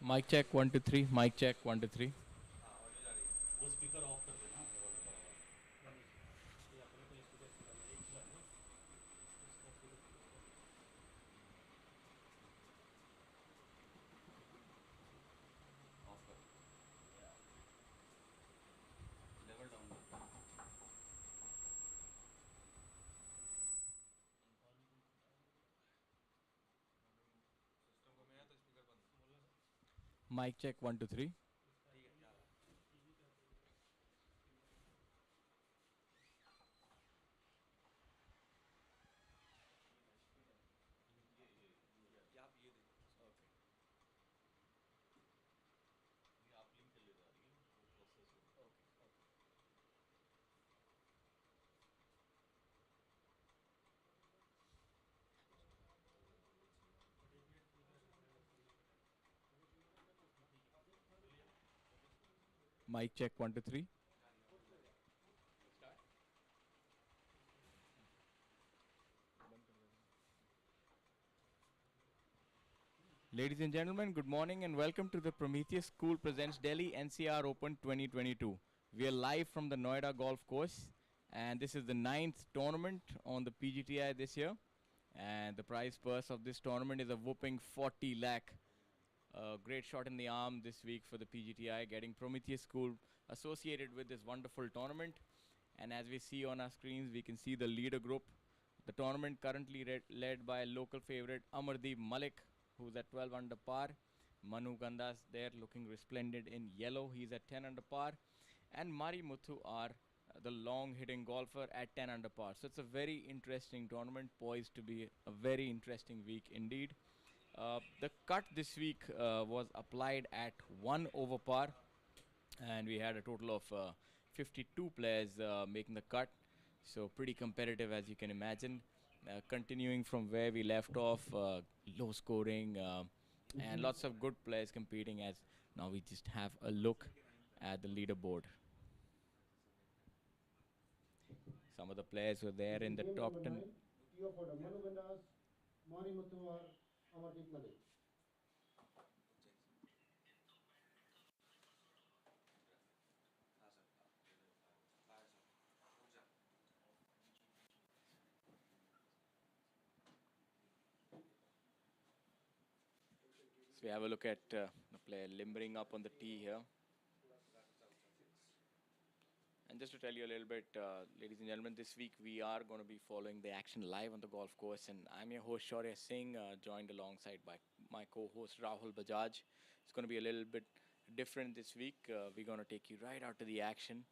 Mic check 1 2 3. Mic check 1 2 3. Mic check 1 2 3. Mic check 1 2 3. Ladies and gentlemen, good morning and welcome to the Prometheus School presents Delhi NCR Open 2022. We are live from the Noida Golf Course, and this is the ninth tournament on the PGTI this year. And the prize purse of this tournament is a whooping 40 lakh. A great shot in the arm this week for the PGTI, getting Prometheus School associated with this wonderful tournament. And as we see on our screens, we can see the leader group. The tournament currently led by local favorite Amardeep Malik, who's at 12 under par. Manu Gandas there looking resplendent in yellow. He's at 10 under par. And Mari Muthu are the long hitting golfer at 10 under par. So it's a very interesting tournament, poised to be a very interesting week indeed. The cut this week was applied at 1 over par, and we had a total of 52 players making the cut. So pretty competitive, as you can imagine. Continuing from where we left off, low scoring and lots of good players competing. As now we just have a look at the leaderboard. Some of the players were there in the top 10. So we have a look at the player limbering up on the tee here. And just to tell you a little bit, ladies and gentlemen, this week we are going to be following the action live on the golf course. And I'm your host, Shaurya Singh, joined alongside by my co-host, Rahul Bajaj. It's going to be a little bit different this week. We're going to take you right out to the action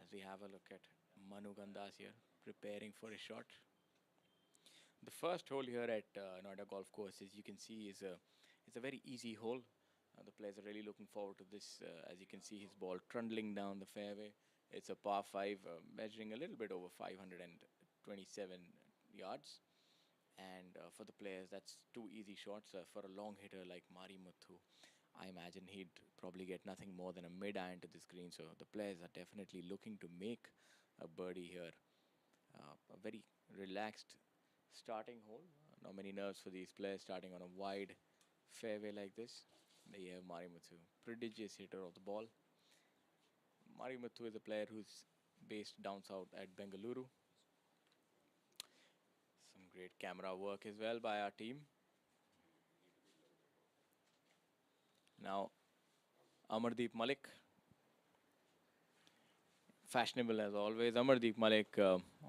as we have a look at Manu Gandas here, preparing for a shot. The first hole here at Noida Golf Course, as you can see, is a very easy hole. The players are really looking forward to this. As you can see, his ball trundling down the fairway. It's a par 5, measuring a little bit over 527 yards. And for the players, that's two easy shots. For a long hitter like Mari Muthu, I imagine he'd probably get nothing more than a mid-iron to this green. So the players are definitely looking to make a birdie here. A very relaxed starting hole. Not many nerves for these players starting on a wide fairway like this. There you have Mari Muthu, prodigious hitter of the ball. Mari Muthu is a player who's based down south at Bengaluru. Some great camera work as well by our team. Now, Amardeep Malik. Fashionable as always. Amardeep Malik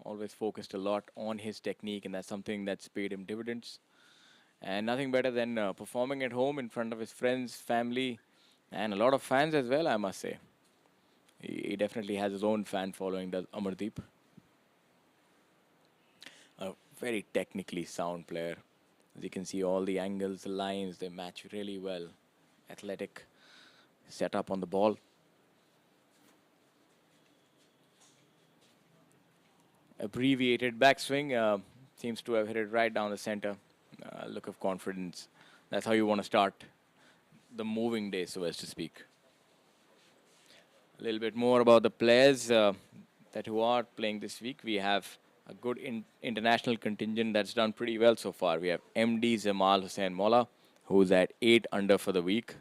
always focused a lot on his technique, and that's something that's paid him dividends. And nothing better than performing at home in front of his friends, family, and a lot of fans as well, I must say. He definitely has his own fan following, does Amardeep. A very technically sound player. As you can see, all the angles, the lines, they match really well. Athletic setup on the ball. Abbreviated backswing, seems to have hit it right down the center. Look of confidence. That's how you want to start the moving day, so as to speak. A little bit more about the players that who are playing this week. We have a good international contingent that's done pretty well so far. We have MD Zamal Hussain Molla, who's at 8 under for the week.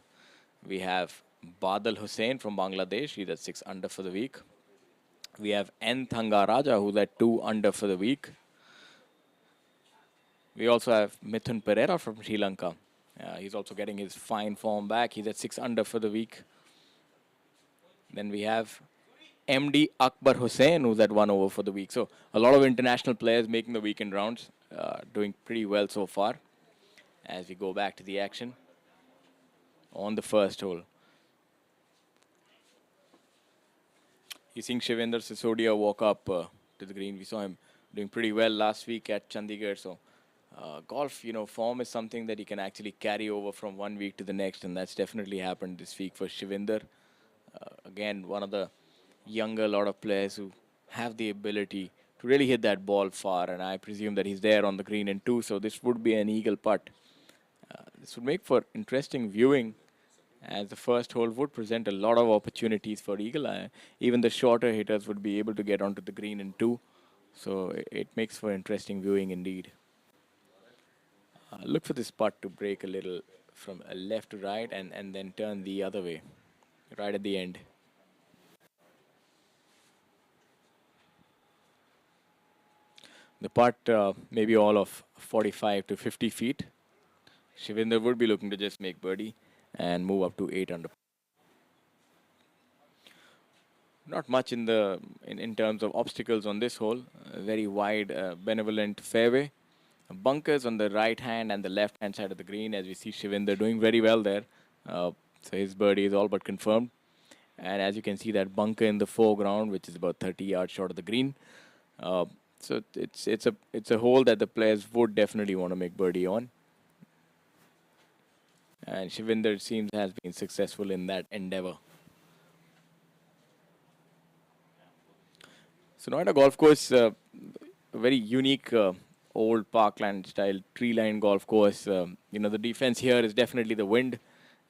We have Badal Hussain from Bangladesh. He's at 6 under for the week. We have N. Thangaraja, who's at 2 under for the week. We also have Mithun Pereira from Sri Lanka. He's also getting his fine form back. He's at 6 under for the week. Then we have MD Akbar Hussain, who's at 1 over for the week. So a lot of international players making the weekend rounds, doing pretty well so far. As we go back to the action on the first hole. You're seeing Shivendra Sisodia walk up to the green. We saw him doing pretty well last week at Chandigarh. So golf, form is something that you can actually carry over from one week to the next, and that's definitely happened this week for Shivendra. Again, one of the younger lot of players who have the ability to really hit that ball far, and I presume that he's there on the green in 2, so this would be an eagle putt. This would make for interesting viewing, as the first hole would present a lot of opportunities for eagle. Even the shorter hitters would be able to get onto the green in 2, so it makes for interesting viewing indeed. Look for this putt to break a little from left to right and then turn the other way, right at the end. The putt may be all of 45 to 50 feet. Shivendra would be looking to just make birdie and move up to 8 under. Not much in terms of obstacles on this hole. A very wide, benevolent fairway. Bunkers on the right hand and the left hand side of the green, as we see Shivendra doing very well there. So his birdie is all but confirmed. And as you can see, that bunker in the foreground, which is about 30 yards short of the green. So it's a hole that the players would definitely want to make birdie on. And Shivendra, it seems, has been successful in that endeavor. So Noida Golf Course, a very unique old parkland style tree-lined golf course. The defense here is definitely the wind.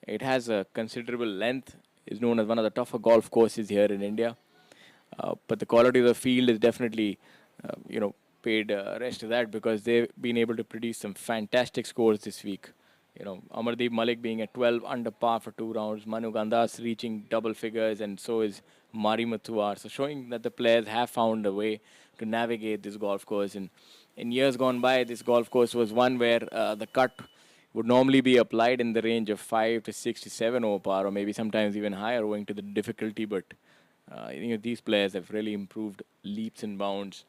It has a considerable length. Is known as one of the tougher golf courses here in India. But the quality of the field is definitely, paid rest to that, because they've been able to produce some fantastic scores this week. Amardeep Malik being at 12 under par for 2 rounds, Manu Gandas reaching double figures, and so is Mari Mathuar. So showing that the players have found a way to navigate this golf course. And in years gone by, this golf course was one where the cut would normally be applied in the range of 5 to 6 to 7 over par, or maybe sometimes even higher, owing to the difficulty. But these players have really improved leaps and bounds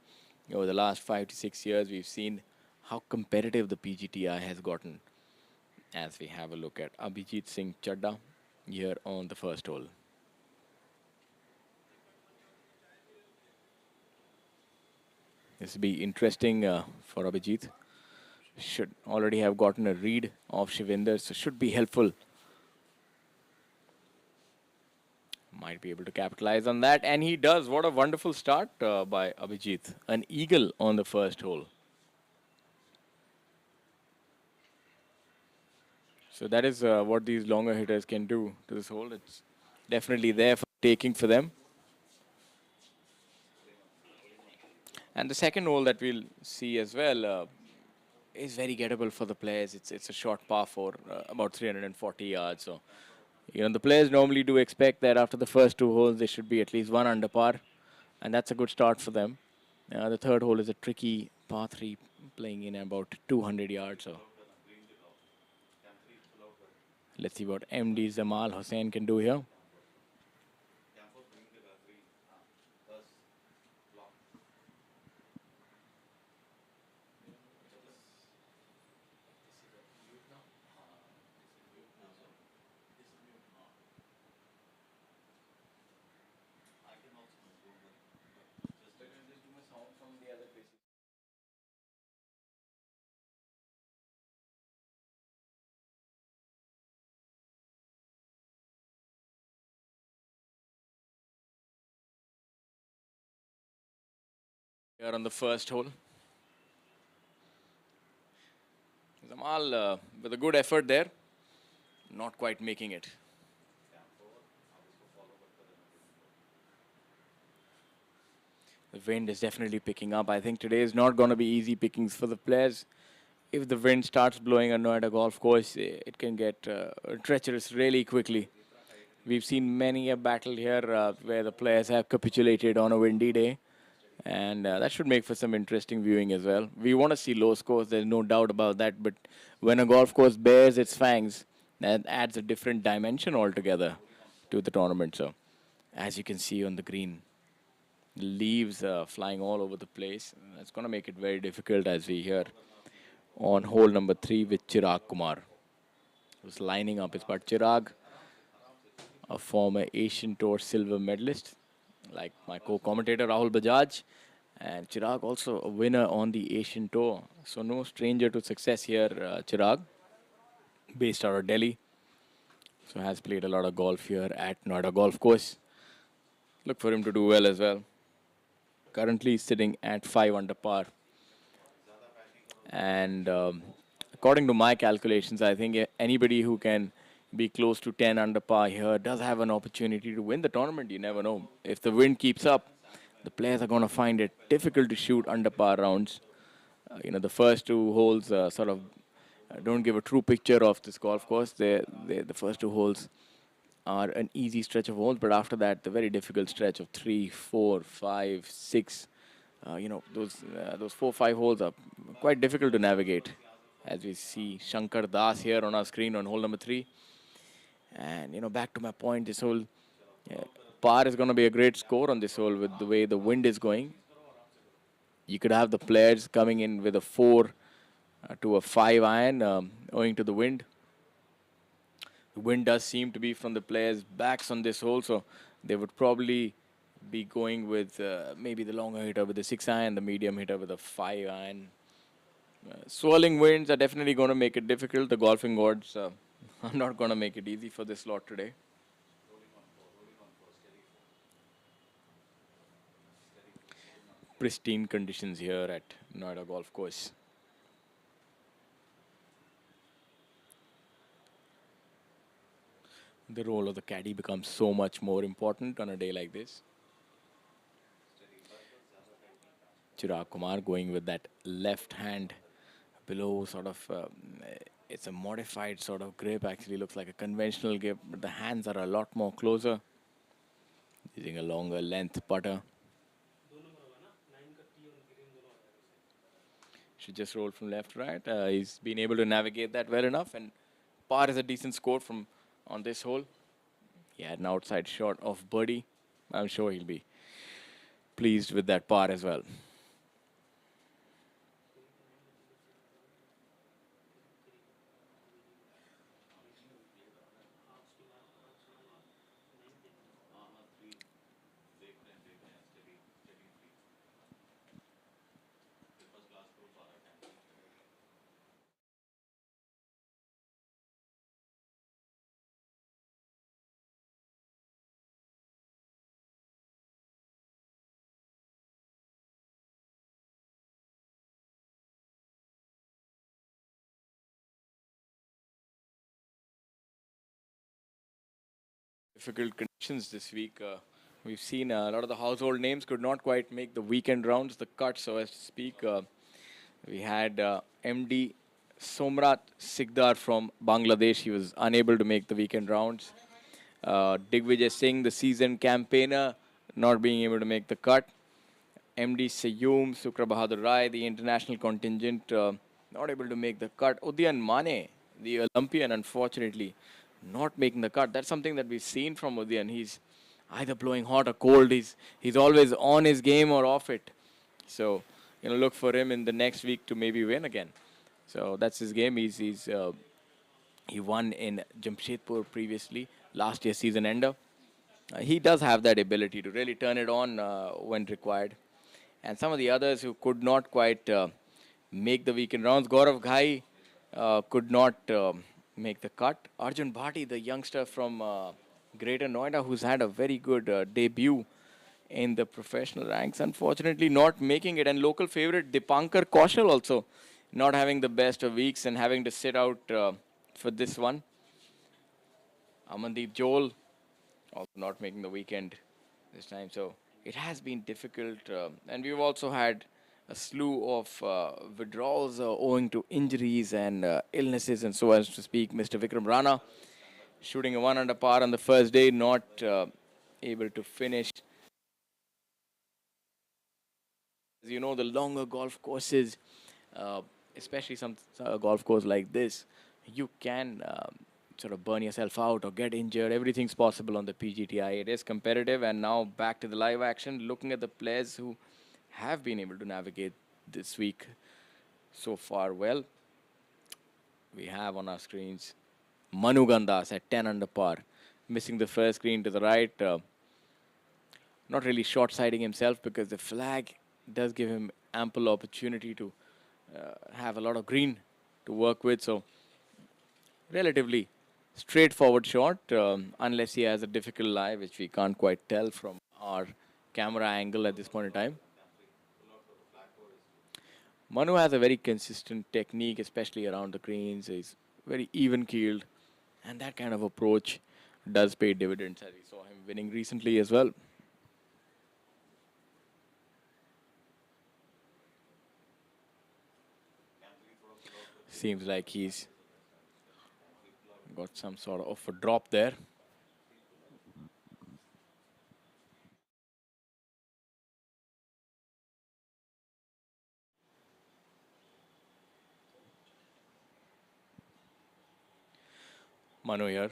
over the last 5 to 6 years. We've seen how competitive the PGTI has gotten, as we have a look at Abhijit Singh Chadda here on the first hole. This will be interesting for Abhijit. Should already have gotten a read of Shivendra, so should be helpful. Might be able to capitalize on that, and he does. What a wonderful start by Abhijit. An eagle on the first hole. So that is what these longer hitters can do to this hole. It's definitely there for taking for them. And the second hole that we'll see as well is very gettable for the players. It's a short par 4, about 340 yards. So, the players normally do expect that after the first 2 holes, they should be at least 1 under par. And that's a good start for them. The third hole is a tricky par 3, playing in about 200 yards. So let's see what MD Zamal Hussain can do here. Here on the first hole, Zamal with a good effort there, not quite making it. The wind is definitely picking up. I think today is not going to be easy pickings for the players. if the wind starts blowing on Noida golf course, it can get treacherous really quickly. We've seen many a battle here where the players have capitulated on a windy day, and that should make for some interesting viewing as well. We want to see low scores, there's no doubt about that, but when a golf course bears its fangs, that adds a different dimension altogether to the tournament. So, as you can see on the green, leaves flying all over the place. That's going to make it very difficult as we hear on hole number 3 with Chirag Kumar, who's lining up his putt. Chirag, a former Asian Tour silver medalist, like my co-commentator Rahul Bajaj, and Chirag also a winner on the Asian Tour. So no stranger to success here, Chirag, based out of Delhi. So has played a lot of golf here at Noida Golf Course. Look for him to do well as well. Currently sitting at 5 under par. And according to my calculations, I think anybody who can be close to 10 under par here does have an opportunity to win the tournament. You never know. If the wind keeps up, the players are going to find it difficult to shoot under par rounds. The first two holes sort of don't give a true picture of this golf course. The first two holes are an easy stretch of holes, but after that, the very difficult stretch of 3, 4, 5, 6. Those 4, 5 holes are quite difficult to navigate. As we see Shankar Das here on our screen on hole number 3. And, back to my point, this hole, par is going to be a great score on this hole with the way the wind is going. You could have the players coming in with a 4 to a 5 iron owing to the wind. The wind does seem to be from the players' backs on this hole, so they would probably be going with maybe the longer hitter with the 6 iron, the medium hitter with a 5 iron. Swirling winds are definitely going to make it difficult. The golfing gods are not going to make it easy for this lot today. Pristine conditions here at Noida Golf Course. The role of the caddy becomes so much more important on a day like this. Chirag Kumar going with that left hand below, sort of, it's a modified sort of grip. Actually looks like a conventional grip, but the hands are a lot more closer. Using a longer length putter. Should just roll from left to right. He's been able to navigate that well enough, and par is a decent score from on this hole. He had an outside shot of birdie. I'm sure he'll be pleased with that par as well. Difficult conditions this week. We've seen a lot of the household names could not quite make the weekend rounds, the cut, so as to speak. We had MD Somrat Sikdar from Bangladesh. He was unable to make the weekend rounds. Digvijay Singh, the seasoned campaigner, not being able to make the cut. MD Sayoom, Sukra Bahadur Rai, the international contingent, not able to make the cut. Udyan Mane, the Olympian, unfortunately, not making the cut. That's something that we've seen from Udyan. He's either blowing hot or cold. He's always on his game or off it. So, look for him in the next week to maybe win again. So that's his game. He won in Jamshedpur previously, last year's season ender. He does have that ability to really turn it on when required. And some of the others who could not quite make the weekend rounds, Gaurav Ghai could not make the cut. Arjun Bhati, the youngster from Greater Noida, who's had a very good debut in the professional ranks, unfortunately not making it. And local favorite Dipankar Kaushal also not having the best of weeks and having to sit out for this one. Amandeep Joel also not making the weekend this time. So it has been difficult. And we've also had a slew of withdrawals owing to injuries and illnesses and so as to speak. Mr. Vikram Rana shooting a 1 under par on the first day, not able to finish. As you know, the longer golf courses, uh, especially some golf course like this, you can sort of burn yourself out or get injured. Everything's possible on the PGTI. It is competitive, and now back to the live action, looking at the players who have been able to navigate this week so far. Well, we have on our screens Manu Gandas at 10 under par, missing the first green to the right. Not really short-siding himself because the flag does give him ample opportunity to have a lot of green to work with. So relatively straightforward shot, unless he has a difficult lie, which we can't quite tell from our camera angle at this point in time. Manu has a very consistent technique, especially around the greens. He's very even-keeled, and that kind of approach does pay dividends, as we saw him winning recently as well. Seems like he's got some sort of a drop there. Manu here.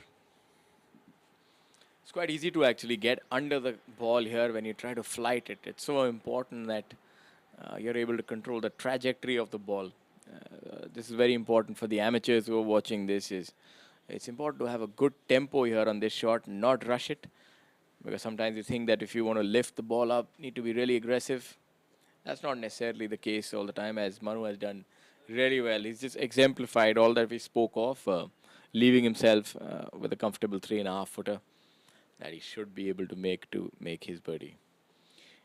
It's quite easy to actually get under the ball here when you try to flight it. It's so important that you're able to control the trajectory of the ball. This is very important for the amateurs who are watching this. It's important to have a good tempo here on this shot, not rush it, because sometimes you think that if you want to lift the ball up, you need to be really aggressive. That's not necessarily the case all the time, as Manu has done really well. He's just exemplified all that we spoke of, leaving himself with a comfortable 3.5 footer that he should be able to make his birdie.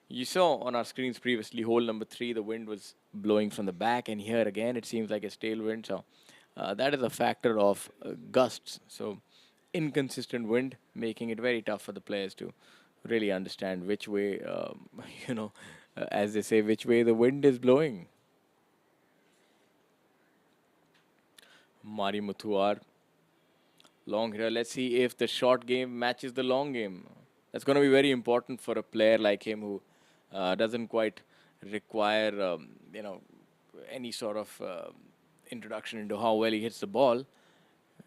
You saw on our screens previously, hole number 3, the wind was blowing from the back, and here again it seems like a tailwind. So that is a factor of gusts. So inconsistent wind, making it very tough for the players to really understand which way, you know, as they say, which way the wind is blowing. Mari Muthuar, long here. Let's see if the short game matches the long game. That's going to be very important for a player like him who doesn't quite require, any sort of introduction into how well he hits the ball.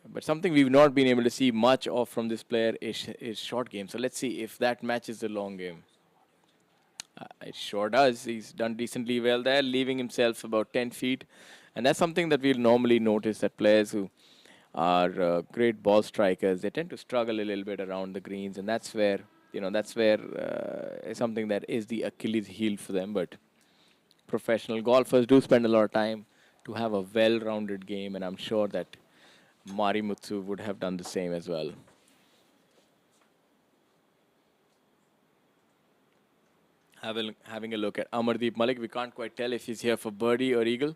But something we've not been able to see much of from this player is short game. So let's see if that matches the long game. It sure does. He's done decently well there, leaving himself about 10 feet. And that's something that we'll normally notice, that players who are great ball strikers, they tend to struggle a little bit around the greens. And that's where, something that is the Achilles heel for them. But professional golfers do spend a lot of time to have a well-rounded game. And I'm sure that Mari Muthu would have done the same as well. Having a look at Amardeep Malik. We can't quite tell if he's here for birdie or eagle.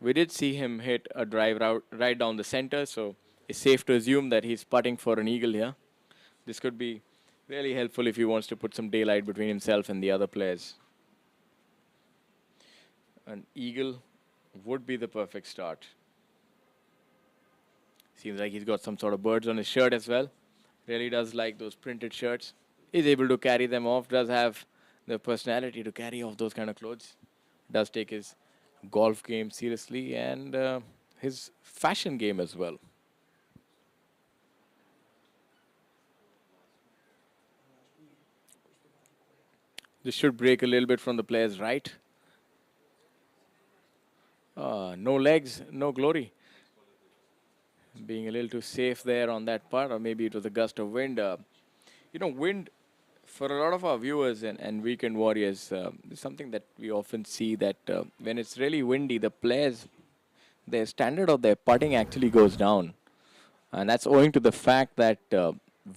We did see him hit a drive right down the center, so it's safe to assume that he's putting for an eagle here. This could be really helpful if he wants to put some daylight between himself and the other players. An eagle would be the perfect start. Seems like he's got some sort of birds on his shirt as well. Really does like those printed shirts. Is able to carry them off, does have the personality to carry off those kind of clothes. Does take his golf game seriously and his fashion game as well. This should break a little bit from the player's right. No legs, no glory. Being a little too safe there on that part, or maybe it was a gust of wind. Wind for a lot of our viewers and weekend warriors, is something that we often see that when it's really windy, the players, their standard of their putting actually goes down. And that's owing to the fact that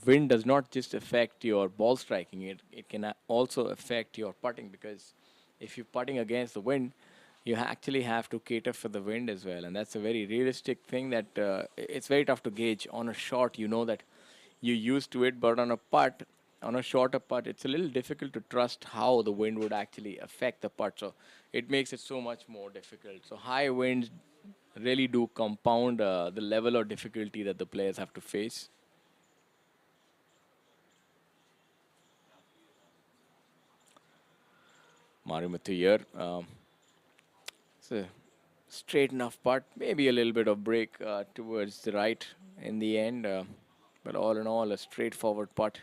wind does not just affect your ball striking, it can also affect your putting, because if you're putting against the wind, you actually have to cater for the wind as well. And that's a very realistic thing that it's very tough to gauge. On a shot, you know that you're used to it, but on a putt, on a shorter putt, it's a little difficult to trust how the wind would actually affect the putt. So it makes it so much more difficult. So high winds really do compound the level of difficulty that the players have to face. Marimutu here. It's a straight enough putt, maybe a little bit of break towards the right in the end, but all in all, a straightforward putt.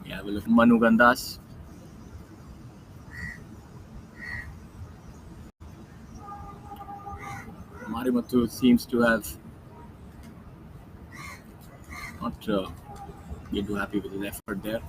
Yeah, we look Manu Gandas. Marimutu seems to have not been too happy with his effort there.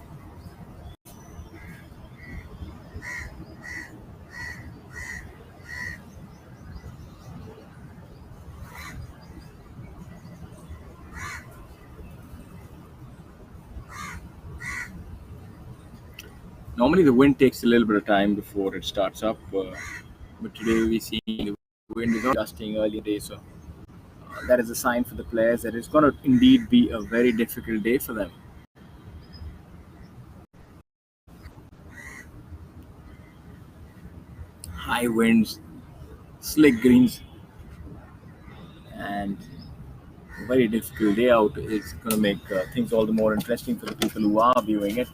Normally, the wind takes a little bit of time before it starts up, but today we see the wind is not gusting early day, so that is a sign for the players that it's going to indeed be a very difficult day for them. High winds, slick greens, and a very difficult day out. It's going to make things all the more interesting for the people who are viewing it.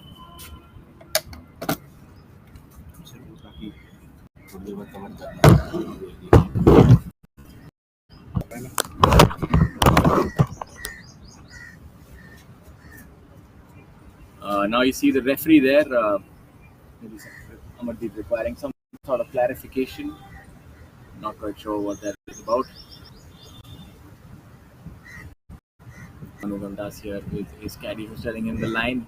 Now you see the referee there. Maybe Amardeep requiring some sort of clarification. Not quite sure what that is about. Manu Gandas here with his caddy who's telling him the line.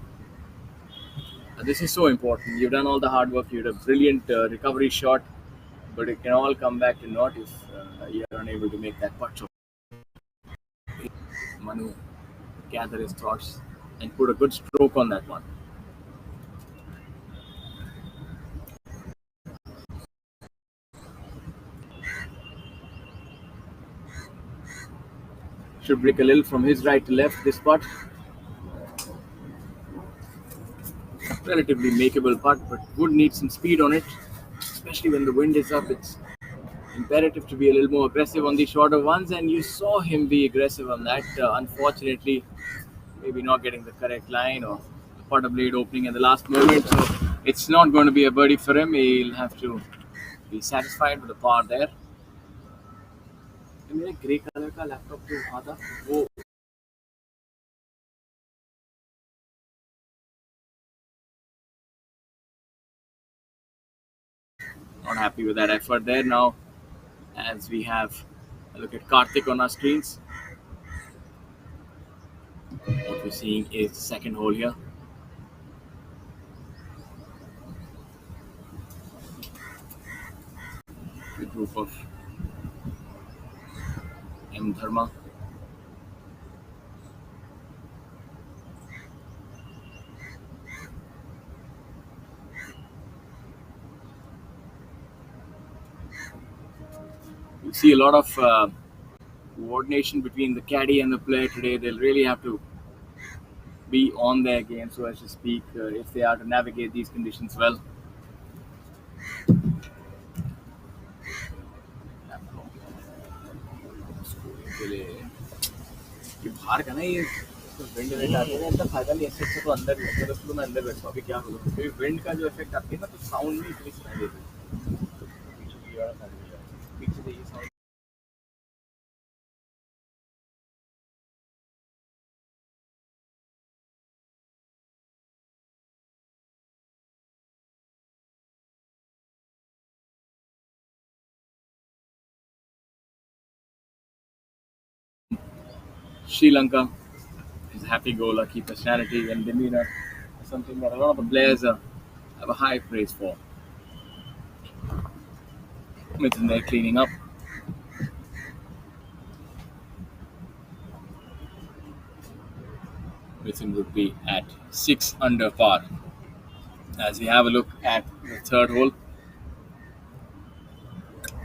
This is so important. You've done all the hard work. You had a brilliant recovery shot, but it can all come back to naught if you're unable to make that putt. So Manu gather his thoughts and put a good stroke on that one. Should break a little from his right to left this putt. Relatively makeable putt, but would need some speed on it, especially when the wind is up. It's imperative to be a little more aggressive on the shorter ones, and you saw him be aggressive on that. Unfortunately, maybe not getting the correct line or the putter blade opening at the last moment. So it's not going to be a birdie for him. He'll have to be satisfied with the par there. मेरे grey colour का laptop जो वहाँ था वो not happy with that effort there. Now as we have a look at Karthik on our screens, what we're seeing is the second hole here. The group of M. Dharma. You see a lot of coordination between the caddy and the player today. They'll really have to be on their game, so as to speak, if they are to navigate these conditions well. के लिए कि बाहर का ना ये wind wind आती है ना, इतना फायदा नहीं है इससे। तो अंदर ही है, चलो मैं अंदर बैठा अभी क्या करूँ, क्योंकि विंड का जो इफेक्ट आती है ना, तो साउंड भी इतनी सुनाई देती है। पीछे ये वाला sound, पीछे से ये sound. Sri Lanka, his happy-go-lucky personality and demeanor is something that a lot of the players have a high praise for. Mitchell there cleaning up. Mitchell would be at 6 under par. As we have a look at the third hole,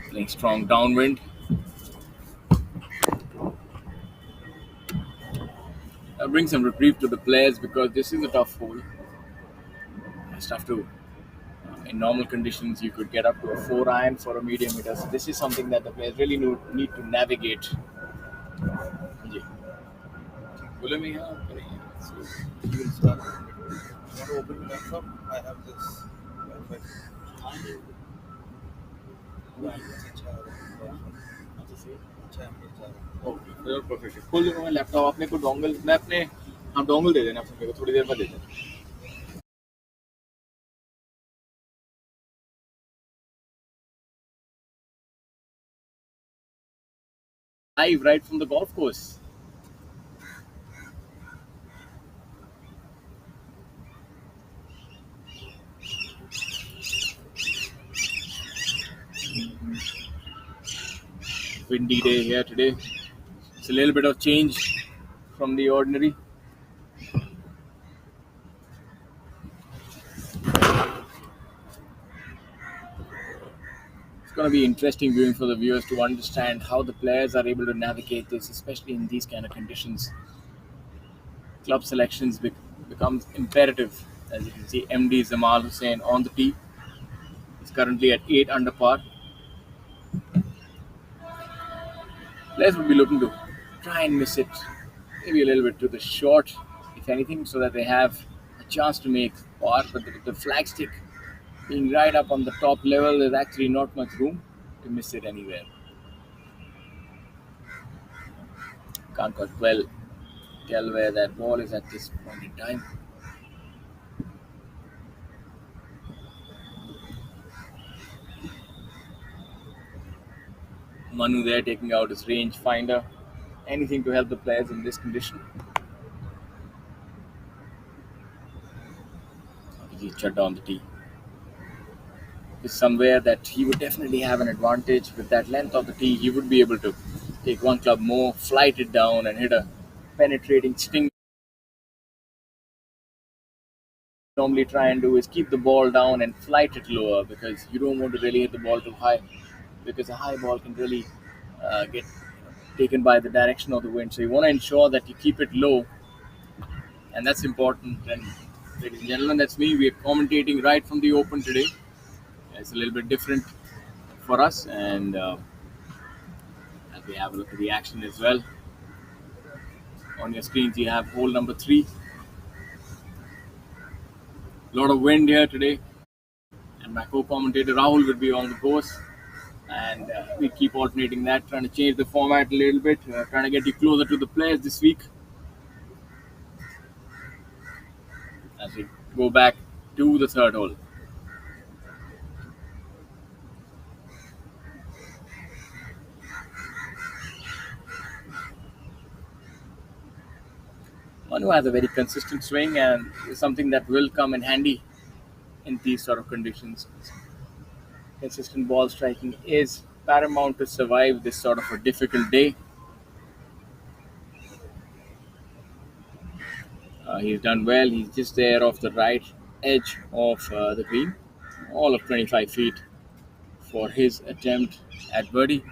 playing strong downwind. Bring some reprieve to the players because this is a tough hole. It's tough to, in normal conditions, you could get up to a 4 iron for a medium hitter. So this is something that the players really need to navigate. जी बोले मैं यहाँ करेंगे so you will start. You want to open your laptop? I have this Wi-Fi. Okay perfect खोल दूंगा मैं laptop अपने को dongle मैं अपने हाँ डोंगल दे देना अपने को थोड़ी देर बाद दे देना live right from the golf course. Windy day here today. It's a little bit of change from the ordinary. It's going to be interesting viewing for the viewers to understand how the players are able to navigate this, especially in these kind of conditions. Club selections becomes imperative. As you can see, MD Zamal Hussain on the tee. He's currently at 8 under par. Players would be looking to try and miss it, maybe a little bit to the short, if anything, so that they have a chance to make par. But the flagstick being right up on the top level, there's actually not much room to miss it anywhere. Can't quite well tell where that ball is at this point in time. Manu there taking out his range finder. Anything to help the players in this condition. He's shut down the tee. Is somewhere that he would definitely have an advantage with that length of the tee. He would be able to take one club more, flight it down, and hit a penetrating sting. Normally try and do is keep the ball down and flight it lower because you don't want to really hit the ball too high because a high ball can really get taken by the direction of the wind. So you want to ensure that you keep it low, and that's important. And ladies and gentlemen, that's me. We're commentating right from the Open today. It's a little bit different for us, and as we have a look at the action as well. On your screens, you have hole number 3. A lot of wind here today, and my co-commentator Rahul will be on the course, and we keep alternating that, trying to change the format a little bit, trying to get you closer to the players this week. As we go back to the third hole. Manu has a very consistent swing and is something that will come in handy in these sort of conditions. Consistent ball striking is paramount to survive this sort of a difficult day. He's done well. He's just there off the right edge of the green, all of 25 feet for his attempt at birdie.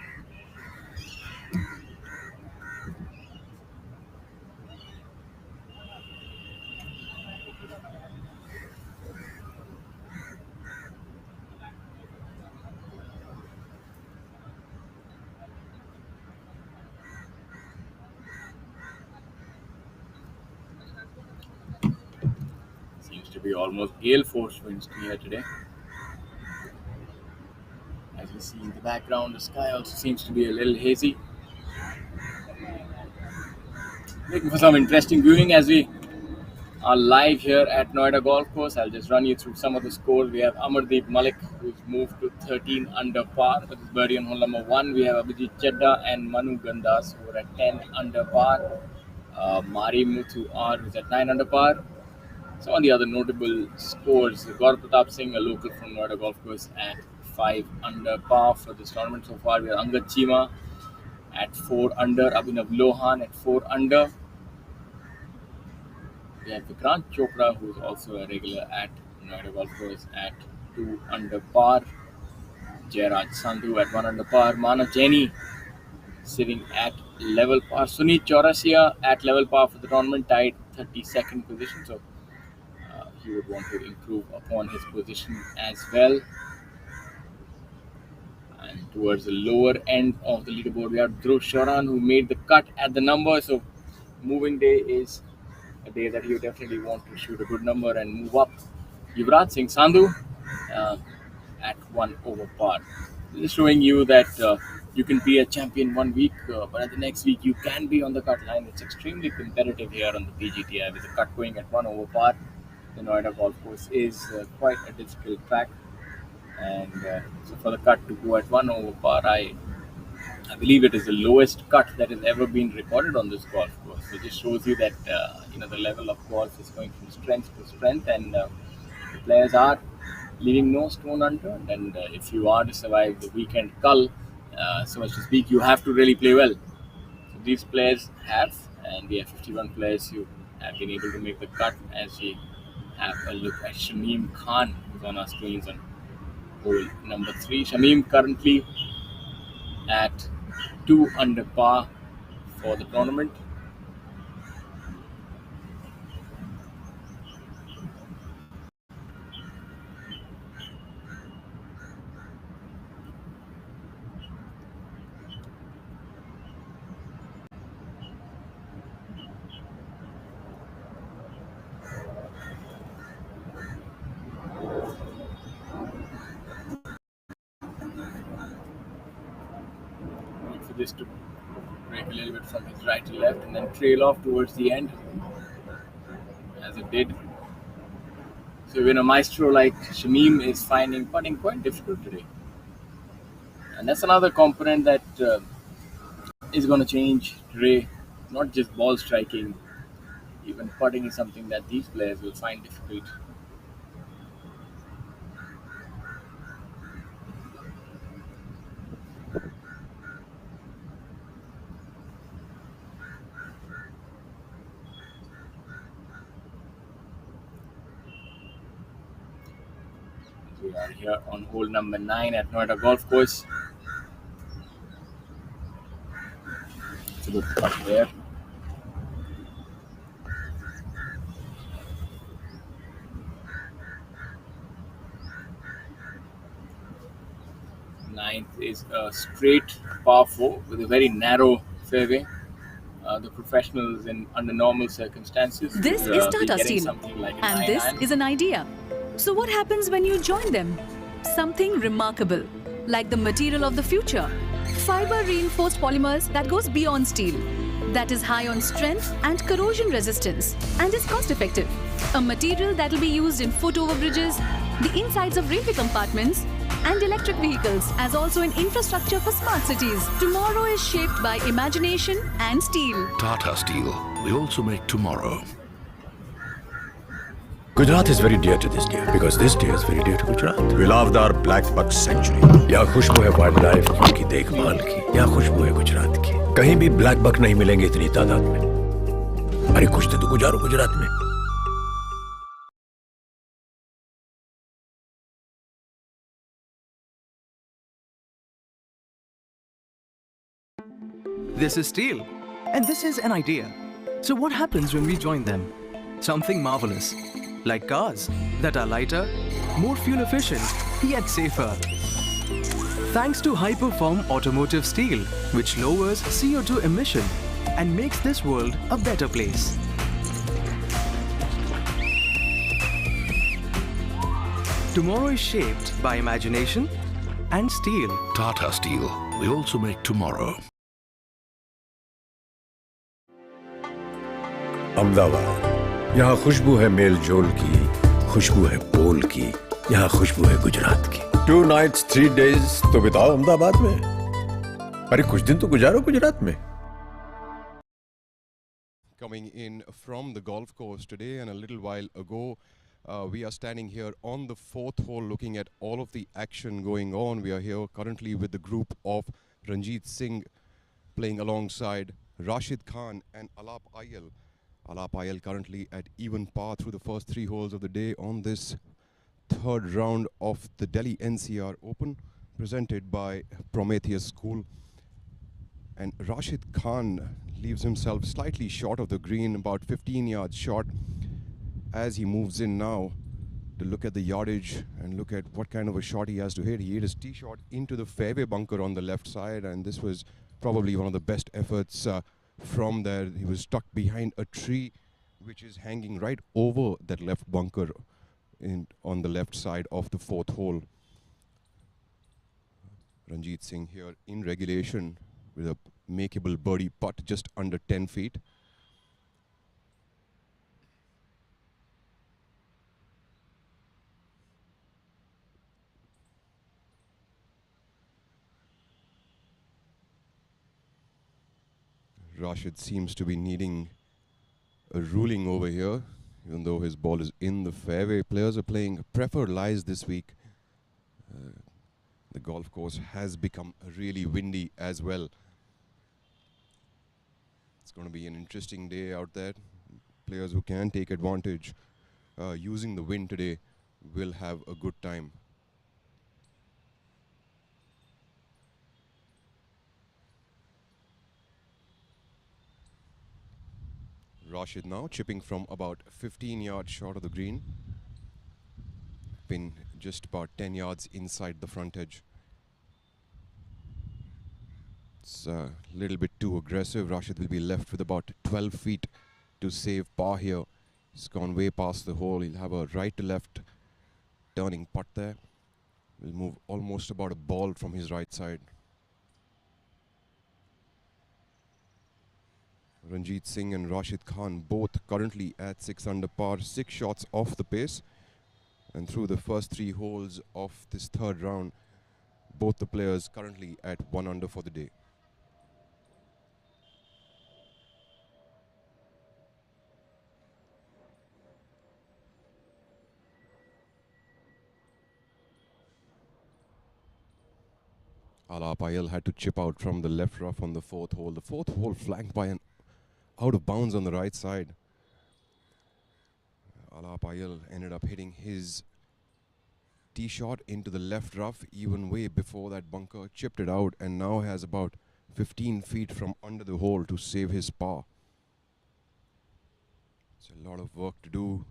to be almost gale force winds here today. As you see in the background, the sky also seems to be a little hazy. Looking for some interesting viewing as we are live here at Noida Golf Course. I'll just run you through some of the scores. We have Amardeep Malik, who's moved to 13 under par with his birdie on hole number 1. We have Abhijit Chadda and Manu Gandas, who are at 10 under par. Mari Muthu R, who's at 9 under par. Some of the other notable scores: Gaurav Pratap Singh, a local from Noida Golf Course, at 5 under par for this tournament so far. We have Angad Chima at 4 under, Abhinav Lohan at 4 under. We have Vikrant Chopra, who's also a regular at Noida Golf Course, at 2 under par. Jairaj Sandhu at 1 under par. Manav Jaini sitting at level par. Sunit Chaurasia at level par for the tournament, tied 32nd position. So he would want to improve upon his position as well. And towards the lower end of the leaderboard, we have Dhruv Sharan, who made the cut at the number. So moving day is a day that you definitely want to shoot a good number and move up. Yuvraj Singh Sandhu at 1 over par. Just showing you that you can be a champion one week, but at the next week you can be on the cut line. It's extremely competitive here on the PGTI with the cut going at 1 over par. The Noida Golf Course is quite a difficult track, and so for the cut to go at 1 over par, I believe it is the lowest cut that has ever been recorded on this golf course. So it just shows you that the level of golf is going from strength to strength, and the players are leaving no stone unturned. And if you are to survive the weekend cull, so much to speak, you have to really play well. So these players have, and we have 51 players who have been able to make the cut. As we have a look at Shamim Khan, who's on our screens on hole number 3. Shamim currently at 2 under par for the tournament. This to break a little bit from his right to left and then trail off towards the end, as it did. So when a maestro like Shamim is finding putting quite difficult today, and that's another component that is going to change today. Not just ball striking, even putting is something that these players will find difficult. We are here on hole number 9 at Noida Golf Course. It's a good putt there. Ninth is a straight par 4 with a very narrow fairway. The professionals under normal circumstances. This is Tata Steel, like and this is an idea. So what happens when you join them? Something remarkable, like the material of the future. Fiber reinforced polymers that goes beyond steel. That is high on strength and corrosion resistance, and is cost effective. A material that will be used in foot over bridges, the insides of railway compartments, and electric vehicles, as also in infrastructure for smart cities. Tomorrow is shaped by imagination and steel. Tata Steel. We also make tomorrow. Gujarat is very dear to this deer because this deer is very dear to Gujarat. We loved our black buck sanctuary. यहाँ खुशबू है wild life की देखभाल की. यहाँ खुशबू है गुजरात की. कहीं भी ब्लैक बक नहीं मिलेंगे इतनी तादाद में. अरे कुछ तो गुजारो गुजरात में. This is steel, and this is an idea. So what happens when we join them? Something marvelous, like cars that are lighter, more fuel efficient, yet safer. Thanks to high-perform automotive steel, which lowers CO2 emission and makes this world a better place. Tomorrow is shaped by imagination and steel. Tata Steel. We also make tomorrow. Ahmedabad, यहाँ खुशबू है mail जोल की, खुशबू है बोल की, यहाँ खुशबू है गुजरात की। 2 nights 3 days तो बिताओ अहमदाबाद में। अरे कुछ दिन तो गुजारो गुजरात में। Coming in from the golf course today, and a little while ago we are standing here on the 4th hole looking at all of the action going on. We are here currently with the group of Ranjit Singh playing alongside Rashid Khan and Alap Ayal. Alap Ayal currently at even par through the first 3 holes of the day on this 3rd round of the Delhi-NCR Open presented by Prometheus School. And Rashid Khan leaves himself slightly short of the green, about 15 yards short, as he moves in now to look at the yardage and look at what kind of a shot he has to hit. He hit his tee shot into the fairway bunker on the left side, and this was probably one of the best efforts from there. He was stuck behind a tree which is hanging right over that left bunker on the left side of the 4th hole. Ranjit Singh here in regulation with a makeable birdie putt just under 10 feet. Rashid seems to be needing a ruling over here, even though his ball is in the fairway. Players are playing preferred lies this week. The golf course has become really windy as well. It's going to be an interesting day out there. Players who can take advantage using the wind today will have a good time. Rashid now chipping from about 15 yards short of the green. Pin just about 10 yards inside the front edge. It's a little bit too aggressive. Rashid will be left with about 12 feet to save par here. He's gone way past the hole. He'll have a right to left turning putt there. Will move almost about a ball from his right side. Ranjit Singh and Rashid Khan both currently at 6 under par, 6 shots off the pace. And through the first 3 holes of this 3rd round, both the players currently at 1 under for the day. Alap Ayal had to chip out from the left rough on the 4th hole. The 4th hole flanked by an out of bounds on the right side. Alap Ayal ended up hitting his tee shot into the left rough even way before that bunker, chipped it out, and now has about 15 feet from under the hole to save his par. It's a lot of work to do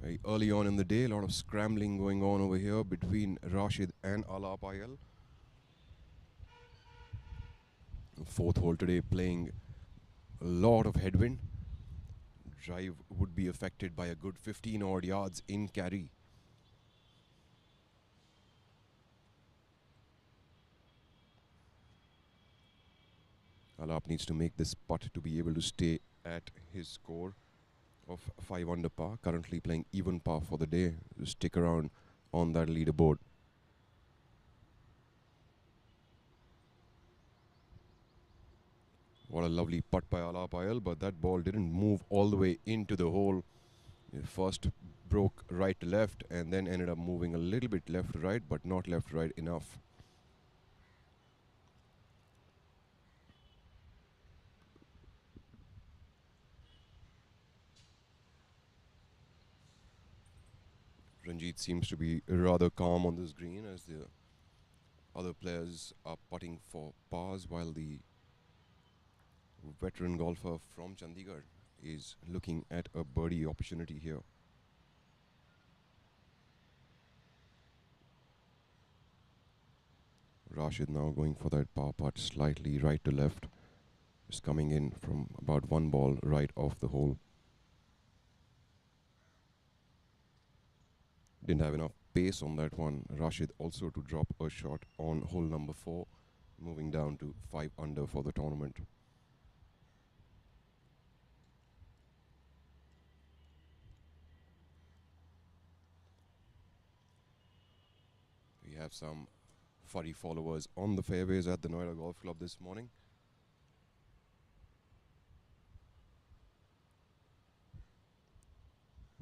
very early on in the day. A lot of scrambling going on over here between Rashid and Alap Ayal. 4th hole today playing a lot of headwind. Drive would be affected by a good 15 odd yards in carry. Alap needs to make this putt to be able to stay at his score of 5 under par. Currently playing even par for the day to stick around on that leaderboard. What a lovely putt by Alap Ayal, but that ball didn't move all the way into the hole. It first broke right to left and then ended up moving a little bit left to right, but not left to right enough. Ranjit seems to be rather calm on this green as the other players are putting for pars, while the veteran golfer from Chandigarh is looking at a birdie opportunity here. Rashid now going for that par putt slightly right to left. Just coming in from about 1 ball right off the hole. Didn't have enough pace on that one. Rashid also to drop a shot on hole number 4, moving down to 5 under for the tournament. We have some furry followers on the fairways at the Noida Golf Club this morning.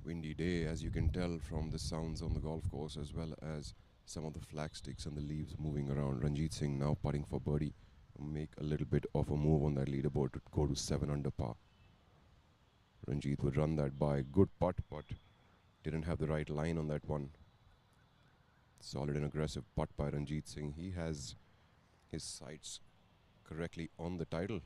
Windy day, as you can tell from the sounds on the golf course, as well as some of the flag sticks and the leaves moving around. Ranjit Singh now putting for birdie, make a little bit of a move on that leaderboard to go to 7 under par. Ranjit would run that by. Good putt, but didn't have the right line on that one. Solid and aggressive putt by Ranjit Singh. He has his sights correctly on the title.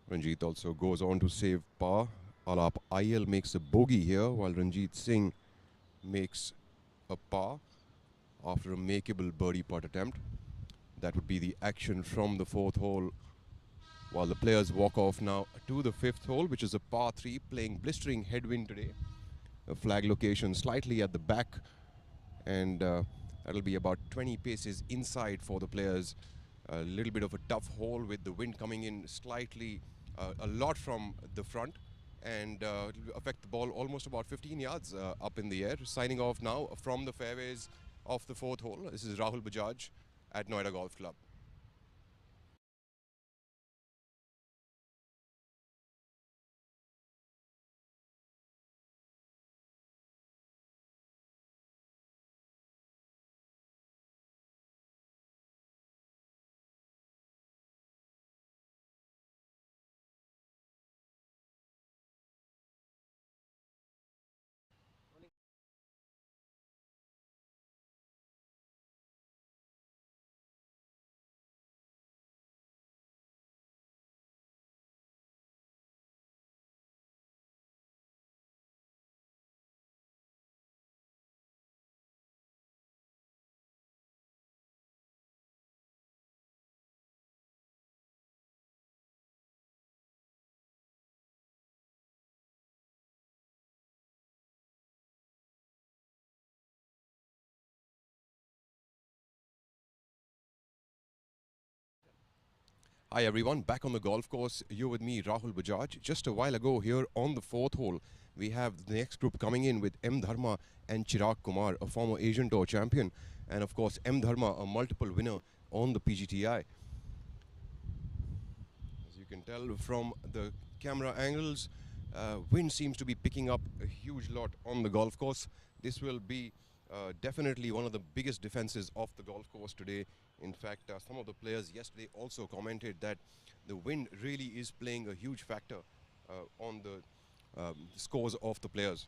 Ranjit also goes on to save par. Alap Ayal makes a bogey here, while Ranjit Singh makes a par after a makeable birdie putt attempt. That would be the action from the 4th hole, while the players walk off now to the 5th hole, which is a par 3, playing blistering headwind today. A flag location slightly at the back, and that'll be about 20 paces inside for the players. A little bit of a tough hole with the wind coming in slightly, a lot from the front, and it'll affect the ball almost about 15 yards up in the air. Signing off now from the fairways of the 4th hole. This is Rahul Bajaj at Noida Golf Club. Hi everyone, back on the golf course. You're with me, Rahul Bajaj. Just a while ago here on the 4th hole, we have the next group coming in with M. Dharma and Chirag Kumar, a former Asian Tour champion. And of course, M. Dharma, a multiple winner on the PGTI. As you can tell from the camera angles, wind seems to be picking up a huge lot on the golf course. This will be definitely one of the biggest defenses of the golf course today. In fact, some of the players yesterday also commented that the wind really is playing a huge factor on the scores of the players.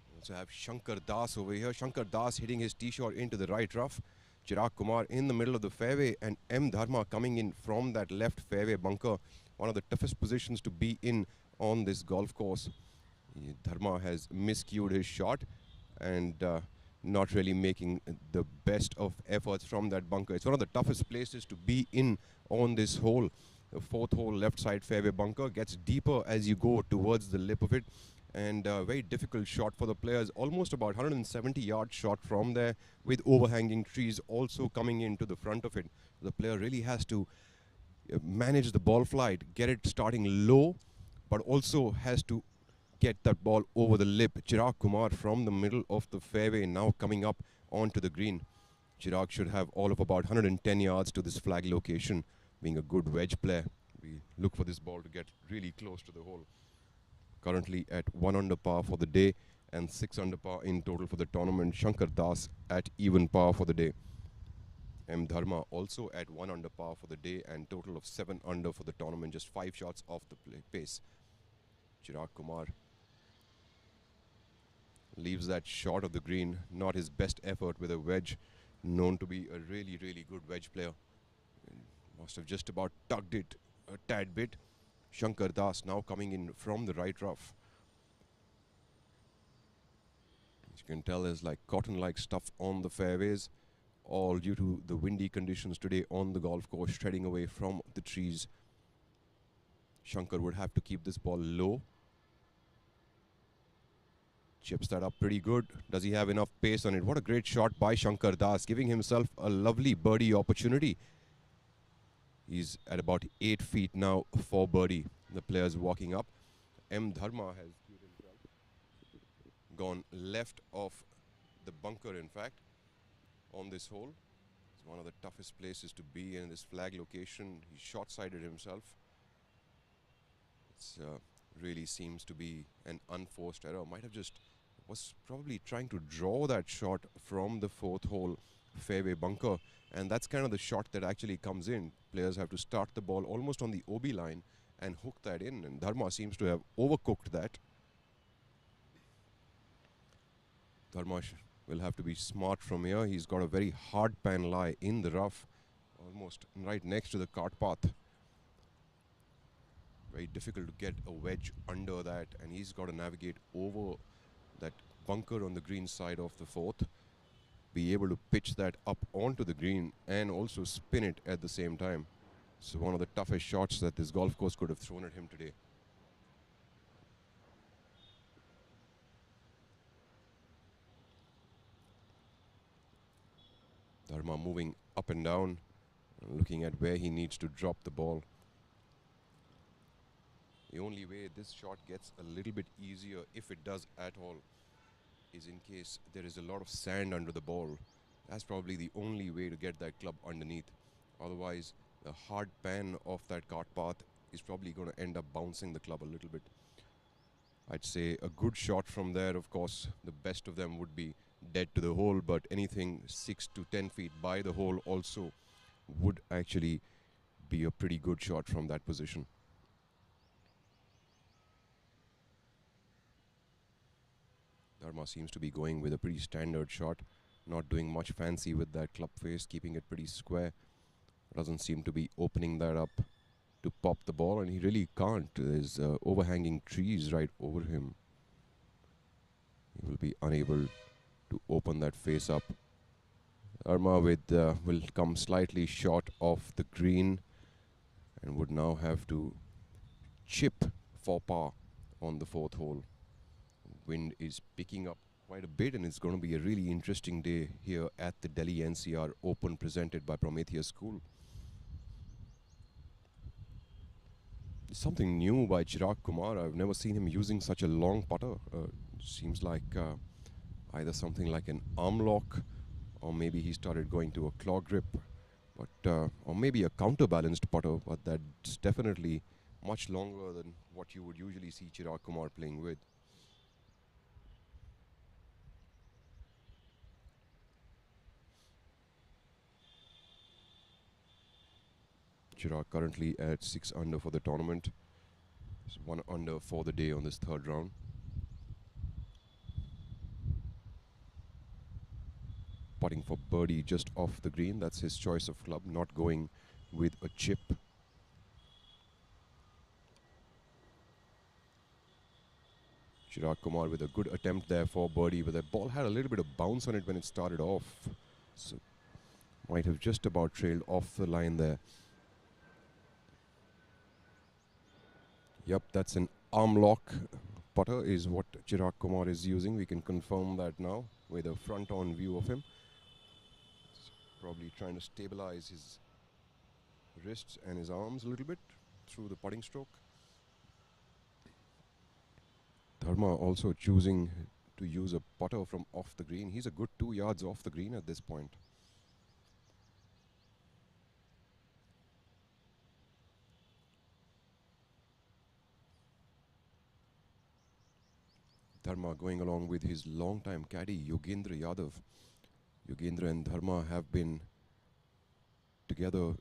We also have Shankar Das over here. Shankar Das hitting his tee shot into the right rough. Chirag Kumar in the middle of the fairway, and M. Dharma coming in from that left fairway bunker. One of the toughest positions to be in on this golf course. Dharma has miscued his shot and not really making the best of efforts from that bunker. It's one of the toughest places to be in on this hole. The 4th hole left side fairway bunker gets deeper as you go towards the lip of it, and a very difficult shot for the players. Almost about 170-yard shot from there, with overhanging trees also coming into the front of it. The player really has to manage the ball flight, get it starting low, but also has to get that ball over the lip. Chirag Kumar from the middle of the fairway now coming up onto the green. Chirag should have all of about 110 yards to this flag location, being a good wedge player. We look for this ball to get really close to the hole. Currently at 1 under par for the day and 6 under par in total for the tournament. Shankar Das at even par for the day. M. Dharma also at 1 under par for the day and total of 7 under for the tournament, just 5 shots off the pace. Chirag Kumar leaves that short of the green, not his best effort with a wedge, known to be a really, really good wedge player. Must have just about tugged it a tad bit. Shankar Das now coming in from the right rough. As you can tell, there's like cotton-like stuff on the fairways, all due to the windy conditions today on the golf course, treading away from the trees. Shankar would have to keep this ball low. Chips that up pretty good. Does he have enough pace on it? What a great shot by Shankar Das, giving himself a lovely birdie opportunity. He's at about 8 feet now for birdie. The players walking up. M. Dharma has gone left of the bunker, in fact, on this hole. It's one of the toughest places to be in this flag location. He short-sided himself. It's really seems to be an unforced error. Might have just was probably trying to draw that shot from the 4th hole fairway bunker, and that's kind of the shot that actually comes in. Players have to start the ball almost on the OB line and hook that in, and Dharma seems to have overcooked that. Dharma will have to be smart from here. He's got a very hard pan lie in the rough, almost right next to the cart path. Very difficult to get a wedge under that, and he's got to navigate over that bunker on the green side of the 4th, be able to pitch that up onto the green and also spin it at the same time. So one of the toughest shots that this golf course could have thrown at him today. Dharma moving up and down, looking at where he needs to drop the ball. The only way this shot gets a little bit easier, if it does at all, is in case there is a lot of sand under the ball. That's probably the only way to get that club underneath. Otherwise, the hard pan of that cart path is probably going to end up bouncing the club a little bit. I'd say a good shot from there, of course, the best of them would be dead to the hole, but anything 6 to 10 feet by the hole also would actually be a pretty good shot from that position. Dharma seems to be going with a pretty standard shot, not doing much fancy with that club face, keeping it pretty square. Doesn't seem to be opening that up to pop the ball, and he really can't. There's overhanging trees right over him. He will be unable to open that face up. Dharma will come slightly short of the green and would now have to chip for par on the 4th hole. Wind is picking up quite a bit, and it's going to be a really interesting day here at the Delhi-NCR Open presented by Prometheus School. Something new by Chirag Kumar. I've never seen him using such a long putter. Seems like either something like an arm lock, or maybe he started going to a claw grip, but or maybe a counterbalanced putter, but that's definitely much longer than what you would usually see Chirag Kumar playing with. Chirag currently at 6 under for the tournament. It's 1 under for the day on this 3rd round. Putting for birdie just off the green. That's his choice of club, not going with a chip. Chirag Kumar with a good attempt there for birdie, but the ball had a little bit of bounce on it when it started off. So might have just about trailed off the line there. Yep, that's an arm lock putter is what Chirag Kumar is using. We can confirm that now with a front-on view of him. Probably trying to stabilize his wrists and his arms a little bit through the putting stroke. Dharma also choosing to use a putter from off the green. He's a good 2 yards off the green at this point. Dharma going along with his long-time caddy, Yogendra Yadav. Yogendra and Dharma have been together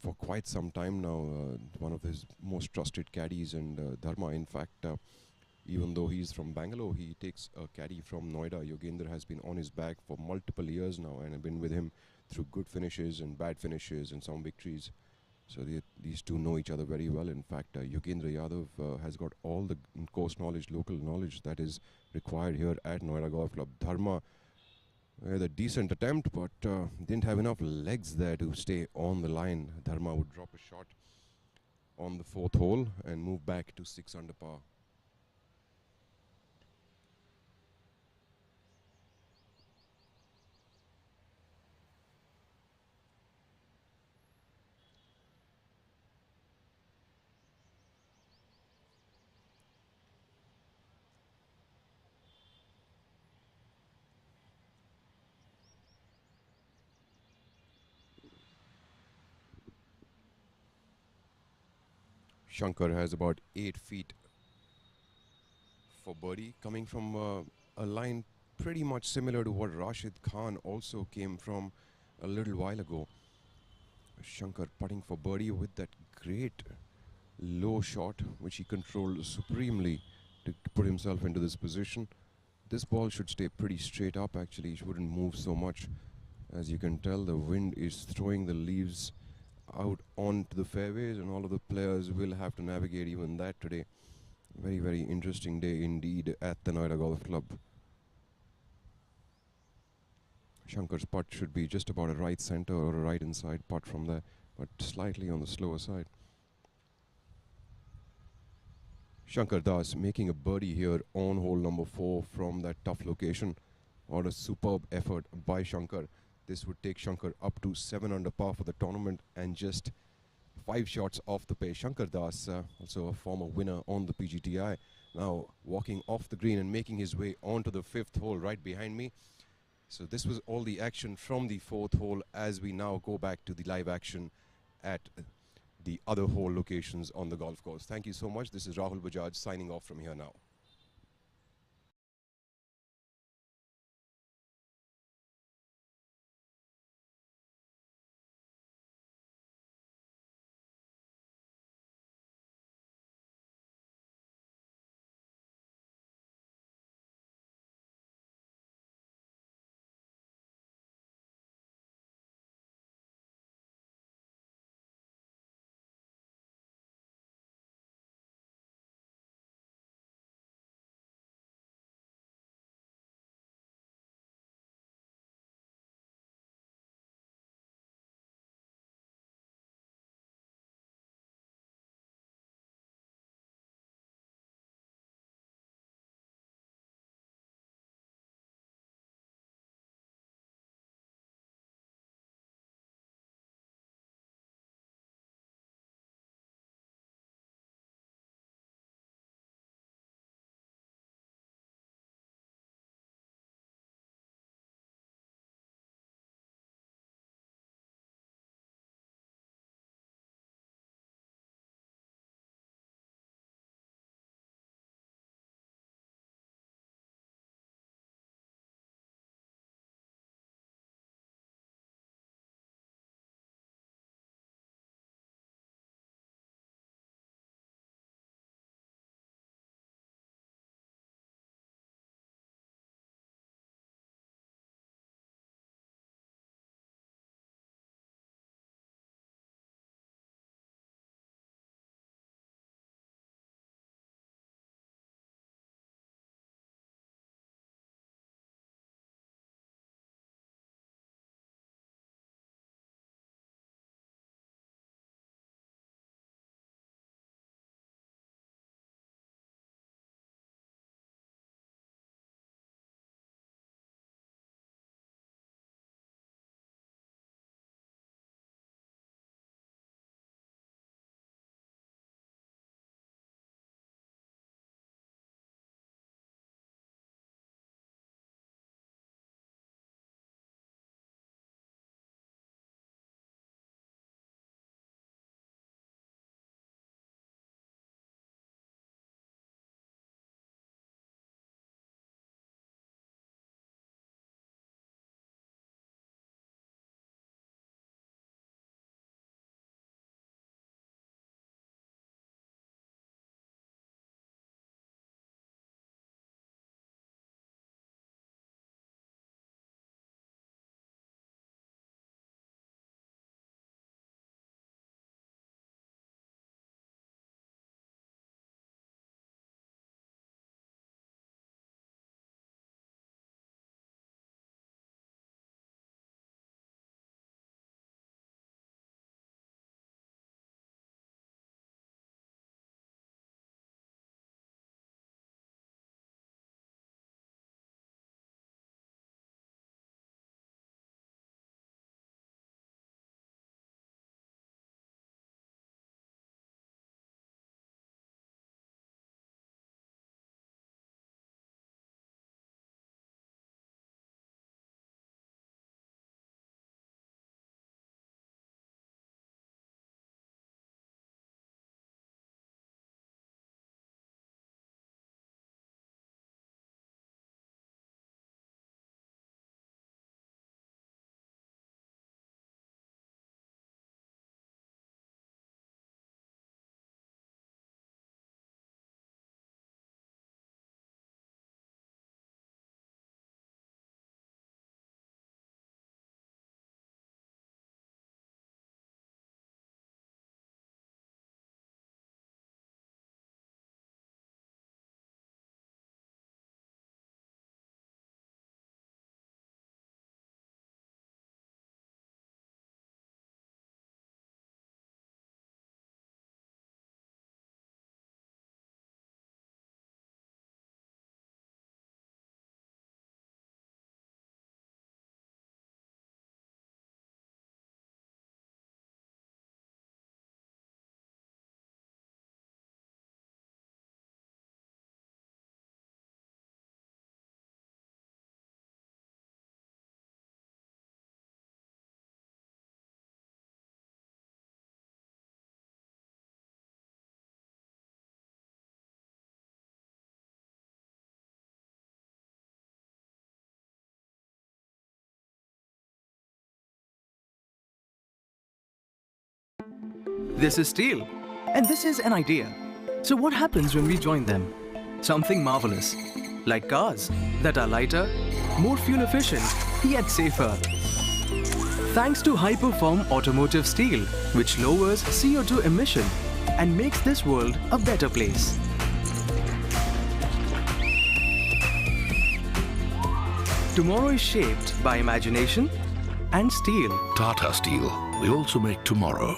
for quite some time now. One of his most trusted caddies, and Dharma, in fact, even though he's from Bangalore, he takes a caddy from Noida. Yogendra has been on his back for multiple years now, and I've been with him through good finishes and bad finishes and some victories. So these two know each other very well. In fact, Yogendra Yadav has got all the course knowledge, local knowledge that is required here at Noida Golf Club. Dharma had a decent attempt, but didn't have enough legs there to stay on the line. Dharma would drop a shot on the fourth hole and move back to 6 under par. Shankar has about 8 feet for birdie, coming from a line pretty much similar to what Rashid Khan also came from a little while ago. Shankar putting for birdie with that great low shot, which he controlled supremely to put himself into this position. This ball should stay pretty straight up actually, it shouldn't move so much. As you can tell, the wind is throwing the leaves out onto the fairways, and all of the players will have to navigate even that today. Very, very interesting day indeed at the Noida Golf Club. Shankar's putt should be just about a right center or a right inside putt from there, but slightly on the slower side. Shankar Das making a birdie here on hole number 4 from that tough location. What a superb effort by Shankar. This would take Shankar up to 7 under par for the tournament and just 5 shots off the pace. Shankar Das, also a former winner on the PGTI, now walking off the green and making his way onto the 5th hole right behind me. So this was all the action from the 4th hole as we now go back to the live action at the other hole locations on the golf course. Thank you so much. This is Rahul Bajaj signing off from here now. This is steel. And this is an idea. So what happens when we join them? Something marvelous. Like cars that are lighter, more fuel efficient, yet safer. Thanks to high-perform automotive steel, which lowers CO2 emission and makes this world a better place. Tomorrow is shaped by imagination and steel. Tata Steel. We also make tomorrow.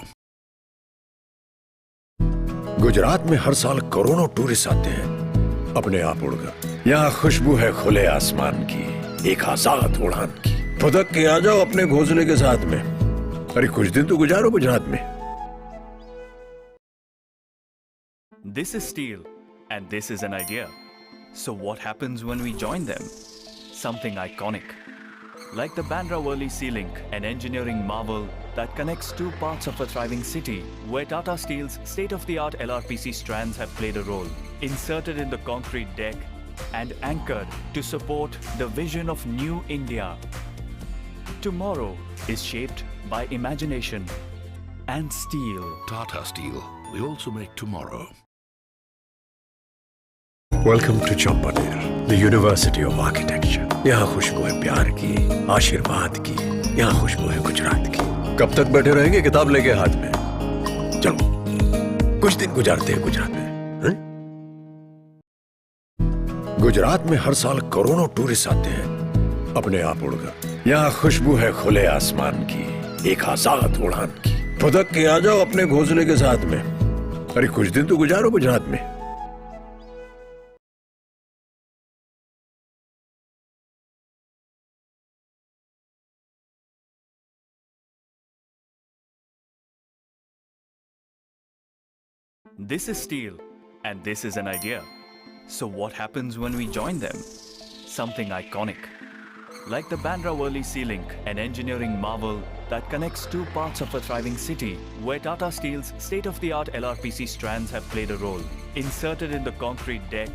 Gujarat में हर साल करोड़ों tourist आते हैं अपने आप उड़कर। यहाँ खुशबू है खुले आसमान की, एक आजाद उड़ान की। फुदक के आ जाओ अपने घोंसले के साथ में। अरे कुछ दिन तो गुजारो गुजरात में। This is steel, and this is an idea. So what happens when we join them? Something iconic. Like the Bandra-Worli Sea Link, an engineering marvel that connects two parts of a thriving city, where Tata Steel's state-of-the-art LRPC strands have played a role, inserted in the concrete deck and anchored to support the vision of New India. Tomorrow is shaped by imagination and steel. Tata Steel. We also make tomorrow. Welcome to Champaner, the University of Architecture. यहाँ खुशबू है प्यार की, आशीर्वाद की। यहाँ खुशबू है गुजरात की। कब तक बैठे रहेंगे किताब लेके हाथ में? चलो, कुछ दिन गुजारते हैं गुजरात में। गुजरात में हर साल करोड़ों टूरिस्ट आते हैं अपने आप उड़कर। यहाँ खुशबू है खुले आसमान की, एक आजाद उड़ान की। फुदक के आ जाओ अपने घोंसले के साथ में। अरे कुछ दिन तो गुजारो गुजरात में। This is steel, and this is an idea. So what happens when we join them? Something iconic. Like the Bandra-Worli Sea Link, an engineering marvel that connects two parts of a thriving city, where Tata Steel's state-of-the-art LRPC strands have played a role, inserted in the concrete deck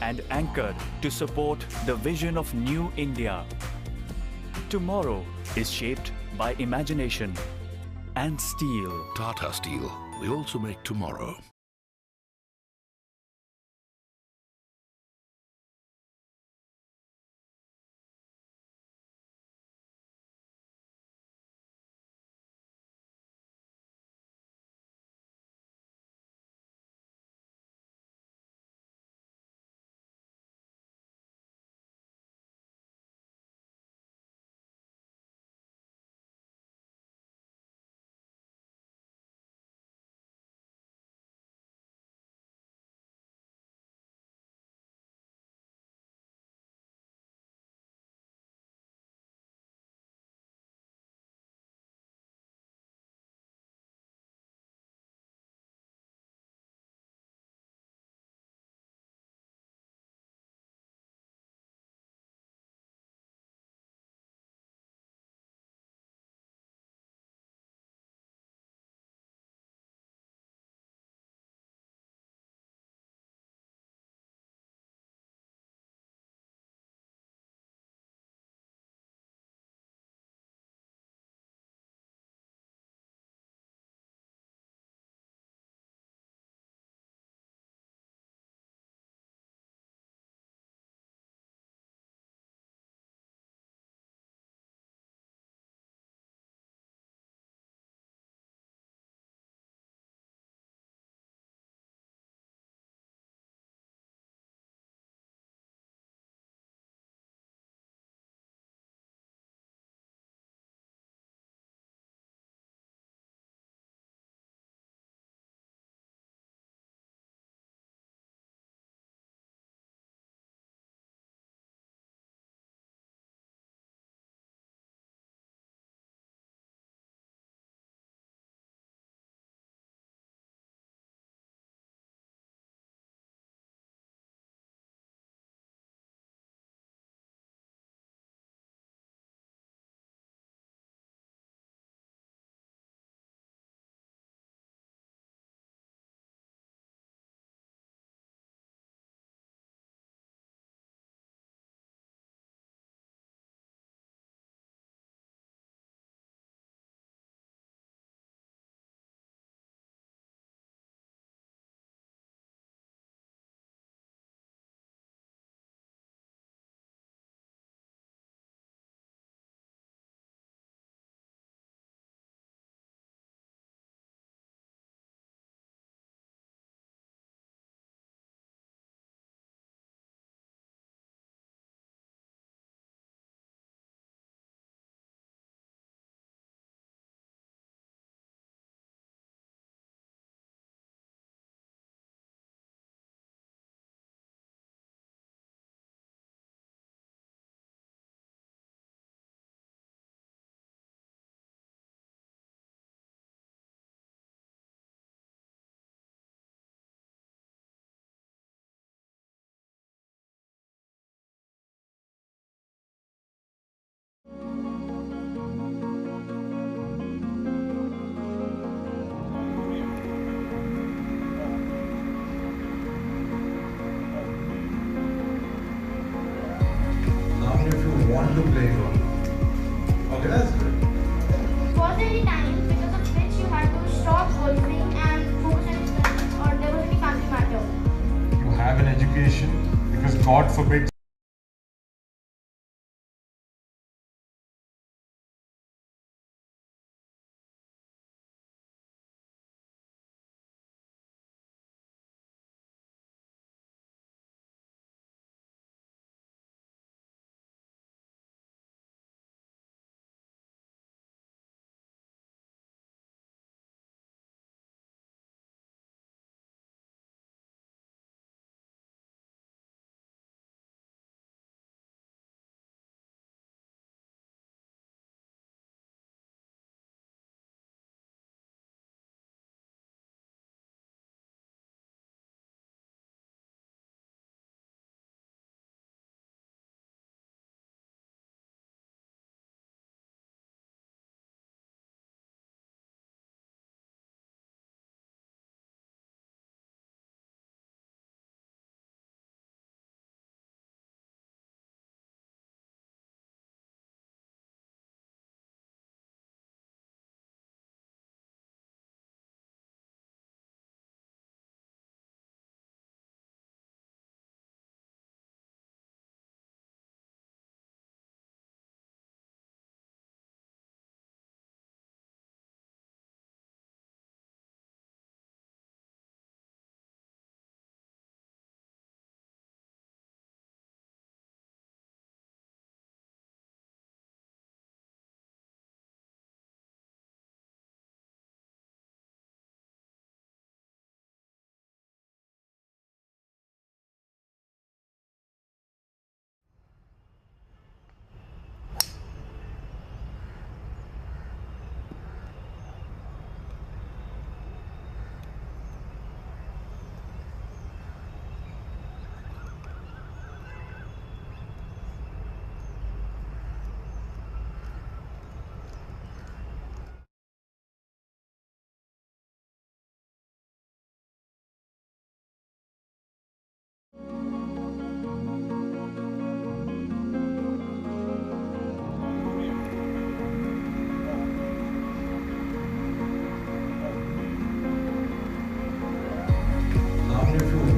and anchored to support the vision of New India. Tomorrow is shaped by imagination and steel. Tata Steel. We also make tomorrow. want to play golf. Okay, that's good. Was there any time because of which you had to stop golfing and focus on studies, or there was any family matter? You have an education because God forbid.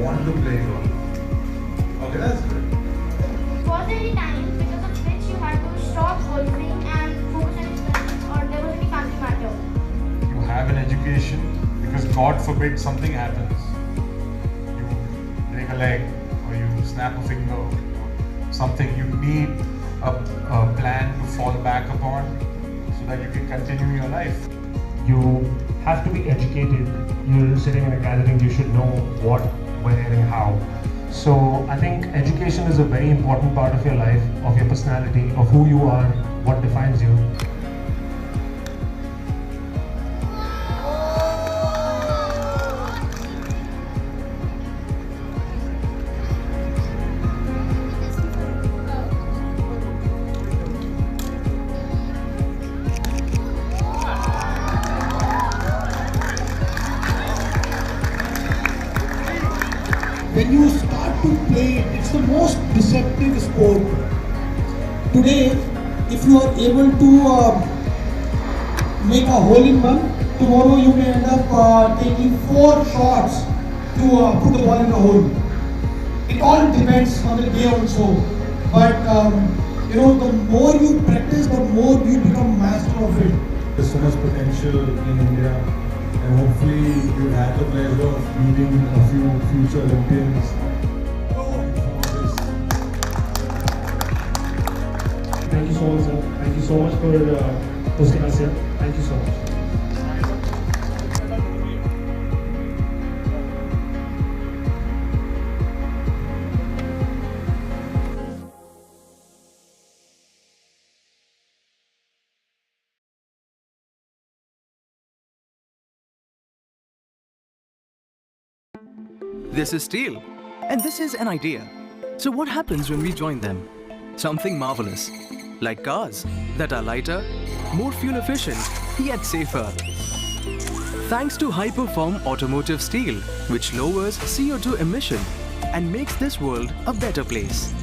Want to play golf. Okay, that's good. Was there any time because of which you had to stop golfing and focus on studies, or there was any family matter? You have an education because God forbid something happens. You break a leg or you snap a finger or something. You need a plan to fall back upon so that you can continue your life. You have to be educated. You're sitting in a gathering, you should know what, where and how. So I think education is a very important part of your life, of your personality, of who you are, what defines you. When you start to play it, it's the most deceptive sport. Today, if you are able to make a hole in one, tomorrow you may end up taking 4 shots to put the ball in the hole. It all depends on the day also. But the more you practice, the more you become master of it. There's so much potential in India, and hopefully you'll have the pleasure of meeting a few future Olympians. Thank you so much, sir. Thank you so much for hosting us here. Thank you so much. This is Steel, and this is an idea. So what happens when we join them? Something marvelous, like cars that are lighter, more fuel efficient, yet safer. Thanks to high-perform automotive steel, which lowers CO2 emission and makes this world a better place.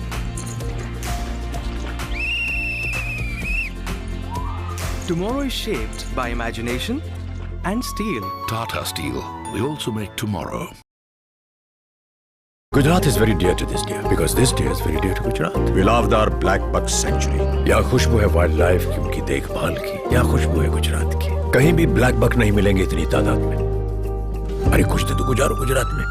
Tomorrow is shaped by imagination and steel. Tata Steel. We also make tomorrow. Gujarat is very dear to this deer because this deer is very dear to Gujarat. We love our black buck sanctuary. यहाँ खुशबू है wild life की, उनकी देखभाल की. यहाँ खुशबू है गुजरात की. कहीं भी ब्लैक बक नहीं मिलेंगे इतनी तादाद में. अरे कुछ तो गुजारो गुजरात में.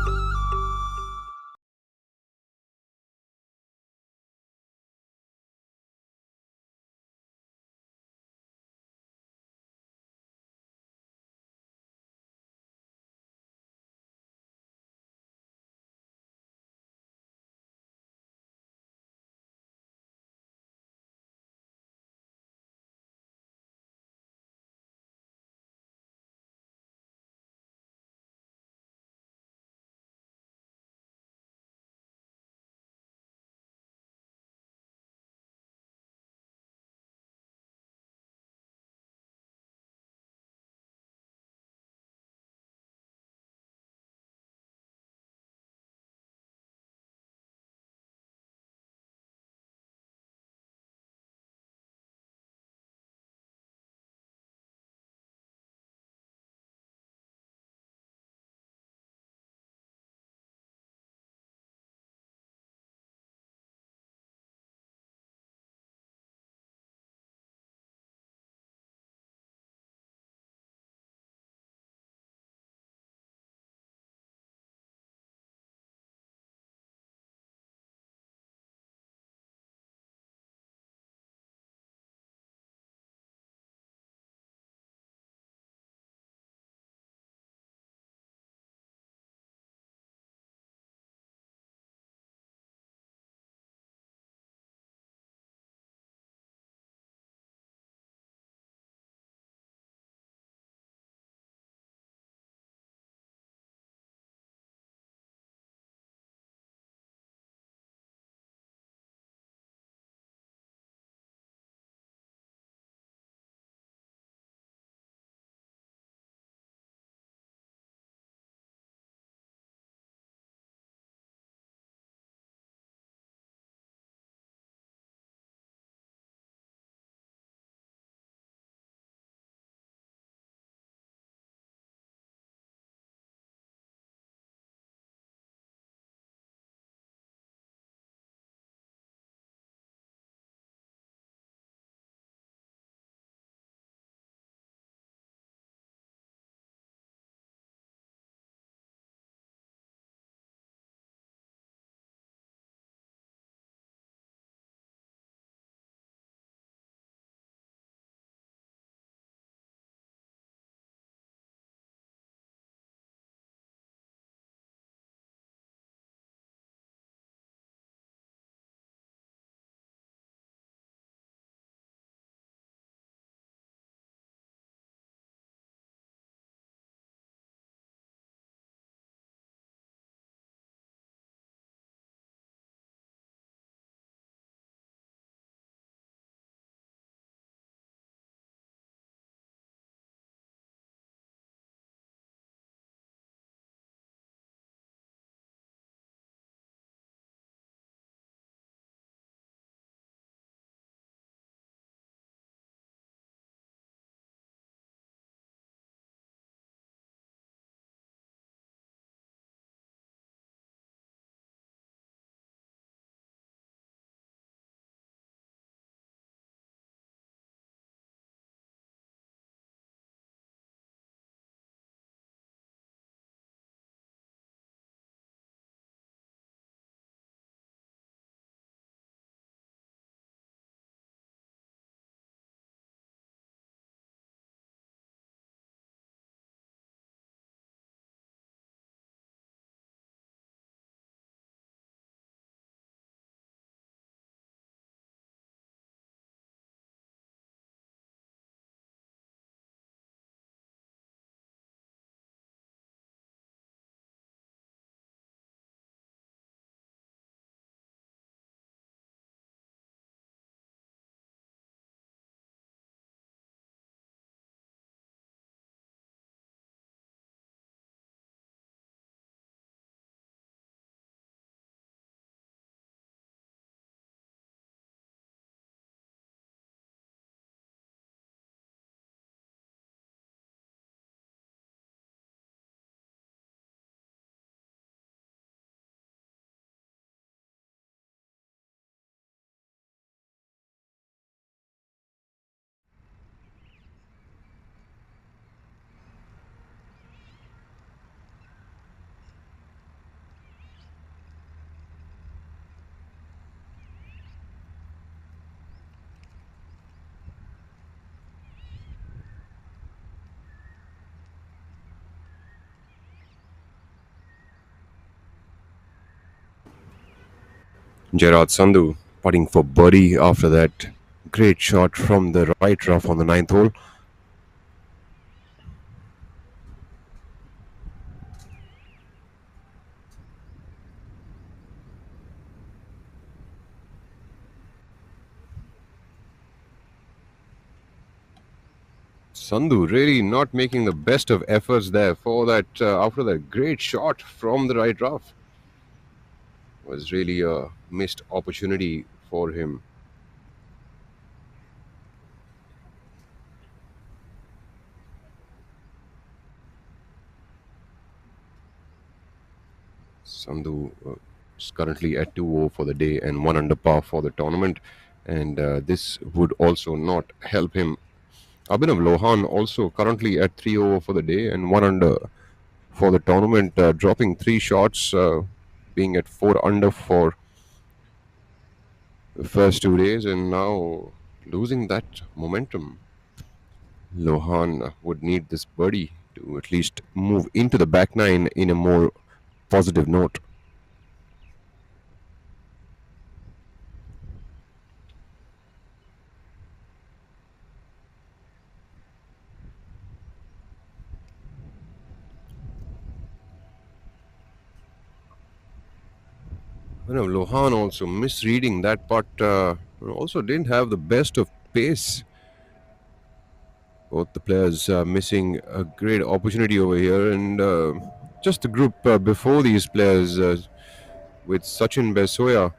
Gerard Sandhu putting for birdie after that great shot from the right rough on the ninth hole. Sandhu really not making the best of efforts there for that after that great shot from the right rough. Was really a missed opportunity for him. Sandhu is currently at 2-0 for the day and 1 under par for the tournament, and this would also not help him. Abhinav Lohan also currently at 3-0 for the day and 1 under for the tournament, dropping 3 shots, being at 4 under for the first 2 days, and now losing that momentum. Lohan would need this birdie to at least move into the back nine in a more positive note. Lohan also misreading that putt, also didn't have the best of pace. Both the players missing a great opportunity over here, and just the group before these players with Sachin Besoya,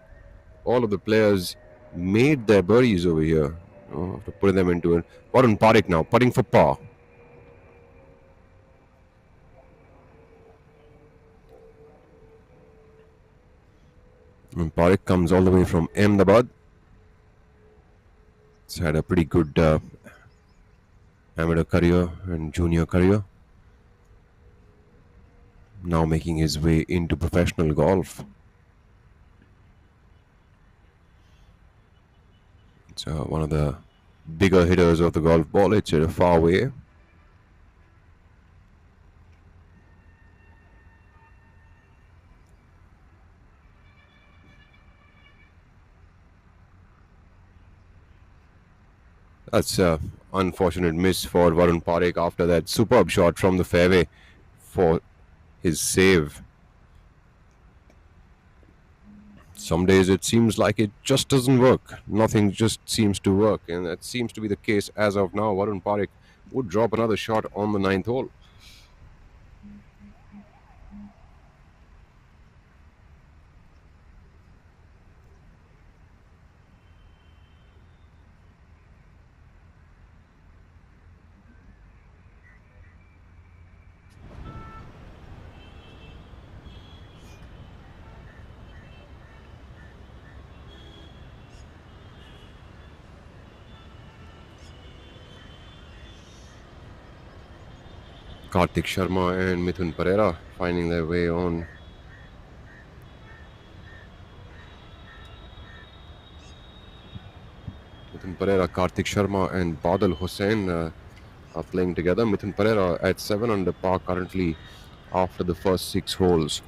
all of the players made their birdies over here after putting them into it. Warren Parekh now putting for par. And Parekh comes all the way from Ahmedabad. He's had a pretty good amateur career and junior career. Now making his way into professional golf. It's one of the bigger hitters of the golf ball. It's at a far way. That's an unfortunate miss for Varun Parekh after that superb shot from the fairway for his save. Some days it seems like it just doesn't work. Nothing just seems to work, and that seems to be the case as of now. Varun Parekh would drop another shot on the ninth hole. Karthik Sharma and Mithun Pereira finding their way on. Mithun Pereira, Karthik Sharma and Badal Hussain are playing together. Mithun Pereira at 7 under par currently after the first 6 holes.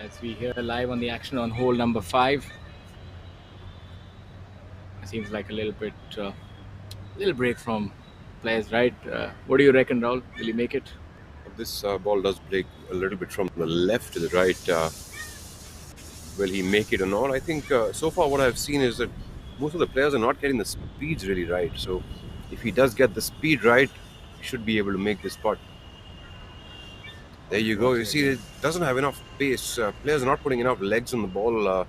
as we hear live on the action on hole number 5. Seems like a little break from players, right? What do you reckon, Rahul? Will he make it? This ball does break a little bit from the left to the right. Will he make it or not? I think so far what I've seen is that most of the players are not getting the speeds really right. So if he does get the speed right, he should be able to make this putt. There you go. You see, it doesn't have enough pace. Players are not putting enough legs on the ball.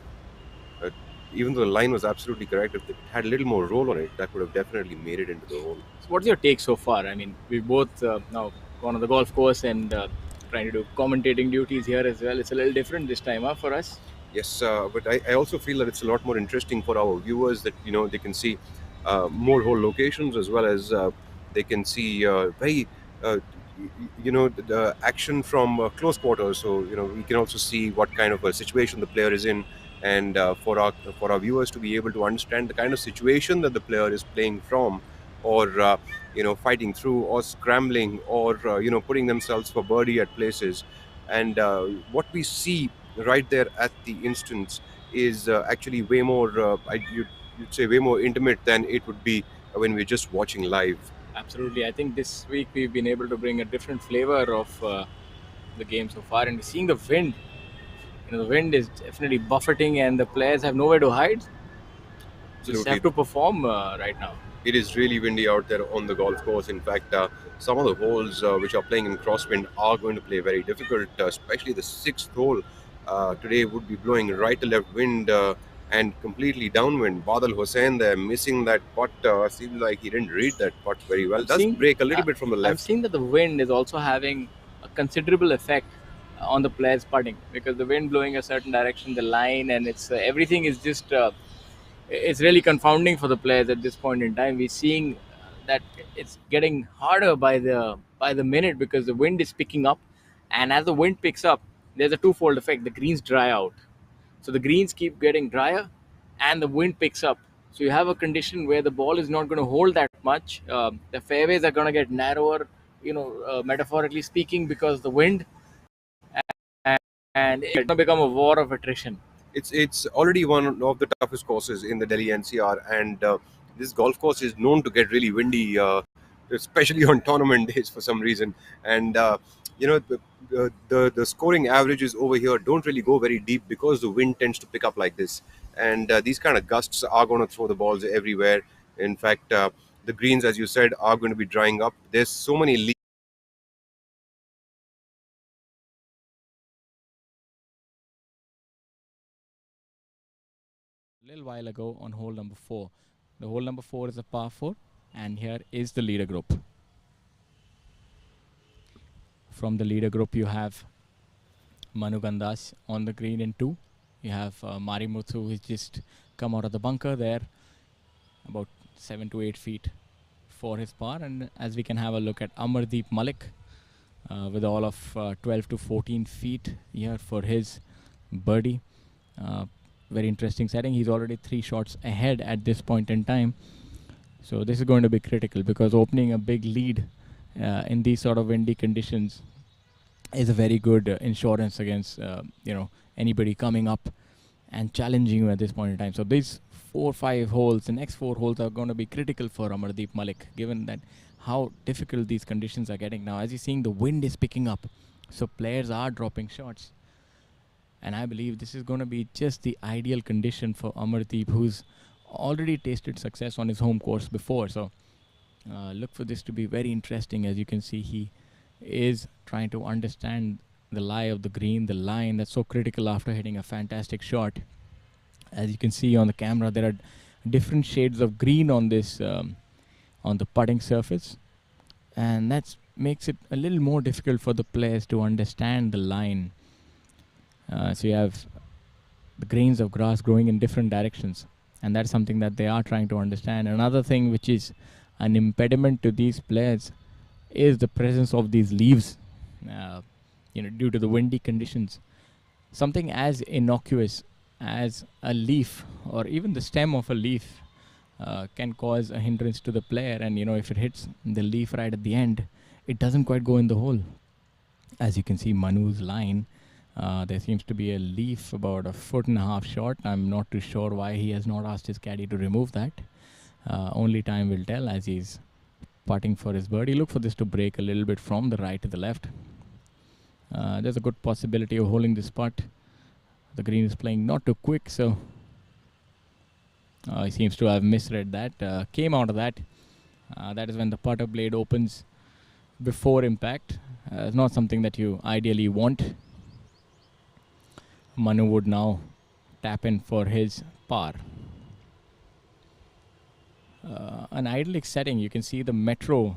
Even though the line was absolutely correct, if it had a little more roll on it, that would have definitely made it into the hole. So what's your take so far? I mean, we've both now gone on the golf course and trying to do commentating duties here as well. It's a little different this time, for us. Yes, but I also feel that it's a lot more interesting for our viewers that, they can see more hole locations, as well as they can see very, the action from close quarters. So, we can also see what kind of a situation the player is in. And for our viewers to be able to understand the kind of situation that the player is playing from, or fighting through, or scrambling, or putting themselves for birdie at places, and what we see right there at the instance is actually way more, you'd say, way more intimate than it would be when we're just watching live. Absolutely. I think this week we've been able to bring a different flavor of the game so far, and seeing the wind. The wind is definitely buffeting, and the players have nowhere to hide. Just have to perform right now. It is really windy out there on the golf course. In fact, some of the holes which are playing in crosswind are going to play very difficult, especially the 6th hole today would be blowing right to left wind and completely downwind. Badal Hussain there missing that putt. Seems like he didn't read that putt very well. Does break a little bit from the left. I've seen that the wind is also having a considerable effect on the players putting, because the wind blowing a certain direction, the line, and it's everything is just it's really confounding for the players at this point in time. We're seeing that it's getting harder by the minute, because the wind is picking up, and as the wind picks up, there's a twofold effect. The greens dry out, so the greens keep getting drier, and the wind picks up. So you have a condition where the ball is not going to hold that much. The fairways are going to get narrower, metaphorically speaking, because the wind, and it's going to become a war of attrition. It's already one of the toughest courses in the Delhi-NCR, and this golf course is known to get really windy, especially on tournament days for some reason. And the scoring averages over here don't really go very deep, because the wind tends to pick up like this, and these kind of gusts are going to throw the balls everywhere. In fact, the greens, as you said, are going to be drying up. There's so many leaves. A little while ago on hole number 4. The hole number 4 is a par 4, and here is the leader group. From the leader group, you have Manu Gandas on the green in 2. You have Marimuthu, who's just come out of the bunker there, about 7 to 8 feet for his par. And as we can have a look at Amardeep Malik with all of 12 to 14 feet here for his birdie. Very interesting setting. He's already 3 shots ahead at this point in time. So this is going to be critical, because opening a big lead in these sort of windy conditions is a very good insurance against anybody coming up and challenging you at this point in time. So these 4-5 holes, the next 4 holes, are going to be critical for Amardeep Malik, given that how difficult these conditions are getting now. As you're seeing, the wind is picking up, so players are dropping shots. And I believe this is going to be just the ideal condition for Amardeep, who's already tasted success on his home course before. So look for this to be very interesting. As you can see, he is trying to understand the lie of the green, the line that's so critical after hitting a fantastic shot. As you can see on the camera, there are different shades of green on this on the putting surface, and that makes it a little more difficult for the players to understand the line. So you have the grains of grass growing in different directions, and that's something that they are trying to understand. Another thing which is an impediment to these players is the presence of these leaves, due to the windy conditions. Something as innocuous as a leaf, or even the stem of a leaf, can cause a hindrance to the player. And if it hits the leaf right at the end, it doesn't quite go in the hole. As you can see, Manu's line There seems to be a leaf about a foot and a half short. I'm not too sure why he has not asked his caddy to remove that. Only time will tell as he's putting for his birdie. Look for this to break a little bit from the right to the left. There's a good possibility of holding this putt. The green is playing not too quick, so he seems to have misread that. Came out of that. That is when the putter blade opens before impact. It's not something that you ideally want. Manu would now tap in for his par. An idyllic setting. You can see the metro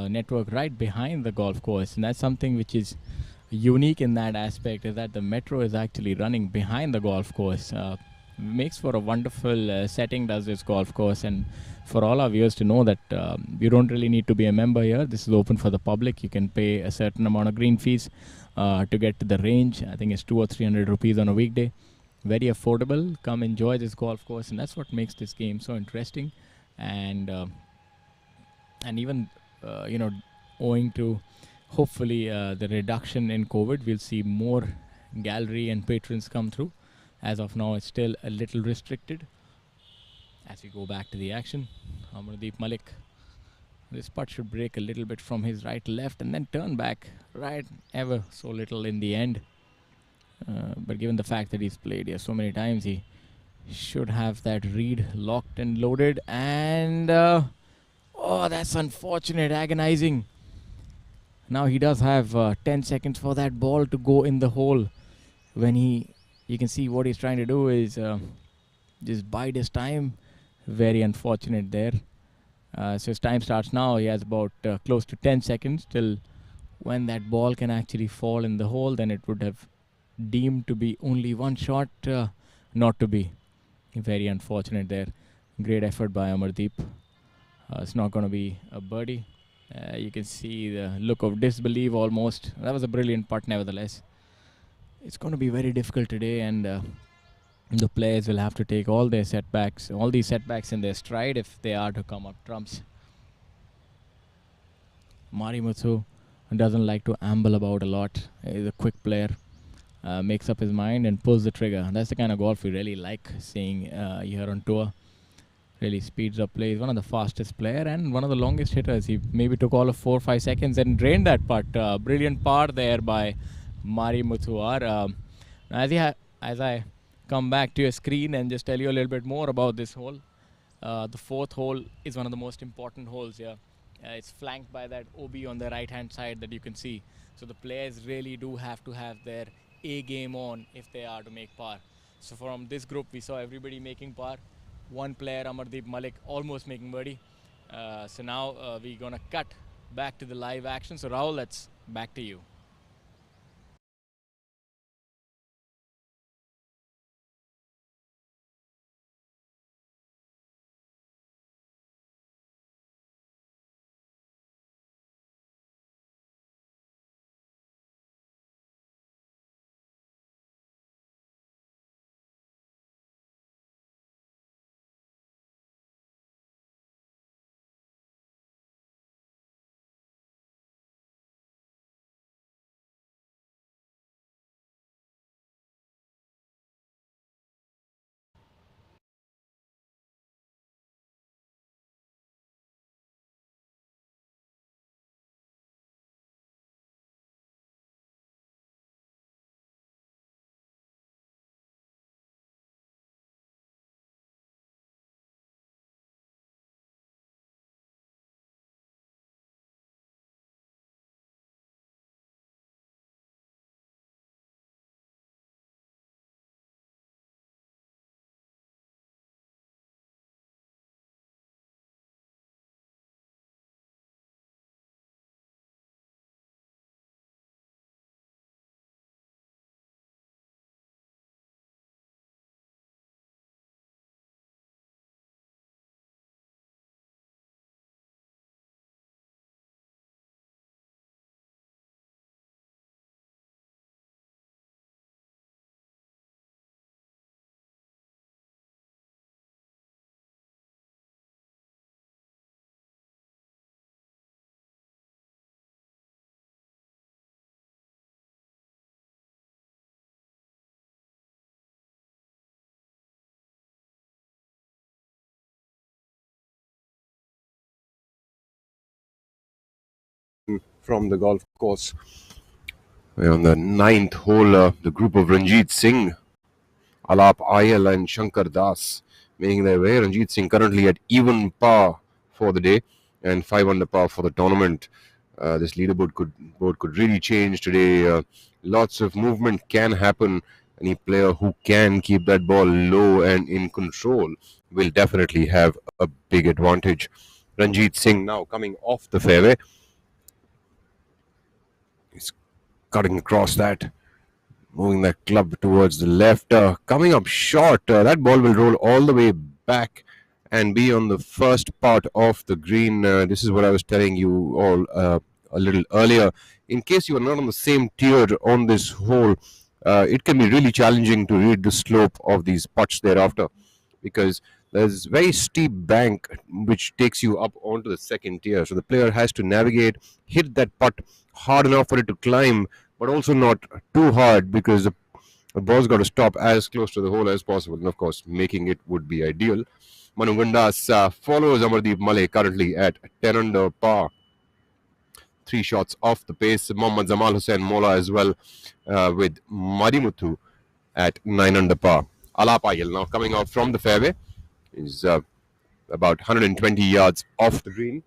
network right behind the golf course, and that's something which is unique in that aspect, is that the metro is actually running behind the golf course. Makes for a wonderful setting, does this golf course, and for all our viewers to know that you don't really need to be a member here. This is open for the public. You can pay a certain amount of green fees to get to the range. I think it's 200 or 300 rupees on a weekday. Very affordable. Come enjoy this golf course, and that's what makes this game so interesting. And even owing to hopefully the reduction in COVID, we'll see more gallery and patrons come through. As of now, it's still a little restricted. As we go back to the action, Amardeep Malik. This putt should break a little bit from his right left and then turn back right ever so little in the end. But given the fact that he's played here so many times, he should have that read locked and loaded. And oh, that's unfortunate, agonizing. Now he does have 10 seconds for that ball to go in the hole. When you can see what he's trying to do is just bide his time. Very unfortunate there. So his time starts now. He has about close to 10 seconds till when that ball can actually fall in the hole. Then it would have deemed to be only one shot, not to be. Very unfortunate there. Great effort by Amardeep. It's not going to be a birdie. You can see the look of disbelief almost. That was a brilliant putt nevertheless. It's going to be very difficult today, and the players will have to take all these setbacks in their stride if they are to come up trumps. Marimuthu doesn't like to amble about a lot. He's a quick player. Makes up his mind and pulls the trigger. That's the kind of golf we really like seeing here on tour. Really speeds up play. He's one of the fastest player and one of the longest hitters. He maybe took all of 4 or 5 seconds and drained that putt. Brilliant par there by Mari Muthuar. As I come back to your screen and just tell you a little bit more about this hole. The fourth hole is one of the most important holes here. It's flanked by that OB on the right hand side that you can see. So the players really do have to have their A game on if they are to make par. So from this group we saw everybody making par. One player, Amardeep Malik, almost making birdie. So now we're gonna cut back to the live action. So Rahul, that's back to you. from the golf course. We're on the 9th hole, the group of Ranjit Singh, Alap Ayal and Shankar Das making their way. Ranjit Singh currently at even par for the day and 5 under par for the tournament. This leaderboard could really change today. Lots of movement can happen. Any player who can keep that ball low and in control will definitely have a big advantage. Ranjit Singh now coming off the fairway. He's cutting across that, moving that club towards the left, coming up short. That ball will roll all the way back and be on the first part of the green. This is what I was telling you all a little earlier. In case you are not on the same tier on this hole, it can be really challenging to read the slope of these putts thereafter, because there's very steep bank which takes you up onto the second tier. So the player has to navigate, hit that putt hard enough for it to climb, but also not too hard, because the ball's got to stop as close to the hole as possible. And of course, making it would be ideal. Manu Gundas follows Amardeep Malay currently at 10 under par. 3 shots off the pace. Mohammad Zamal Hussain Mola as well, with Madimuthu at 9 under par. Alap Ayal now coming out from the fairway is about 120 yards off the green.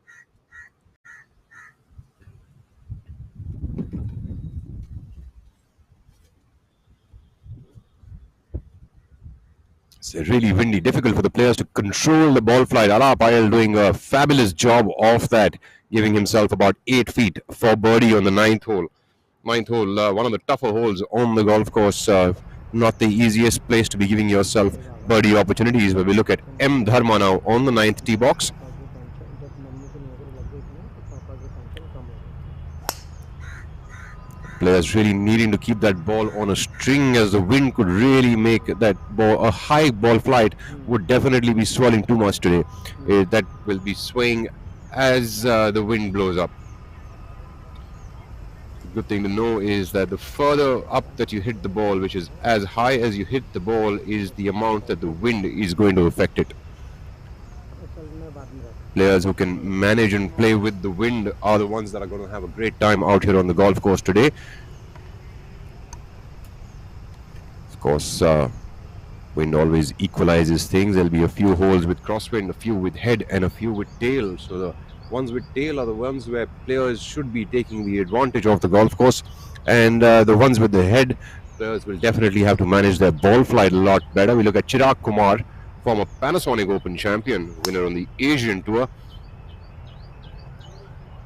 It's really windy, difficult for the players to control the ball flight. Alap Ayal doing a fabulous job of that, giving himself about 8 feet for birdie on the 9th hole. 9th hole, one of the tougher holes on the golf course. Not the easiest place to be giving yourself birdie opportunities. But we look at M. Dharma now on the 9th tee box. Players really needing to keep that ball on a string, as the wind could really make that ball, a high ball flight would definitely be swirling too much today. That will be swaying as the wind blows up. Good thing to know is that the further up that you hit the ball, which is as high as you hit the ball, is the amount that the wind is going to affect it. Players who can manage and play with the wind are the ones that are going to have a great time out here on the golf course today. Of course, wind always equalizes things. There'll be a few holes with crosswind, a few with head, and a few with tail. So the ones with tail are the ones where players should be taking the advantage of the golf course, and the ones with the head, players will definitely have to manage their ball flight a lot better. We look at Chirag Kumar, former Panasonic Open champion, winner on the Asian Tour.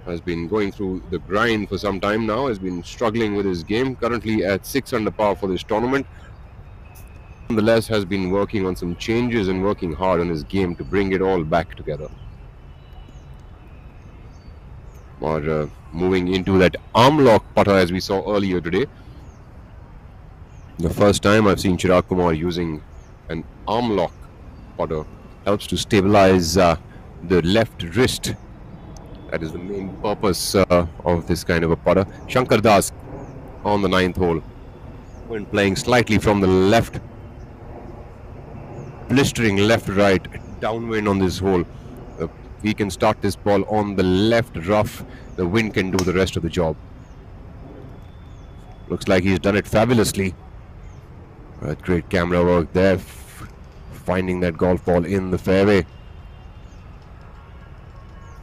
Has been going through the grind for some time now, has been struggling with his game, currently at 6 under par for this tournament. Nonetheless, has been working on some changes and working hard on his game to bring it all back together. Or moving into that arm lock putter as we saw earlier today. The first time I've seen Chirag Kumar using an arm lock putter. Helps to stabilize the left wrist. That is the main purpose of this kind of a putter. Shankar Das on the 9th hole, when playing slightly from the left, blistering left-right, downwind on this hole. He can start this ball on the left rough. The wind can do the rest of the job. Looks like he's done it fabulously. Great camera work there, finding that golf ball in the fairway.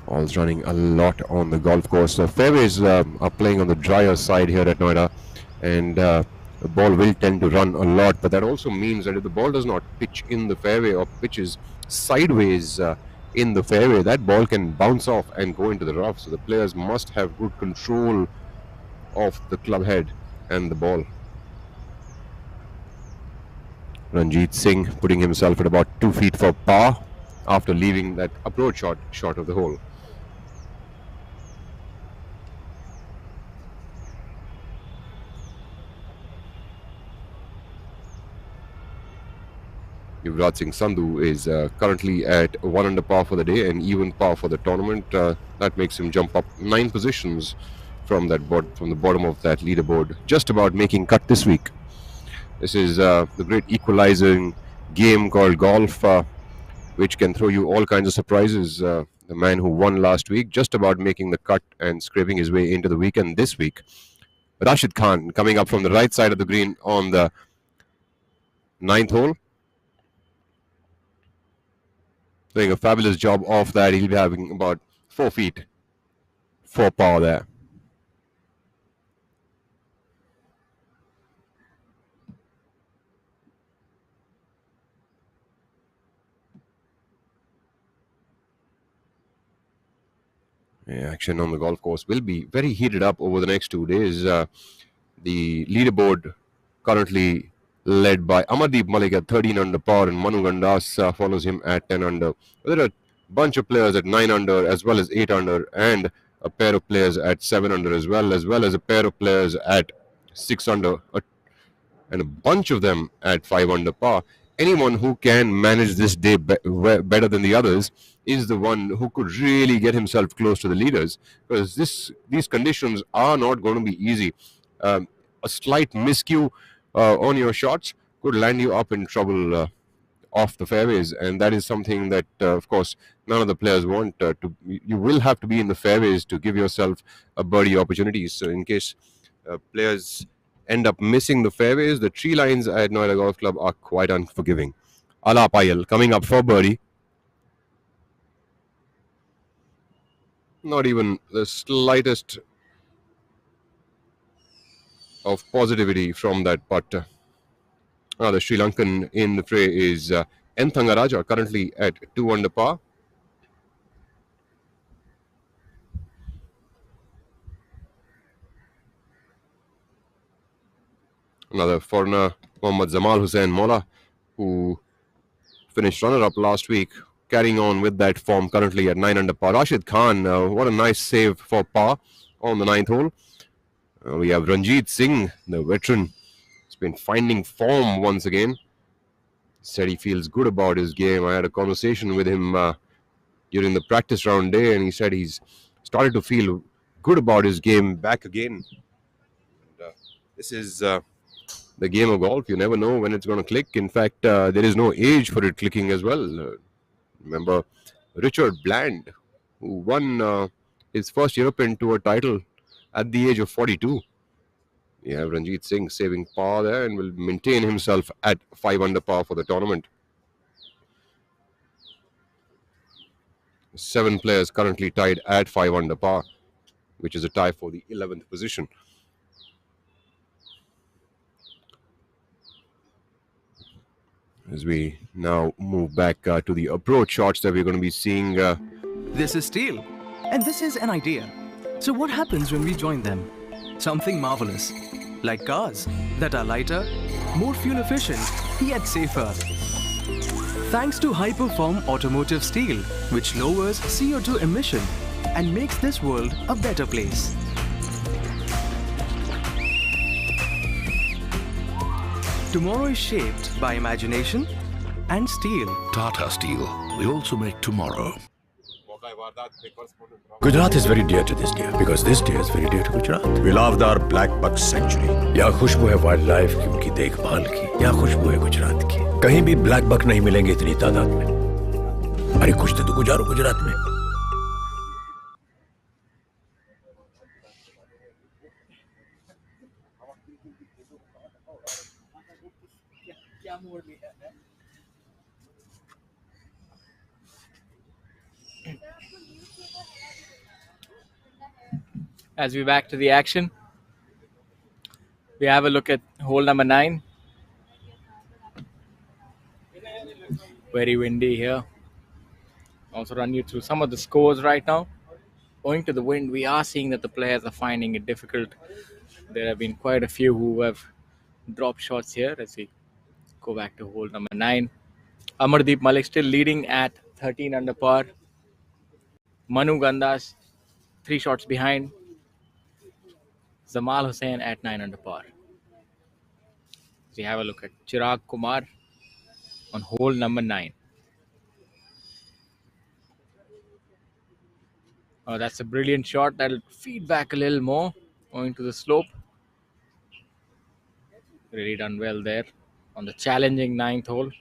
Ball's running a lot on the golf course. The fairways are playing on the drier side here at Noida, and the ball will tend to run a lot, but that also means that if the ball does not pitch in the fairway or pitches sideways in the fairway, that ball can bounce off and go into the rough. So the players must have good control of the club head and the ball. Ranjit Singh putting himself at about 2 feet for par after leaving that approach shot short of the hole. Yuvraj Singh Sandhu is currently at 1 under par for the day and even par for the tournament. That makes him jump up 9 positions from the bottom of that leaderboard, just about making cut this week. This is the great equalizing game called golf, which can throw you all kinds of surprises. the man who won last week, just about making the cut and scraping his way into the weekend this week. Rashid Khan coming up from the right side of the green on the 9th hole. Doing a fabulous job of that. He'll be having about 4 feet for par there. Action on the golf course will be very heated up over the next 2 days. The leaderboard currently led by Amardeep Malik at 13 under par, and Manu Gandas follows him at 10 under. There are a bunch of players at 9 under as well as 8 under, and a pair of players at 7 under as well as a pair of players at 6 under, and a bunch of them at 5 under par. Anyone who can manage this day better than the others is the one who could really get himself close to the leaders, because these conditions are not going to be easy. A slight miscue on your shots could land you up in trouble off the fairways, and that is something that, of course, none of the players want. You will have to be in the fairways to give yourself a birdie opportunity. So in case players end up missing the fairways, the tree lines at Noida Golf Club are quite unforgiving. Ala Payal coming up for birdie. Not even the slightest of positivity from that putt. The Sri Lankan in the fray is N. Thangaraja, currently at 2 under par. Another foreigner, Mohammad Zamal Hussain Mola, who finished runner-up last week, carrying on with that form, currently at 9 under par. Rashid Khan, what a nice save for par on the 9th hole. We have Ranjit Singh, the veteran. He's been finding form once again. Said he feels good about his game. I had a conversation with him during the practice round day, and he said he's started to feel good about his game back again. And, this is the game of golf. You never know when it's going to click. In fact, there is no age for it clicking as well. Remember Richard Bland, who won his first European Tour title at the age of 42. You have Ranjit Singh saving par there and will maintain himself at 5 under par for the tournament. 7 players currently tied at 5 under par, which is a tie for the 11th position. As we now move back to the approach shots that we're going to be seeing. This is steel, and this is an idea. So what happens when we join them? Something marvelous, like cars that are lighter, more fuel efficient, yet safer. Thanks to high-perform automotive steel, which lowers CO2 emission and makes this world a better place. Tomorrow is shaped by imagination and steel. Tata Steel. We also make tomorrow. Gujarat is very dear to this deer because this deer is very dear to Gujarat. We loved our black buck sanctuary. यहाँ खुशबू है wild life की, उनकी देखभाल की. यहाँ खुशबू है गुजरात की. कहीं भी ब्लैक बक नहीं मिलेंगे इतनी तादाद में. अरे कुछ तो गुजारो गुजरात में. As we back to the action, we have a look at hole number 9. Very windy here. Also run you through some of the scores right now. Owing to the wind, we are seeing that the players are finding it difficult. There have been quite a few who have dropped shots here. As we go back to hole number 9. Amardeep Malik still leading at 13 under par. Manu Gandas 3 shots behind. Zamal Hussain at 9 under par. We have a look at Chirag Kumar on hole number 9. Oh, that's a brilliant shot. That'll feed back a little more owing to the slope. Really done well there on the challenging 9th hole.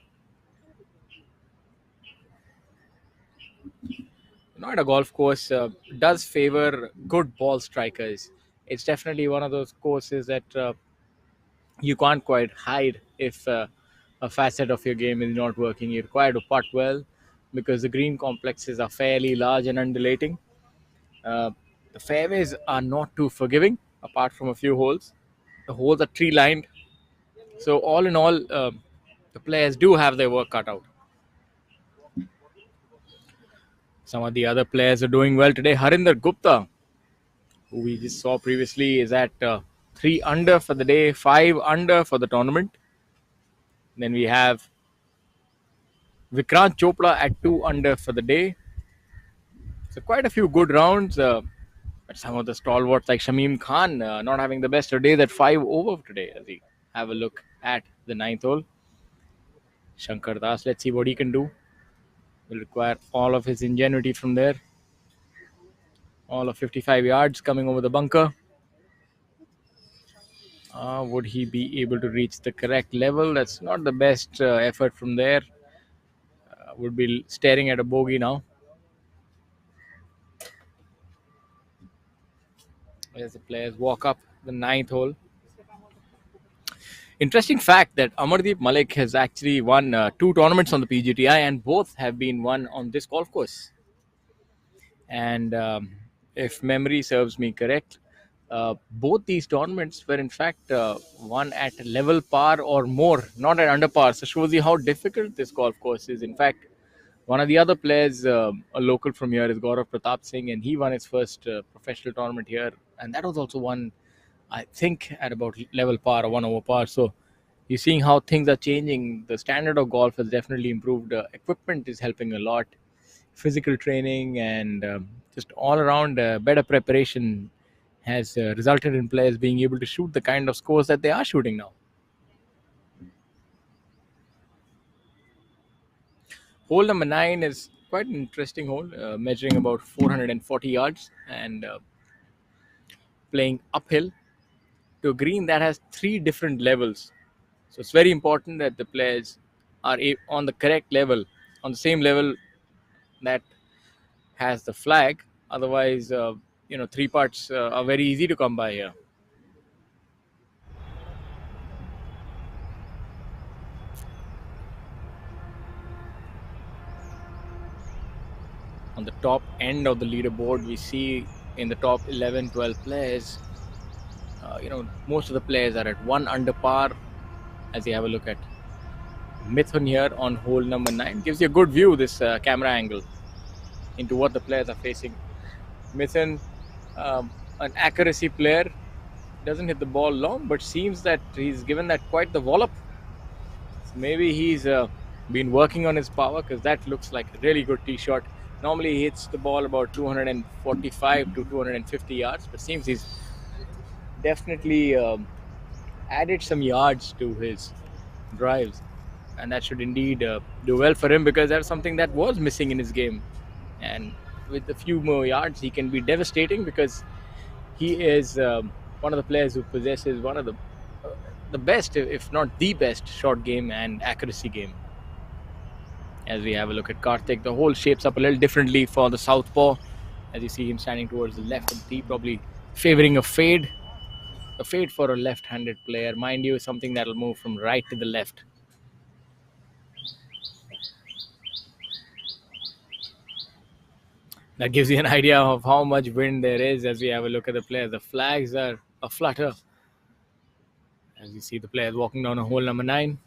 Noida Golf Course does favor good ball strikers. It's definitely one of those courses that you can't quite hide if a facet of your game is not working. You require to putt well because the green complexes are fairly large and undulating. Uh, the fairways are not too forgiving, apart from a few holes. The holes are tree lined, so all in all, the players do have their work cut out. Some of the other players are doing well today. Harinder Gupta, who we just saw previously, is at 3 under for the day, 5 under for the tournament. Then we have Vikrant Chopra at 2 under for the day. So quite a few good rounds. But some of the stalwarts like Shamim Khan not having the best of days at 5 over today. As we have a look at the ninth hole. Shankar Das, let's see what he can do. Will require all of his ingenuity from there. All of 55 yards coming over the bunker. Would he be able to reach the correct level? That's not the best effort from there. Would be staring at a bogey now. As the players walk up the ninth hole. Interesting fact that Amardeep Malik has actually won 2 tournaments on the PGTI, and both have been won on this golf course. And if memory serves me correct, both these tournaments were in fact won at level par or more, not at under par. So shows you how difficult this golf course is. In fact, one of the other players, a local from here, is Gaurav Pratap Singh, and he won his first professional tournament here, and that was also won, I think, at about level par or 1 over par. So you're seeing how things are changing. The standard of golf has definitely improved. Equipment is helping a lot. Physical training and just all around better preparation has resulted in players being able to shoot the kind of scores that they are shooting now. Hole number 9 is quite an interesting hole, measuring about 440 yards and playing uphill to a green that has 3 different levels. So it's very important that the players are on the correct level, on the same level that has the flag. Otherwise, 3 putts are very easy to come by here. On the top end of the leaderboard, we see in the top 11, 12 players, most of the players are at 1 under par. As you have a look at Mithun here on hole number 9, gives you a good view, this camera angle, into what the players are facing. Mithun, an accuracy player, doesn't hit the ball long, but seems that he's given that quite the wallop. So maybe he's been working on his power, because that looks like a really good tee shot. Normally he hits the ball about 245 to 250 yards, but seems he's definitely added some yards to his drives, and that should indeed do well for him, because that's something that was missing in his game. And with a few more yards, he can be devastating, because he is one of the players who possesses one of the best, if not the best, short game and accuracy game. As we have a look at Karthik, the hole shapes up a little differently for the southpaw, as you see him standing towards the left of the tee, probably favoring a fade. A fade for a left-handed player, mind you, is something that will move from right to the left. That gives you an idea of how much wind there is as we have a look at the players. The flags are aflutter as you see the players walking down a hole number 9.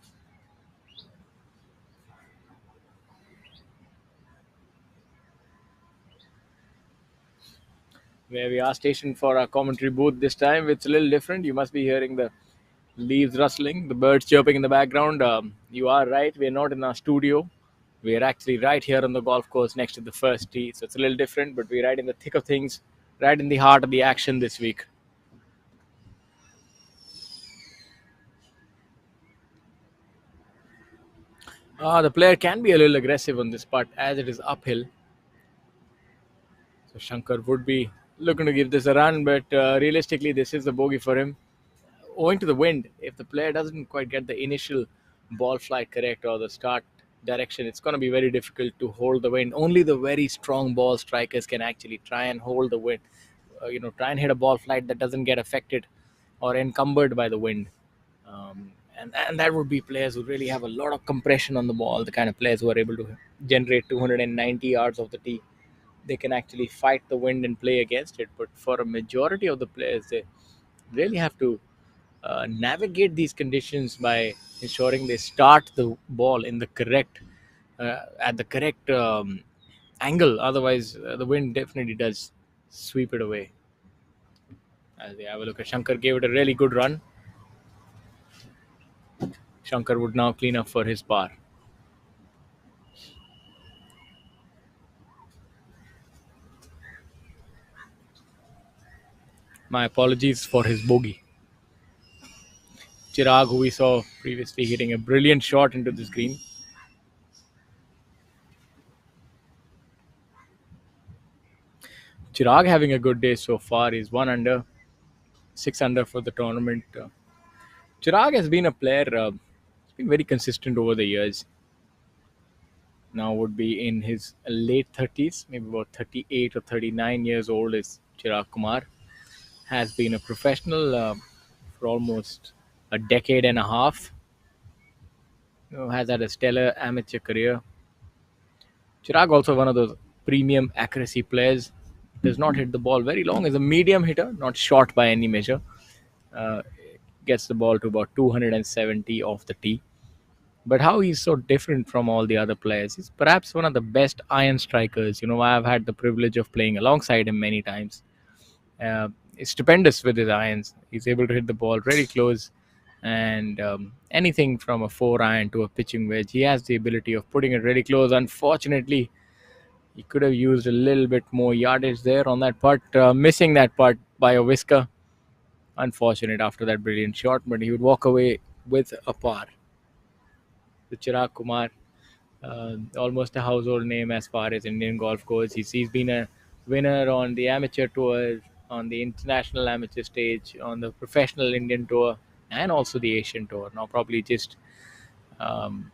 Where we are stationed for our commentary booth this time, it's a little different. You must be hearing the leaves rustling, the birds chirping in the background. You are right, we're not in our studio. We're actually right here on the golf course next to the first tee. So it's a little different, but we're right in the thick of things, right in the heart of the action this week. The player can be a little aggressive on this putt as it is uphill. So Shankar would be looking to give this a run, but realistically, this is a bogey for him. Owing to the wind, if the player doesn't quite get the initial ball flight correct or the start direction, it's going to be very difficult to hold the wind. Only the very strong ball strikers can actually try and hold the wind, try and hit a ball flight that doesn't get affected or encumbered by the wind. And that would be players who really have a lot of compression on the ball, the kind of players who are able to generate 290 yards of the tee. They can actually fight the wind and play against it. But for a majority of the players, they really have to navigate these conditions by ensuring they start the ball in the correct at the correct angle. Otherwise, the wind definitely does sweep it away. As they have a look at Shankar, gave it a really good run. Shankar would now clean up for his par. My apologies for his bogey. Chirag, who we saw previously hitting a brilliant shot into this green. Chirag having a good day so far. He's 1 under, 6 under for the tournament. Chirag has been a player, he's been very consistent over the years. Now would be in his late 30s, maybe about 38 or 39 years old is Chirag Kumar. Has been a professional for almost a decade and a half. Has had a stellar amateur career. Chirag also one of those premium accuracy players. Does not hit the ball very long. Is a medium hitter, not short by any measure. Gets the ball to about 270 off the tee. But how he's so different from all the other players, he's perhaps one of the best iron strikers. I've had the privilege of playing alongside him many times. He's stupendous with his irons. He's able to hit the ball really close, and anything from a 4-iron to a pitching wedge, he has the ability of putting it really close. Unfortunately, he could have used a little bit more yardage there on that putt, missing that putt by a whisker. Unfortunate after that brilliant shot, but he would walk away with a par. The Chirag Kumar, almost a household name as far as Indian golf goes. He's been a winner on the amateur tour, on the international amateur stage, on the professional Indian tour, and also the Asian tour. Now probably just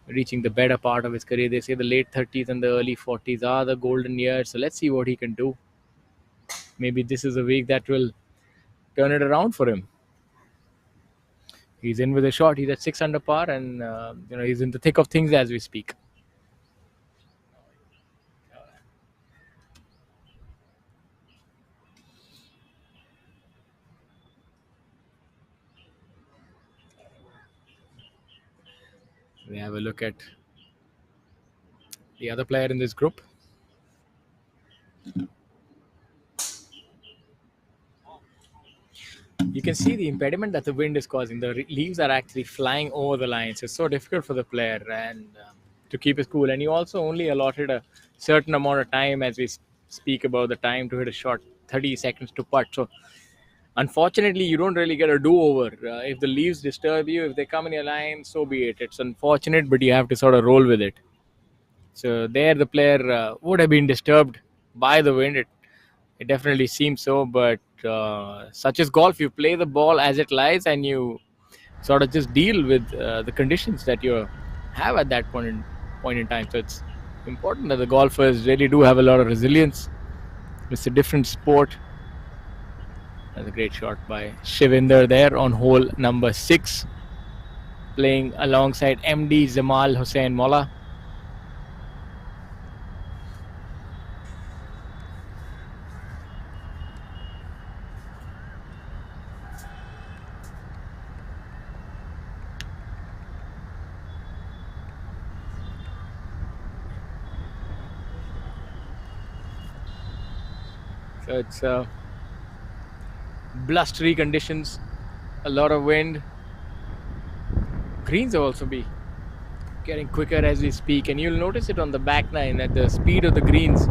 reaching the better part of his career. They say the late 30s and the early 40s are the golden years. So let's see what he can do. Maybe this is a week that will turn it around for him. He's in with a shot. He's at 6 under par, and he's in the thick of things as we speak. We have a look at the other player in this group. You can see the impediment that the wind is causing. The leaves are actually flying over the lines. It's so difficult for the player and to keep his cool. And you also only allotted a certain amount of time, as we speak about the time to hit a shot, 30 seconds to putt. So unfortunately, you don't really get a do-over. If the leaves disturb you, if they come in your line, so be it. It's unfortunate, but you have to sort of roll with it. So there the player would have been disturbed by the wind. It definitely seems so, but such is golf. You play the ball as it lies, and you sort of just deal with the conditions that you have at that point in time. So it's important that the golfers really do have a lot of resilience. It's a different sport. That's a great shot by Shivinder there on hole number 6, playing alongside MD Jamal Hussain Molla. So it's blustery conditions, a lot of wind. Greens will also be getting quicker as we speak, and you'll notice it on the back nine that the speed of the greens,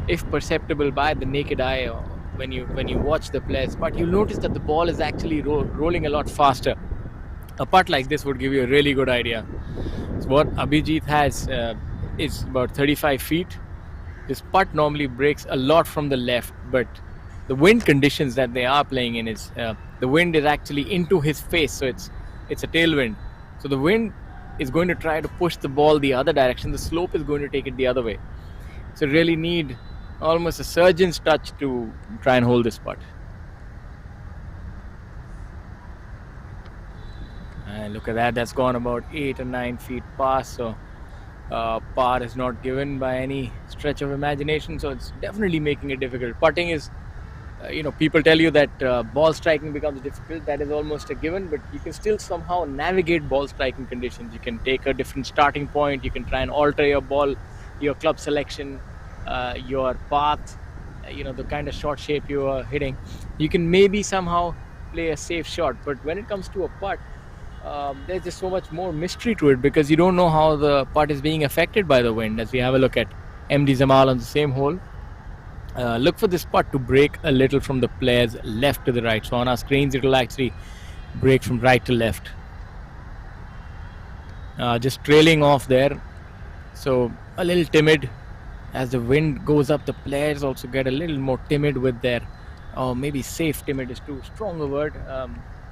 if perceptible by the naked eye or when you watch the players, but you'll notice that the ball is actually rolling a lot faster. A putt like this would give you a really good idea. So what Abhijit has is about 35 feet. His putt normally breaks a lot from the left, but the wind conditions that they are playing in is the wind is actually into his face, so it's a tailwind. So the wind is going to try to push the ball the other direction. The slope is going to take it the other way. So really need almost a surgeon's touch to try and hold this putt. And look at that, that's gone about 8 or 9 feet past. So par is not given by any stretch of imagination. So it's definitely making it difficult. Putting is, people tell you that ball striking becomes difficult. That is almost a given, but you can still somehow navigate ball striking conditions. You can take a different starting point. You can try and alter your ball, your club selection, your path, the kind of shot shape you are hitting. You can maybe somehow play a safe shot, but when it comes to a putt, there's just so much more mystery to it, because you don't know how the putt is being affected by the wind. As we have a look at MD Zamal on the same hole, look for this putt to break a little from the player's left to the right. So on our screens, it will actually break from right to left. Just trailing off there. So a little timid. As the wind goes up, the players also get a little more timid with their, or maybe safe. Timid is too strong a word.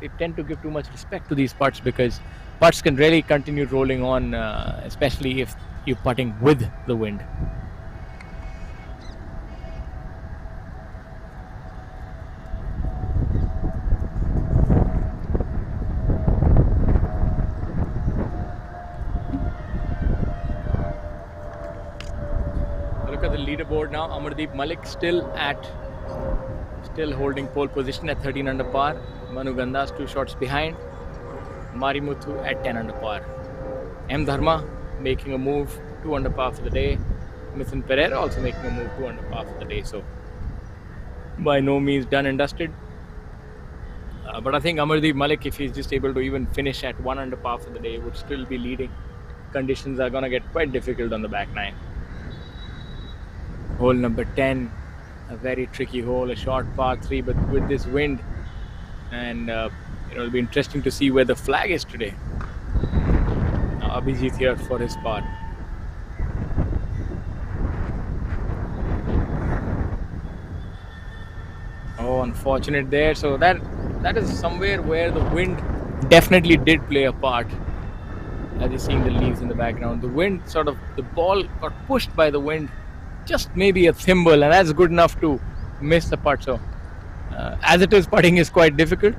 They tend to give too much respect to these putts, because putts can really continue rolling on, especially if you're putting with the wind. Look at the leaderboard now. Amardeep Malik still holding pole position at 13 under par. Manu Gandas 2 shots behind. Marimuthu at 10 under par. M. Dharma making a move 2 under par for the day. Mithun Pereira also making a move 2 under par for the day. So by no means done and dusted. But I think Amardeep Malik, if he's just able to even finish at 1 under par for the day, would still be leading. Conditions are going to get quite difficult on the back nine. Hole number 10, a very tricky hole, a short par 3, but with this wind. And it'll be interesting to see where the flag is today. Abhijit here for his par. Oh, unfortunate there. So that is somewhere where the wind definitely did play a part. As you're seeing the leaves in the background, the wind the ball got pushed by the wind, just maybe a thimble, and that's good enough to miss the putt. So as it is, putting is quite difficult.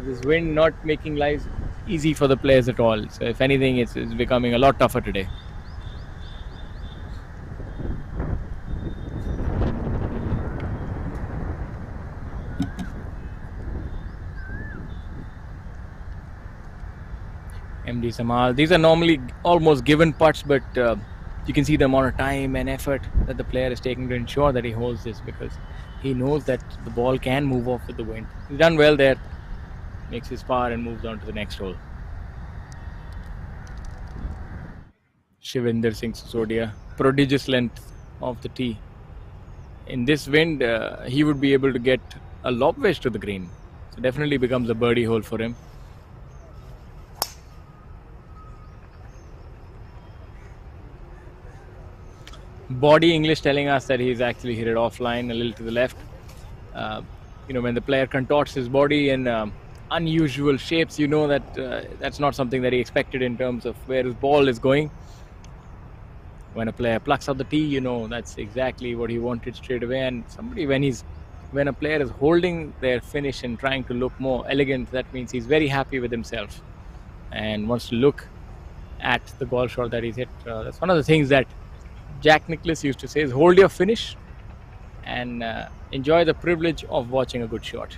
This wind not making life easy for the players at all. So if anything, it's becoming a lot tougher today. MD Zamal. These are normally almost given putts, but you can see the amount of time and effort that the player is taking to ensure that he holds this, because he knows that the ball can move off with the wind. He's done well there. Makes his par and moves on to the next hole. Shivinder Singh Sisodia, prodigious length of the tee. In this wind, he would be able to get a lob wedge to the green. So definitely becomes a birdie hole for him. Body English telling us that he's actually hit it offline a little to the left. When the player contorts his body in unusual shapes, that that's not something that he expected in terms of where his ball is going. When a player plucks out the tee, that's exactly what he wanted straight away. And when a player is holding their finish and trying to look more elegant, that means he's very happy with himself and wants to look at the golf shot that he's hit. That's one of the things that Jack Nicklaus used to say, is hold your finish and enjoy the privilege of watching a good shot.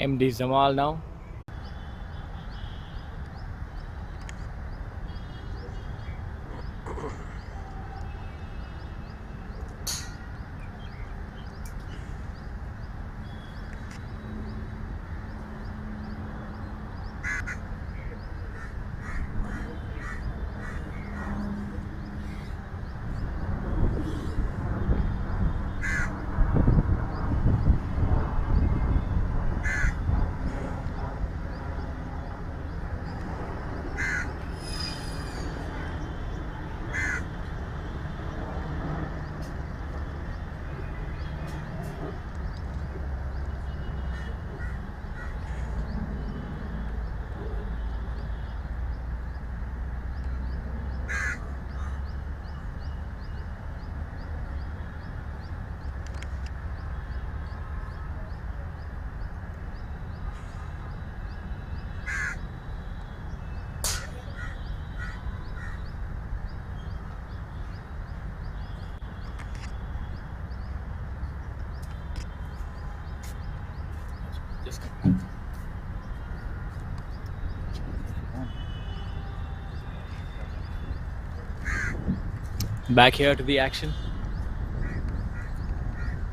MD Zamal now. Just back here to the action.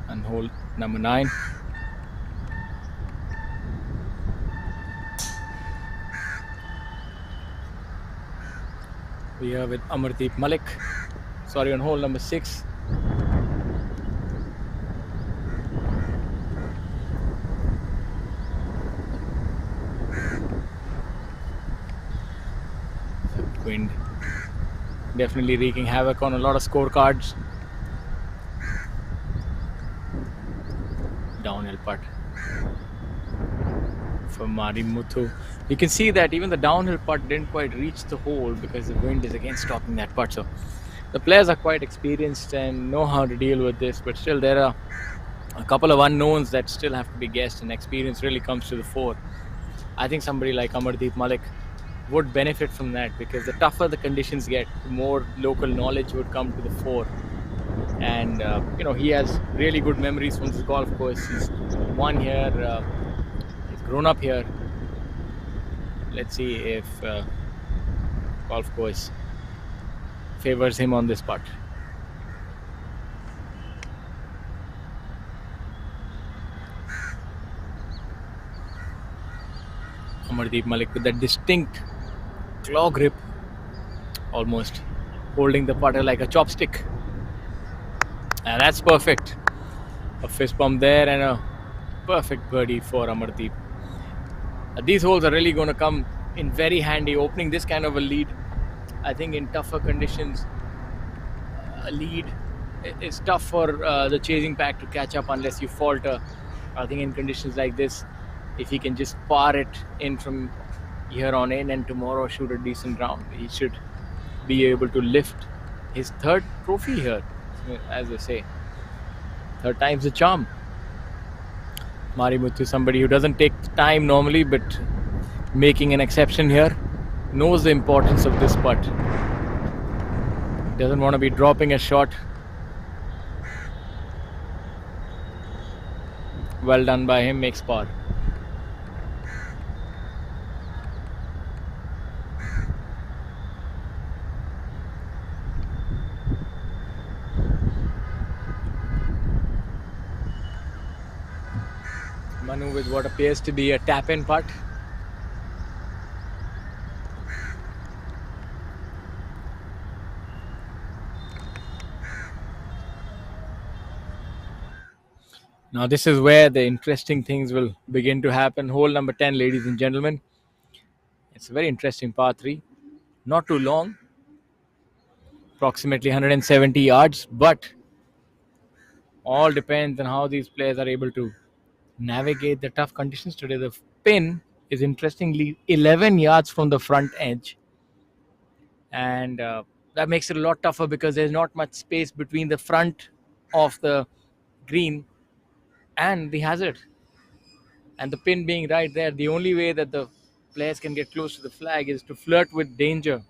And hole number 9. We are with Amardeep Malik. Sorry, on hole number 6. Wind definitely wreaking havoc on a lot of scorecards. Downhill putt for Mari Muthu. You can see that even the downhill putt didn't quite reach the hole because the wind is again stopping that putt. So the players are quite experienced and know how to deal with this, but still there are a couple of unknowns that still have to be guessed, and experience really comes to the fore. I think somebody like Amardeep Malik would benefit from that, because the tougher the conditions get, the more local knowledge would come to the fore. And he has really good memories from this golf course. He's won here, he's grown up here. Let's see if golf course favors him on this putt. Amardeep Malik with that distinct claw grip, almost holding the putter like a chopstick. And that's perfect. A fist bump there and a perfect birdie for Amardeep. These holes are really going to come in very handy, opening this kind of a lead. I think in tougher conditions, a lead is tough for the chasing pack to catch up unless you falter. I think in conditions like this, if he can just par it in from here on in and tomorrow shoot a decent round, he should be able to lift his third trophy here, as they say. Third time's the charm. Mari Muthu, somebody who doesn't take time normally, but making an exception here, knows the importance of this putt. Doesn't want to be dropping a shot. Well done by him, makes par. Manu with what appears to be a tap-in putt. Now this is where the interesting things will begin to happen. Hole number 10, ladies and gentlemen. It's a very interesting par 3. Not too long. Approximately 170 yards. But all depends on how these players are able to navigate the tough conditions today. The pin is interestingly 11 yards from the front edge. And that makes it a lot tougher because there's not much space between the front of the green and the hazard. And the pin being right there, the only way that the players can get close to the flag is to flirt with danger.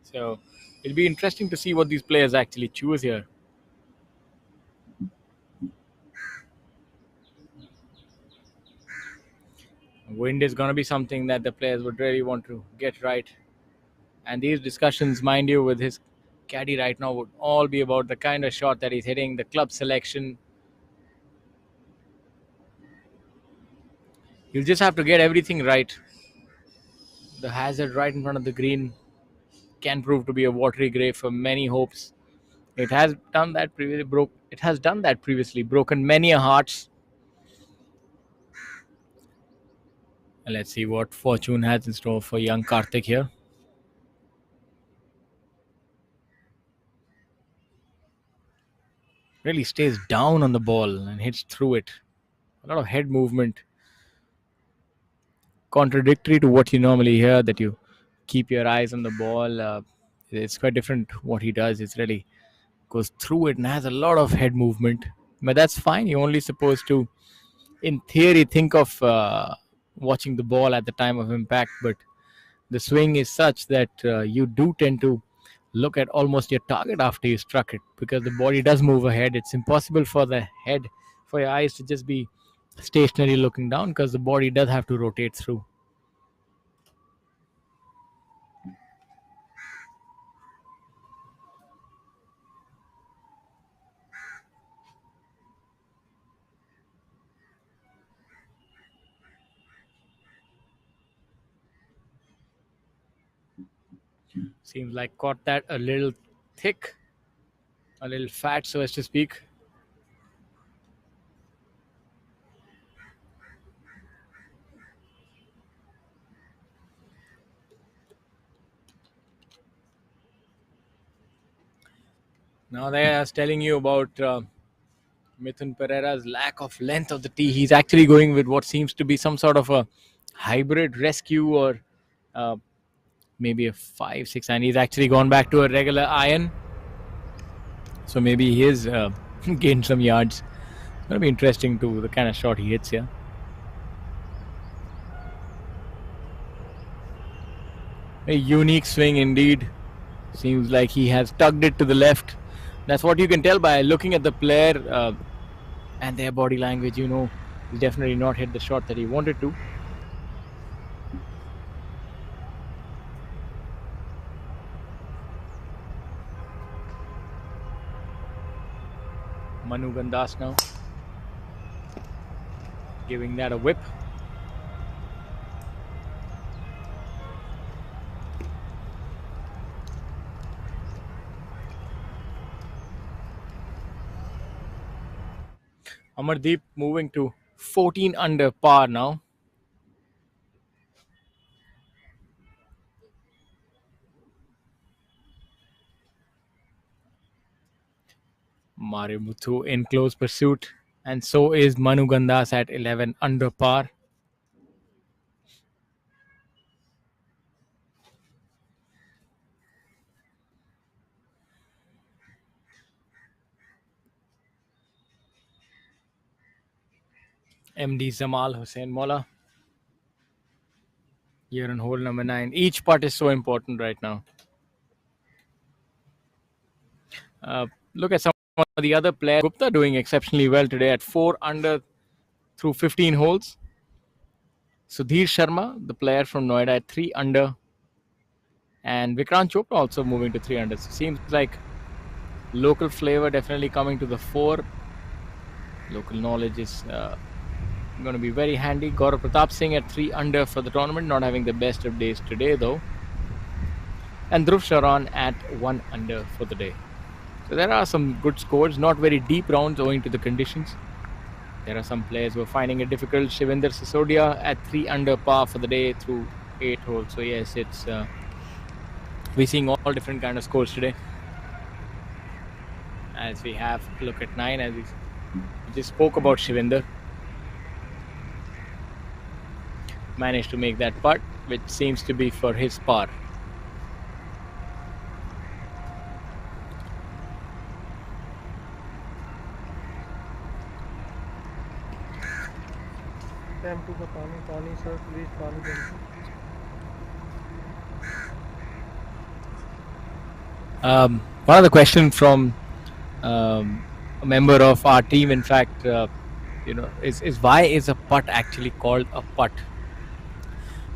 So it'll be interesting to see what these players actually choose here. Wind is going to be something that the players would really want to get right. And these discussions, mind you, with his caddy right now would all be about the kind of shot that he's hitting, the club selection. You'll just have to get everything right. The hazard right in front of the green can prove to be a watery grave for many hopes. It has done that previously, broken many a hearts. And let's see what fortune has in store for young Karthik here. Really stays down on the ball and hits through it. A lot of head movement. Contradictory to what you normally hear, that you keep your eyes on the ball. It's quite different what he does. It's really goes through it and has a lot of head movement. But that's fine. You're only supposed to, in theory, think of watching the ball at the time of impact. But the swing is such that you do tend to look at almost your target after you struck it, because the body does move ahead. It's impossible for the head, for your eyes to just be stationary looking down because the body does have to rotate through. Seems like caught that a little thick, a little fat, so as to speak. Now they are telling you about Mithun Pereira's lack of length of the tee. He's actually going with what seems to be some sort of a hybrid rescue or uh, maybe a 5-6 iron. He's actually gone back to a regular iron. So maybe he is gained some yards. It's going to be interesting to the kind of shot he hits here. A unique swing indeed. Seems like he has tugged it to the left. That's what you can tell by looking at the player and their body language. You know, he's definitely not hit the shot that he wanted to. Manu Gandas now giving that a whip. Amardeep moving to 14 under par now. Mario Muthu in close pursuit, and so is Manu Gandas at 11 under par. MD Zamal Hussain Mola here on hole number 9. Each putt is so important right now. Look at some of the other players. Gupta doing exceptionally well today at 4 under through 15 holes. Sudhir Sharma, the player from Noida, at 3 under. And Vikrant Chopra also moving to 3 under. So seems like local flavor definitely coming to the fore. Local knowledge is going to be very handy. Gaurav Pratap Singh at 3 under for the tournament, not having the best of days today though. And Dhruv Sharan at 1 under for the day. So there are some good scores, not very deep rounds owing to the conditions. There are some players who are finding it difficult. Shivinder Sisodia at 3 under par for the day through 8 holes. So yes, it's we're seeing all different kind of scores today. As we have a look at 9, as we just spoke about Shivinder. Managed to make that putt, which seems to be for his par. One other question from a member of our team, in fact, is why is a putt actually called a putt?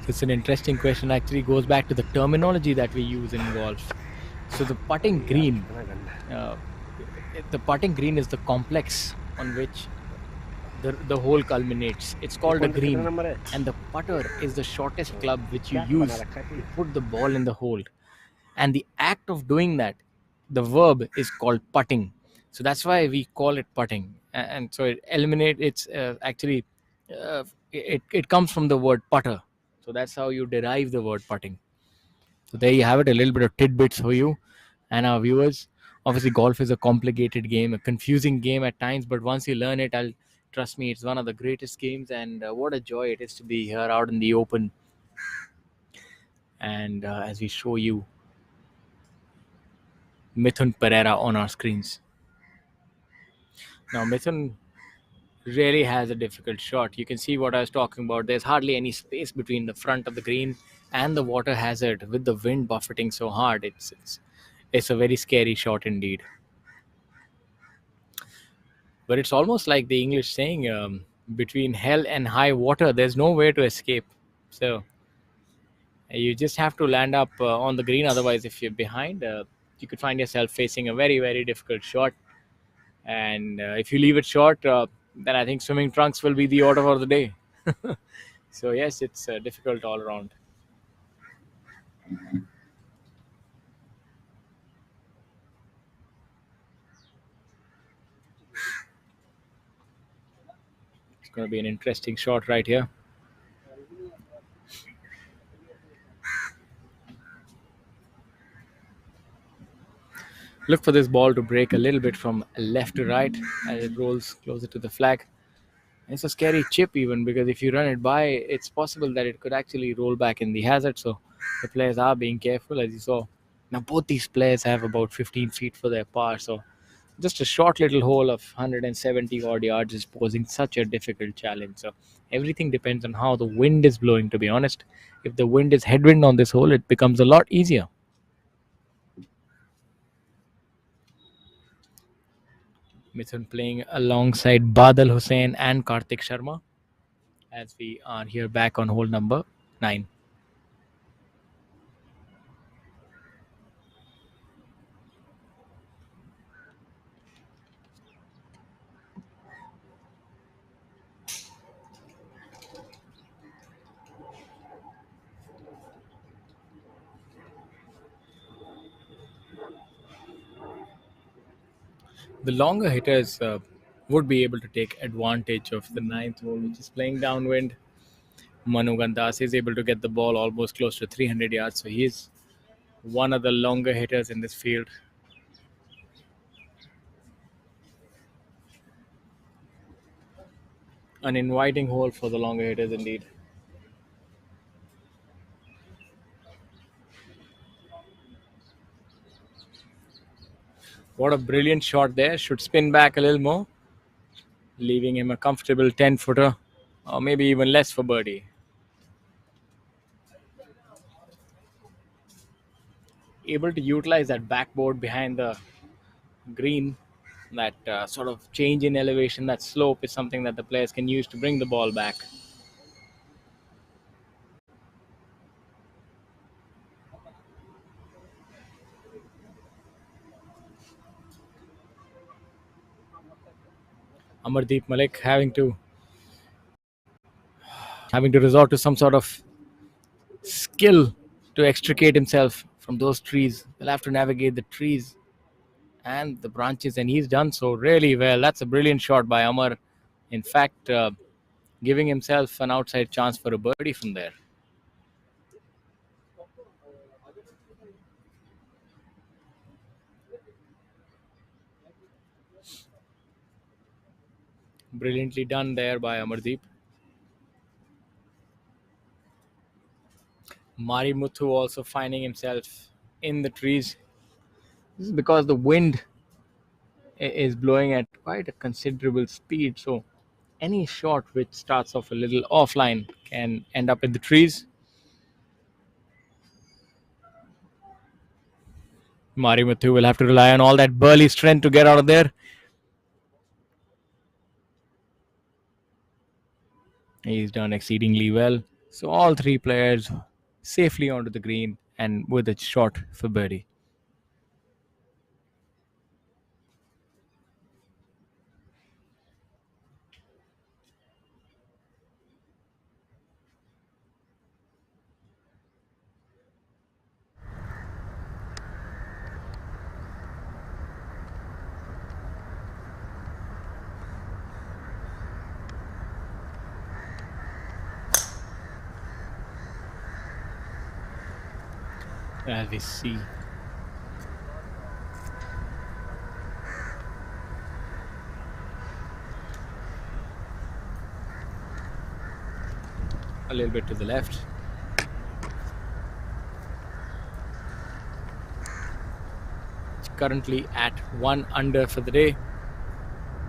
It's an interesting question. Actually goes back to the terminology that we use in golf. So the putting green, is the complex on which the hole culminates. It's called a green, and the putter is the shortest club which you use to put the ball in the hole. And the act of doing that, the verb is called putting. So that's why we call it putting. And so it eliminates. It comes from the word putter. So that's how you derive the word putting. So there you have it, a little bit of tidbits for you and our viewers. Obviously, golf is a complicated game, a confusing game at times, but once you learn it, trust me, it's one of the greatest games, and what a joy it is to be here out in the open. And as we show you Mithun Pereira on our screens. Now, Mithun really has a difficult shot. You can see what I was talking about. There's hardly any space between the front of the green and the water hazard with the wind buffeting so hard. It's a very scary shot indeed. But it's almost like the English saying, between hell and high water. There's nowhere to escape. So you just have to land up on the green. Otherwise, if you're behind, you could find yourself facing a very, very difficult shot. And if you leave it short, then I think swimming trunks will be the order for the day. So yes, it's difficult all around. It's going to be an interesting shot right here. Look for this ball to break a little bit from left to right as it rolls closer to the flag. It's a scary chip even, because if you run it by, it's possible that it could actually roll back in the hazard. So the players are being careful, as you saw. Now both these players have about 15 feet for their par, so just a short little hole of 170 odd yards is posing such a difficult challenge. So everything depends on how the wind is blowing, to be honest. If the wind is headwind on this hole, it becomes a lot easier. Mithun playing alongside Badal Hussain and Kartik Sharma as we are here back on hole number 9. The longer hitters would be able to take advantage of the 9th hole, which is playing downwind. Manu Gandas is able to get the ball almost close to 300 yards, so he is one of the longer hitters in this field. An inviting hole for the longer hitters indeed. What a brilliant shot there. Should spin back a little more, leaving him a comfortable 10-footer, or maybe even less for birdie. Able to utilize that backboard behind the green, that sort of change in elevation, that slope is something that the players can use to bring the ball back. Amardeep Malik having to resort to some sort of skill to extricate himself from those trees. He'll have to navigate the trees and the branches, and he's done so really well. That's a brilliant shot by Amar. In fact, giving himself an outside chance for a birdie from there. Brilliantly done there by Amardeep. Mari Muthu also finding himself in the trees. This is because the wind is blowing at quite a considerable speed, so any shot which starts off a little offline can end up in the trees. Mari Muthu will have to rely on all that burly strength to get out of there. He's done exceedingly well. So all three players safely onto the green and with a shot for birdie. As we see, a little bit to the left. It's currently at 1 under for the day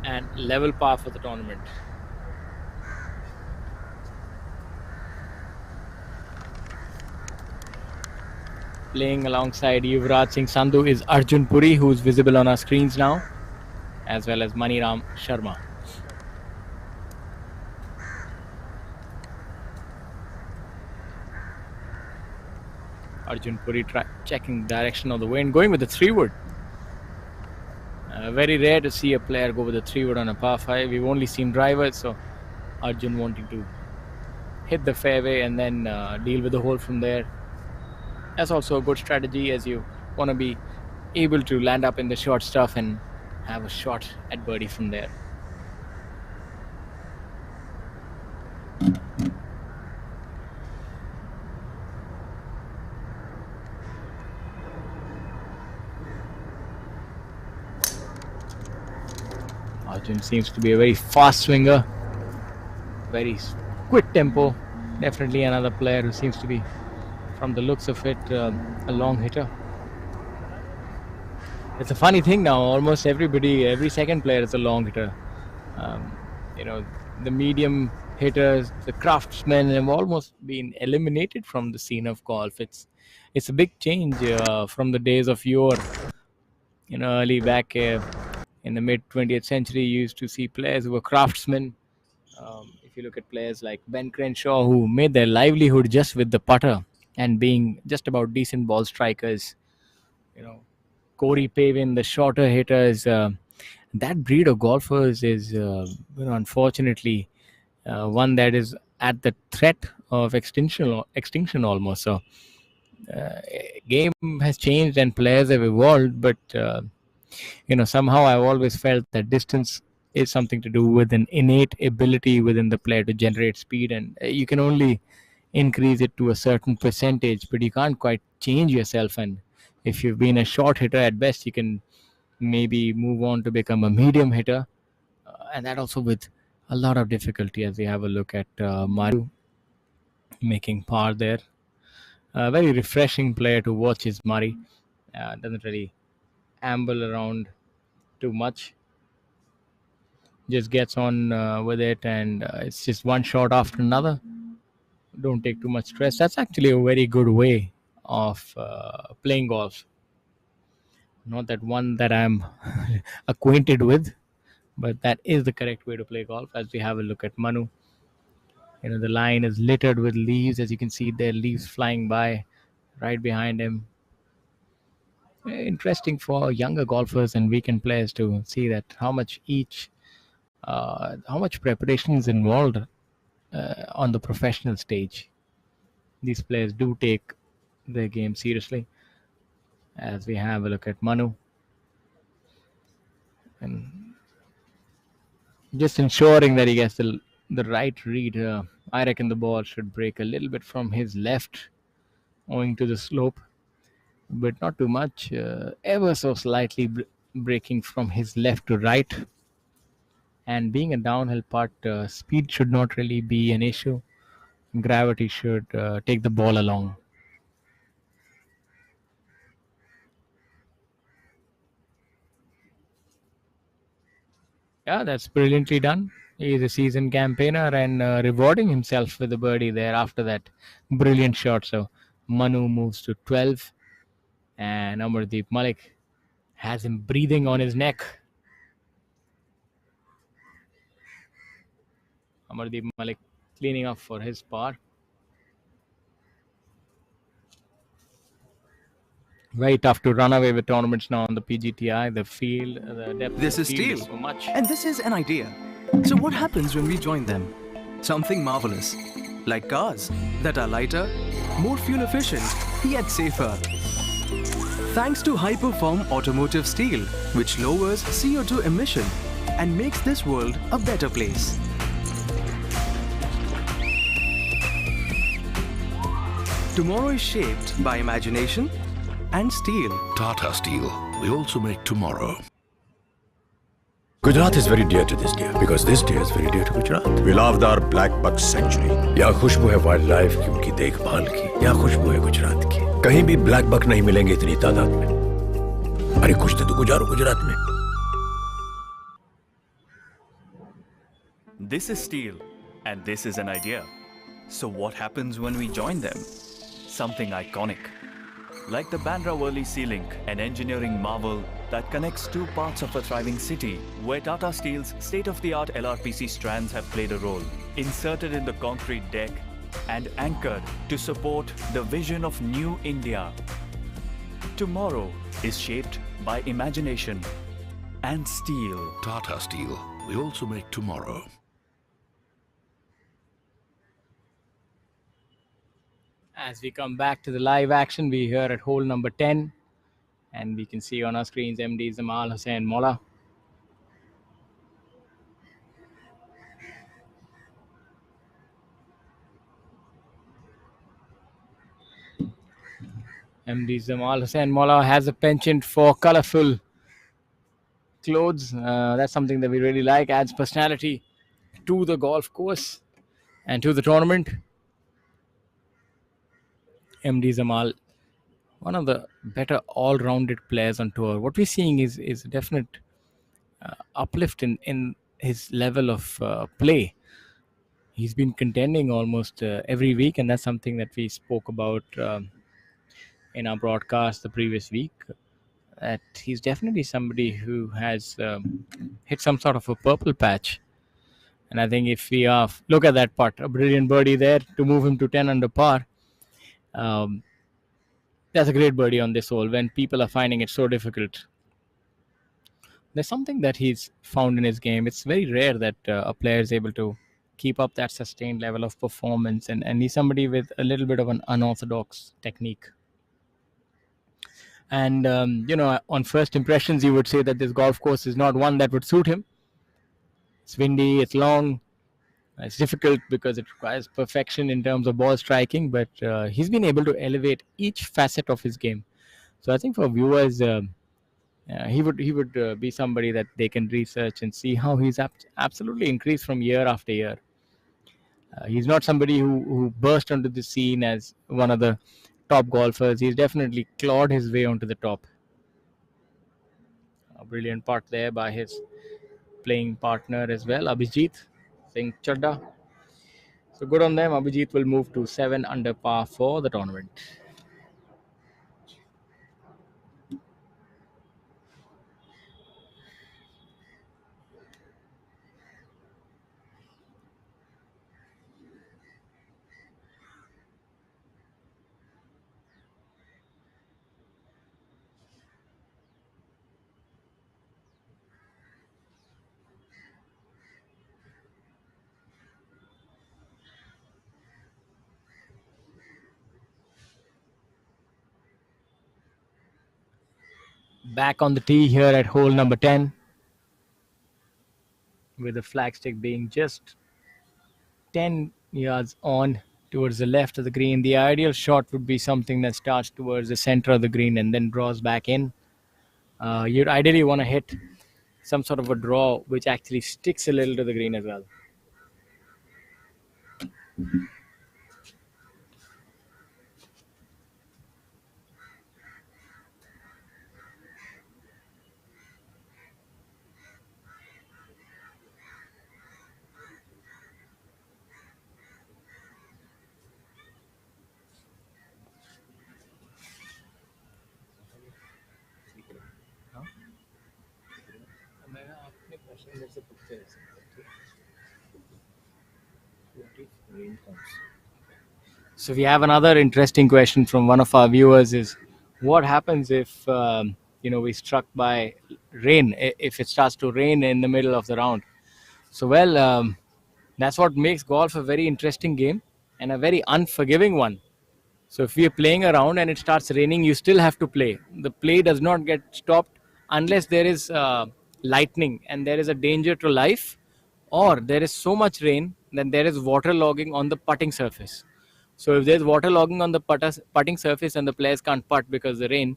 and level par for the tournament. Playing alongside Yuvraj Singh Sandhu is Arjun Puri, who is visible on our screens now, as well as Maniram Sharma. Arjun Puri checking direction of the wind, going with the 3-wood. Very rare to see a player go with a 3-wood on a par 5. We've only seen drivers, so Arjun wanting to hit the fairway and then deal with the hole from there. That's also a good strategy, as you want to be able to land up in the short stuff and have a shot at birdie from there. Arjun seems to be a very fast swinger, very quick tempo. Definitely another player who seems to be, from the looks of it, a long hitter. It's a funny thing now. Almost every second player is a long hitter. The medium hitters, the craftsmen, have almost been eliminated from the scene of golf. It's a big change from the days of yore. Early back in the mid 20th century, you used to see players who were craftsmen. If you look at players like Ben Crenshaw, who made their livelihood just with the putter and being just about decent ball strikers. Corey Pavin, the shorter hitters. That breed of golfers is, unfortunately, one that is at the threat of extinction almost. So, game has changed and players have evolved, but somehow I've always felt that distance is something to do with an innate ability within the player to generate speed, and you can only increase it to a certain percentage, but you can't quite change yourself. And if you've been a short hitter at best, you can maybe move on to become a medium hitter, and that also with a lot of difficulty. As we have a look at Maru making par there, a very refreshing player to watch is Murray. Doesn't really amble around too much, just gets on with it, and it's just one shot after another. Don't take too much stress. That's actually a very good way of playing golf. Not that one that I'm acquainted with, but that is the correct way to play golf. As we have a look at Manu, the line is littered with leaves. As you can see, there are leaves flying by right behind him. Interesting for younger golfers and weekend players to see that how much preparation is involved on the professional stage. These players do take their game seriously. As we have a look at Manu, and just ensuring that he gets the right read. I reckon the ball should break a little bit from his left owing to the slope, but not too much, ever so slightly breaking from his left to right. And being a downhill putt, speed should not really be an issue. Gravity should take the ball along. Yeah, that's brilliantly done. He's a seasoned campaigner and rewarding himself with a birdie there after that brilliant shot. So Manu moves to 12, and Amardeep Malik has him breathing on his neck. Amardeep Malik cleaning up for his par. Very tough to run away with tournaments now on the PGTI. The field, the depth This of is the field Steel, so much. and this is an idea. So what happens when we join them? Something marvelous, like cars that are lighter, more fuel efficient, yet safer. Thanks to high-perform automotive steel, which lowers CO2 emission and makes this world a better place. Tomorrow is shaped by imagination and steel. Tata Steel. We also make tomorrow. Gujarat is very dear to this deer because this deer is very dear to Gujarat. We love our black buck sanctuary. यहाँ खुशबू है wild life की, उनकी देखभाल की. यहाँ खुशबू है गुजरात की. कहीं भी ब्लैक बक नहीं मिलेंगे इतनी तादाद में. अरे कुछ तो गुजारो गुजरात में. This is Steel, and this is an idea. So what happens when we join them? Something iconic. Like the Bandra Worli Sea Link, an engineering marvel that connects two parts of a thriving city, where Tata Steel's state-of-the-art LRPC strands have played a role. Inserted in the concrete deck, and anchored to support the vision of New India. Tomorrow is shaped by imagination and steel. Tata Steel. We also make tomorrow. As we come back to the live action, we here at hole number 10, and we can see on our screens MD Zamal Hussain Molla. MD Zamal Hussain Molla has a penchant for colorful clothes. That's something that we really like, adds personality to the golf course and to the tournament. MD Zamal, one of the better all-rounded players on tour. What we're seeing is a definite uplift in his level of play. He's been contending almost every week, and that's something that we spoke about in our broadcast the previous week. That he's definitely somebody who has hit some sort of a purple patch. And I think if we look at that putt, a brilliant birdie there to move him to 10 under par. That's a great birdie on this hole when people are finding it so difficult. There's something that he's found in his game. It's very rare that a player is able to keep up that sustained level of performance, and he's somebody with a little bit of an unorthodox technique. And on first impressions you would say that this golf course is not one that would suit him. It's windy, it's long, it's difficult because it requires perfection in terms of ball striking, but he's been able to elevate each facet of his game. So I think for viewers, he would be somebody that they can research and see how he's absolutely increased from year after year. He's not somebody who burst onto the scene as one of the top golfers. He's definitely clawed his way onto the top. A brilliant putt there by his playing partner as well, Abhijit Singh Chadda. So good on them. Abhijit will move to 7 under par for the tournament. Back on the tee here at hole number 10, with the flagstick being just 10 yards on towards the left of the green. The ideal shot would be something that starts towards the center of the green and then draws back in. You'd ideally want to hit some sort of a draw which actually sticks a little to the green as well. So we have another interesting question from one of our viewers is, what happens if we struck by rain, if it starts to rain in the middle of the round? So that's what makes golf a very interesting game and a very unforgiving one. So if we are playing around and it starts raining, you still have to play. The play does not get stopped unless there is lightning and there is a danger to life, or there is so much rain that there is waterlogging on the putting surface. So if there's waterlogging on the putting surface and the players can't putt because of the rain,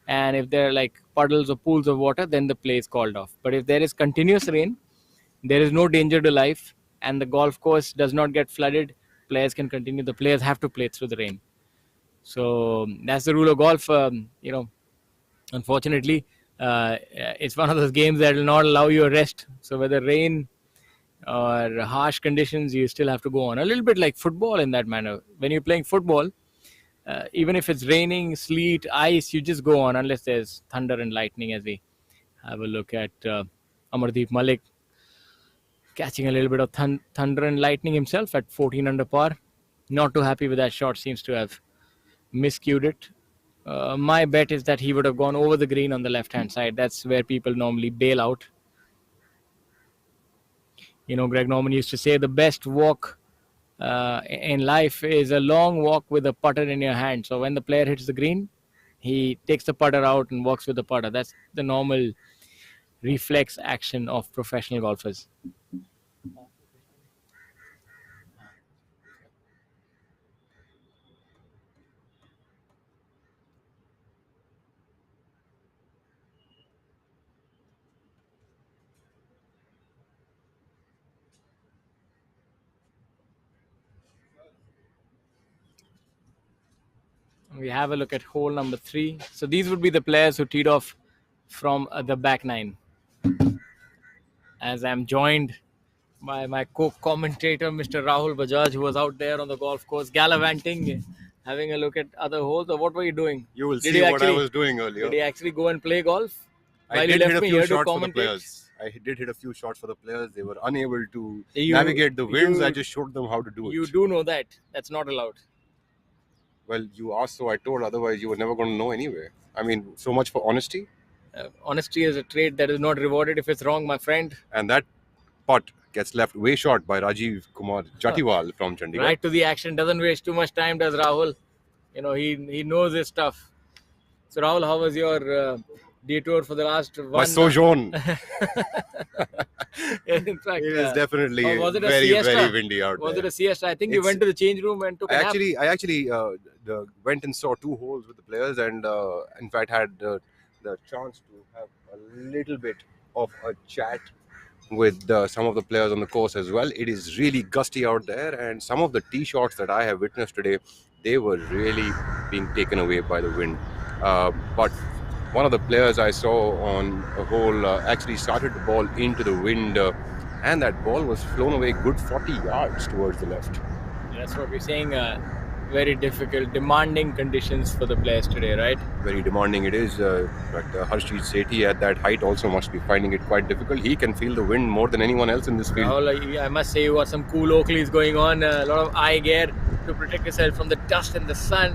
and if there are like puddles or pools of water, then the play is called off. But if there is continuous rain, there is no danger to life, and the golf course does not get flooded, players can continue. The players have to play through the rain. So that's the rule of golf. Unfortunately, it's one of those games that will not allow you a rest. So whether rain or harsh conditions, you still have to go on. A little bit like football in that manner. When you're playing football, even if it's raining, sleet, ice, you just go on unless there's thunder and lightning. As we have a look at Amardeep Malik catching a little bit of thunder and lightning himself at 14 under par. not too happy with that shot, seems to have miscued it. My bet is that he would have gone over the green on the left-hand side. That's where people normally bail out. You know, Greg Norman used to say the best walk in life is a long walk with a putter in your hand. So when the player hits the green, he takes the putter out and walks with the putter. That's the normal reflex action of professional golfers. We have a look at hole number 3. So these would be the players who teed off from the back nine. As I'm joined by my co-commentator, Mr. Rahul Bajaj, who was out there on the golf course gallivanting, having a look at other holes. Or what were you doing? You will see what I was doing earlier. Did he actually go and play golf? I did hit a few shots for the players. I did hit a few shots for the players. They were unable to navigate the winds. I just showed them how to do it. You do know that. That's not allowed. Well, you asked, so I told. Otherwise, you were never going to know anyway. I mean, so much for honesty. Honesty is a trait that is not rewarded if it's wrong, my friend. And that putt gets left way short by Rajiv Kumar Jatiwal from Chandigarh. Right to the action. Doesn't waste too much time, does Rahul? You know, he knows his stuff. So, Rahul, how was your detour for the last one? My sojourn. In fact, it is definitely very windy out there. Was it a siesta? I think you went to the change room and took a nap. I actually went and saw 2 holes with the players, and in fact had the chance to have a little bit of a chat with some of the players on the course as well. It is really gusty out there, and some of the tee shots that I have witnessed today, they were really being taken away by the wind. But one of the players I saw on a hole actually started the ball into the wind, and that ball was flown away good 40 yards towards the left. That's what we're saying. Very difficult, demanding conditions for the players today, right? Very demanding it is. But Harshit Sethi at that height also must be finding it quite difficult. He can feel the wind more than anyone else in this field. Rahul, I must say you got some cool Oakleys going on. A lot of eye gear to protect yourself from the dust and the sun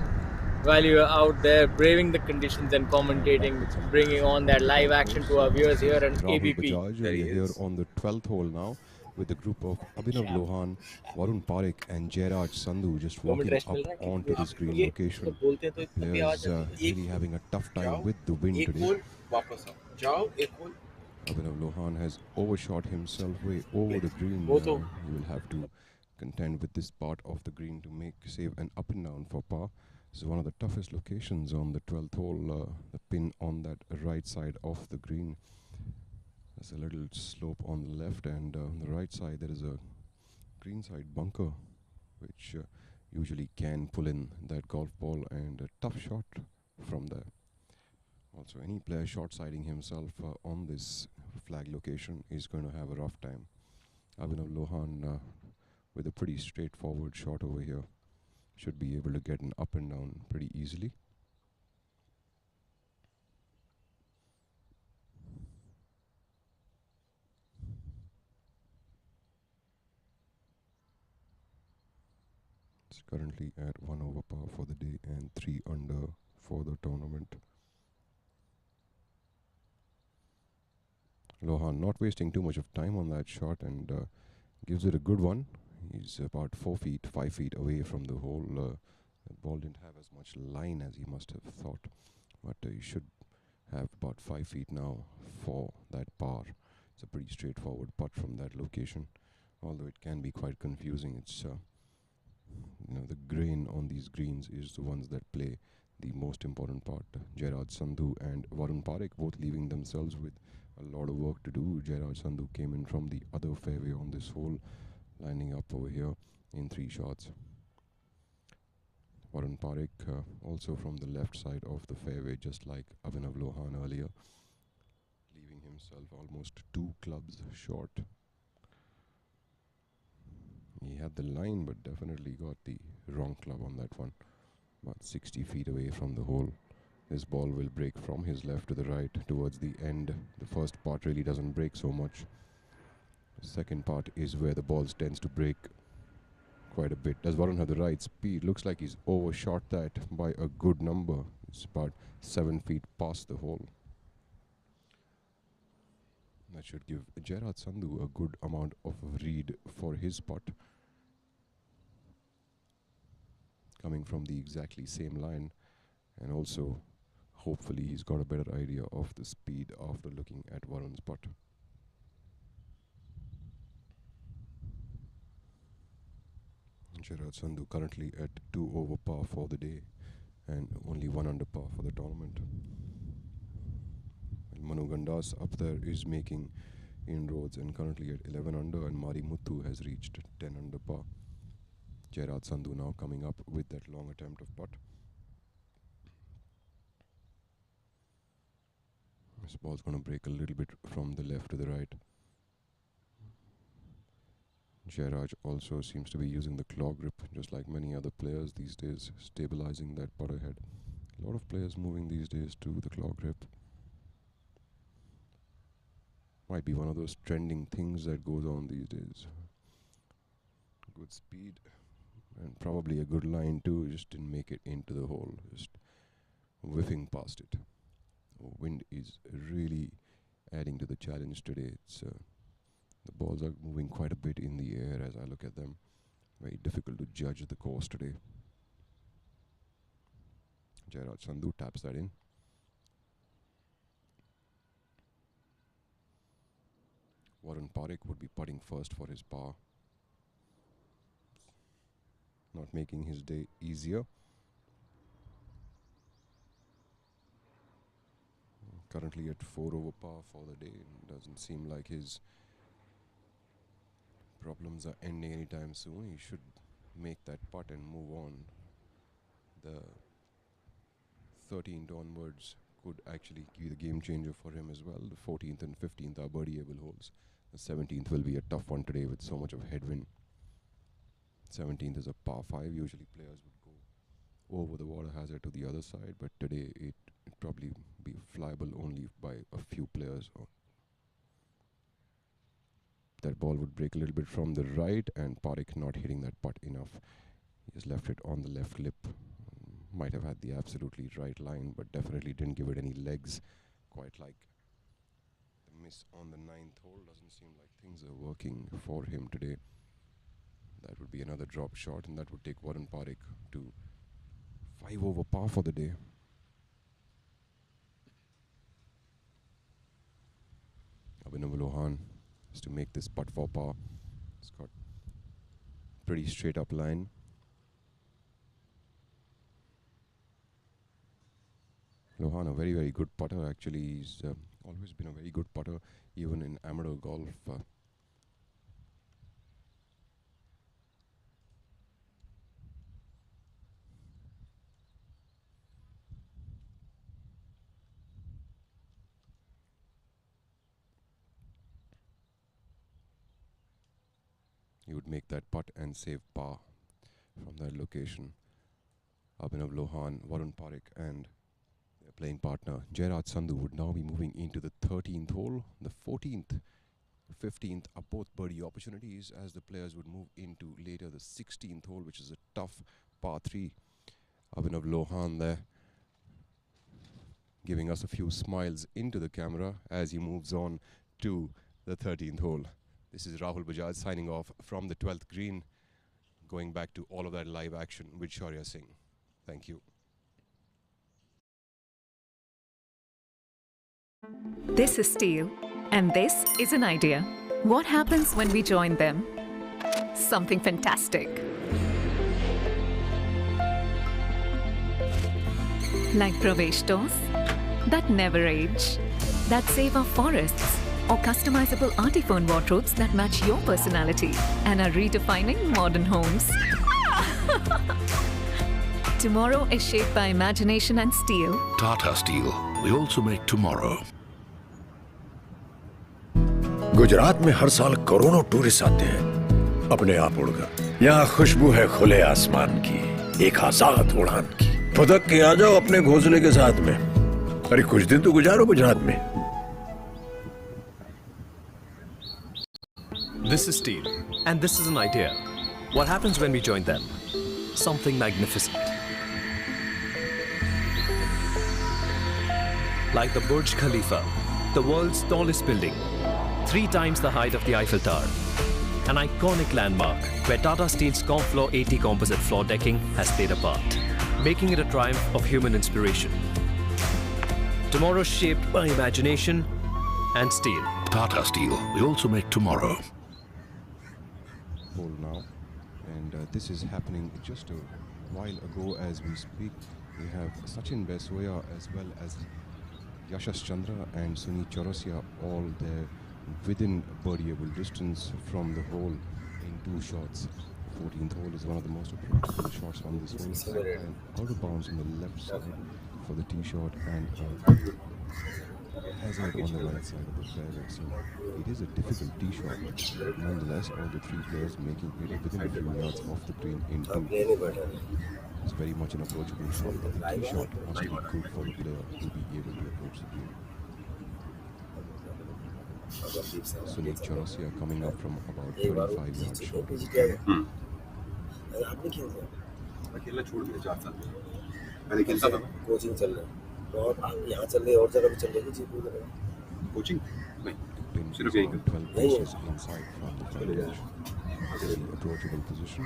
while you are out there braving the conditions and commentating, bringing on that live action to our viewers here on ABP. Bajaj, we are here on the 12th hole now with a group of Abhinav Lohan, Varun Parekh and Jairaj Sandhu just walking up onto this green location. Players really having a tough time with the wind today. Abhinav Lohan has overshot himself way over the green. He will have to contend with this part of the green to save an up and down for par. This is one of the toughest locations on the 12th hole, the pin on that right side of the green. There's a little slope on the left, and on the right side there is a greenside bunker which usually can pull in that golf ball, and a tough shot from there. Also, any player short-siding himself on this flag location is going to have a rough time. Abhinav Lohan with a pretty straightforward shot over here should be able to get an up and down pretty easily. It's currently at 1 over par for the day and 3 under for the tournament. Lohan not wasting too much of time on that shot, and gives it a good one. He's about 5 feet away from the hole. The ball didn't have as much line as he must have thought, but he should have about 5 feet now for that par. It's a pretty straightforward putt from that location, although it can be quite confusing. It's the grain on these greens is the ones that play the most important part. Jairaj Sandhu and Varun Parekh both leaving themselves with a lot of work to do. Jairaj Sandhu came in from the other fairway on this hole, lining up over here in 3 shots. Varun Parekh also from the left side of the fairway, just like Abhinav Lohan earlier, leaving himself almost 2 clubs short. He had the line, but definitely got the wrong club on that one. About 60 feet away from the hole. This ball will break from his left to the right towards the end. The first part really doesn't break so much. The second part is where the ball tends to break. quite a bit. Does Varun have the right speed? Looks like he's overshot that by a good number. It's about 7 feet past the hole. That should give Gerard Sandhu a good amount of read for his putt. Coming from the exactly same line, and also hopefully he's got a better idea of the speed after looking at Varun's putt. Gerard Sandhu currently at 2 over par for the day and only 1 under par for the tournament. And Manu Gandas up there is making inroads and currently at 11 under, and Mari Muthu has reached 10 under par. Gerard Sandhu now coming up with that long attempt of putt. This ball's going to break a little bit from the left to the right. Gerard also seems to be using the claw grip, just like many other players these days, stabilizing that putter head. A lot of players moving these days to the claw grip. Might be one of those trending things that goes on these days. Good speed and probably a good line too, just didn't make it into the hole, just whiffing past it. Wind is really adding to the challenge today. It's the balls are moving quite a bit in the air as I look at them. Very difficult to judge the course today. Gerard Sandhu taps that in. Warren Parekh would be putting first for his par. Not making his day easier. Currently at 4 over par for the day. Doesn't seem like his problems are ending anytime soon. He should make that putt and move on. The 13th onwards could actually be the game changer for him as well. The 14th and 15th are birdieable holes. The 17th will be a tough one today with so much of headwind. 17th is a par 5. Usually players would go over the water hazard to the other side, but today it probably be flyable only by a few players. That ball would break a little bit from the right, and Parekh not hitting that putt enough. He just left it on the left lip. Might have had the absolutely right line, but definitely didn't give it any legs. Quite like the miss on the 9th hole. Doesn't seem like things are working for him today. That would be another drop shot, and that would take Warren Parekh to 5 over par for the day. Abhinav Lohan is to make this putt for par. It's got pretty straight up line. Lohan, a very, very good putter. Actually, he's always been a very good putter, even in amateur golf. He would make that putt and save par from that location. Abhinav Lohan, Warren Parekh and their playing partner Gerard Sandhu would now be moving into the 13th hole. The 14th, 15th are both birdie opportunities as the players would move into later the 16th hole, which is a tough par 3. Abhinav Lohan there giving us a few smiles into the camera as he moves on to the 13th hole. This is Rahul Bajaj signing off from the 12th green, going back to all of that live action with Shaurya Singh. Thank you. This is Steel, and this is an idea. What happens when we join them? Something fantastic. Like Pravesh doors that never age, that save our forests, or customizable artiphone wardrobes that match your personality and are redefining modern homes. Tomorrow is shaped by imagination and steel. Tata Steel. We also make tomorrow. Gujarat में हर साल करोड़ों tourist आते हैं अपने आप उड़कर। यहाँ खुशबू है खुले आसमान की, एक आजाद उड़ान की। फुदक के आ जाओ अपने घोंसले के साथ में। अरे कुछ दिन तो गुजारो गुजरात में। This is Steel, and this is an idea. What happens when we join them? Something magnificent. Like the Burj Khalifa, the world's tallest building, 3 times the height of the Eiffel Tower. An iconic landmark where Tata Steel's ComFloor 80 composite floor decking has played a part, making it a triumph of human inspiration. Tomorrow shaped by imagination and steel. Tata Steel, we also make tomorrow. Poll now, and this is happening just a while ago as we speak. We have Sachin Basoya as well as Yashash Chandra and Sunil Chaurasia all there within birdieable distance from the hole in 2 shots. 14th hole is one of the most approachable shots on this hole, and out of bounds on the left side for the tee shot, and hazard on the right side of the fairway. So it is a difficult tee shot, but nonetheless all the 3 players making it within a few yards off the green in 2. It's very much an approachable shot, but the tee shot must be good for the player to be able to approach the green. Sunil Chaurasia coming up from about 35 yards short of the camera. खेलना छोड़ दिया 4 साल पहले खेलता था coaching चल रहा है और यहाँ चल रही है और जगह भी चल रही है कोचिंग नहीं सिर्फ यही 12 inches inside from the front edge. This is the approachable position.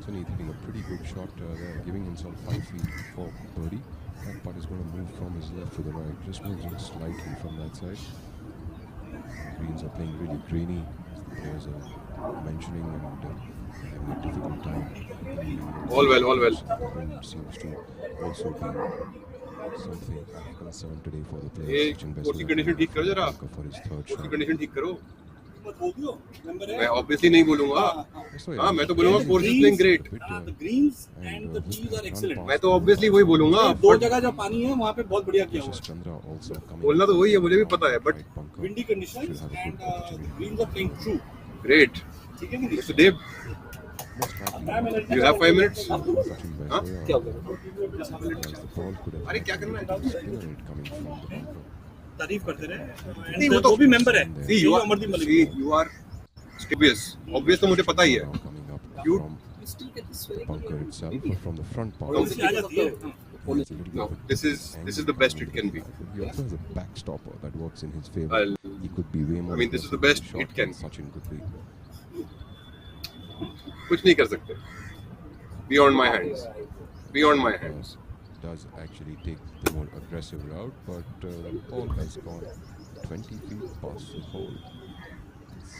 Sunil hitting a pretty good shot there, giving himself 5 feet for birdie. That putt is going to move from his left to the right, just moves it slightly from that side. Greens are playing really grainy, as the players are mentioning, and having a difficult time. All well. Wind seems to also be something of concern today for the players. Sachin Basoya for his 3rd shot. Condition ठीक करो मैं obviously नहीं बोलूंगा हाँ मैं तो बोलूंगा course is playing great The greens and the tees are excellent. मैं तो ऑब्वियसली वही बोलूंगा 2 जगह जो पानी है वहाँ पे बहुत बढ़िया किया हुआ है बोलना तो वही है मुझे भी पता है but windy conditions and the greens are playing true. Great ठीक है कि नहीं? Mr. Dev, you have 5 minutes? हाँ? क्या हो गया? अरे क्या करना है? तारीफ करते रहे नहीं वो तो भी मेंबर है See, you are obvious तो मुझे पता ही है you bunker itself, but from the front part. No, this is the best it can be. He also has a backstopper that works in his favor. He could be way more. I mean, this is the best shot it can. Sachin could be. कुछ नहीं कर सकते. Beyond my hands. Beyond my hands. Does actually take the more aggressive route, but the ball has gone 20 feet past the hole. It's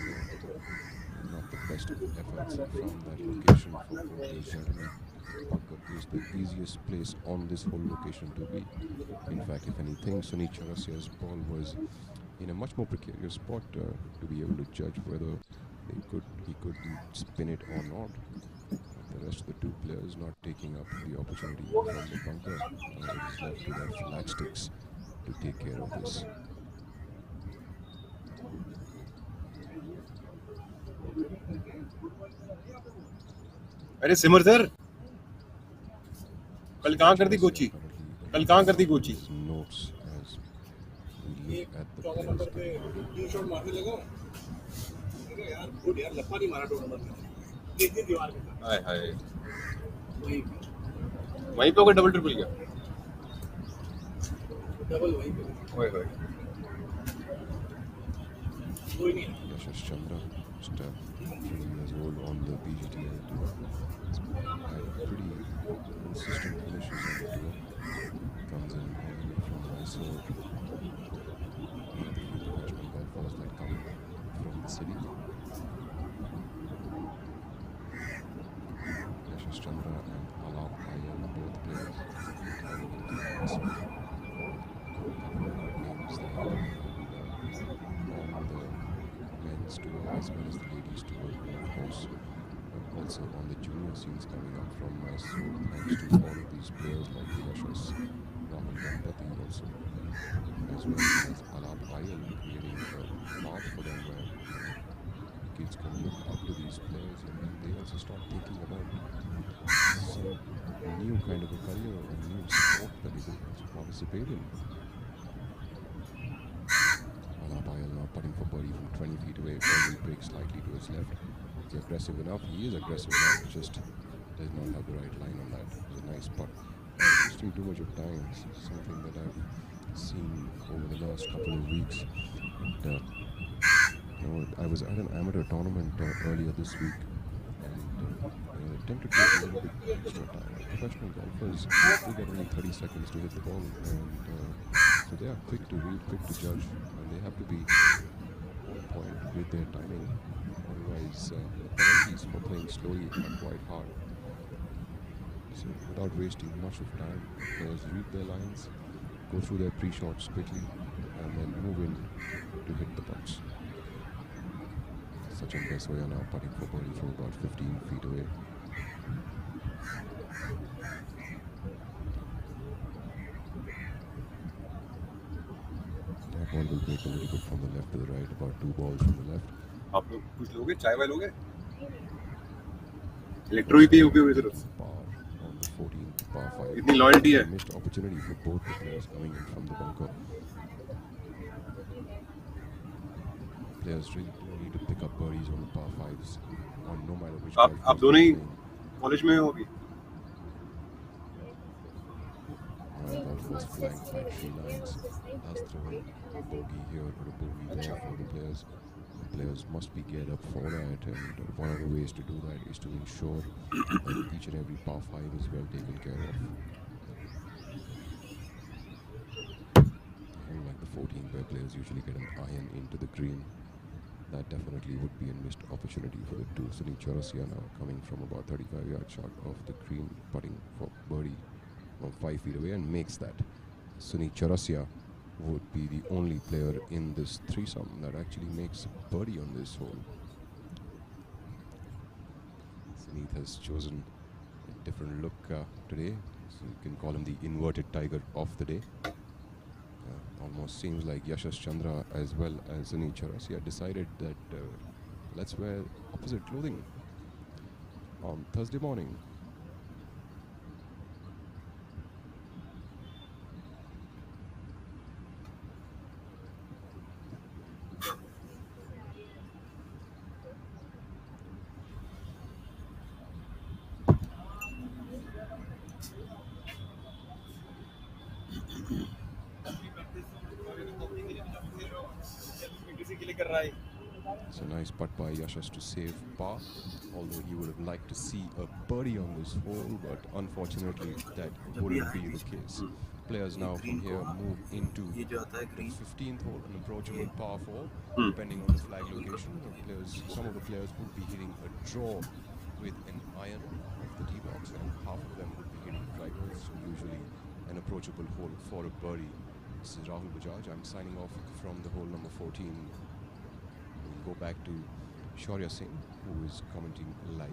not the best efforts from that location for the gentleman. Bunker is the easiest place on this whole location to be. In fact, if anything, Sunil Chaurasia's ball was in a much more precarious spot to be able to judge whether he could spin it or not. The rest of the 2 players not taking up the opportunity from the bunker. It is left to their flag sticks to take care of this. अरे सिमर sir कल कहाँ कर दी Kochi Notes as we look at the players. यार good यार लपा नहीं मारा टूर्नामेंट में देखिए दीवार पे हाय वहीं पे होगा डबल ट्रिपल क्या डबल वहीं पे ओए कोई नहीं Yashash Chandra, just 20 years old on the PGTI tour. Had pretty consistent finishes on the tour. Comes in all the way from Mysore. The professional golfers that come from the city. Yashash Chandra and Alap Iyer, both players traveling into Mysore. Names there on the men's tour as well as the ladies tour, and of course also on the junior scenes coming up from Mysore, thanks to all of these players like Yashash, Rahul Ganpati also, as well as Alap Iyer, creating a path for them where kids can look up to these players and then they also start thinking about some new kind of a career, a new sport that they could participate in. Alap Iyer feet away. Ball will break slightly to his left. He's aggressive enough. He is aggressive enough. Just does not have the right line on that. It's a nice putt. Not wasting too much of time. This is something that I've seen over the last couple of weeks. And, I was at an amateur tournament earlier this week, and they tend to take a little bit extra time. Professional golfers, they get only 30 seconds to hit the ball, and so they are quick to read, quick to judge, and they have to be on point with their timing. Otherwise, the penalties for playing slowly are quite hard. So without wasting much of time, players read their lines, go through their pre-shots quickly, and then move in to hit the putts. Sachin Besoya now putting for birdie from about 15 feet away. That ball will break a little bit from the left to the right, about 2 balls from the left. आप लोग कुछ लोगे चाय वाय लोगे electro ही पिए होगे सिर्फ On the 14th par 5. इतनी लॉयल्टी है Missed opportunity for both the players coming in from the bunker. Players really do need to pick up birdies on the par 5s, on no matter which. आप दोनों ही college में हो अभी That was flanked by 3 lines. That's throwing a bogey here or a bogey there for the players. The players must be geared up for that, and one of the ways to do that is to ensure that each and every par 5 is well taken care of. Unlike the 14th, where players usually get an iron into the green, that definitely would be a missed opportunity for the two. Sunil Chaurasia now coming from about 35 yards short of the green, putting for birdie from 5 feet away, and makes that. Sunil Chaurasia would be the only player in this threesome that actually makes a birdie on this hole. Sunil has chosen a different look today, so you can call him the inverted tiger of the day. Almost seems like Yashas Chandra as well as Sunil Chaurasia decided that let's wear opposite clothing on Thursday morning. It's a nice putt by Yashas to save par, although he would have liked to see a birdie on this hole, but unfortunately that wouldn't be the case. Players now from here move into the 15th hole, an approachable par 4, depending on the flag location. Some of the players would be hitting a draw with an iron off the tee box, and half of them would be hitting drivers, so usually an approachable hole for a birdie. This is Rahul Bajaj. I'm signing off from the hole number 14. We'll go back to Shaurya Singh, who is commenting live.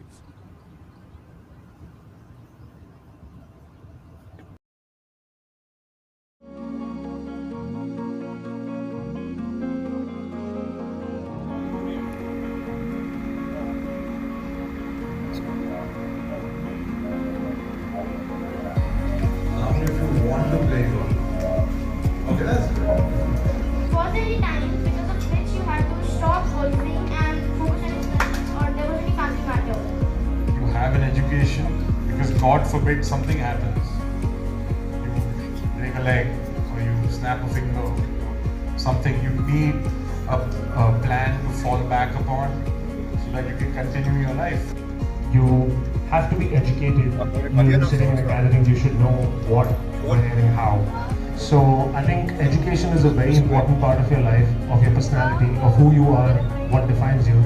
God forbid something happens, you break a leg or you snap a finger, something, you need a plan to fall back upon so that you can continue your life. You have to be educated. You're sitting in a gathering, you should know what, where and how. So I think education is a very important part of your life, of your personality, of who you are, what defines you.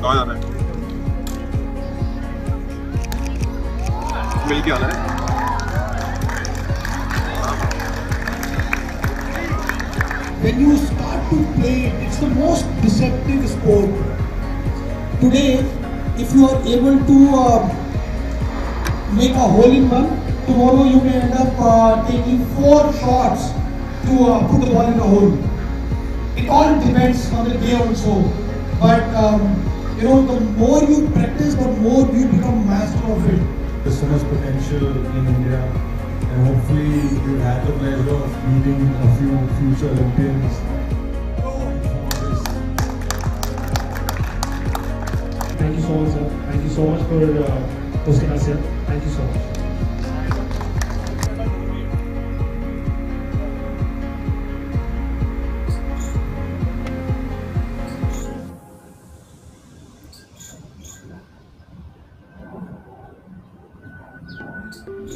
कहाँ जाना है? मिल के आना है? When you start to play it, it's the most deceptive sport. Today, if you are able to make a hole-in-one, tomorrow you may end up taking 4 shots to put the ball in the hole. It all depends on the day also. But You know, the more you practice, the more you become master of it. There's so much potential in India, and hopefully you've had the pleasure of meeting a few future Olympians. Thank you so much, sir. Thank you so much for hosting us here. Thank you so much.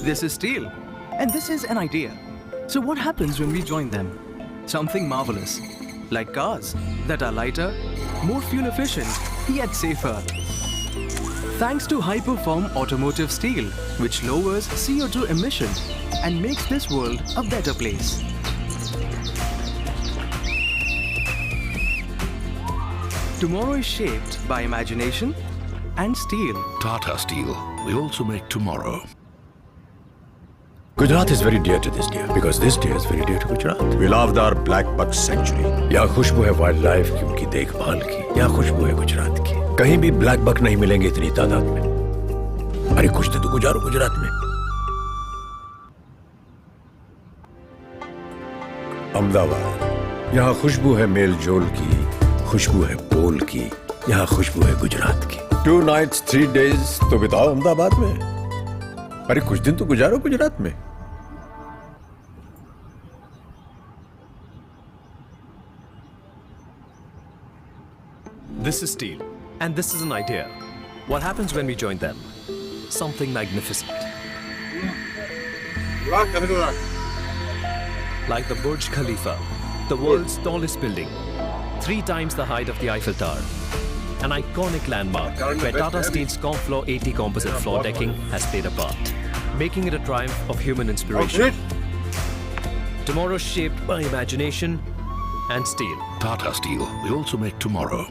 This is Steel, and this is an idea. So what happens when we join them? Something marvelous, like cars that are lighter, more fuel efficient, yet safer. Thanks to high-perform automotive steel, which lowers CO2 emission and makes this world a better place. Tomorrow is shaped by imagination and steel. Tata Steel. We also make tomorrow. Gujarat is very dear to this deer because this deer is very dear to Gujarat. We love our black buck sanctuary. यहाँ खुशबू है wild life की, उनकी देखभाल की. यहाँ खुशबू है गुजरात की. कहीं भी ब्लैक बक नहीं मिलेंगे इतनी तादाद में. अरे कुछ तो गुजारो गुजरात में. अहमदाबाद. यहाँ खुशबू है मेल जोल की, खुशबू है बोल की. यहाँ खुशबू है गुजरात की. 2 nights 3 days तो बिताओ अहमदाबाद में. अरे कुछ दिन तो गुजारो गुजरात में. This is Steel, and this is an idea. What happens when we join them? Something magnificent. Like the Burj Khalifa, the world's tallest building, 3 times the height of the Eiffel Tower. An iconic landmark where Tata Steel's Comfloor 80 composite floor decking has played a part, making it a triumph of human inspiration. Tomorrow shaped by imagination and steel. Tata Steel. We also make tomorrow.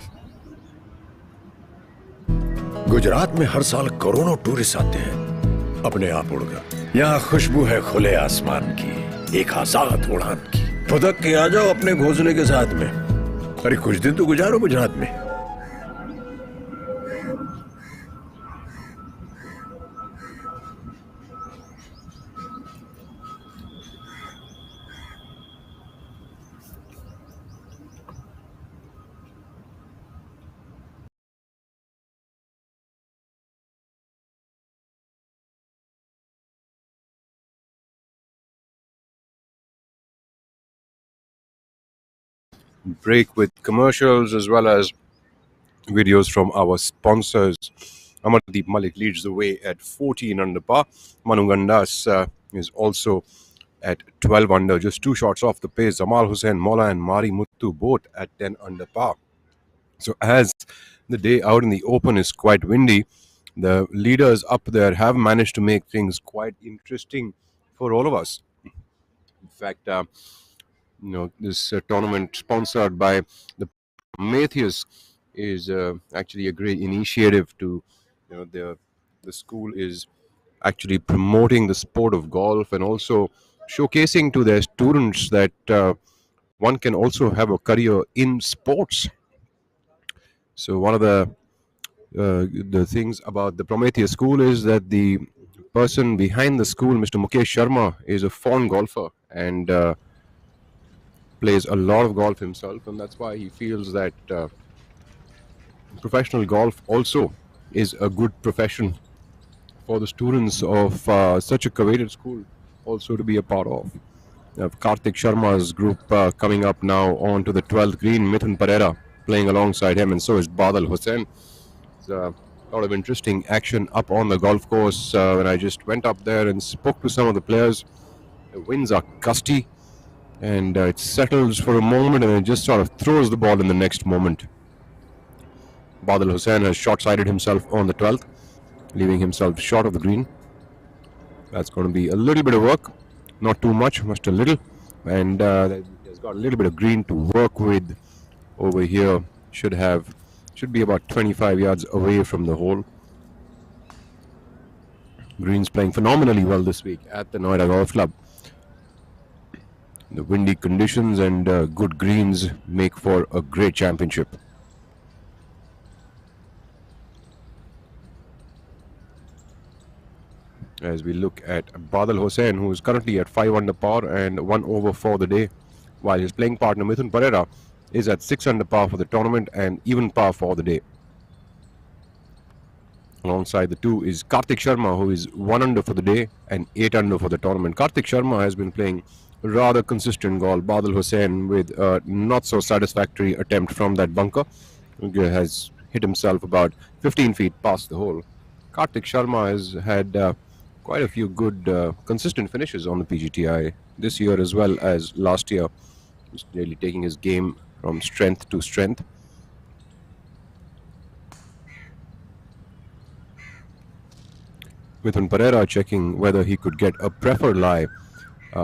Gujarat में हर साल करोड़ों tourist आते हैं अपने आप उड़कर. यहाँ खुशबू है खुले आसमान की, एक आजाद उड़ान की. फुदक के आ जाओ अपने घोंसले के साथ में. अरे कुछ दिन तो गुजारो गुजरात में. Break with commercials as well as videos from our sponsors. Amardeep Malik leads the way at 14 under par. Manu Gandas is also at 12 under, just 2 shots off the pace. Zamal Hussain, Mola and Mari Muttu both at 10 under par. So as the day out in the open is quite windy, the leaders up there have managed to make things quite interesting for all of us. In fact, this tournament sponsored by the Prometheus is actually a great initiative to, the school is actually promoting the sport of golf and also showcasing to their students that one can also have a career in sports. So one of the things about the Prometheus school is that the person behind the school, Mr. Mukesh Sharma, is a fond golfer and plays a lot of golf himself, and that's why he feels that professional golf also is a good profession for the students of such a coveted school also to be a part of. Karthik Sharma's group coming up now on to the 12th green. Mithun Pereira playing alongside him, and so is Badal Hussain. It's a lot of interesting action up on the golf course. When I just went up there and spoke to some of the players, the winds are gusty, and it settles for a moment and it just sort of throws the ball in the next moment. Badal Hussain has short-sighted himself on the 12th, leaving himself short of the green. That's going to be a little bit of work, not too much, just a little, and he's got a little bit of green to work with over here. Should be about 25 yards away from the hole. Green's playing phenomenally well this week at the Noida Golf Club. The windy conditions and good greens make for a great championship. as we look at Badal Hussain, who is currently at 5 under par and 1 over for the day, while his playing partner Mithun Pereira is at 6 under par for the tournament and even par for the day. Alongside the two is Karthik Sharma, who is 1 under for the day and 8 under for the tournament. Karthik Sharma has been playing rather consistent golf. Badal Hussain with a not so satisfactory attempt from that bunker, has hit himself about 15 feet past the hole. Karthik Sharma has had quite a few good consistent finishes on the PGTI this year as well as last year. He's really taking his game from strength to strength. Mithun Pereira checking whether he could get a preferred lie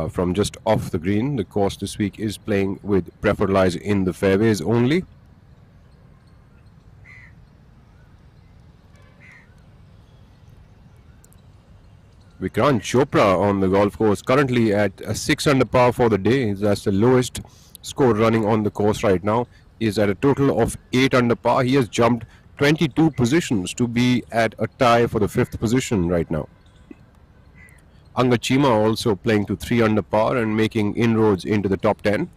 from just off the green. The course this week is playing with preferred lies in the fairways only. Vikrant Chopra on the golf course, currently at a 6 under par for the day. That's the lowest score running on the course right now. He is at a total of 8 under par. He has jumped 22 positions to be at a tie for the 5th position right now. Angad Chima also playing to 3 under par and making inroads into the top 10.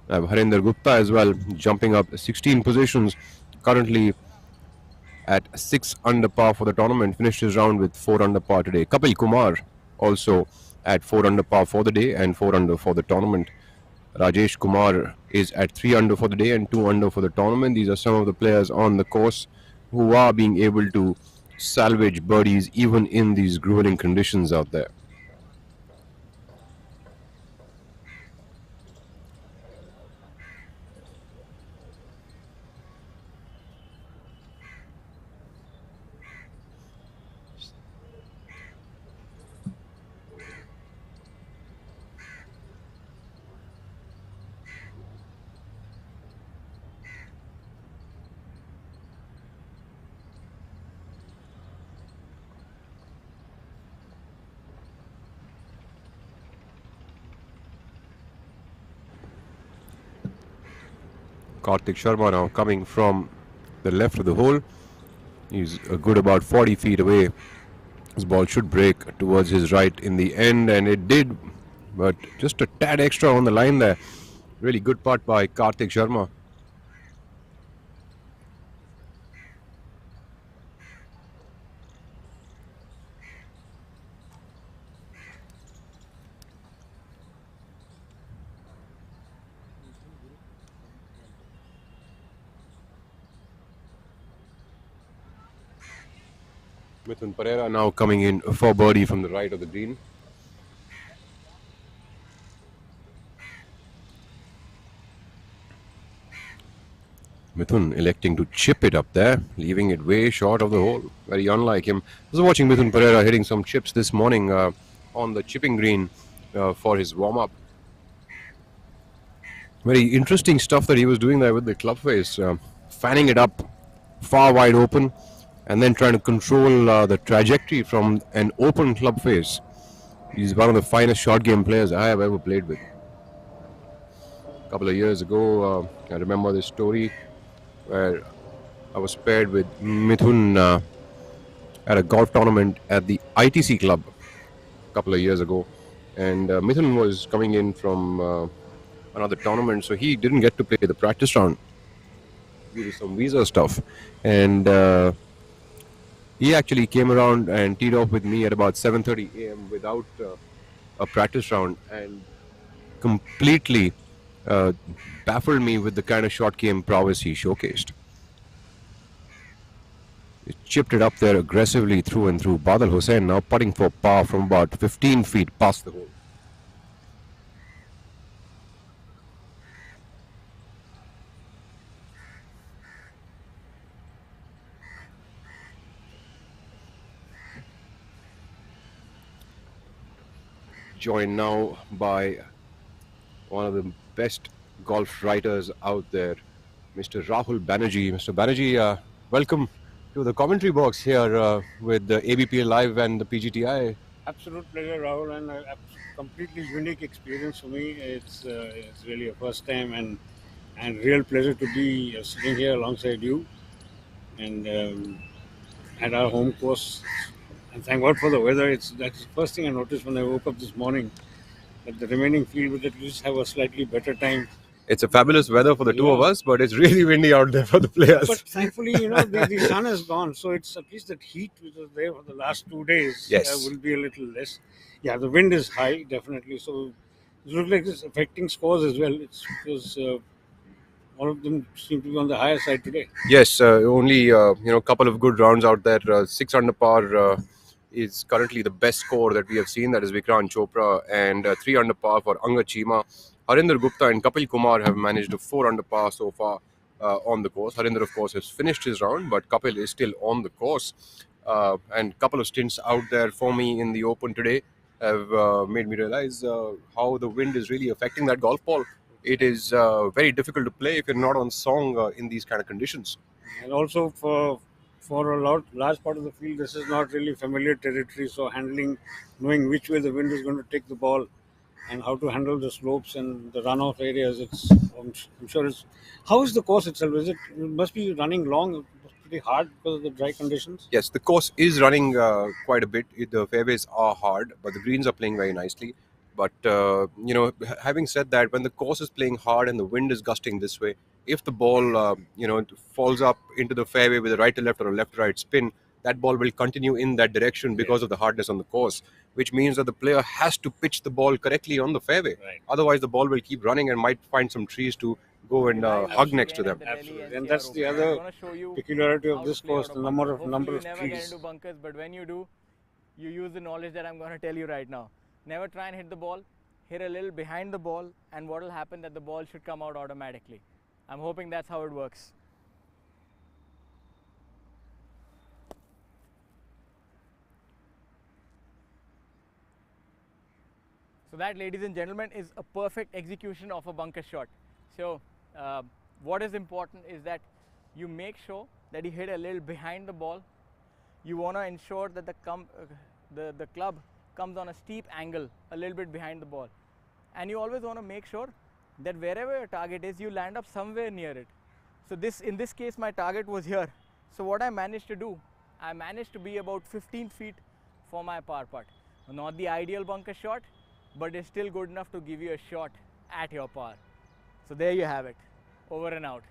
I have Harinder Gupta as well, jumping up 16 positions, currently at 6 under par for the tournament. Finished his round with 4 under par today. Kapil Kumar also at 4 under par for the day and 4 under for the tournament. Rajesh Kumar is at 3 under for the day and 2 under for the tournament. These are some of the players on the course who are being able to salvage birdies even in these grueling conditions out there. Karthik Sharma now coming from the left of the hole. He's a good about 40 feet away. His ball should break towards his right in the end, and it did, but just a tad extra on the line there. Really good putt by Karthik Sharma. Mithun Pereira now coming in for birdie from the right of the green. Mithun electing to chip it up there, leaving it way short of the hole. Very unlike him. I was watching Mithun Pereira hitting some chips this morning on the chipping green for his warm-up. Very interesting stuff that he was doing there with the club face, fanning it up far wide open, and then trying to control the trajectory from an open club face. He's one of the finest short game players I have ever played with. A couple of years ago, I remember this story where I was paired with Mithun at a golf tournament at the ITC club a couple of years ago. And Mithun was coming in from another tournament, so he didn't get to play the practice round due to some visa stuff. And he actually came around and teed off with me at about 7:30 a.m. without a practice round and completely baffled me with the kind of short game prowess he showcased. He chipped it up there aggressively through and through. Badal Hussain now putting for par from about 15 feet past the hole. Joined now by one of the best golf writers out there, Mr. Rahul Banerjee. Mr. Banerjee, welcome to the commentary box here with the ABPL Live and the PGTI. Absolute pleasure, Rahul, and a completely unique experience for me. It's really a first time and real pleasure to be sitting here alongside you and at our home course. And thank God for the weather. That's the first thing I noticed when I woke up this morning, that the remaining field would at least have a slightly better time. It's a fabulous weather for the two of Yeah. us, but it's really windy out there for the players. But thankfully, the sun is gone, so it's at least that heat which was there for the last 2 days Yes. will be a little less. Yeah, the wind is high, definitely. So it looks like it's affecting scores as well. It's because all of them seem to be on the higher side today. Yes, only a couple of good rounds out there. 6 under par is currently the best score that we have seen. That is Vikrant Chopra, and 3 under par for Anga Chima. Harinder Gupta and Kapil Kumar have managed a 4 under par so far on the course. Harinder, of course, has finished his round, but Kapil is still on the course. And a couple of stints out there for me in the Open today have made me realize how the wind is really affecting that golf ball. It is very difficult to play if you're not on song in these kind of conditions. And also for a large part of the field, this is not really familiar territory. So knowing which way the wind is going to take the ball, and how to handle the slopes and the runoff areas, I'm sure it's. How is the course itself? It must be running long, pretty hard because of the dry conditions? Yes, the course is running quite a bit. The fairways are hard, but the greens are playing very nicely. But having said that, when the course is playing hard and the wind is gusting this way, if the ball falls up into the fairway with a right to left or a left to right spin, that ball will continue in that direction because of the hardness on the course, which means that the player has to pitch the ball correctly on the fairway. Right. Otherwise, the ball will keep running and might find some trees to go and hug next to them. Absolutely, and that's the other peculiarity of this course: the number of Hopefully you never get trees. into bunkers, but when you do, you use the knowledge that I'm going to tell you right now. Never try and hit the ball. Hit a little behind the ball, and what will happen that the ball should come out automatically. I'm hoping that's how it works. So that, ladies and gentlemen, is a perfect execution of a bunker shot. So what is important is that you make sure that you hit a little behind the ball. You want to ensure that the club comes on a steep angle a little bit behind the ball, and you always want to make sure that wherever your target is, you land up somewhere near it. So in this case, my target was here. So what I managed to do, I managed to be about 15 feet for my par putt. Not the ideal bunker shot, but it's still good enough to give you a shot at your par. So there you have it. Over and out.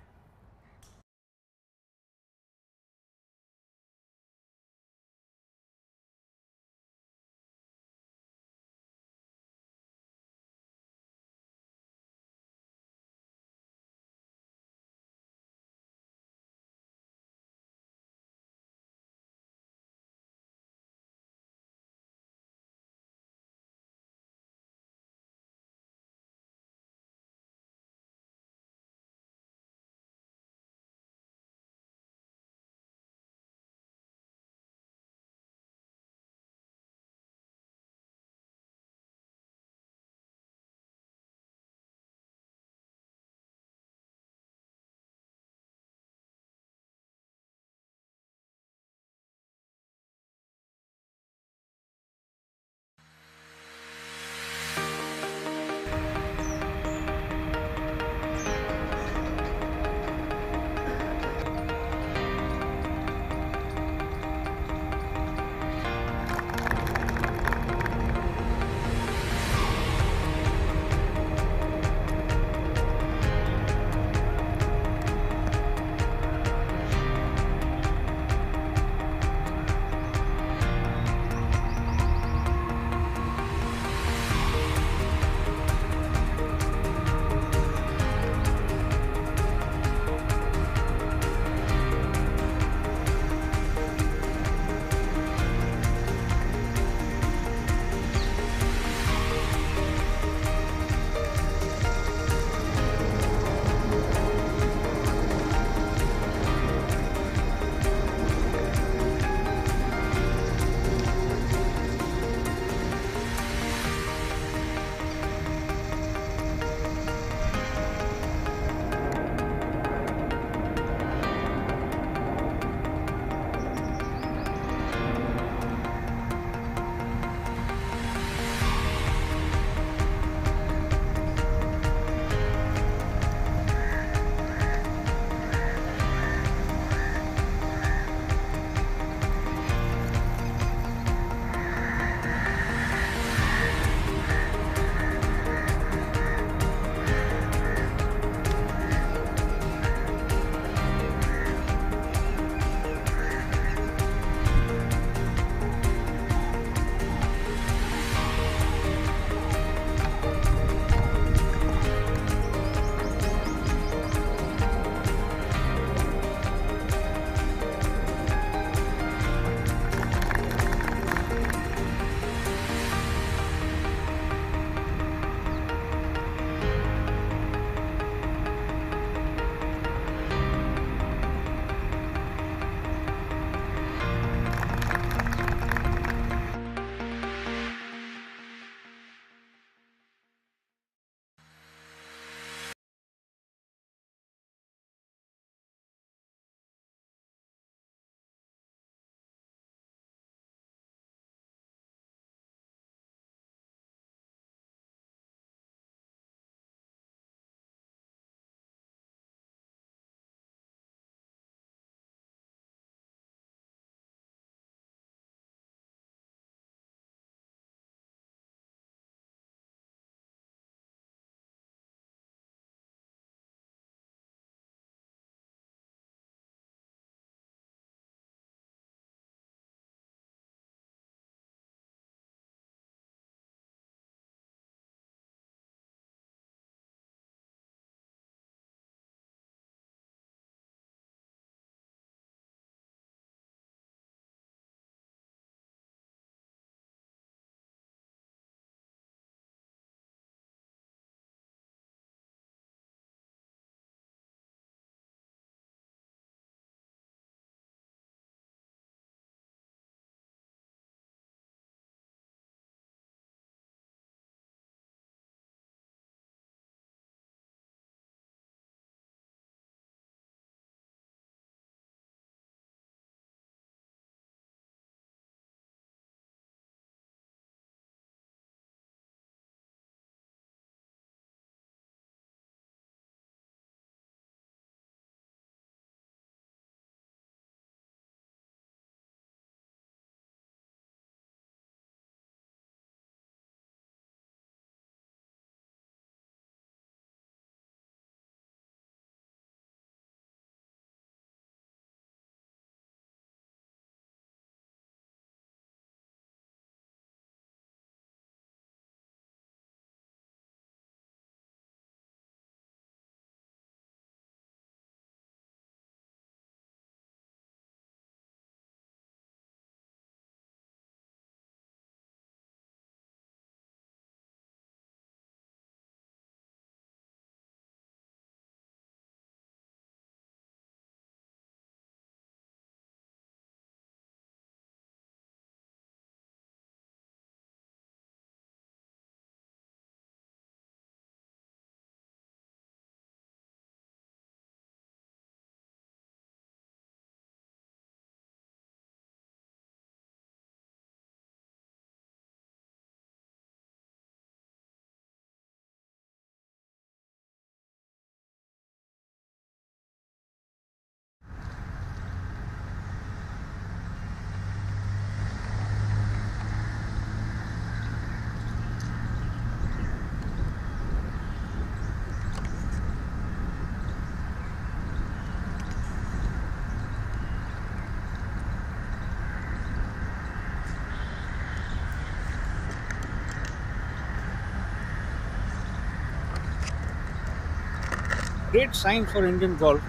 great sign for Indian golf,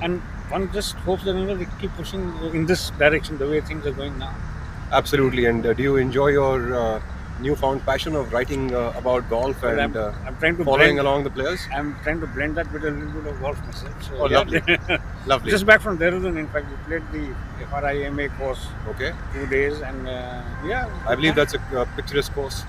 and one just hopes that they keep pushing in this direction the way things are going now. Absolutely. And do you enjoy your newfound passion of writing about golf Well, and I'm trying to following blend, along the players? I'm trying to blend that with a little bit of golf myself. So, Oh, lovely. Lovely. Just back from Delhi, in fact, we played the FRIMA course. Okay. 2 days, and I believe that's a picturesque course.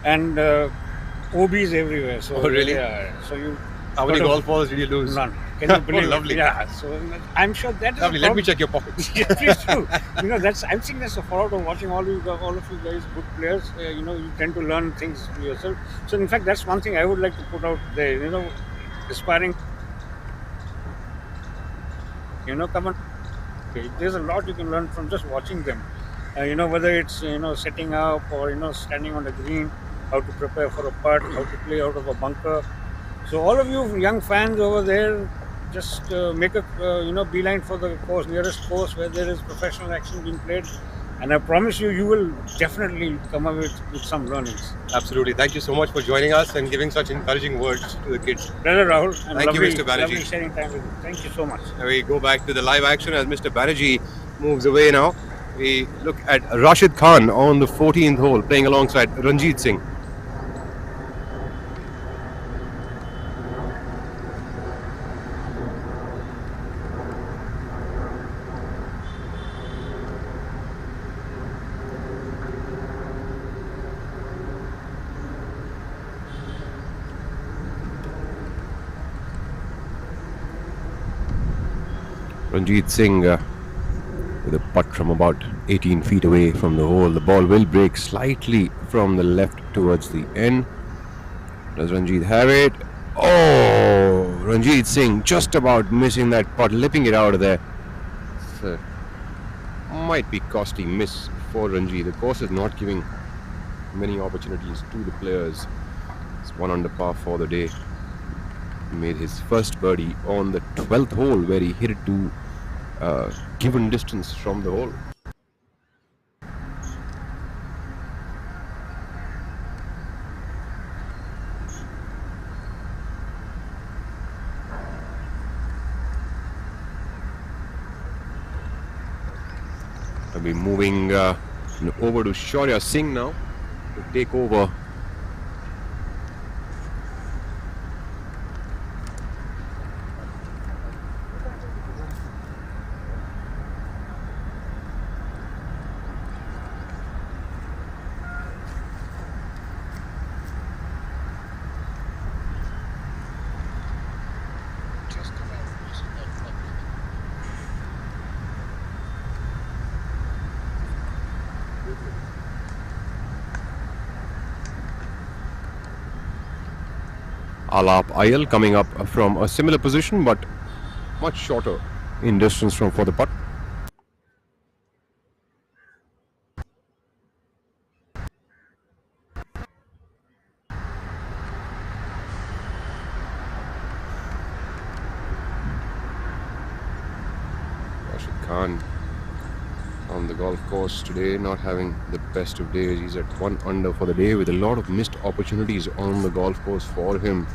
And OBs everywhere. So Oh, really? Yeah. So you. How many golf balls did you lose? None. Can you believe Oh, lovely. it? Yeah. So I'm sure that is Lovely. Let me check your pockets. Yeah, please do. I'm seeing that's a fallout of watching all of you guys, good players. You tend to learn things yourself. So in fact, that's one thing I would like to put out there. Aspiring. Come on. Okay, there's a lot you can learn from just watching them. Whether it's setting up or standing on the green, how to prepare for a putt, how to play out of a bunker. So all of you young fans over there, just make a beeline for the nearest course where there is professional action being played, and I promise you, you will definitely come up with some learnings. Absolutely. Thank you so much for joining us and giving such encouraging words to the kids. Pleasure, Rahul. And Thank you, Mr. Banerjee. Lovely sharing time with you. Thank you so much. Now we go back to the live action as Mr. Banerjee moves away now. We look at Rashid Khan on the 14th hole playing alongside Ranjit Singh. Ranjit Singh with a putt from about 18 feet away from the hole. The ball will break slightly from the left towards the end. Does Ranjit have it? Oh, Ranjit Singh just about missing that putt, lipping it out of there. So, might be costly miss for Ranjit. The course is not giving many opportunities to the players. It's 1 under par for the day. He made his first birdie on the 12th hole where he hit it to given distance from the hole. I'll be moving over to Shaurya Singh now to take over. Alap Ayal coming up from a similar position but much shorter in distance for the putt. Rashid Khan on the golf course today, not having the best of days. He's at 1 under for the day with a lot of missed opportunities on the golf course for him.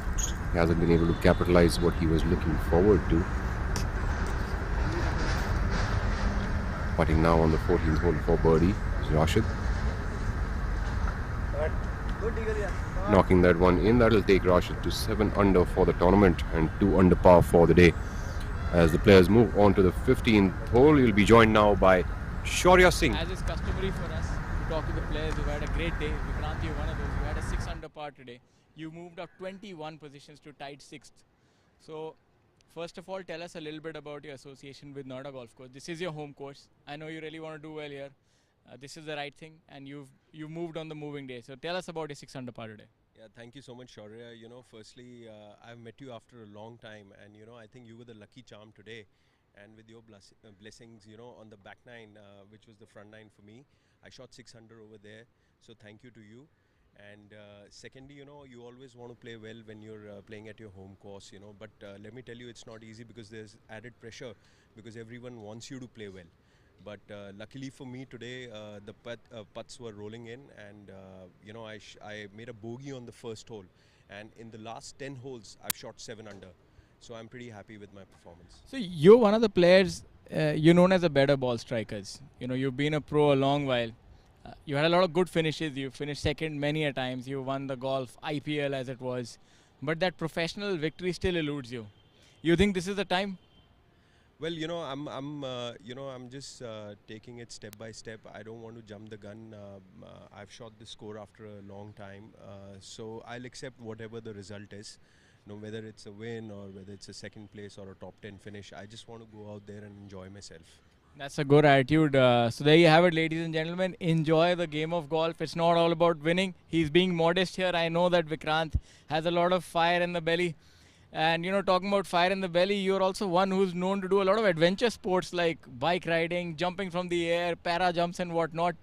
He hasn't been able to capitalize what he was looking forward to. Putting now on the 14th hole for birdie is Rashid. Knocking that one in. That'll take Rashid to 7 under for the tournament and 2 under par for the day. As the players move on to the 15th hole, you'll be joined now by Shaurya Singh. As is customary for us to talk to the players who've had a great day. Vikrant, you're one of those. You had a 6 under par today. You moved up 21 positions to tied 6th. So, first of all, tell us a little bit about your association with Noida Golf Course. This is your home course. I know you really want to do well here. This is the right thing, and you've moved on the moving day. So, tell us about your 6 under par today. Yeah, thank you so much, Shaurya. Firstly, I've met you after a long time, and I think you were the lucky charm today. And with your blessings, on the back nine, which was the front nine for me, I shot 6 under over there. So thank you to you. And secondly, you always want to play well when you're playing at your home course, But let me tell you, it's not easy because there's added pressure because everyone wants you to play well. But luckily for me today, the putts were rolling in, and I made a bogey on the first hole, and in the last 10 holes I've shot 7 under, So I'm pretty happy with my performance. So you're one of the players, you're known as a better ball strikers. You know, you've been a pro a long while. You had a lot of good finishes. You finished second many a times. You won the golf IPL as it was. But that professional victory still eludes you. You think this is the time? Well, I'm just taking it step by step. I don't want to jump the gun. I've shot this score after a long time, so I'll accept whatever the result is. Whether it's a win or whether it's a second place or a top 10 finish. I just want to go out there and enjoy myself. That's a good attitude. So there you have it, ladies and gentlemen. Enjoy the game of golf. It's not all about winning. He's being modest here. I know that Vikrant has a lot of fire in the belly. And, talking about fire in the belly, you're also one who's known to do a lot of adventure sports like bike riding, jumping from the air, para jumps and whatnot.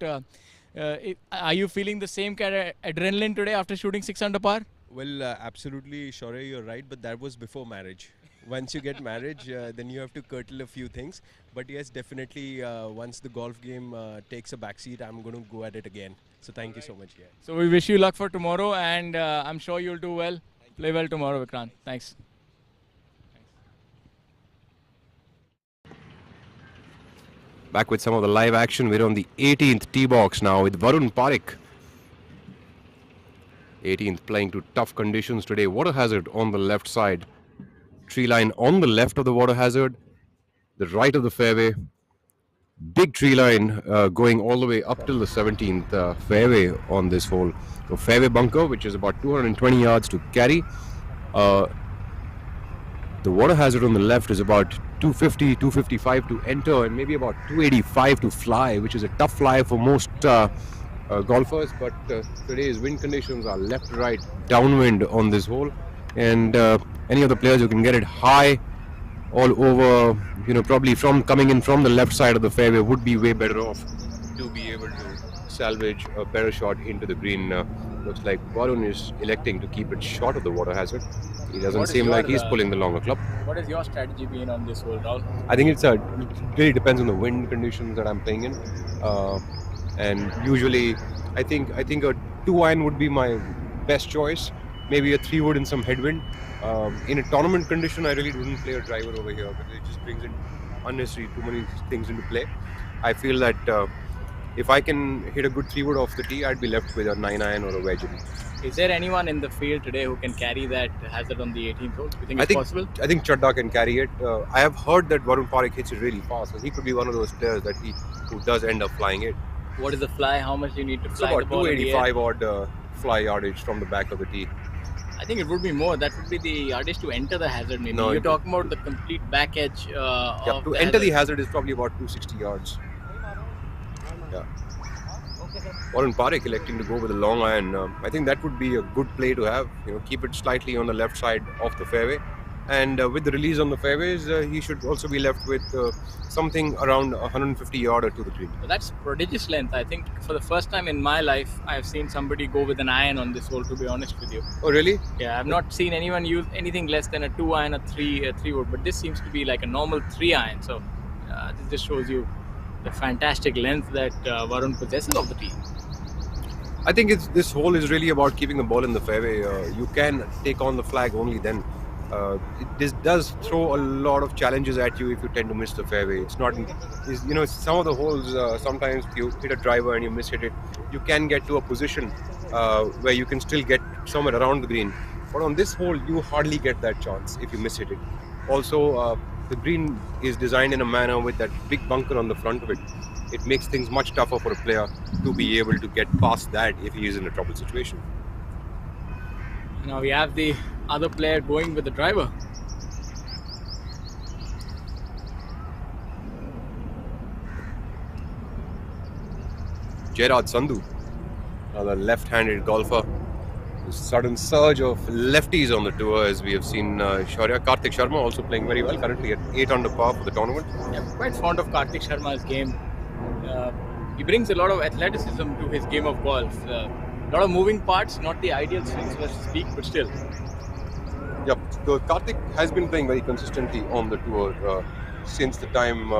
Are you feeling the same kind of adrenaline today after shooting 6 under par? Well, absolutely, Shaurya, you're right, but that was before marriage. Once you get married, then you have to curtail a few things. But yes, definitely, once the golf game takes a backseat, I'm going to go at it again. So thank you so much. Yeah. So we wish you luck for tomorrow, and I'm sure you'll do well. Play well tomorrow, Vikrant. Thanks. Back with some of the live action. We're on the 18th tee box now with Varun Parekh. 18th playing to tough conditions today. Water hazard on the left side. Tree line on the left of the water hazard. The right of the fairway. Big tree line going all the way up till the 17th fairway on this hole. So fairway bunker, which is about 220 yards to carry. The water hazard on the left is about 250, 255 to enter and maybe about 285 to fly, which is a tough fly for most golfers. But today's wind conditions are left, right, downwind on this hole. And any of the players who can get it high all over, probably from coming in from the left side of the fairway would be way better off to be able to salvage a better shot into the green. Looks like Varun is electing to keep it short of the water hazard. He doesn't seem like he's pulling the longer club. What has your strategy been on this hole, Rahul? I think it really depends on the wind conditions that I'm playing in. And usually, I think a 2-iron would be my best choice. Maybe a 3-wood in some headwind. In a tournament condition, I really wouldn't play a driver over here because it just brings in unnecessary too many things into play. I feel that if I can hit a good 3-wood off the tee, I'd be left with a 9-iron or a wedge. Is there anyone in the field today who can carry that hazard on the 18th hole? Do you think it's possible? I think Chadda can carry it. I have heard that Varun Parekh hits it really fast, so he could be one of those players who does end up flying it. What is the fly? How much do you need to fly? It's about 285 odd fly yardage from the back of the tee. I think it would be more. That would be the yardage to enter the hazard. Maybe no, you're talking about the complete back edge. Yeah, to enter the hazard is probably about 260 yards. Yeah. Varun Parekh electing to go with a long iron. I think that would be a good play to have. Keep it slightly on the left side of the fairway, and with the release on the fairways, he should also be left with something around 150 yarder to the green. Well, that's prodigious length. I think for the first time in my life, I've seen somebody go with an iron on this hole. To be honest with you. Oh really? Yeah, I've not seen anyone use anything less than a 2-iron, a 3-wood. But this seems to be like a normal 3-iron. So this just shows you the fantastic length that Varun possesses of the tee. I think this hole is really about keeping the ball in the fairway. You can take on the flag only then. This does throw a lot of challenges at you if you tend to miss the fairway. It's not, some of the holes, sometimes if you hit a driver and you miss hit it, you can get to a position where you can still get somewhere around the green. But on this hole, you hardly get that chance if you miss hit it. Also, the green is designed in a manner with that big bunker on the front of it. It makes things much tougher for a player to be able to get past that if he is in a trouble situation. Now we have the other player going with the driver. Gerard Sandhu, another left-handed golfer. A sudden surge of lefties on the tour, as we have seen Shaurya. Karthik Sharma also playing very well, currently at 8 under par for the tournament. Yeah, I'm quite fond of Karthik Sharma's game. He brings a lot of athleticism to his game of golf. A lot of moving parts, not the ideal swings, so to speak, but still. Yep, so Karthik has been playing very consistently on the tour since the time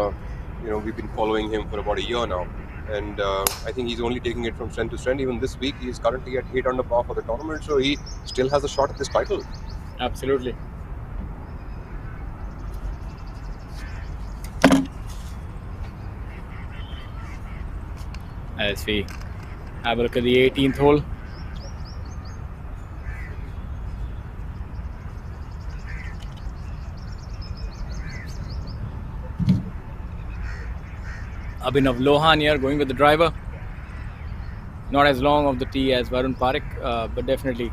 we've been following him for about a year now. And I think he's only taking it from strength to strength. Even this week, he's currently at 8 under par for the tournament, so he still has a shot at this title. Absolutely. as we have a look at the 18th hole. Abhinav Lohan here going with the driver. Not as long of the tee as Varun Parekh, but definitely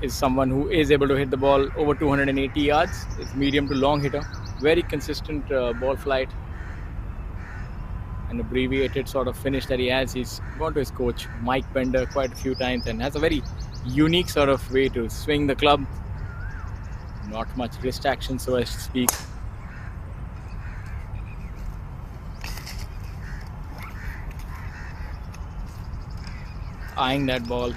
is someone who is able to hit the ball over 280 yards. It's medium to long hitter. Very consistent ball flight. An abbreviated sort of finish that he has. He's gone to his coach, Mike Bender, quite a few times and has a very unique sort of way to swing the club. Not much wrist action, so as to speak. Eyeing that ball.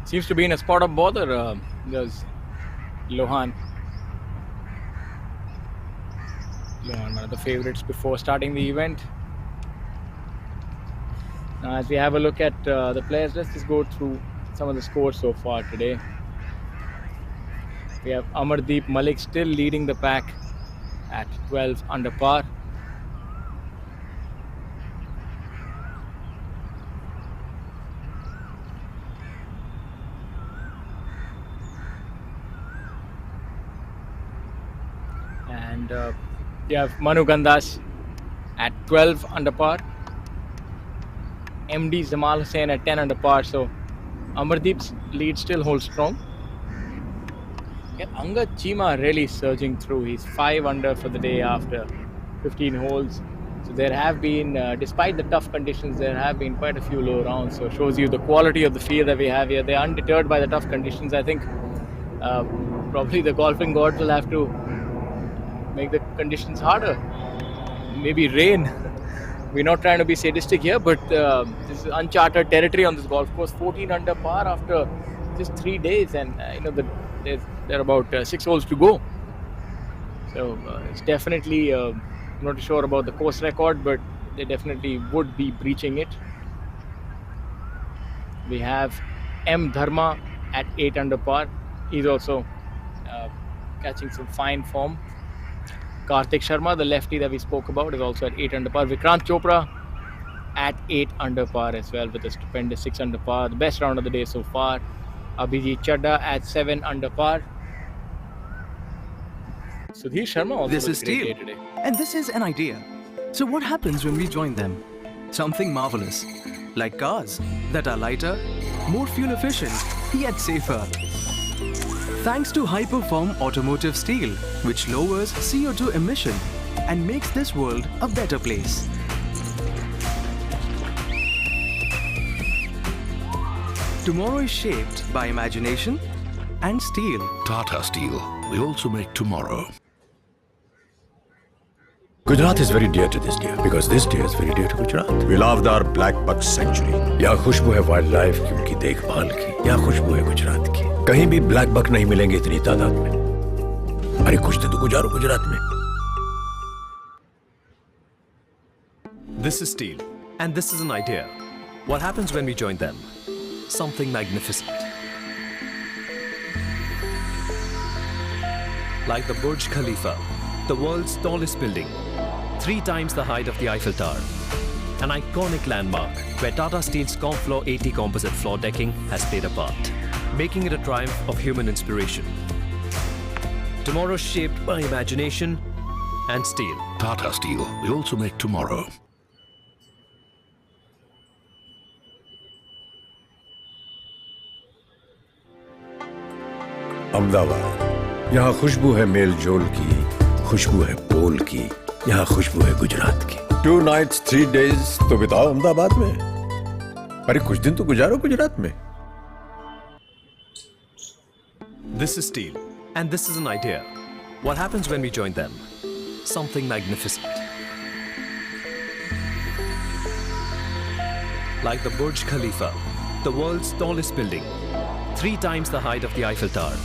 Seems to be in a spot of bother. There's Lohan, one of the favorites before starting the event. Now, as we have a look at the players, let's just go through some of the scores so far today. We have Amardeep Malik still leading the pack at 12 under par. And you have Manu Gandas at 12 under par. MD Zamal Hussain at 10 under par. So Amardeep's lead still holds strong. Yeah, Angad Chima really surging through. He's 5 under for the day after 15 holes. So there have been, despite the tough conditions, there have been quite a few low rounds. So shows you the quality of the field that we have here. They're undeterred by the tough conditions. I think probably the golfing gods will have to make the conditions harder. Maybe rain. We're not trying to be sadistic here, but this is uncharted territory on this golf course. 14 under par after just 3 days, and there are about 6 holes to go. So it's definitely, I'm not sure about the course record, but they definitely would be breaching it. We have M. Dharma at 8 under par. He's also catching some fine form. Karthik Sharma, the lefty that we spoke about, is also at 8 under par. Vikrant Chopra at 8 under par as well with a stupendous 6 under par. The best round of the day so far. Abhijit Chadha at 7 under par. Sudhir Sharma also This with is a great Steel, day today. and this is an idea. So what happens when we join them? Something marvelous, like cars that are lighter, more fuel efficient, yet safer. Thanks to high-perform automotive steel, which lowers CO2 emission and makes this world a better place. Tomorrow is shaped by imagination and steel. Tata Steel. We also make tomorrow. Gujarat is very dear to this deer because this deer is very dear to Gujarat. We love our black buck sanctuary. यहाँ खुशबू है wild life की उनकी देखभाल की. यहाँ खुशबू है गुजरात की. कहीं भी ब्लैक बक नहीं मिलेंगे इतनी तादाद में. अरे कुछ तो गुजारो गुजरात में. This is Steel, and this is an idea. What happens when we join them? Something magnificent. Like the Burj Khalifa, the world's tallest building, 3 times the height of the Eiffel Tower. An iconic landmark where Tata Steel's Confloor 80 composite floor decking has played a part, making it a triumph of human inspiration. Tomorrow shaped by imagination and steel. Tata Steel. We also make tomorrow. Ahmedabad. यहाँ खुशबू है mail जोल की, खुशबू है बोल की. यहाँ खुशबू है गुजरात की. 2 nights 3 days तो बिताओ अहमदाबाद में. अरे कुछ दिन तो गुजारो गुजरात में. This is Steel, and this is an idea. What happens when we join them? Something magnificent. Like the Burj Khalifa, the world's tallest building, 3 times the height of the Eiffel Tower.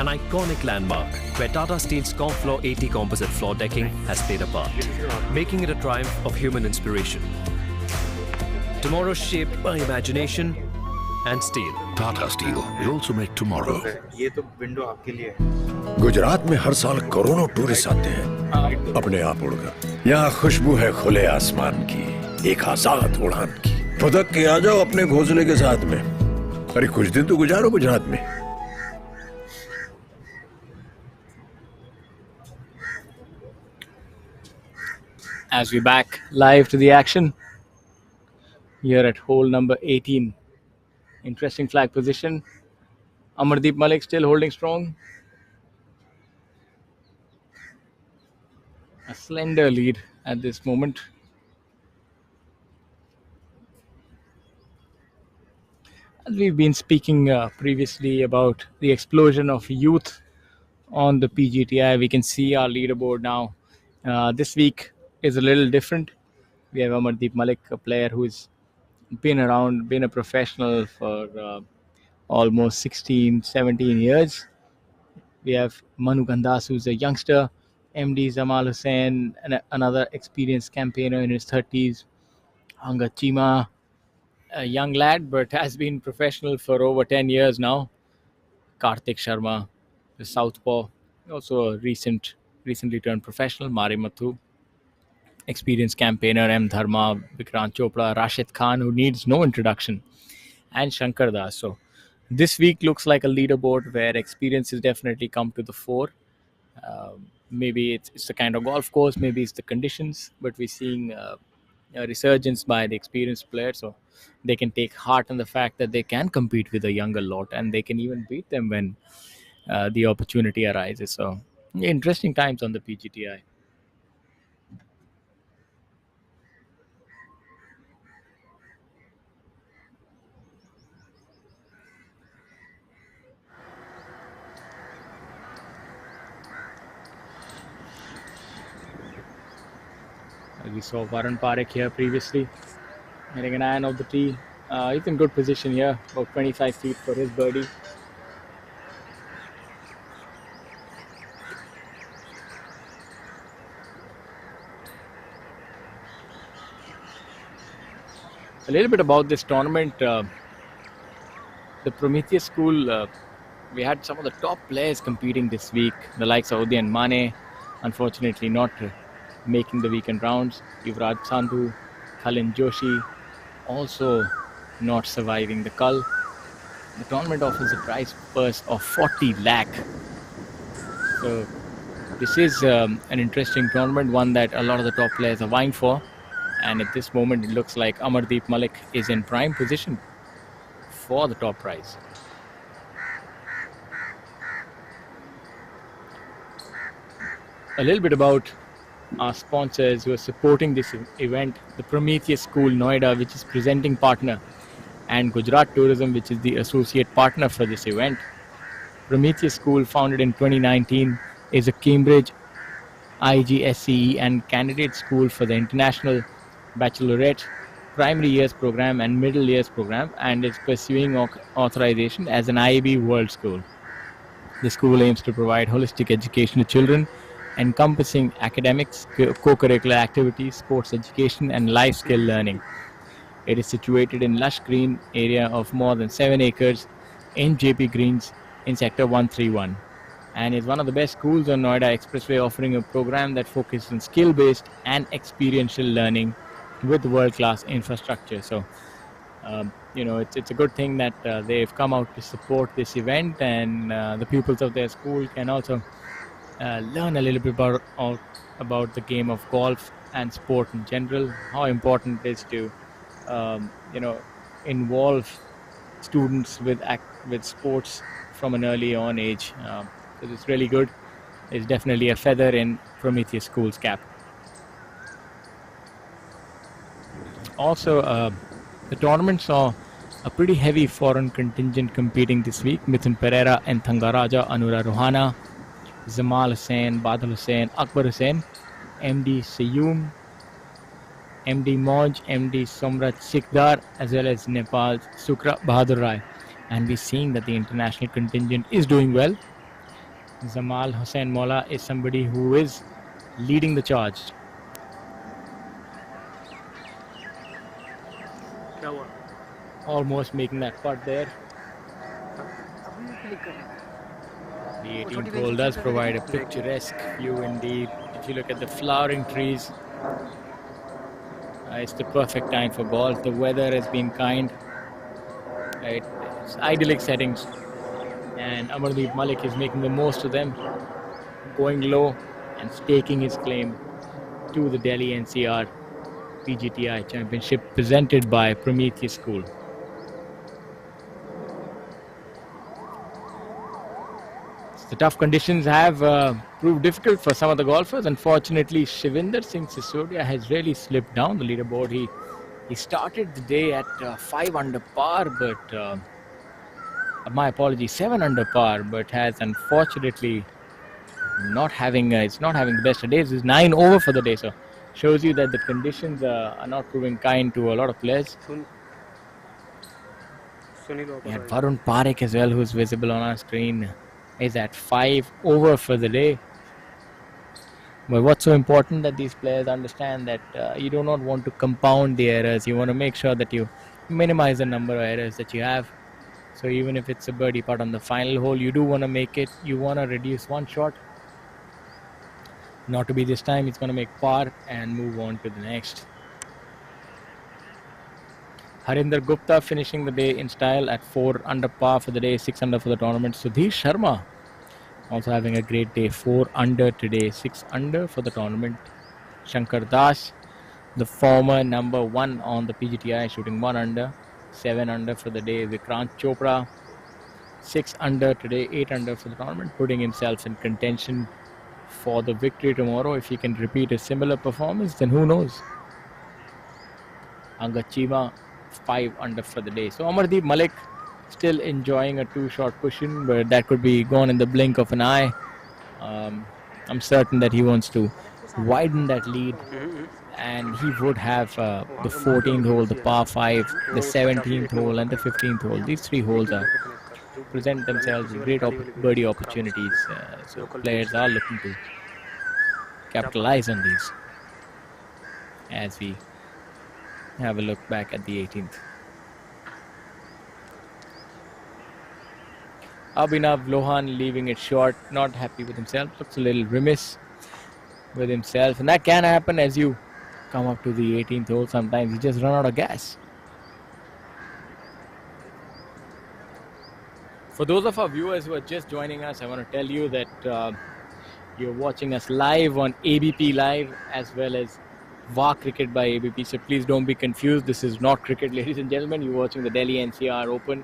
An iconic landmark where Tata Steel's Confloor 80 composite floor decking has played a part, making it a triumph of human inspiration. Tomorrow shaped by imagination and steel. Tata Steel. We also make tomorrow. ये तो window आपके लिए है। गुजरात में हर साल करोड़ों tourist आते हैं अपने आप उड़कर। यहाँ खुशबू है खुले आसमान की, एक आजाद उड़ान की। फुदक के आ जाओ अपने घोंसले के साथ में। अरे कुछ दिन तो गुजारो गुजरात में। As we back live to the action here at hole number 18. Interesting flag position. Amardeep Malik still holding strong. A slender lead at this moment. As we've been speaking previously about the explosion of youth on the PGTI, we can see our leaderboard now. This week is a little different. We have Amardeep Malik, a player who's been around, been a professional for almost 16, 17 years. We have Manu Gandas, who's a youngster, MD Zamal Hussain, and another experienced campaigner in his 30s, Anga Chima, a young lad, but has been professional for over 10 years now. Karthik Sharma, the southpaw, also a recently turned professional. Mari Mathu, experienced campaigner. M. Dharma, Vikrant Chopra, Rashid Khan, who needs no introduction, and Shankar Das. So this week looks like a leaderboard where experience has definitely come to the fore. Maybe it's the kind of golf course, maybe it's the conditions, but we're seeing a resurgence by the experienced players, so they can take heart in the fact that they can compete with a younger lot and they can even beat them when the opportunity arises. So interesting times on the PGTI. We saw Varun Parekh here previously, hitting an iron off the tee. He's in good position here, about 25 feet for his birdie. A little bit about this tournament. The Prometheus school, we had some of the top players competing this week, the likes of Udayan Mane, unfortunately not making the weekend rounds. Yuvraj Sandhu, Khalin Joshi, also not surviving the cull. The tournament offers a prize purse of 40 lakh. So this is an interesting tournament, one that a lot of the top players are vying for. And at this moment, it looks like Amardeep Malik is in prime position for the top prize. A little bit about our sponsors who are supporting this event: the Prometheus School Noida, which is presenting partner, and Gujarat Tourism, which is the associate partner for this event. Prometheus School, founded in 2019, is a Cambridge IGSCE and candidate school for the International Baccalaureate, Primary Years Program and Middle Years Program, and is pursuing authorization as an IAB World School. The school aims to provide holistic education to children, encompassing academics, co-curricular activities, sports education, and life skill learning. It is situated in lush green area of more than 7 acres in JP Greens in Sector 131, and is one of the best schools on Noida Expressway, offering a program that focuses on skill-based and experiential learning with world-class infrastructure. So, it's a good thing that they've come out to support this event, and the pupils of their school can also learn a little bit about the game of golf and sport in general, how important it is to involve students with sports from an early on age. Because it's really good. It's definitely a feather in Prometheus School's cap. Also, the tournament saw a pretty heavy foreign contingent competing this week. Mithun Pereira and Thangaraja, Anura Rohana, Zamal Hussain, Badal Hussain, Akbar Hussain, MD Sayoom, MD Moj, MD Somrat Sikdar, as well as Nepal's Sukra Bahadur Rai. And we're seeing that the international contingent is doing well. Zamal Hussain Mola is somebody who is leading the charge. almost making that putt there. The 18th hole does provide a picturesque view indeed. If you look at the flowering trees, it's the perfect time for golf. The weather has been kind. It's idyllic settings, and Amardeep Malik is making the most of them, going low and staking his claim to the Delhi-NCR PGTI Championship presented by Prometheus School. The tough conditions have proved difficult for some of the golfers. Unfortunately, Shivinder Singh Sisodia has really slipped down the leaderboard. He started the day at 5 under par, but my apologies, 7 under par, but has unfortunately not having the best of days. It's 9 over for the day, so shows you that the conditions are not proving kind to a lot of players. And Varun Parekh as well, who's visible on our screen, is at 5 over for the day. But what's so important that these players understand that you do not want to compound the errors. You want to make sure that you minimize the number of errors that you have. So even if it's a birdie putt on the final hole, you do want to make it. You want to reduce one shot. Not to be this time, he's going to make par and move on to the next. Harinder Gupta finishing the day in style at 4 under par for the day, 6 under for the tournament. Sudhir Sharma also having a great day, 4 under today, 6 under for the tournament. Shankar Das, the former number 1 on the PGTI, shooting 1 under, 7 under for the day. Vikrant Chopra, 6 under today, 8 under for the tournament, putting himself in contention for the victory tomorrow. If he can repeat a similar performance, then who knows. Anga Chima, 5 under for the day. So Amardeep Malik still enjoying a 2-shot cushion, but that could be gone in the blink of an eye. I'm certain that he wants to widen that lead, and he would have the 14th hole, the par 5, the 17th hole and the 15th hole. These 3 holes present themselves as great birdie opportunities, so players are looking to capitalize on these as we have a look back at the 18th. Abhinav Lohan leaving it short, not happy with himself, looks a little remiss with himself, and that can happen as you come up to the 18th hole. Sometimes you just run out of gas. For those of our viewers who are just joining us, I want to tell you that you're watching us live on ABP Live as well as VAR Cricket by ABP. So please don't be confused. This is not cricket, ladies and gentlemen. You're watching the Delhi-NCR Open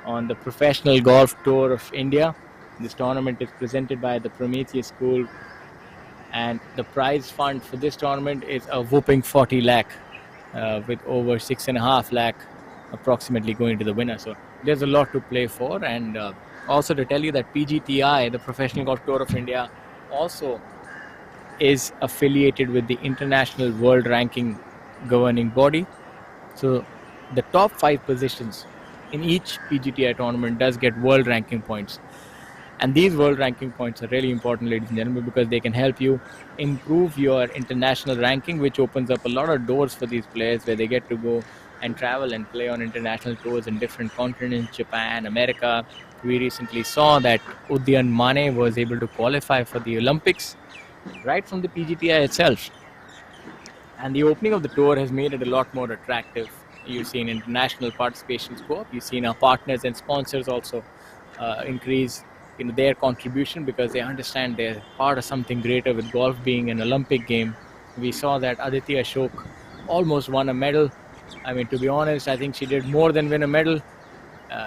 on the Professional Golf Tour of India. This tournament is presented by the Prometheus School, and the prize fund for this tournament is a whopping 40 lakh, with over 6.5 lakh approximately going to the winner. So there's a lot to play for, and also to tell you that PGTI, the Professional Golf Tour of India, also is affiliated with the International World Ranking governing body. So the top 5 positions in each PGTI tournament does get world ranking points. And these world ranking points are really important, ladies and gentlemen, because they can help you improve your international ranking, which opens up a lot of doors for these players where they get to go and travel and play on international tours in different continents, Japan, America. We recently saw that Udyan Mane was able to qualify for the Olympics right from the PGTI itself. And the opening of the tour has made it a lot more attractive. You've seen international participations go up. You've seen our partners and sponsors also increase their contribution, because they understand they're part of something greater, with golf being an Olympic game. We saw that Aditi Ashok almost won a medal. I mean, to be honest, I think she did more than win a medal.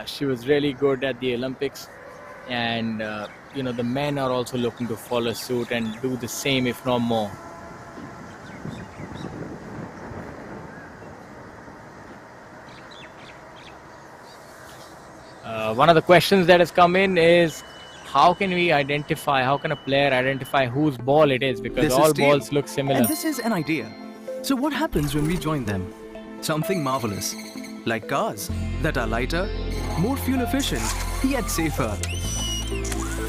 She was really good at the Olympics, and the men are also looking to follow suit and do the same, if not more. One of the questions that has come in is, how can a player identify whose ball it is? Because all balls look similar. And this is an idea. So what happens when we join them? Something marvelous, like cars that are lighter, more fuel efficient, yet safer.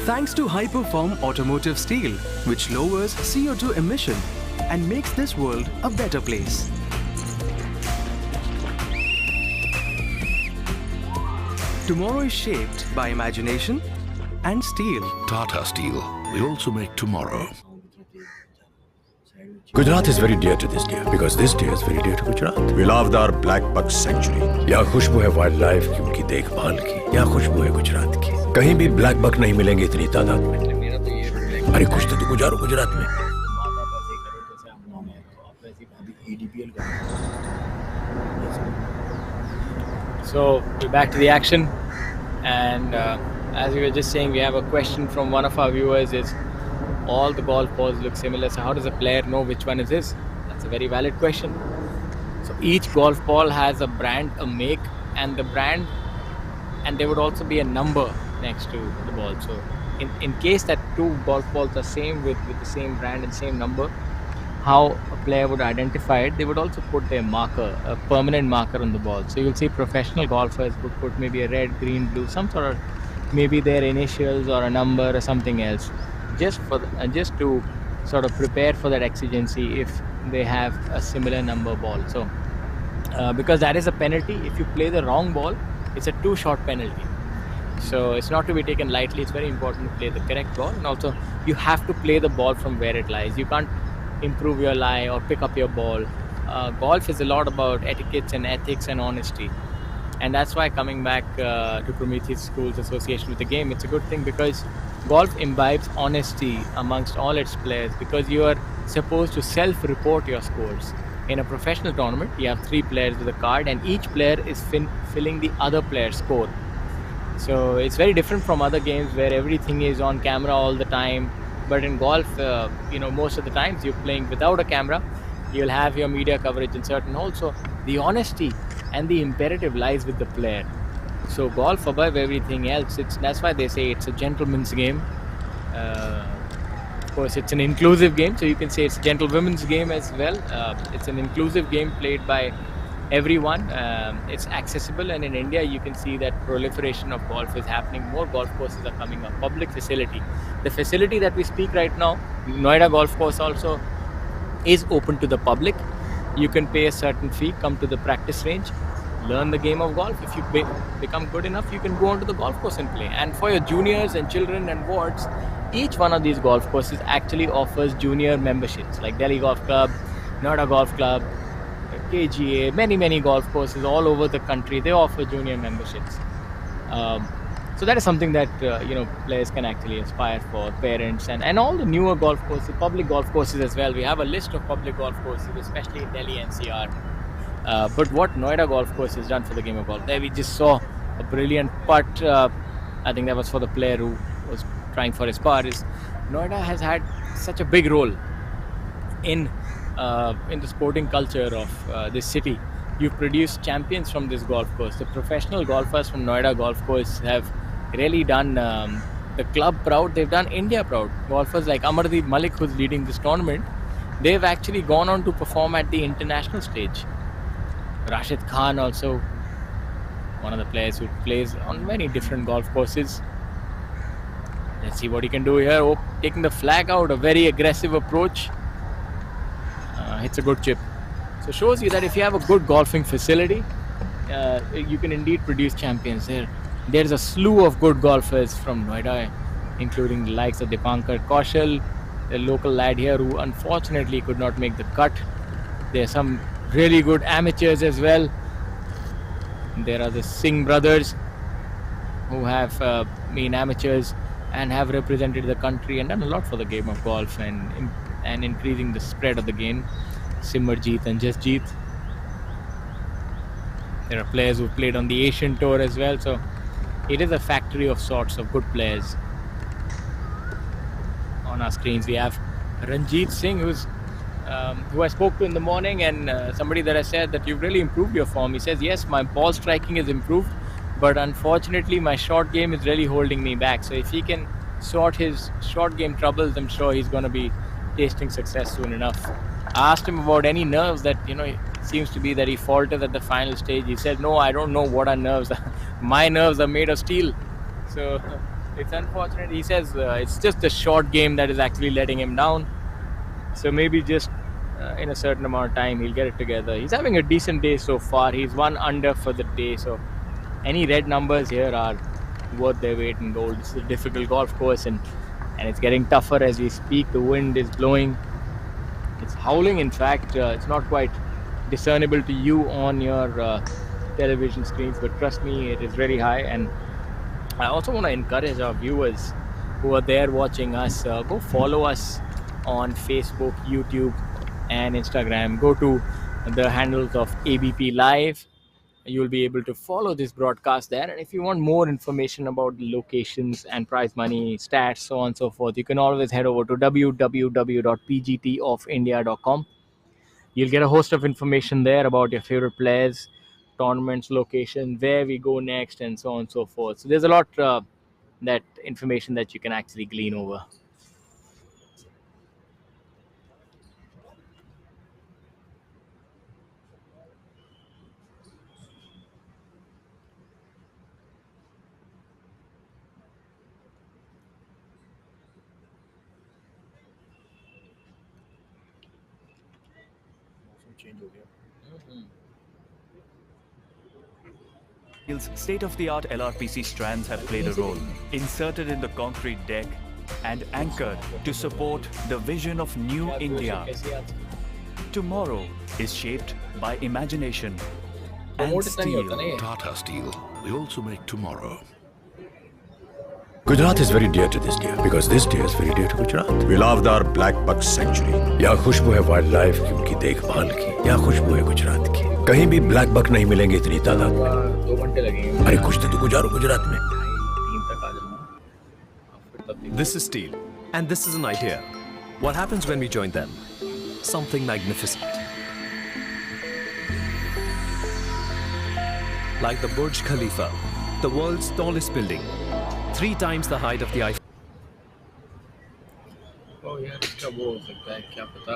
Thanks to high-perform automotive steel, which lowers CO2 emission and makes this world a better place. Tomorrow is shaped by imagination and steel. Tata Steel. We also make tomorrow. Gujarat is very dear to this deer because this deer is very dear to Gujarat. We love our black buck sanctuary. यहाँ खुशबू है wild life की, उनकी देखभाल की. यहाँ खुशबू है गुजरात की. कहीं भी ब्लैक बक नहीं मिलेंगे इतनी तादाद में. अरे कुछ तो गुजारो गुजरात में. So we're back to the action, and as we were just saying, we have a question from one of our viewers. Is all the golf balls look similar? So how does a player know which one is his? That's a very valid question. So each golf ball has a brand, a make, and the brand, and there would also be a number next to the ball. So in case that two golf balls are same with the same brand and same number, how a player would identify it, they would also put their marker, a permanent marker on the ball. So you'll see professional golfers would put maybe a red, green, blue, some sort of maybe their initials or a number or something else, just to sort of prepare for that exigency if they have a similar number ball. So because that is a penalty, if you play the wrong ball, it's a 2-shot penalty. So it's not to be taken lightly. It's very important to play the correct ball, and also you have to play the ball from where it lies. You can't improve your lie or pick up your ball. Golf is a lot about etiquettes and ethics and honesty, and that's why coming back to Prometheus School's association with the game, it's a good thing because golf imbibes honesty amongst all its players, because you are supposed to self-report your scores. In a professional tournament, you have 3 players with a card, and each player is filling the other player's score. So it's very different from other games where everything is on camera all the time. But in golf, most of the times you're playing without a camera. You'll have your media coverage in certain holes. So the honesty and the imperative lies with the player. So golf above everything else, that's why they say it's a gentleman's game. Of course, it's an inclusive game, so you can say it's a gentlewomen's game as well. It's an inclusive game played by everyone. It's accessible, and in India you can see that proliferation of golf is happening. More golf courses are coming up. Public facility. The facility that we speak right now, Noida Golf Course, also is open to the public. You can pay a certain fee, come to the practice range, learn the game of golf. If you become good enough, you can go onto the golf course and play. And for your juniors and children and wards, each one of these golf courses actually offers junior memberships, like Delhi Golf Club, Noida Golf Club, KGA, many golf courses all over the country. They offer junior memberships. So that is something that players can actually aspire for, parents and all the newer golf courses, public golf courses as well. We have a list of public golf courses, especially in Delhi-NCR. But what Noida Golf Course has done for the game of golf, there we just saw a brilliant putt. I think that was for the player who was trying for his par. Noida has had such a big role in the sporting culture of this city. You've produced champions from this golf course. The professional golfers from Noida Golf Course have really done the club proud. They've done India proud. Golfers like Amardeep Malik, who's leading this tournament, they've actually gone on to perform at the international stage. Rashid Khan also, one of the players who plays on many different golf courses. Let's see what he can do here. Oh, taking the flag out, a very aggressive approach. Hits a good chip. So shows you that if you have a good golfing facility, you can indeed produce champions. There's a slew of good golfers from Noida, including the likes of Dipankar Kaushal, the local lad here who unfortunately could not make the cut. There are some really good amateurs as well. There are the Singh brothers who have been amateurs and have represented the country and done a lot for the game of golf and increasing the spread of the game. Simarjeet and Jasjeet. There are players who played on the Asian Tour as well, so it is a factory of sorts of good players. On our screens we have Ranjit Singh, who I spoke to in the morning, and somebody that I said that you've really improved your form. He says, yes, my ball striking has improved, but unfortunately my short game is really holding me back. So if he can sort his short game troubles, I'm sure he's going to be tasting success soon enough. I asked him about any nerves that, it seems to be that he faltered at the final stage. He said, no, I don't know what are nerves. My nerves are made of steel. So it's unfortunate. He says it's just the short game that is actually letting him down. So maybe just in a certain amount of time he'll get it together. He's having a decent day so far. He's 1 under for the day. So Any red numbers here are worth their weight in gold. It's a difficult golf course, and it's getting tougher as we speak. The wind is blowing. It's howling. In fact, it's not quite discernible to you on your television screens, but trust me, it is very high. And I also want to encourage our viewers who are there watching us, go follow us on Facebook, YouTube, and Instagram. Go to the handles of ABP Live. You'll be able to follow this broadcast there. And if you want more information about the locations and prize money, stats, so on and so forth, you can always head over to www.pgtofindia.com. You'll get a host of information there about your favorite players, tournaments, location, where we go next, and so on and so forth. So there's a lot that information that you can actually glean over. State-of-the-art LRPC strands have played a role, inserted in the concrete deck and anchored to support the vision of New India. Tomorrow is shaped by imagination and steel. Tata Steel. We also make tomorrow. Gujarat is very dear to this deer because this deer is very dear to Gujarat. We love our black buck sanctuary. यहाँ खुशबू है wild life की, उनकी देखभाल की. यहाँ खुशबू है गुजरात की. कहीं भी ब्लैक बक नहीं मिलेंगे इतनी तादाद में. 2 घंटे लगेंगे. अरे कुछ तो गुजारो गुजरात में. 3 तक आ जाऊंगा. This is steel, and this is an idea. What happens when we join them? Something magnificent. Like the Burj Khalifa, the world's tallest building, 3 times the height of the Eiffel. यार इसका वो हो सकता है, क्या पता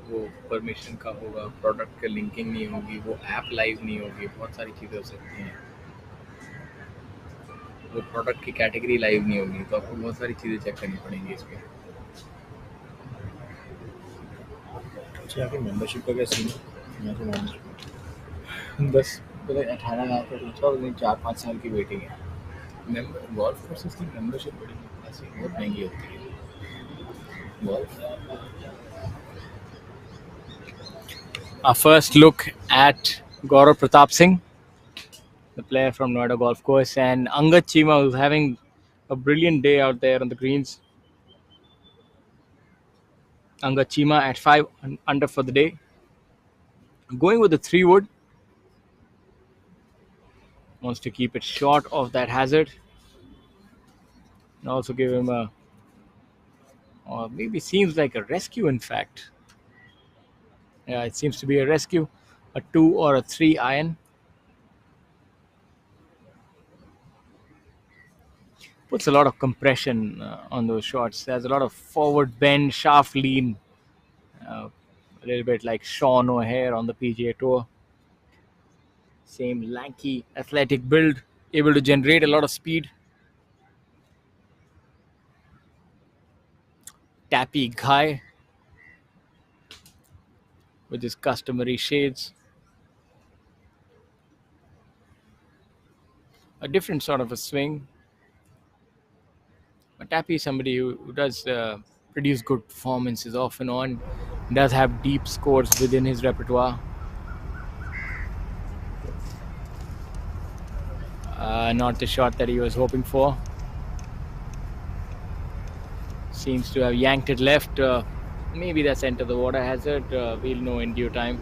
वो परमिशन का होगा, प्रोडक्ट का लिंकिंग नहीं होगी, वो ऐप लाइव नहीं होगी, बहुत सारी चीज़ें हो सकती हैं. वो प्रोडक्ट की कैटेगरी लाइव नहीं होगी, तो आपको बहुत सारी चीज़ें चेक करनी पड़ेंगी इस पर. अच्छा, आगे मेम्बरशिप का क्या सीन है? मैं तो मेम्बरशिप 18,000 का पूछा और 4-5 साल की वेटिंग है. गोल्फ कोर्सेज की मेम्बरशिप बड़ी बहुत महंगी होती है. Our first look at Gaurav Pratap Singh, the player from Noida Golf Course, and Angad Chima, who's having a brilliant day out there on the greens. Angad Chima at 5 under for the day. Going with the 3-wood. Wants to keep it short of that hazard. And also give him a, or maybe seems like a rescue in fact. Yeah, it seems to be a rescue. A 2 or a 3 iron. Puts a lot of compression on those shots. There's a lot of forward bend, shaft lean. A little bit like Sean O'Hare on the PGA Tour. Same lanky, athletic build. Able to generate a lot of speed. Tappy guy with his customary shades. A different sort of a swing. But Tappy is somebody who does produce good performances off and on. Does have deep scores within his repertoire. Not the shot that he was hoping for. Seems to have yanked it left. Maybe that's entered the water hazard. We'll know in due time.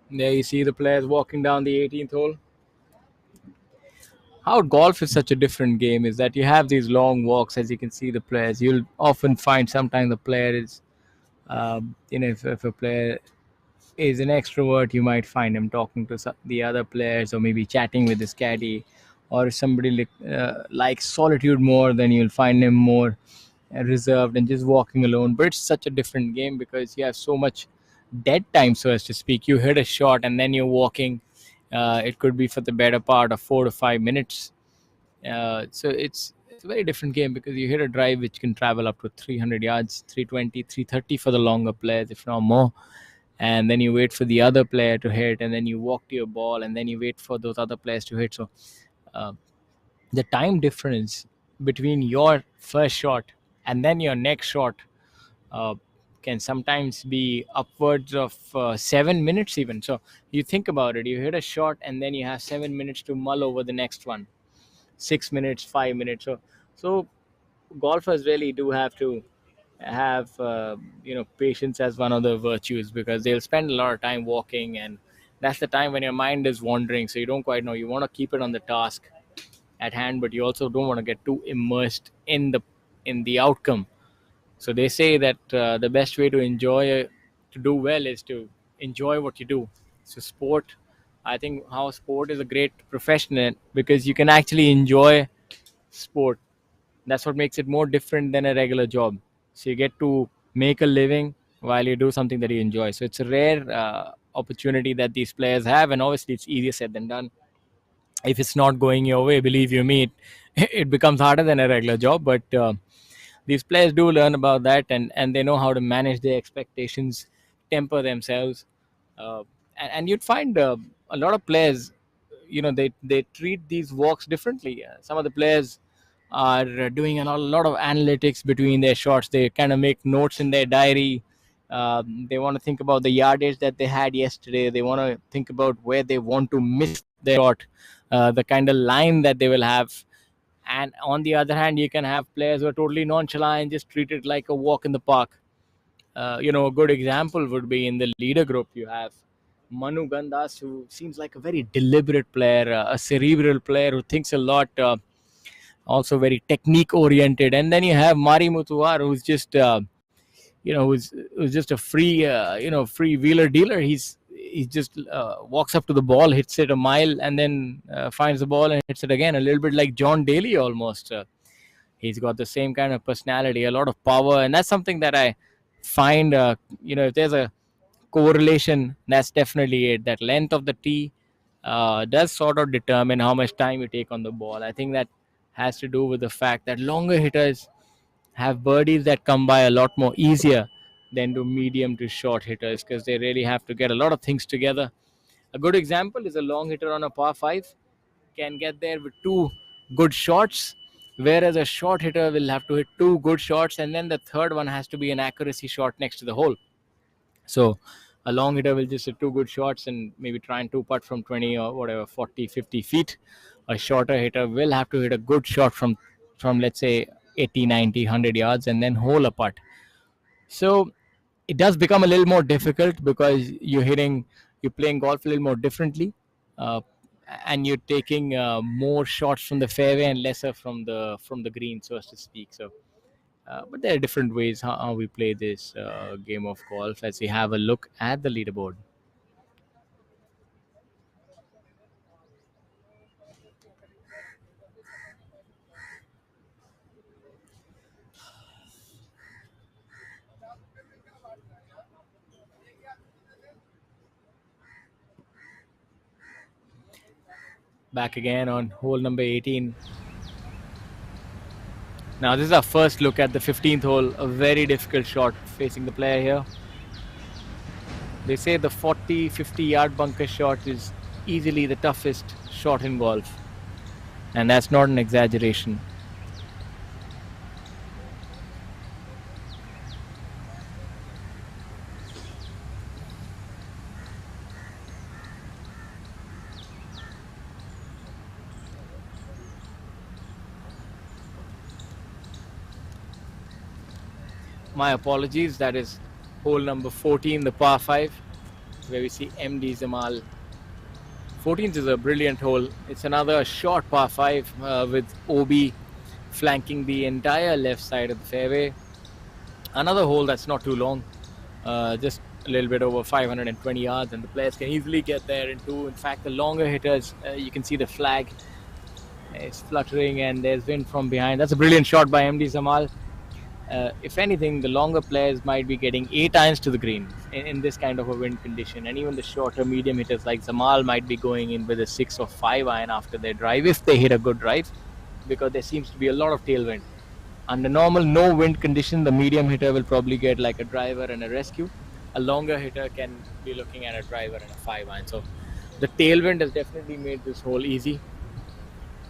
There you see the players walking down the 18th hole. How golf is such a different game is that you have these long walks, as you can see the players. You'll often find sometimes the player is, if a player is an extrovert, you might find him talking to the other players or maybe chatting with his caddy. Or if somebody likes solitude more, then you'll find him more reserved and just walking alone. But it's such a different game because you have so much dead time, so as to speak. You hit a shot and then you're walking. It could be for the better part of 4 to 5 minutes. So it's a very different game because you hit a drive which can travel up to 300 yards, 320, 330 for the longer players, if not more. And then you wait for the other player to hit, and then you walk to your ball, and then you wait for those other players to hit. So uh, the time difference between your first shot and then your next shot uh, can sometimes be upwards of 7 minutes even. So you think about it, you hit a shot and then you have 7 minutes to mull over the next one. 6 minutes, 5 minutes. So golfers really do have to have patience as one of the virtues, because they'll spend a lot of time walking, and that's the time when your mind is wandering, so you don't quite know. You want to keep it on the task at hand, but you also don't want to get too immersed in the outcome. So they say that the best way to to do well is to enjoy what you do. So sport, I think how sport is a great profession because you can actually enjoy sport. That's what makes it more different than a regular job. So you get to make a living while you do something that you enjoy. So it's a rare opportunity that these players have, and obviously it's easier said than done. If it's not going your way, believe you me, it becomes harder than a regular job. But these players do learn about that, and they know how to manage their expectations, temper themselves, uh, and you'd find a lot of players, they treat these walks differently. Some of the players are doing a lot of analytics between their shots. They kind of make notes in their diary. They want to think about the yardage that they had yesterday. They want to think about where they want to miss their shot, the kind of line that they will have. And on the other hand, you can have players who are totally nonchalant and just treat it like a walk in the park. A good example would be in the leader group. You have Manu Gandas, who seems like a very deliberate player, a cerebral player who thinks a lot, also very technique oriented. And then you have Mari Mutuar, who's just, who's just a free, free wheeler dealer. He just walks up to the ball, hits it a mile, and then finds the ball and hits it again. A little bit like John Daly almost. He's got the same kind of personality, a lot of power, and that's something that I find. If there's a correlation, that's definitely it. That length of the tee does sort of determine how much time you take on the ball. I think that has to do with the fact that longer hitters have birdies that come by a lot more easier than do medium to short hitters, because they really have to get a lot of things together. A good example is a long hitter on a par 5 can get there with 2 good shots, whereas a short hitter will have to hit 2 good shots, and then the third one has to be an accuracy shot next to the hole. So a long hitter will just hit 2 good shots and maybe try and 2-putt from 20 or whatever, 40, 50 feet. A shorter hitter will have to hit a good shot from let's say 80, 90, 100 yards and then hole a putt. So it does become a little more difficult because you're playing golf a little more differently, and you're taking more shots from the fairway and lesser from the green, so as to speak. So, but there are different ways how we play this game of golf as we have a look at the leaderboard. Back again on hole number 18. Now this is our first look at the 15th hole, a very difficult shot facing the player here. They say the 40-50 yard bunker shot is easily the toughest shot in golf, and that's not an exaggeration. My apologies, that is hole number 14, the par 5, where we see MD Zamal. 14th is a brilliant hole. It's another short par 5 with OB flanking the entire left side of the fairway. Another hole that's not too long, just a little bit over 520 yards, and the players can easily get there in two. In fact, the longer hitters, you can see the flag is fluttering and there's wind from behind. That's a brilliant shot by MD Zamal. If anything, the longer players might be getting 8 irons to the green in this kind of a wind condition, and even the shorter medium hitters like Zamal might be going in with a 6 or 5 iron after their drive, if they hit a good drive, because there seems to be a lot of tailwind. Under normal no wind condition, the medium hitter will probably get like a driver and a rescue. A longer hitter can be looking at a driver and a 5 iron. So the tailwind has definitely made this hole easy.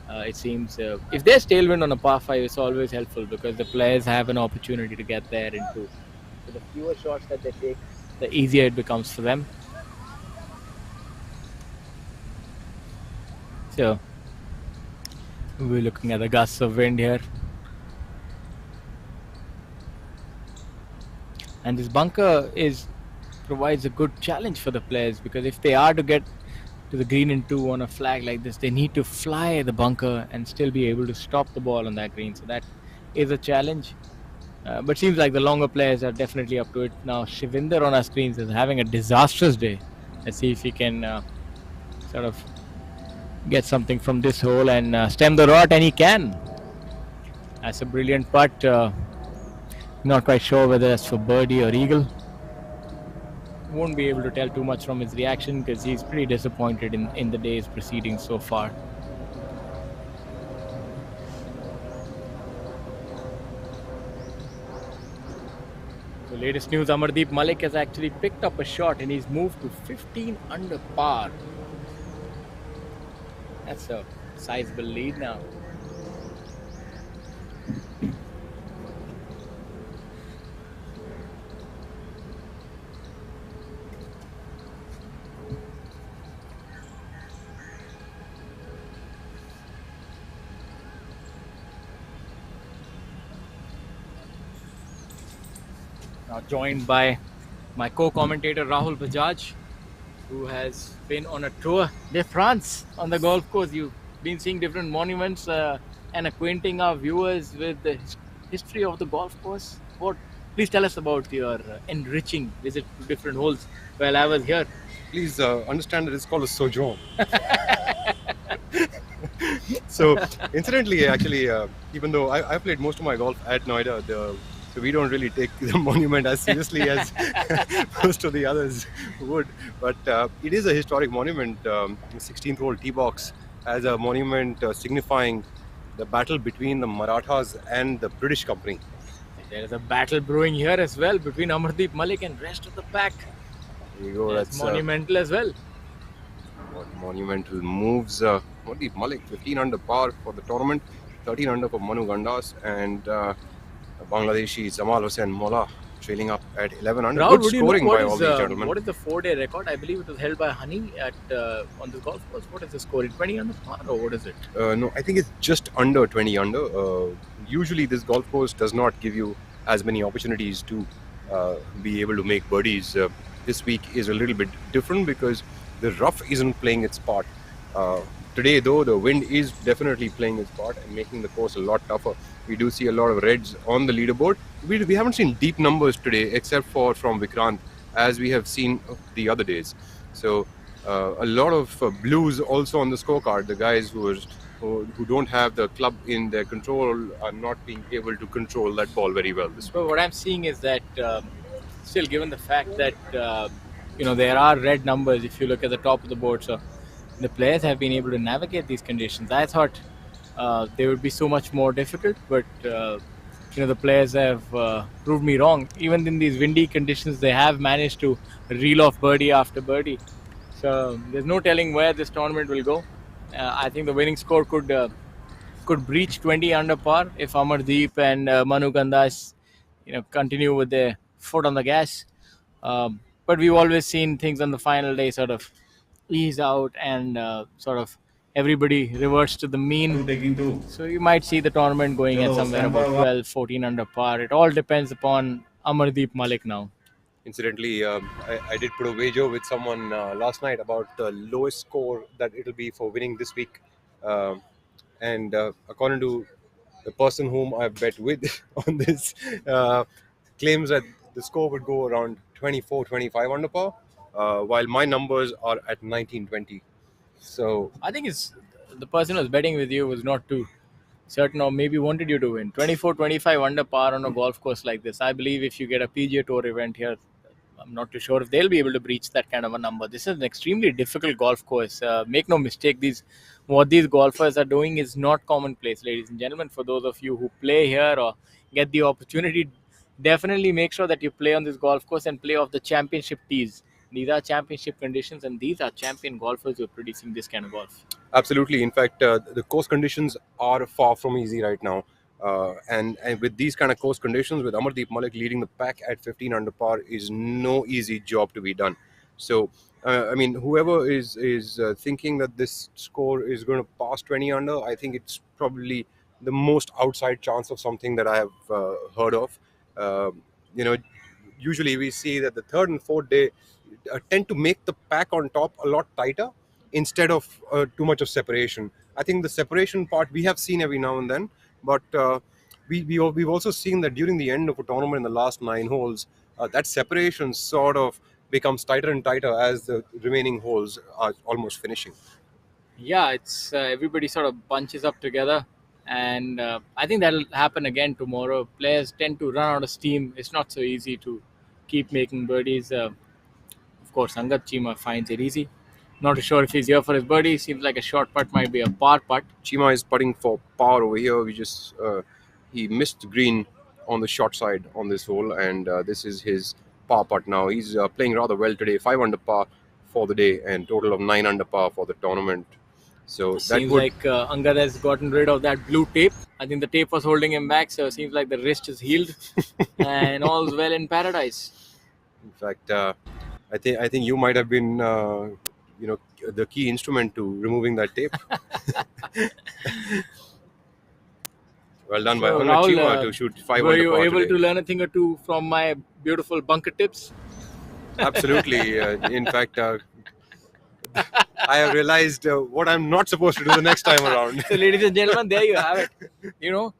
It seems if there's tailwind on a par 5, it's always helpful because the players have an opportunity to get there in two. So the fewer shots that they take, the easier it becomes for them. So we're looking at the gusts of wind here. And this bunker provides a good challenge for the players, because if they are to get to the green in two on a flag like this, they need to fly the bunker and still be able to stop the ball on that green. So that is a challenge. But seems like the longer players are definitely up to it. Now Shivinder on our screens is having a disastrous day. Let's see if he can sort of get something from this hole and stem the rot, and he can. That's a brilliant putt. Not quite sure whether that's for birdie or eagle. Won't be able to tell too much from his reaction because he's pretty disappointed in the day's proceedings so far. The latest news, Amardeep Malik has actually picked up a shot and he's moved to 15 under par. That's a sizable lead now. Now joined by my co-commentator Rahul Bajaj, who has been on a tour de France on the golf course. You've been seeing different monuments and acquainting our viewers with the history of the golf course. Please tell us about your enriching visit to different holes while I was here. Please understand that it's called a sojourn. So, incidentally, actually, even though I played most of my golf at Noida, so we don't really take the monument as seriously as most of the others would. But it is a historic monument. The 16th hole tee box as a monument signifying the battle between the Marathas and the British company. There is a battle brewing here as well between Amardeep Malik and rest of the pack. There you go. That's monumental as well. What monumental moves. Amardeep Malik, 15 under par for the tournament, 13 under for Manu Gandas, and Bangladeshi Zamal Hossain Molla trailing up at 11 under. Rahul, good scoring by all these gentlemen. What is the 4-day record? I believe it was held by Honey on the golf course. What is the score? 20 under par, or what is it? No, I think it's just under 20 under. Usually this golf course does not give you as many opportunities to be able to make birdies. This week is a little bit different because the rough isn't playing its part. Today though, the wind is definitely playing its part and making the course a lot tougher. We do see a lot of reds on the leaderboard. We haven't seen deep numbers today except for from Vikrant, as we have seen the other days. So a lot of blues also on the scorecard. The guys who don't have the club in their control are not being able to control that ball very well this week. So what I'm seeing is that still, given the fact that there are red numbers if you look at the top of the board, so the players have been able to navigate these conditions. I thought they would be so much more difficult, but the players have proved me wrong. Even in these windy conditions, they have managed to reel off birdie after birdie. So there's no telling where this tournament will go. I think the winning score could breach 20 under par if Amardeep and Manu Gandas continue with their foot on the gas. But we've always seen things on the final day sort of ease out and sort of everybody reverts to the mean. So you might see the tournament going at somewhere about 12, 14 under par. It all depends upon Amardeep Malik now. Incidentally, I did put a wager with someone last night about the lowest score that it'll be for winning this week. And according to the person whom I bet with on this, claims that the score would go around 24, 25 under par, while my numbers are at 19, 20. So I think it's the person who was betting with you was not too certain or maybe wanted you to win. 24, 25 under par on a golf course like this. I believe if you get a PGA Tour event here, I'm not too sure if they'll be able to breach that kind of a number. This is an extremely difficult golf course. Make no mistake, what these golfers are doing is not commonplace, ladies and gentlemen. For those of you who play here or get the opportunity, definitely make sure that you play on this golf course and play off the championship tees. These are championship conditions, and these are champion golfers who are producing this kind of golf. absolutely. In fact, the course conditions are far from easy right now. And with these kind of course conditions, with Amardeep Malik leading the pack at 15 under par, is no easy job to be done. So, I mean, whoever is thinking that this score is going to pass 20 under, I think it's probably the most outside chance of something that I have heard of. You know, usually we see that the third and fourth day tend to make the pack on top a lot tighter instead of too much of separation. I think the separation part we have seen every now and then, but we've also seen that during the end of a tournament in the last 9 holes, that separation sort of becomes tighter and tighter as the remaining holes are almost finishing. Yeah, it's everybody sort of bunches up together, and I think that'll happen again tomorrow. Players tend to run out of steam. It's not so easy to keep making birdies. Of course, Angat Chima finds it easy. Not sure if he's here for his birdie. Seems like a short putt might be a par putt. Chima is putting for par over here. He missed green on the short side on this hole, and this is his par putt now. He's playing rather well today. 5 under par for the day, and total of 9 under par for the tournament. So Seems like Angad has gotten rid of that blue tape. I think the tape was holding him back, so it seems like the wrist is healed and all's well in paradise. In fact, I think you might have been the key instrument to removing that tape. Well done by Angat Chima to shoot 5 under par. Were you able today. to learn a thing or two from my beautiful bunker tips? Absolutely. In fact, I have realized what I'm not supposed to do the next time around. So, ladies and gentlemen, there you have it. You know,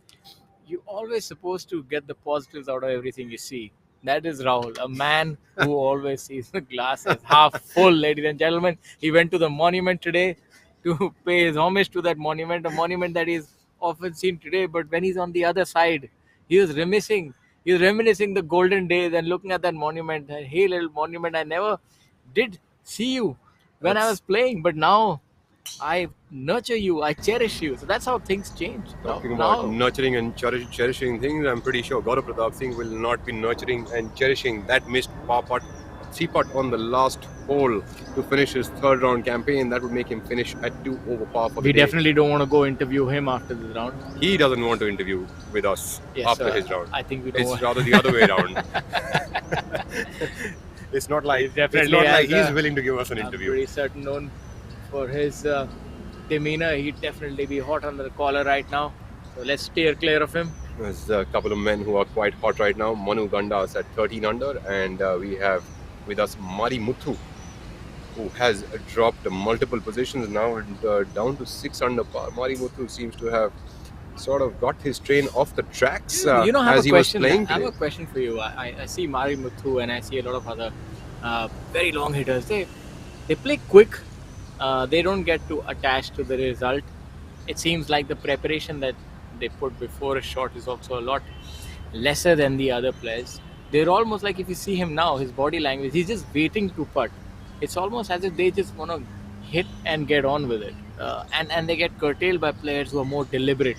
you're always supposed to get the positives out of everything you see. That is Rahul, a man who always sees the glass as half full, ladies and gentlemen. He went to the monument today to pay his homage to that monument, a monument that is often seen today. But when he's on the other side, he was reminiscing the golden days and looking at that monument. Hey, little monument, I never did see you when I was playing, but now I nurture you, I cherish you. So that's how things change. Talking about nurturing and cherishing things, I'm pretty sure Gaurav Pratap Singh will not be nurturing and cherishing that missed par putt, 3-putt on the last hole to finish his third round campaign. That would make him finish at 2 over par for the We day. definitely don't want to go interview him after this round. He doesn't want to interview with us after his round. I think we don't. It's rather the other way around. It's not like he's willing to give us an interview. I'm pretty certain, known for his demeanor, he'd definitely be hot under the collar right now. So let's steer clear of him. There's a couple of men who are quite hot right now. Manu Gandas at 13 under, and we have with us Mari Muthu, who has dropped multiple positions now and down to 6 under par. Mari Muthu seems to have sort of got his train off the tracks as he was playing I have today. a question for you. I see Mari Muthu and I see a lot of other very long hitters. They play quick. They don't get too attached to the result. It seems like the preparation that they put before a shot is also a lot lesser than the other players. They're almost like, if you see him now, his body language, he's just waiting to putt. It's almost as if they just want to hit and get on with it. And they get curtailed by players who are more deliberate.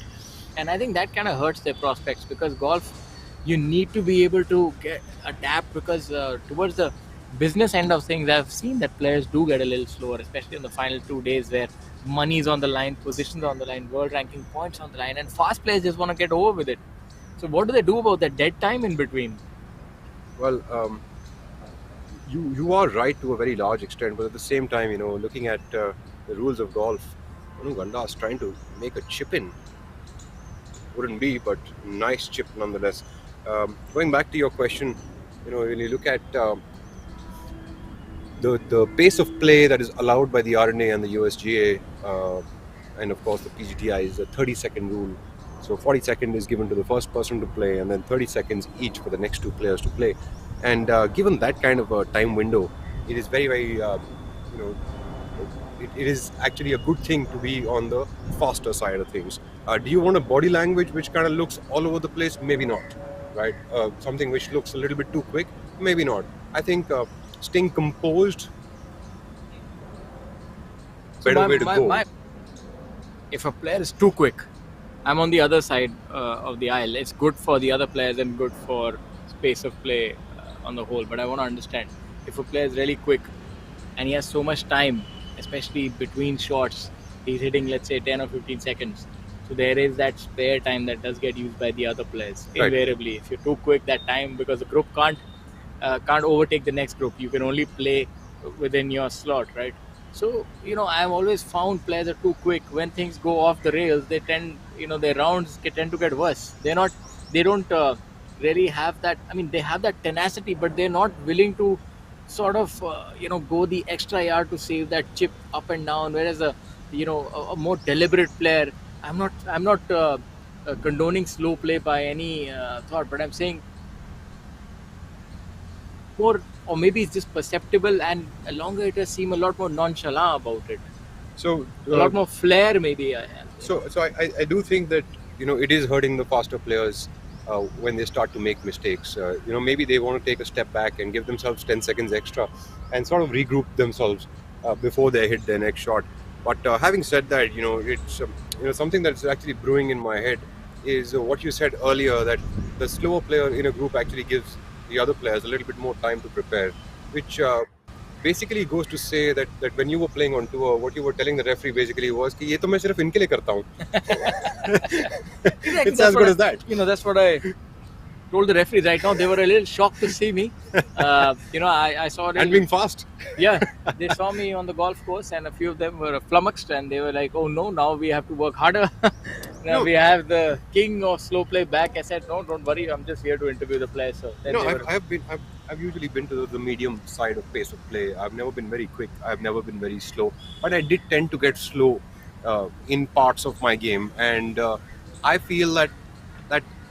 And I think that kind of hurts their prospects, because golf, you need to be able to adapt, because towards the business end of things, I've seen that players do get a little slower, especially in the final 2 days where money is on the line, positions on the line, world ranking points on the line, and fast players just want to get over with it. So what do they do about that dead time in between? Well, you are right to a very large extent, but at the same time, looking at the rules of golf, Manu Gandas trying to make a chip in. Wouldn't be, but nice chip nonetheless. Going back to your question, when you look at the pace of play that is allowed by the RNA and the USGA, and of course the PGTI, is a 30-second rule. So 40 seconds is given to the first person to play, and then 30 seconds each for the next 2 players to play. And given that kind of a time window, it is very, very, you know, it is actually a good thing to be on the faster side of things. Do you want a body language which kind of looks all over the place? Maybe not, right? Something which looks a little bit too quick? Maybe not. I think staying composed, So better way to go. if a player is too quick, I'm on the other side of the aisle. It's good for the other players and good for space of play on the whole. But I want to understand, if a player is really quick and he has so much time, especially between shots, he's hitting, let's say, 10 or 15 seconds. So there is that spare time that does get used by the other players. Right. Invariably, if you're too quick, that time, because the group can't overtake the next group. You can only play within your slot, right? So, I've always found players are too quick. When things go off the rails, they tend, their rounds tend to get worse. They don't really have that. I mean, they have that tenacity, but they're not willing to sort of, go the extra yard to save that chip up and down. Whereas a more deliberate player, I'm not condoning slow play by any thought, but I'm saying more, or maybe it's just perceptible, and longer it has seemed a lot more nonchalant about it. So A lot more flair, maybe. So I do think that it is hurting the faster players when they start to make mistakes. Maybe they want to take a step back and give themselves 10 seconds extra and sort of regroup themselves before they hit their next shot. But having said that, it's something that's actually brewing in my head is what you said earlier, that the slower player in a group actually gives the other players a little bit more time to prepare, which basically goes to say that when you were playing on tour, what you were telling the referee basically was कि ये तो मैं सिर्फ इनके लिए करता हूँ. It's as good as that. That's what I told the referees right now. They were a little shocked to see me. I saw them. And being fast. Yeah, they saw me on the golf course, and a few of them were flummoxed, and they were like, "Oh no, now we have to work harder." Now we have the king of slow play back. I said, "No, don't worry. I'm just here to interview the players." So then I've usually been to the medium side of pace of play. I've never been very quick. I've never been very slow. But I did tend to get slow in parts of my game, and I feel that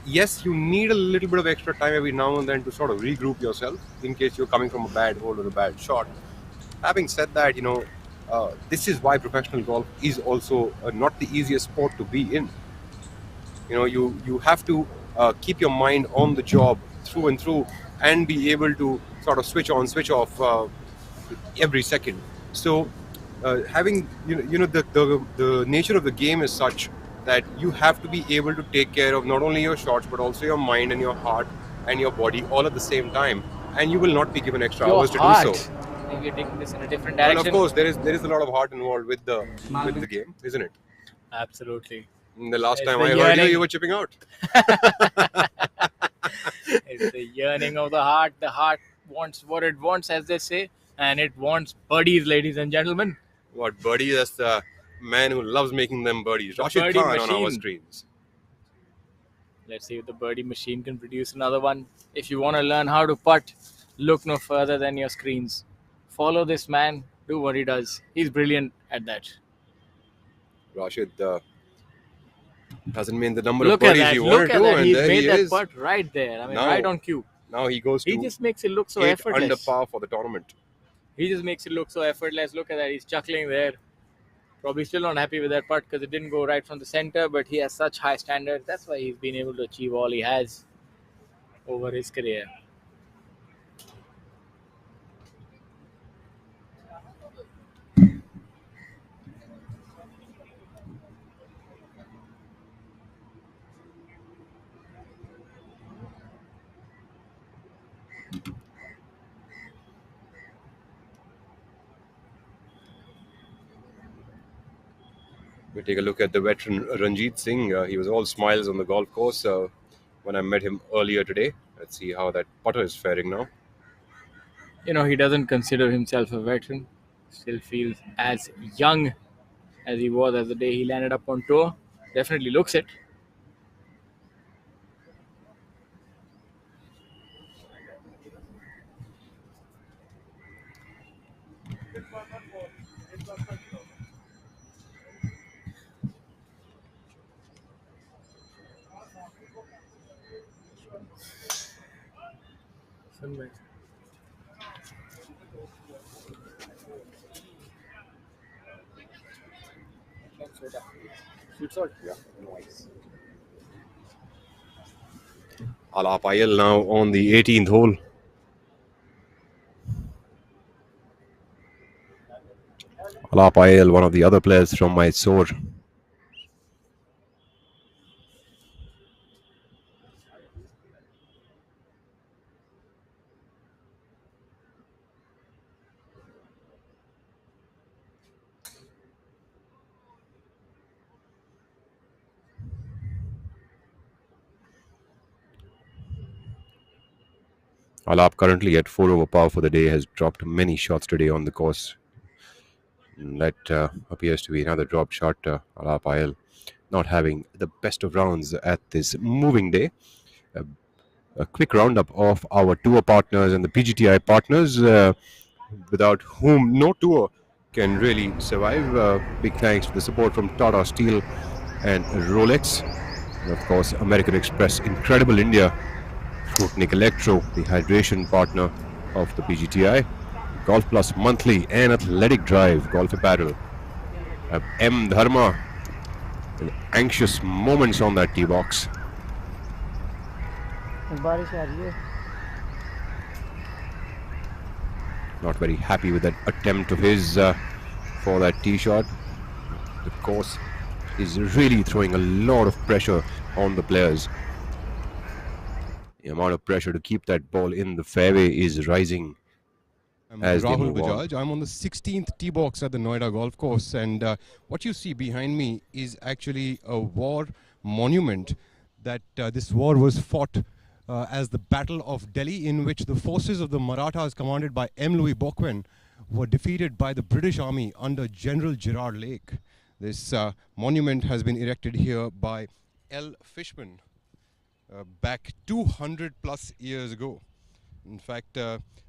yes, you need a little bit of extra time every now and then to sort of regroup yourself in case you're coming from a bad hole or a bad shot. Having said that, this is why professional golf is also not the easiest sport to be in. You have to keep your mind on the job through and through, and be able to sort of switch on, switch off every second. So having the nature of the game is such that you have to be able to take care of not only your shots but also your mind and your heart and your body all at the same time, and you will not be given extra hours to do so. I think you're taking this in a different direction. Well, of course, there is a lot of heart involved with the game, isn't it? Absolutely. The last time I heard you were chipping out. It's the yearning of the heart. The heart wants what it wants, as they say, and it wants birdies, ladies and gentlemen. What birdie? That's the man who loves making them birdies. The Rashid birdie Khan on our machine. screens. Let's see if the birdie machine can produce another one. If you want to learn how to putt, look no further than your screens. Follow this man. Do what he does. He's brilliant at that. Rashid hasn't made the number Look of birdies at that. he Look wanted at to, that. and He there made he that is. putt right there. I mean, Now- right on cue. Now he goes to He just makes it look so 8 effortless. under par for the tournament. He just makes it look so effortless. Look at that. He's chuckling there. Probably still not happy with that putt because it didn't go right from the center, but he has such high standards. That's why he's been able to achieve all he has over his career. We take a look at the veteran Ranjit Singh. He was all smiles on the golf course when I met him earlier today. Let's see how that putter is faring now. He doesn't consider himself a veteran. Still feels as young as he was as the day he landed up on tour. Definitely looks it. Alap Ayal now on the 18th hole. Alap Ayal, one of the other players from Mysore. Alap currently at 4 over par for the day, has dropped many shots today on the course. That appears to be another drop shot. Alap Ayal not having the best of rounds at this moving day. A quick roundup of our tour partners and the PGTI partners, without whom no tour can really survive. Big thanks to the support from Tata Steel and Rolex. And of course, American Express, Incredible India, Sputnik Electro, the hydration partner of the PGTI, Golf Plus Monthly and Athletic Drive, Golf Apparel, M Dharma, and anxious moments on that tee box. Not very happy with that attempt of his for that tee shot. The course is really throwing a lot of pressure on the players. The amount of pressure to keep that ball in the fairway is rising. I'm as they Rahul move on. Bajaj. I'm on the 16th tee box at the Noida Golf Course, and what you see behind me is actually a war monument. That this war was fought as the Battle of Delhi, in which the forces of the Marathas, commanded by M. Louis Bocquin, were defeated by the British Army under General Gerard Lake. This monument has been erected here by L. Fishman back 200 plus years ago. In fact,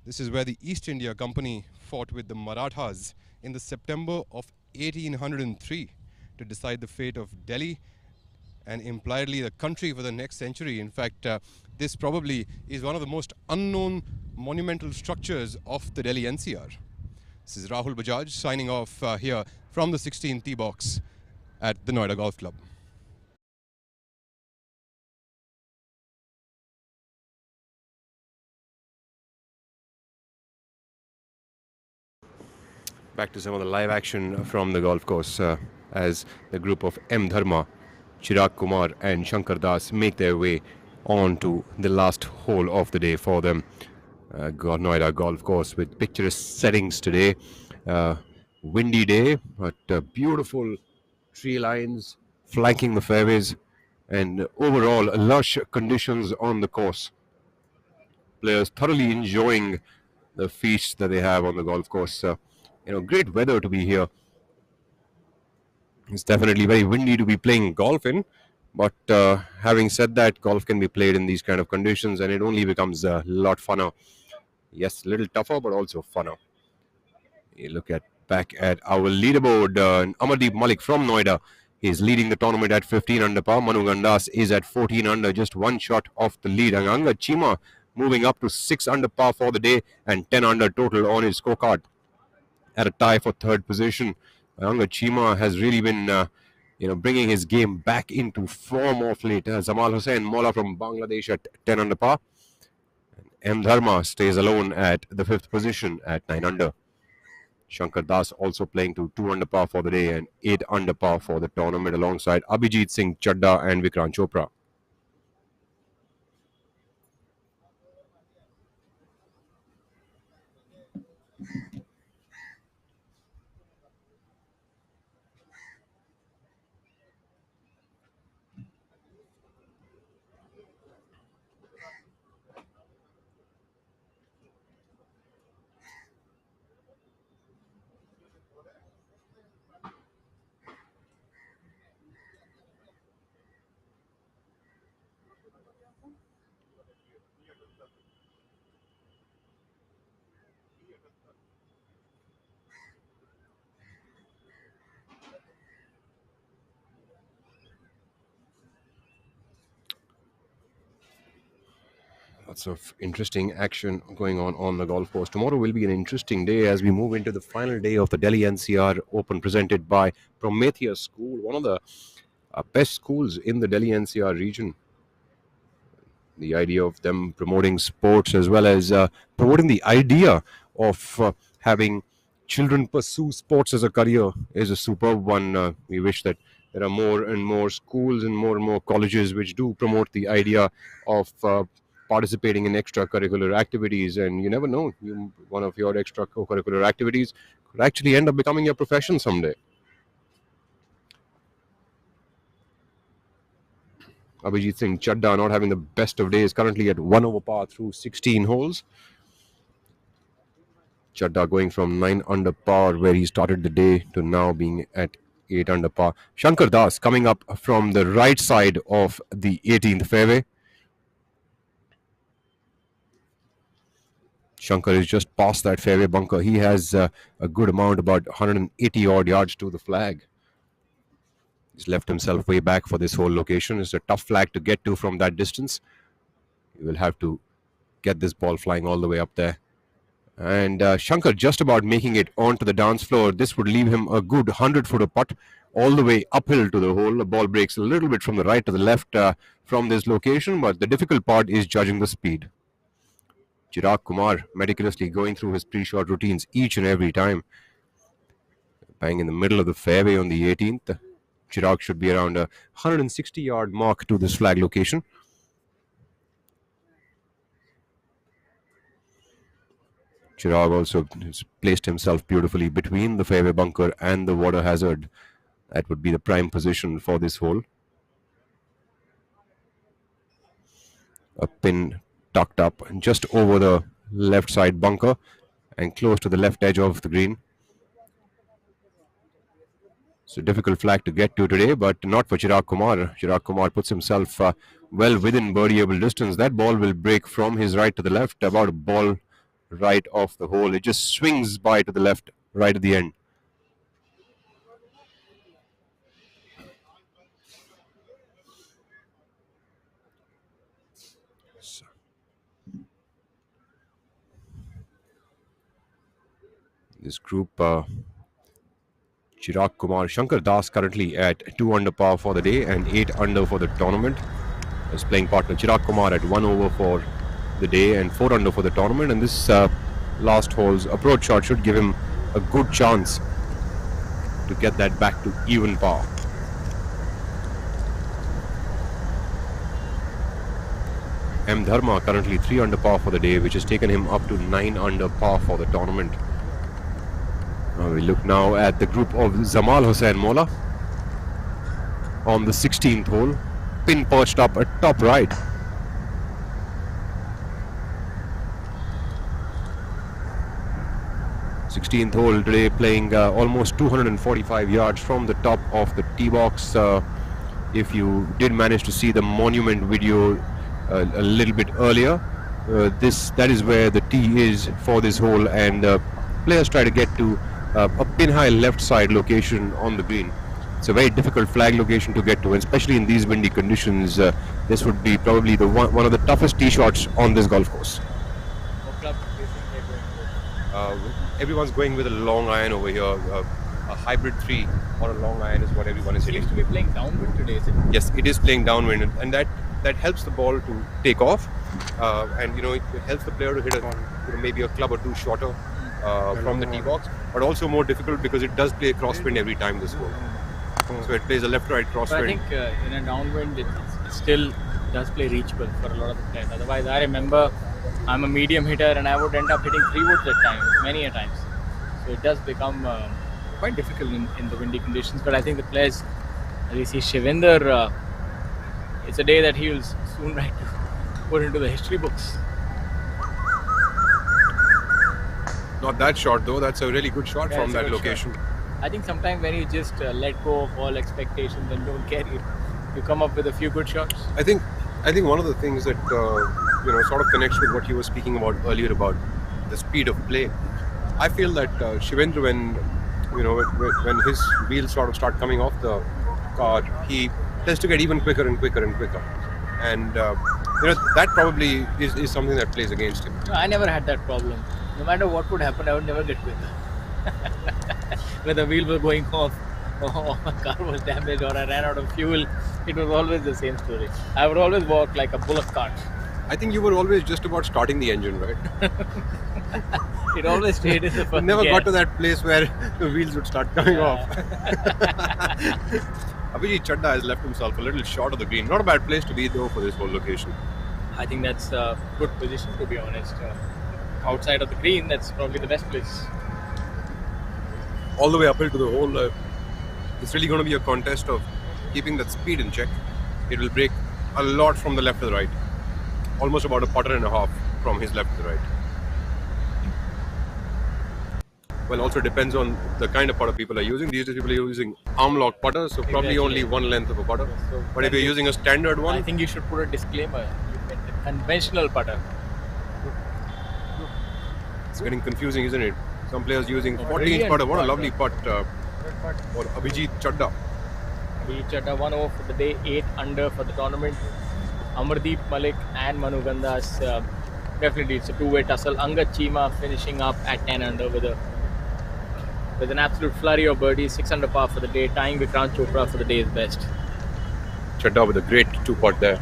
this is where the East India Company fought with the Marathas in the September of 1803 to decide the fate of Delhi and impliedly the country for the next century. In fact, this probably is one of the most unknown monumental structures of the Delhi-NCR. This is Rahul Bajaj signing off here from the 16th tee box at the Noida Golf Club. Back to some of the live action from the golf course as the group of M. Dharma, Chirag Kumar and Shankar Das make their way on to the last hole of the day for them. Noida Golf Course with picturesque settings today. Windy day, but beautiful tree lines flanking the fairways and overall lush conditions on the course. Players thoroughly enjoying the feast that they have on the golf course. Great weather to be here. It's definitely very windy to be playing golf in, but having said that, golf can be played in these kind of conditions and it only becomes a lot funner. Yes, a little tougher, but also funner. You look back at our leaderboard. Amardeep Malik from Noida is leading the tournament at 15 under par. Manu Gandas is at 14 under, just one shot off the lead. Anga Chima moving up to 6 under par for the day and 10 under total on his scorecard at a tie for third position. Anga Chima has really been bringing his game back into form of late. Zamal Hussain Mola from Bangladesh at 10 under par. M. Dharma stays alone at the 5th position at 9 under. Shankar Das also playing to 2 under par for the day and 8 under par for the tournament alongside Abhijit Singh Chadda and Vikrant Chopra. Lots of interesting action going on the golf course. Tomorrow will be an interesting day as we move into the final day of the Delhi-NCR Open presented by Prometheus School, one of the best schools in the Delhi-NCR region. The idea of them promoting sports as well as promoting the idea of having children pursue sports as a career is a superb one. We wish that there are more and more schools and more colleges which do promote the idea of participating in extracurricular activities, and you never know, one of your extracurricular activities could actually end up becoming your profession someday. Abhijit Singh Chadda not having the best of days, currently at 1 over par through 16 holes. Chadda going from 9 under par where he started the day to now being at 8 under par. Shankar Das coming up from the right side of the 18th fairway. Shankar is just past that fairway bunker. He has a good amount, about 180 odd yards to the flag. He's left himself way back for this whole location. It's a tough flag to get to from that distance. You will have to get this ball flying all the way up there. And Shankar just about making it onto the dance floor. This would leave him a good 100-footer putt all the way uphill to the hole. The ball breaks a little bit from the right to the left from this location, but the difficult part is judging the speed. Chirag Kumar meticulously going through his pre-shot routines each and every time. Bang in the middle of the fairway on the 18th. Chirag should be around a 160-yard mark to this flag location. Chirag also has placed himself beautifully between the fairway bunker and the water hazard. That would be the prime position for this hole. A pin tucked up just over the left side bunker and close to the left edge of the green. It's a difficult flag to get to today, but not for Chirag Kumar. Chirag Kumar puts himself well within birdieable distance. That ball will break from his right to the left, about a ball right off the hole. It just swings by to the left right at the end. This group, Chirag Kumar, Shankar Das currently at 2 under par for the day and 8 under for the tournament. His playing partner Chirag Kumar at 1 over for the day and 4 under for the tournament. And this last hole's approach shot should give him a good chance to get that back to even par. M. Dharma currently 3 under par for the day, which has taken him up to 9 under par for the tournament. We look now at the group of Zamal Hussain Mola on the 16th hole, pin perched up at top right. Sixteenth hole today, playing almost 245 yards from the top of the tee box. If you did manage to see the monument video a little bit earlier, that is where the tee is for this hole, and players try to get to a pin high left side location on the green. It's a very difficult flag location to get to, and especially in these windy conditions, this would be probably one of the toughest tee shots on this golf course. Everyone's going with a long iron over here. A hybrid 3 or a long iron is what everyone is hitting. It seems to be playing downwind today, isn't it? Yes, it is playing downwind, and that helps the ball to take off, and it helps the player to hit maybe a club or two shorter from the tee box, but also more difficult because it does play crosswind every time this hole. So it plays a left-right crosswind. But I think in a downwind, it still does play reachable for a lot of the players. Otherwise, I remember I'm a medium hitter and I would end up hitting 3 woods at times, many a times. So it does become quite difficult in the windy conditions. But I think the players, as you see Shivinder, it's a day that he will soon put into the history books. Not that shot though. That's a really good shot from that location. Shot. I think sometimes when you just let go of all expectations and don't care, you come up with a few good shots. I think one of the things that sort of connects with what you were speaking about earlier about the speed of play. I feel that Shivendra, when his wheels sort of start coming off the car, he tends to get even quicker and quicker and quicker. And that probably is something that plays against him. No, I never had that problem. No matter what would happen, I would never get quicker. Whether the wheel was going off, or my car was damaged, or I ran out of fuel, it was always the same story. I would always walk like a bullock cart. I think you were always just about starting the engine, right? It always stayed in the first Never gear. got to that place where the wheels would start coming off. Abhijit Chadda has left himself a little short of the green. Not a bad place to be though for this whole location. I think that's a good position, to be honest. Outside of the green, that's probably the best place. All the way uphill to the hole, it's really going to be a contest of keeping that speed in check. It will break a lot from the left to the right. Almost about a putter and a half from his left to the right. Well, also depends on the kind of putter people are using. These days people are using arm lock putters, so probably only one length of a putter. But if you're using a standard one, I think you should put a disclaimer. You meant a conventional putter. it's getting confusing, isn't it? Some players using 40-inch putter. What a lovely putt for Abhijit Chadda. Abhijit Chadda 1 over for the day, 8 under for the tournament. Amardeep Malik and Manu Gandas, definitely it's a two-way tussle. Angad Cheema finishing up at 10 under with an absolute flurry of birdies, 6 under par for the day, tying Vikrant Chopra for the day's best. Chadda with a great two-putt there.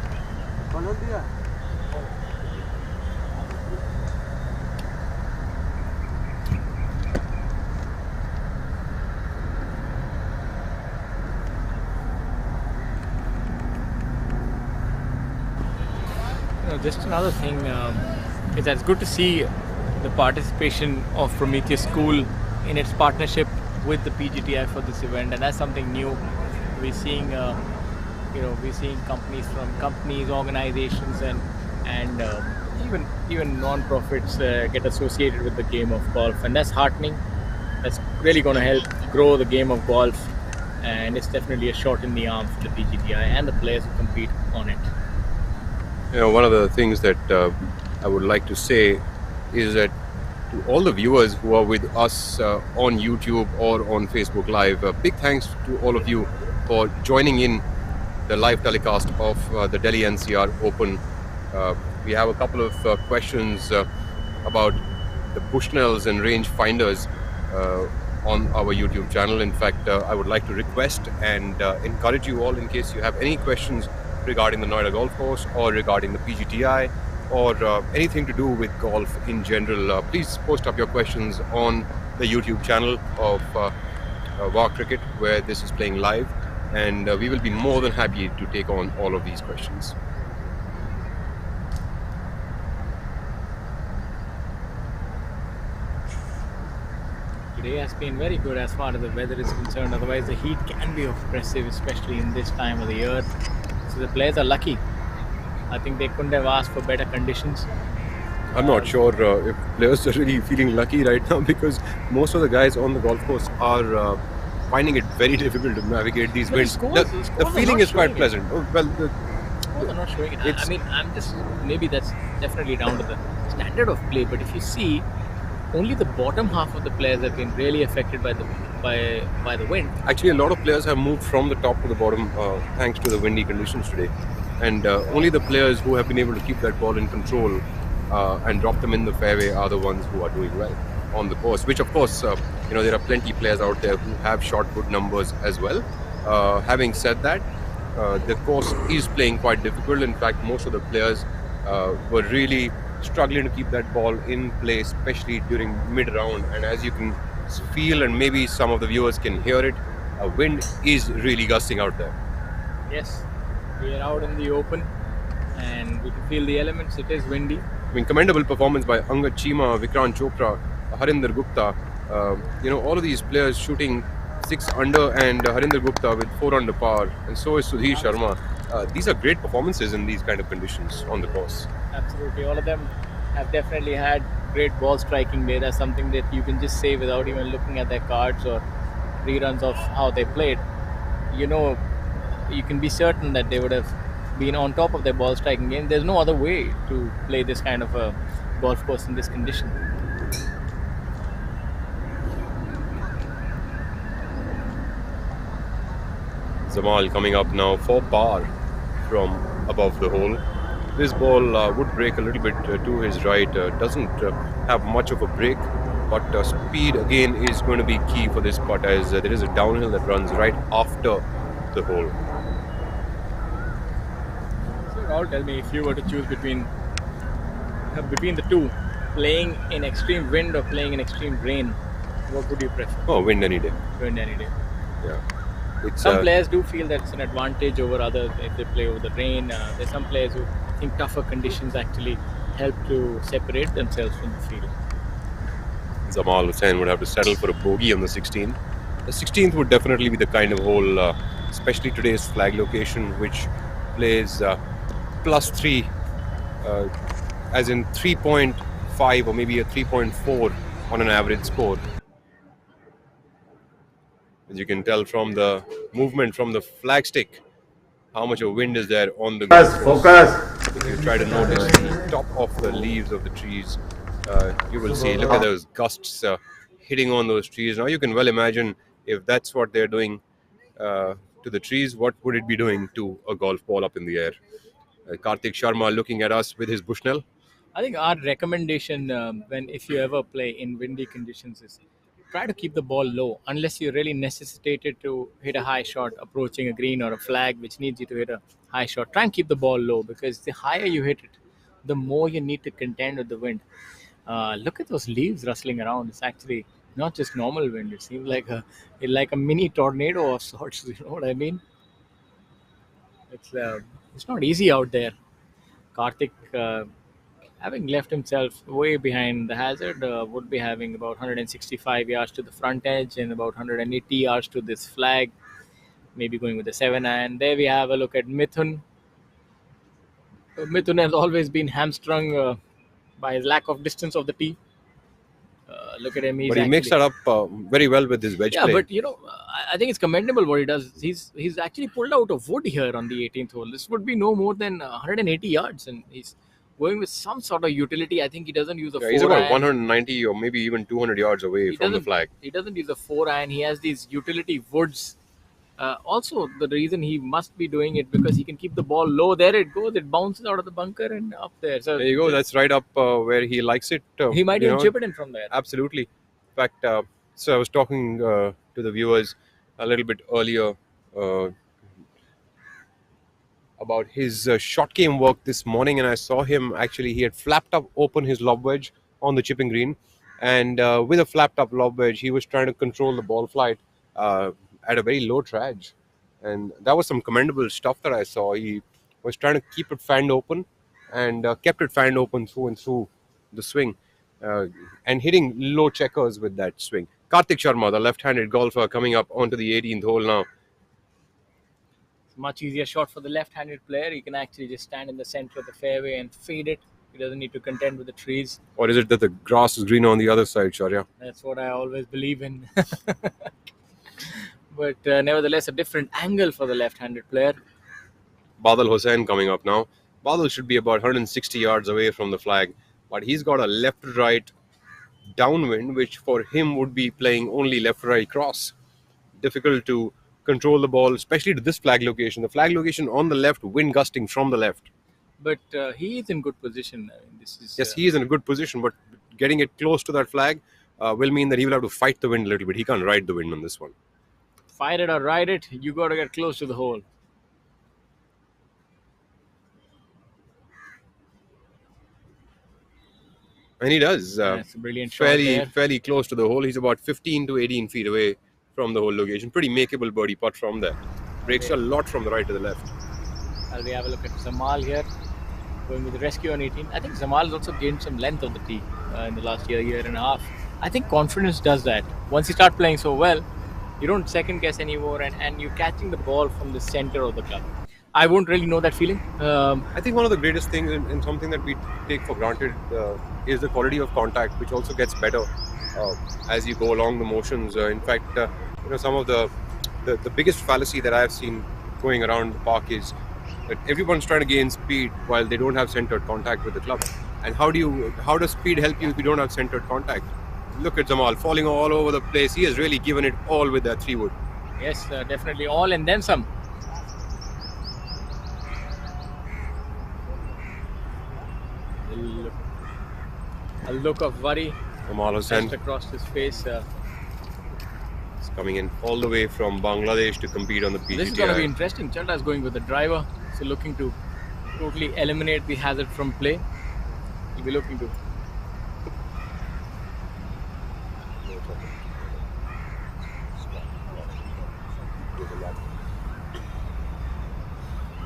Just another thing is that it's good to see the participation of Prometheus School in its partnership with the PGTI for this event, and that's something new. We're seeing, we're seeing companies, organizations, and even non-profits get associated with the game of golf, and that's heartening. That's really going to help grow the game of golf, and it's definitely a shot in the arm for the PGTI and the players who compete on it. One of the things that I would like to say is that to all the viewers who are with us on YouTube or on Facebook Live, big thanks to all of you for joining in the live telecast of the Delhi-NCR Open. We have a couple of questions about the Bushnells and range finders on our YouTube channel. In fact, I would like to request and encourage you all, in case you have any questions regarding the Noida Golf Course or regarding the PGTI or anything to do with golf in general, please post up your questions on the YouTube channel of VAR Cricket, where this is playing live, and we will be more than happy to take on all of these questions. Today has been very good as far as the weather is concerned. Otherwise, the heat can be oppressive, especially in this time of the year. So the players are lucky. I think they couldn't have asked for better conditions. I'm not sure if players are really feeling lucky right now, because most of the guys on the golf course are finding it very difficult to navigate these winds. The feeling is quite pleasant. They're not showing it. I mean, maybe that's definitely down to the standard of play. But if you see, only the bottom half of the players have been really affected by the wind. Actually, a lot of players have moved from the top to the bottom thanks to the windy conditions today, and only the players who have been able to keep that ball in control and drop them in the fairway are the ones who are doing well on the course. Which, of course, there are plenty players out there who have shot good numbers as well. Having said that, the course is playing quite difficult. In fact, most of the players were really struggling to keep that ball in play, especially during mid-round. And as you can feel, and maybe some of the viewers can hear it, wind is really gusting out there. Yes, we are out in the open and we can feel the elements. It is windy. I mean, commendable performance by Angad Cheema, Vikrant Chopra, Harinder Gupta. All of these players shooting 6 under, and Harinder Gupta with 4 under par, and so is Sudhir Sharma. These are great performances in these kind of conditions on the course. Absolutely, all of them have definitely had great ball striking day. That's something that you can just say without even looking at their cards or reruns of how they played. You can be certain that they would have been on top of their ball striking game. There's no other way to play this kind of a golf course in this condition. Zamal coming up now for par from above the hole. this ball would break a little bit to his right. Doesn't have much of a break, but speed again is going to be key for this putt, as there is a downhill that runs right after the hole. So Rahul, tell me, if you were to choose between the two, playing in extreme wind or playing in extreme rain, what would you prefer? Oh, wind any day. Wind any day. Yeah. Some players do feel that it's an advantage over others if they play over the rain. There's some players who think tougher conditions actually help to separate themselves from the field. Zamal Hussain would have to settle for a bogey on the 16th. The 16th would definitely be the kind of hole, especially today's flag location, which plays +3, as in 3.5 or maybe a 3.4 on an average score. As you can tell from the movement from the flagstick, how much of wind is there on the focus. If you try to notice the top of the leaves of the trees, you will see, look at those gusts hitting on those trees. Now you can well imagine if that's what they're doing to the trees, what would it be doing to a golf ball up in the air? Karthik Sharma looking at us with his Bushnell. I think our recommendation if you ever play in windy conditions is try to keep the ball low unless you're really necessitated to hit a high shot approaching a green or a flag which needs you to hit a high shot. Try and keep the ball low, because the higher you hit it, the more you need to contend with the wind. Look at those leaves rustling around. It's actually not just normal wind. It seems like a mini tornado of sorts. You know what I mean? It's not easy out there. Karthik, having left himself way behind the hazard, would be having about 165 yards to the front edge and about 180 yards to this flag. Maybe going with the 7-iron. There we have a look at Mithun. Mithun has always been hamstrung by his lack of distance of the tee. Look at him. But he makes that up very well with his wedge play. Yeah, but I think it's commendable what he does. He's actually pulled out of wood here on the 18th hole. This would be no more than 180 yards, and he's going with some sort of utility. I think he doesn't use a 4-iron. He's about 190 or maybe even 200 yards away from the flag. He doesn't use a 4-iron. He has these utility woods. Also, the reason he must be doing it because he can keep the ball low. There it goes. It bounces out of the bunker and up there. So there you go. That's right up where he likes it. He might even chip it in from there. Absolutely. In fact, so I was talking to the viewers a little bit earlier about his shot game work this morning, and I saw him actually. He had flapped up open his lob wedge on the chipping green, and with a flapped up lob wedge, he was trying to control the ball flight at a very low traj, and that was some commendable stuff that I saw. He was trying to keep it fanned open and kept it fanned open through and through the swing, and hitting low checkers with that swing. Karthik Sharma, the left-handed golfer, coming up onto the 18th hole now. It's a much easier shot for the left-handed player. He can actually just stand in the center of the fairway and fade it. He doesn't need to contend with the trees. Or is it that the grass is greener on the other side, Shaurya? That's what I always believe in. But nevertheless, a different angle for the left-handed player. Badal Hussain coming up now. Badal should be about 160 yards away from the flag, but he's got a left-right downwind, which for him would be playing only left-right cross. Difficult to control the ball, especially to this flag location. The flag location on the left, wind gusting from the left. But he is in good position. Yes, he is in a good position, but getting it close to that flag will mean that he will have to fight the wind a little bit. He can't ride the wind on this one. Fire it or ride it, you got to get close to the hole. And he does. That's a brilliant shot there. Fairly close to the hole. He's about 15 to 18 feet away from the hole location. Pretty makeable birdie putt from there. Breaks a lot from the right to the left. As we have a look at Zamal here, going with the rescue on 18. I think Zamal has also gained some length on the tee in the last year and a half. I think confidence does that. Once you start playing so well, you don't second guess anymore, and you're catching the ball from the center of the club. I won't really know that feeling. I think one of the greatest things and something that we take for granted is the quality of contact, which also gets better as you go along the motions. In fact, some of the biggest fallacy that I've seen going around the park is that everyone's trying to gain speed while they don't have centered contact with the club. And how does speed help you if you don't have centered contact? Look at Zamal falling all over the place. He has really given it all with that 3-wood. Yes, definitely all and then some. A look of worry Amal Hussain just across his face. is coming in all the way from Bangladesh to compete on the PGTI. This is going to be interesting. Chalda is going with the driver, so looking to totally eliminate the hazard from play. He'll be looking to.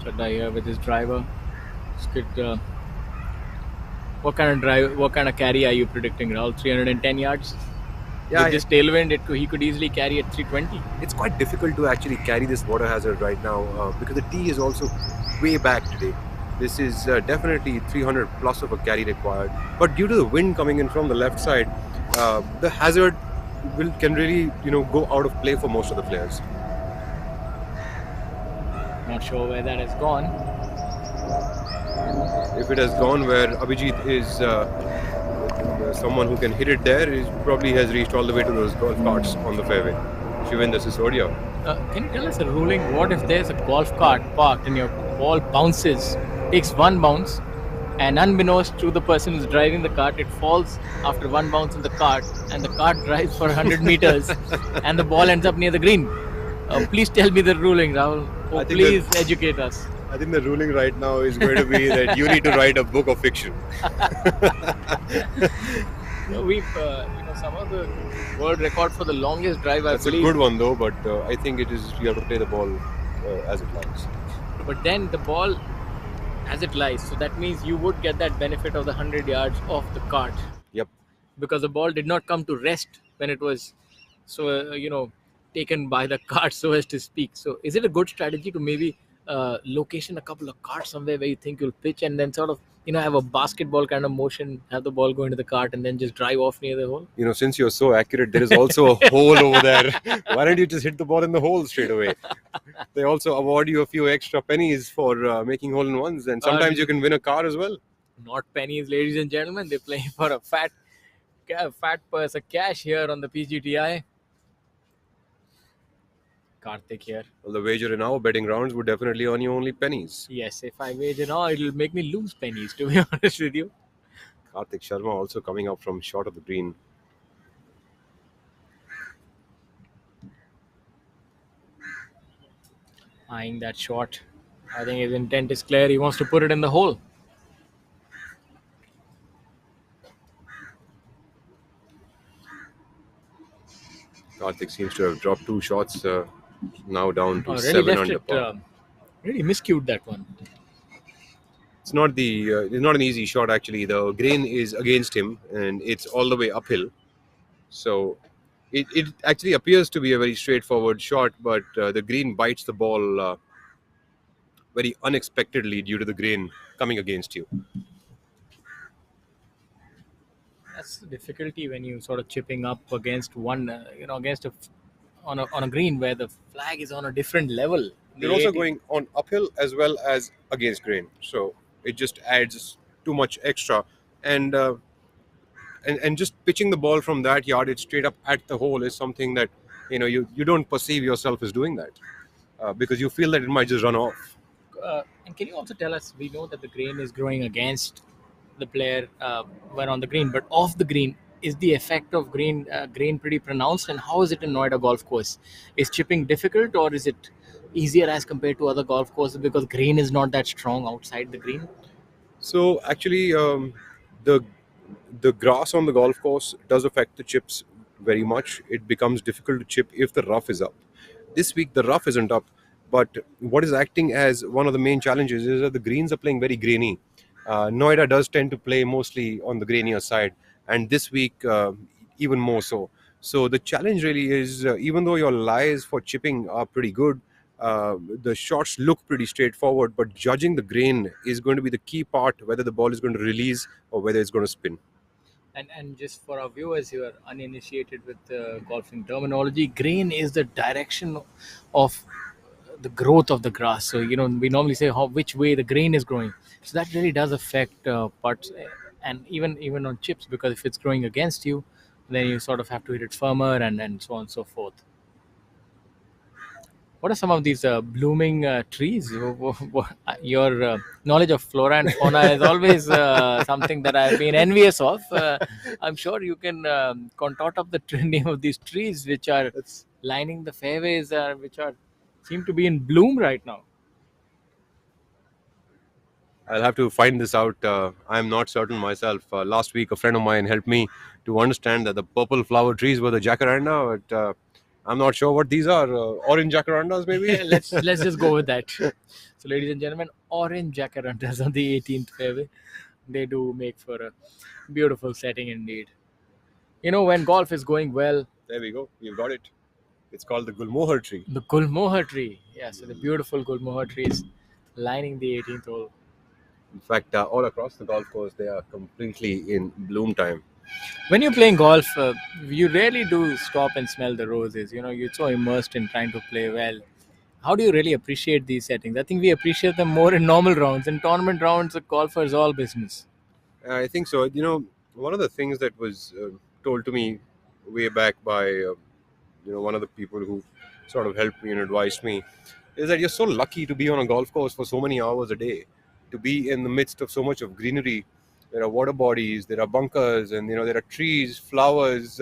Chadda here with his driver. What kind of carry are you predicting, Rahul? 310 yards? Yeah, with this tailwind, he could easily carry at 320. It's quite difficult to actually carry this water hazard right now because the tee is also way back today. This is definitely 300 plus of a carry required. But due to the wind coming in from the left side, the hazard can really go out of play for most of the players. Not sure where that has gone. If it has gone where Abhijit is someone who can hit it there, he probably has reached all the way to those golf carts on the fairway. Shivinder Sisodia. Can you tell us a ruling? What if there's a golf cart parked and your ball bounces, takes one bounce, and unbeknownst to the person who's driving the cart, it falls after one bounce in the cart, and the cart drives for 100 meters, and the ball ends up near the green? Please tell me the ruling, Rahul. Please educate us. I think the ruling right now is going to be that you need to write a book of fiction. We've, some of the world record for the longest drive, I believe. That's a good one though, but I think it is you have to play the ball as it lies. But then the ball as it lies, so that means you would get that benefit of the 100 yards off the cart. Yep. Because the ball did not come to rest when it was, taken by the cart, so as to speak. So is it a good strategy to maybe location a couple of carts somewhere where you think you'll pitch, and then sort of have a basketball kind of motion, have the ball go into the cart and then just drive off near the hole? Since you're so accurate, there is also a hole over there. Why don't you just hit the ball in the hole straight away? They also award you a few extra pennies for making hole-in-ones, and sometimes you can win a car as well. Not pennies, ladies and gentlemen. They're playing for a fat purse of cash here on the PGTI. Karthik here. Well, the wager in our betting rounds would definitely earn you only pennies. Yes, if I wager now, it'll make me lose pennies, to be honest with you. Karthik Sharma also coming up from short of the green. Eyeing that shot. I think his intent is clear. He wants to put it in the hole. Karthik seems to have dropped two shots. Now down to really 7 under par. Really miscued that one. It's not an easy shot actually. The green is against him and it's all the way uphill. So it actually appears to be a very straightforward shot, but the green bites the ball very unexpectedly due to the green coming against you. That's the difficulty when you sort of chipping up against one, on a green where the flag is on a different level. They're also going on uphill as well as against grain, so it just adds too much extra. And just pitching the ball from that yardage straight up at the hole is something that you don't perceive yourself as doing that because you feel that it might just run off. And can you also tell us? We know that the grain is growing against the player when on the green, but off the green, is the effect of grain pretty pronounced? And how is it in Noida golf course? Is chipping difficult or is it easier as compared to other golf courses because green is not that strong outside the green? So actually, the grass on the golf course does affect the chips very much. It becomes difficult to chip if the rough is up. This week the rough isn't up, but what is acting as one of the main challenges is that the greens are playing very grainy. Noida does tend to play mostly on the grainier side, and this week even more so. So the challenge really is, even though your lies for chipping are pretty good, the shots look pretty straightforward, but judging the grain is going to be the key part, whether the ball is going to release or whether it's going to spin. And just for our viewers who are uninitiated with golfing terminology, grain is the direction of the growth of the grass. So we normally say which way the grain is growing. So that really does affect parts, and even on chips, because if it's growing against you, then you sort of have to hit it firmer and so on and so forth. What are some of these blooming trees? Your knowledge of flora and fauna is always something that I've been envious of. I'm sure you can contort up the name of these trees which are lining the fairways, which are seem to be in bloom right now. I'll have to find this out. I'm not certain myself. Last week, a friend of mine helped me to understand that the purple flower trees were the jacaranda. But I'm not sure what these are. Orange jacarandas, maybe. let's just go with that. So, ladies and gentlemen, orange jacarandas on the 18th fairway. They do make for a beautiful setting indeed. You know, when golf is going well. There we go. You've got it. It's called the Gulmohar tree. The Gulmohar tree. Yeah, so the beautiful Gulmohar trees lining the 18th hole. In fact, all across the golf course, they are completely in bloom time. When you're playing golf, you rarely do stop and smell the roses. You know, you're so immersed in trying to play well. How do you really appreciate these settings? I think we appreciate them more in normal rounds. In tournament rounds, the golfer is all business. I think so. You know, one of the things that was told to me way back by one of the people who sort of helped me and advised me is that you're so lucky to be on a golf course for so many hours a day, to be in the midst of so much of greenery. There are water bodies, there are bunkers, and there are trees, flowers.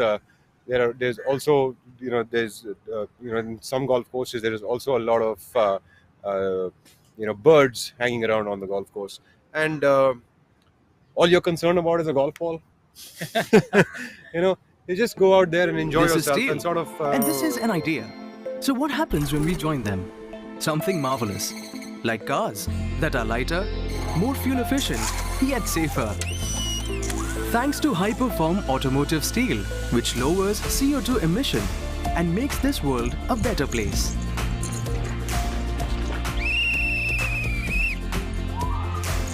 There's also in some golf courses there is also a lot of birds hanging around on the golf course, and all you're concerned about is a golf ball. You just go out there and enjoy This is yourself steel. and sort of. And this is an idea. So what happens when we join them? Something marvelous. Like cars that are lighter, more fuel efficient, yet safer. Thanks to high-perform automotive steel, which lowers CO2 emission and makes this world a better place.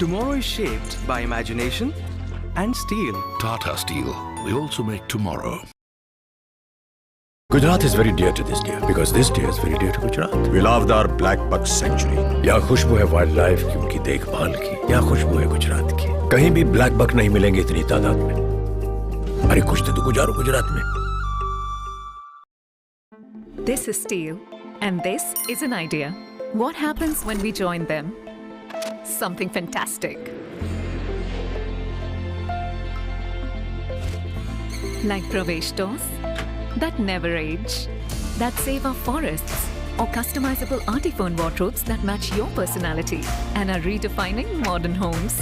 Tomorrow is shaped by imagination and steel. Tata Steel. We also make tomorrow. Gujarat is very dear to this deer because this deer is very dear to Gujarat. We loved our black buck sanctuary. यहाँ खुशबू है wild life की, उनकी देखभाल की. यहाँ खुशबू है गुजरात की. कहीं भी ब्लैक बक नहीं मिलेंगे इतनी तादाद में. अरे कुछ तो गुजारो गुजरात में. This is steel, and this is an idea. What happens when we join them? Something fantastic. Like Pravesh doors that never age, that save our forests, or customizable artiphone wardrobes that match your personality and are redefining modern homes.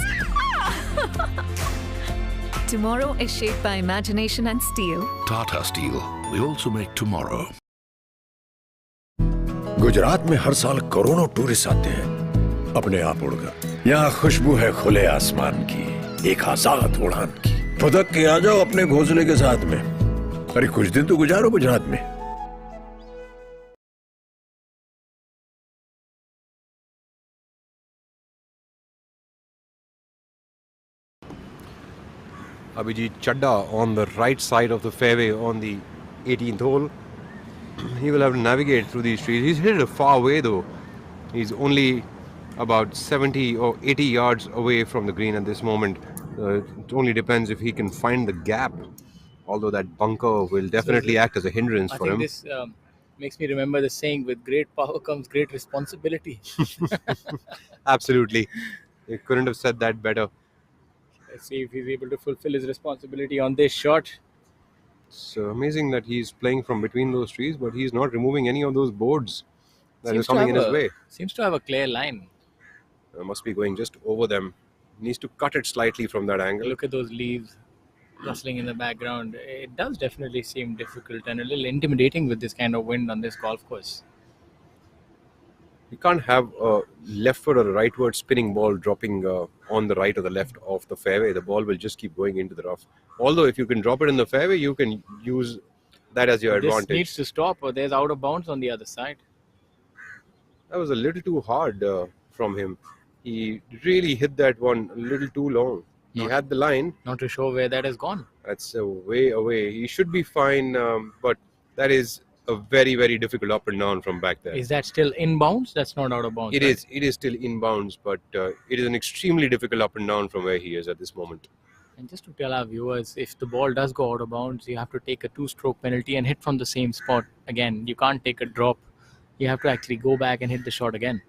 Tomorrow is shaped by imagination and steel. Tata Steel. We also make tomorrow. Gujarat में हर साल करोड़ों tourist आते हैं अपने आप उड़कर. यहाँ खुशबू है खुले आसमान की, एक आजाद उड़ान की. फुदक के आ जाओ अपने घोंसले के साथ में. अरे कुछ दिन तो गुजारो गुजरात में. Abhijit Chadda on the right side of the fairway on the 18th hole. He will have to navigate through these trees. He's hit it far away though. He's only about 70 or 80 yards away from the green at this moment. It only depends if he can find the gap. Although that bunker will definitely act as a hindrance for him. I think this makes me remember the saying, with great power comes great responsibility. Absolutely. He couldn't have said that better. Let's see if he's able to fulfill his responsibility on this shot. It's amazing that he's playing from between those trees, but he's not removing any of those boards that is coming in his way. Seems to have a clear line. Must be going just over them. Needs to cut it slightly from that angle. Look at those leaves rustling in the background. It does definitely seem difficult and a little intimidating with this kind of wind on this golf course. You can't have a leftward or a rightward spinning ball dropping on the right or the left of the fairway. The ball will just keep going into the rough. Although if you can drop it in the fairway, you can use that as your advantage. This needs to stop, or there's out of bounds on the other side. That was a little too hard from him. He really hit that one a little too long. He had the line. Not too sure where that has gone. That's way away. He should be fine, but that is a very, very difficult up and down from back there. Is that still in bounds? That's not out of bounds. It is. It is still in bounds, but it is an extremely difficult up and down from where he is at this moment. And just to tell our viewers, if the ball does go out of bounds, you have to take a 2-stroke penalty and hit from the same spot. Again, you can't take a drop you have to actually go back and hit the shot again.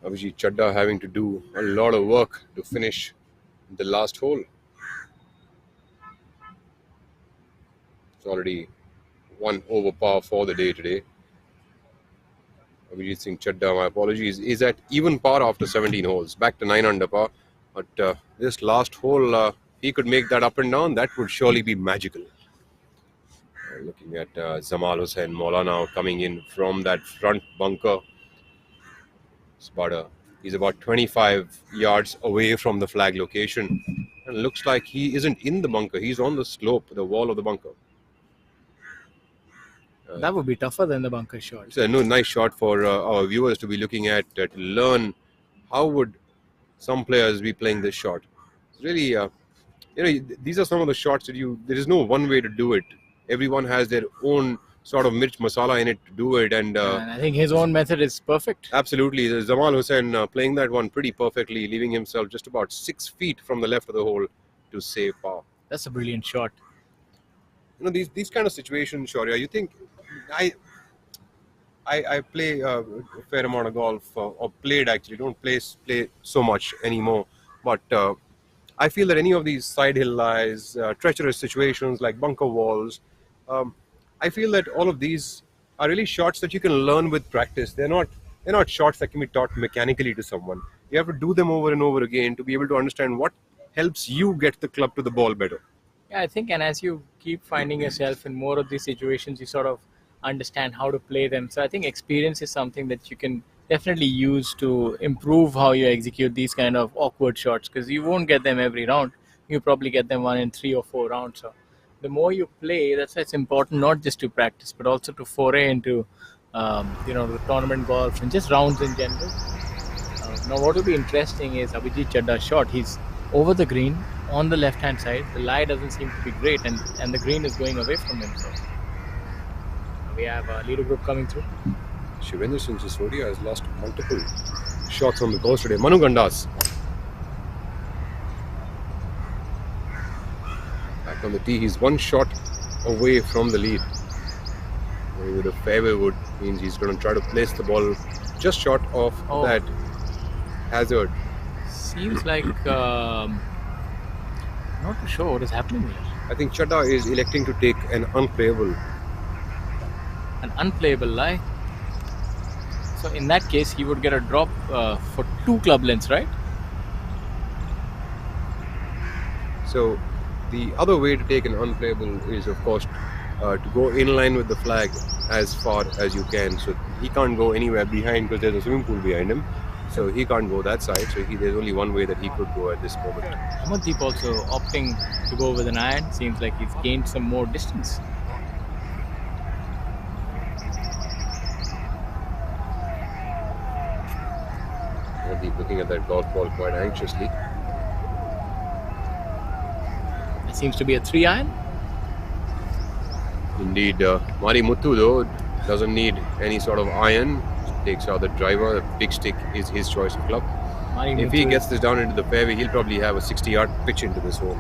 Abhijit Chadda having to do a lot of work to finish the last hole. It's already 1 over par for the day today. Abhijit Singh Chadda, my apologies, is at even par after 17 holes, back to 9 under par. But this last hole, he could make that up and down. That would surely be magical. Looking at Zamal Hussain Mola now coming in from that front bunker. He's about 25 yards away from the flag location. And looks like he isn't in the bunker. He's on the slope, the wall of the bunker. That would be tougher than the bunker shot. It's a nice shot for our viewers to be looking at, to learn how would some players be playing this shot. It's really, these are some of the shots that there is no one way to do it. Everyone has their own sort of mirch masala in it to do it. And I think his own method is perfect. Absolutely. Zamal Hussain playing that one pretty perfectly, leaving himself just about 6 feet from the left of the hole to save par. That's a brilliant shot. These kind of situations, Shaurya, you think... I play a fair amount of golf, or played actually, don't play so much anymore. But I feel that any of these side hill lies, treacherous situations like bunker walls, I feel that all of these are really shots that you can learn with practice. They're not shots that can be taught mechanically to someone. You have to do them over and over again to be able to understand what helps you get the club to the ball better. Yeah, I think, and as you keep finding yourself in more of these situations, you sort of understand how to play them. So I think experience is something that you can definitely use to improve how you execute these kind of awkward shots, because you won't get them every round. You probably get them 1 in 3 or 4 rounds. So the more you play, that's why it's important not just to practice, but also to foray into the tournament golf and just rounds in general. Now what will be interesting is Abhijit Chadda's shot. He's over the green on the left hand side. The lie doesn't seem to be great, and the green is going away from him. So we have a leader group coming through. Shivendra Singh Sisodia has lost multiple shots on the course today. Manu Gandas back on the tee. He's 1 shot away from the lead. With a fairway wood means he's going to try to place the ball just short of that hazard. Seems like not too sure what is happening here. I think Chadda is electing to take an unplayable. An unplayable lie. So in that case, he would get a drop for 2 club lengths, right? So the other way to take an unplayable is, of course, to go in line with the flag as far as you can. So he can't go anywhere behind because there's a swimming pool behind him. So he can't go that side. So there's only one way that he could go at this moment. Amardeep also opting to go with an iron. Seems like he's gained some more distance. Amardeep looking at that golf ball quite anxiously. It seems to be a 3 iron. Indeed, Mari Muthu though doesn't need any sort of iron. Takes out the driver. The big stick is his choice of club. If he gets this down into the fairway, he'll probably have a 60-yard pitch into this hole.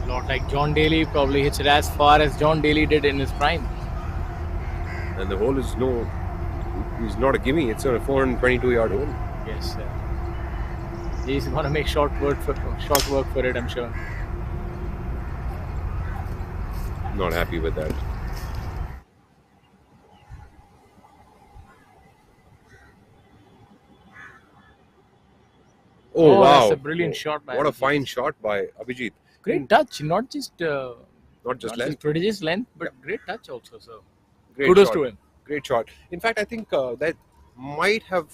Not like John Daly, probably hits it as far as John Daly did in his prime. And the hole is not a gimme. It's a 422-yard hole. Yes, sir. He's going to make short work for it, I'm sure. Not happy with that. Oh wow! That's a brilliant shot by What Abhijit. a fine shot by Abhijit. Great touch, not just length. prodigious length, but great touch also. So Great kudos shot. to him. Great shot. In fact, I think that might have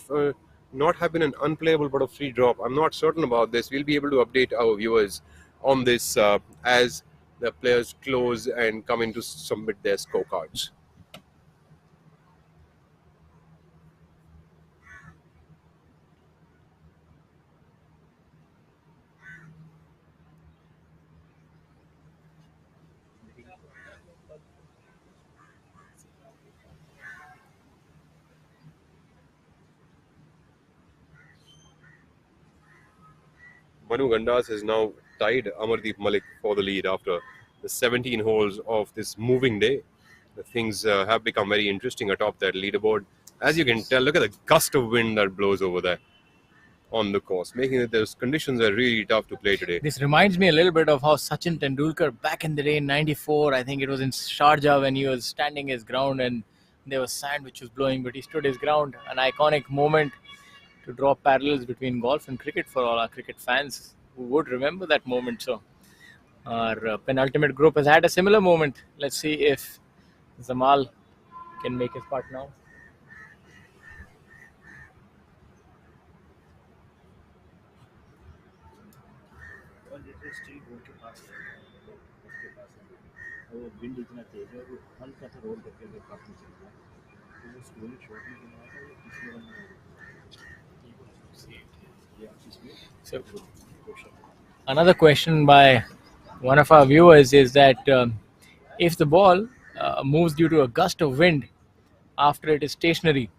not have been an unplayable but a free drop. I'm not certain about this. We'll be able to update our viewers on this as the players close and come in to submit their scorecards. Manu Gandas has now tied Amardeep Malik for the lead after the 17 holes of this moving day. things have become very interesting atop that leaderboard. As you can tell, look at the gust of wind that blows over there on the course, making it those conditions are really tough to play today. This reminds me a little bit of how Sachin Tendulkar back in the day in '94, I think it was in Sharjah, when he was standing his ground and there was sand which was blowing, but he stood his ground. An iconic moment to draw parallels between golf and cricket for all our cricket fans who would remember that moment. So our penultimate group has had a similar moment. Let's see if Zamal can make his putt now. So, another question by one of our viewers is that if the ball moves due to a gust of wind after it is stationary,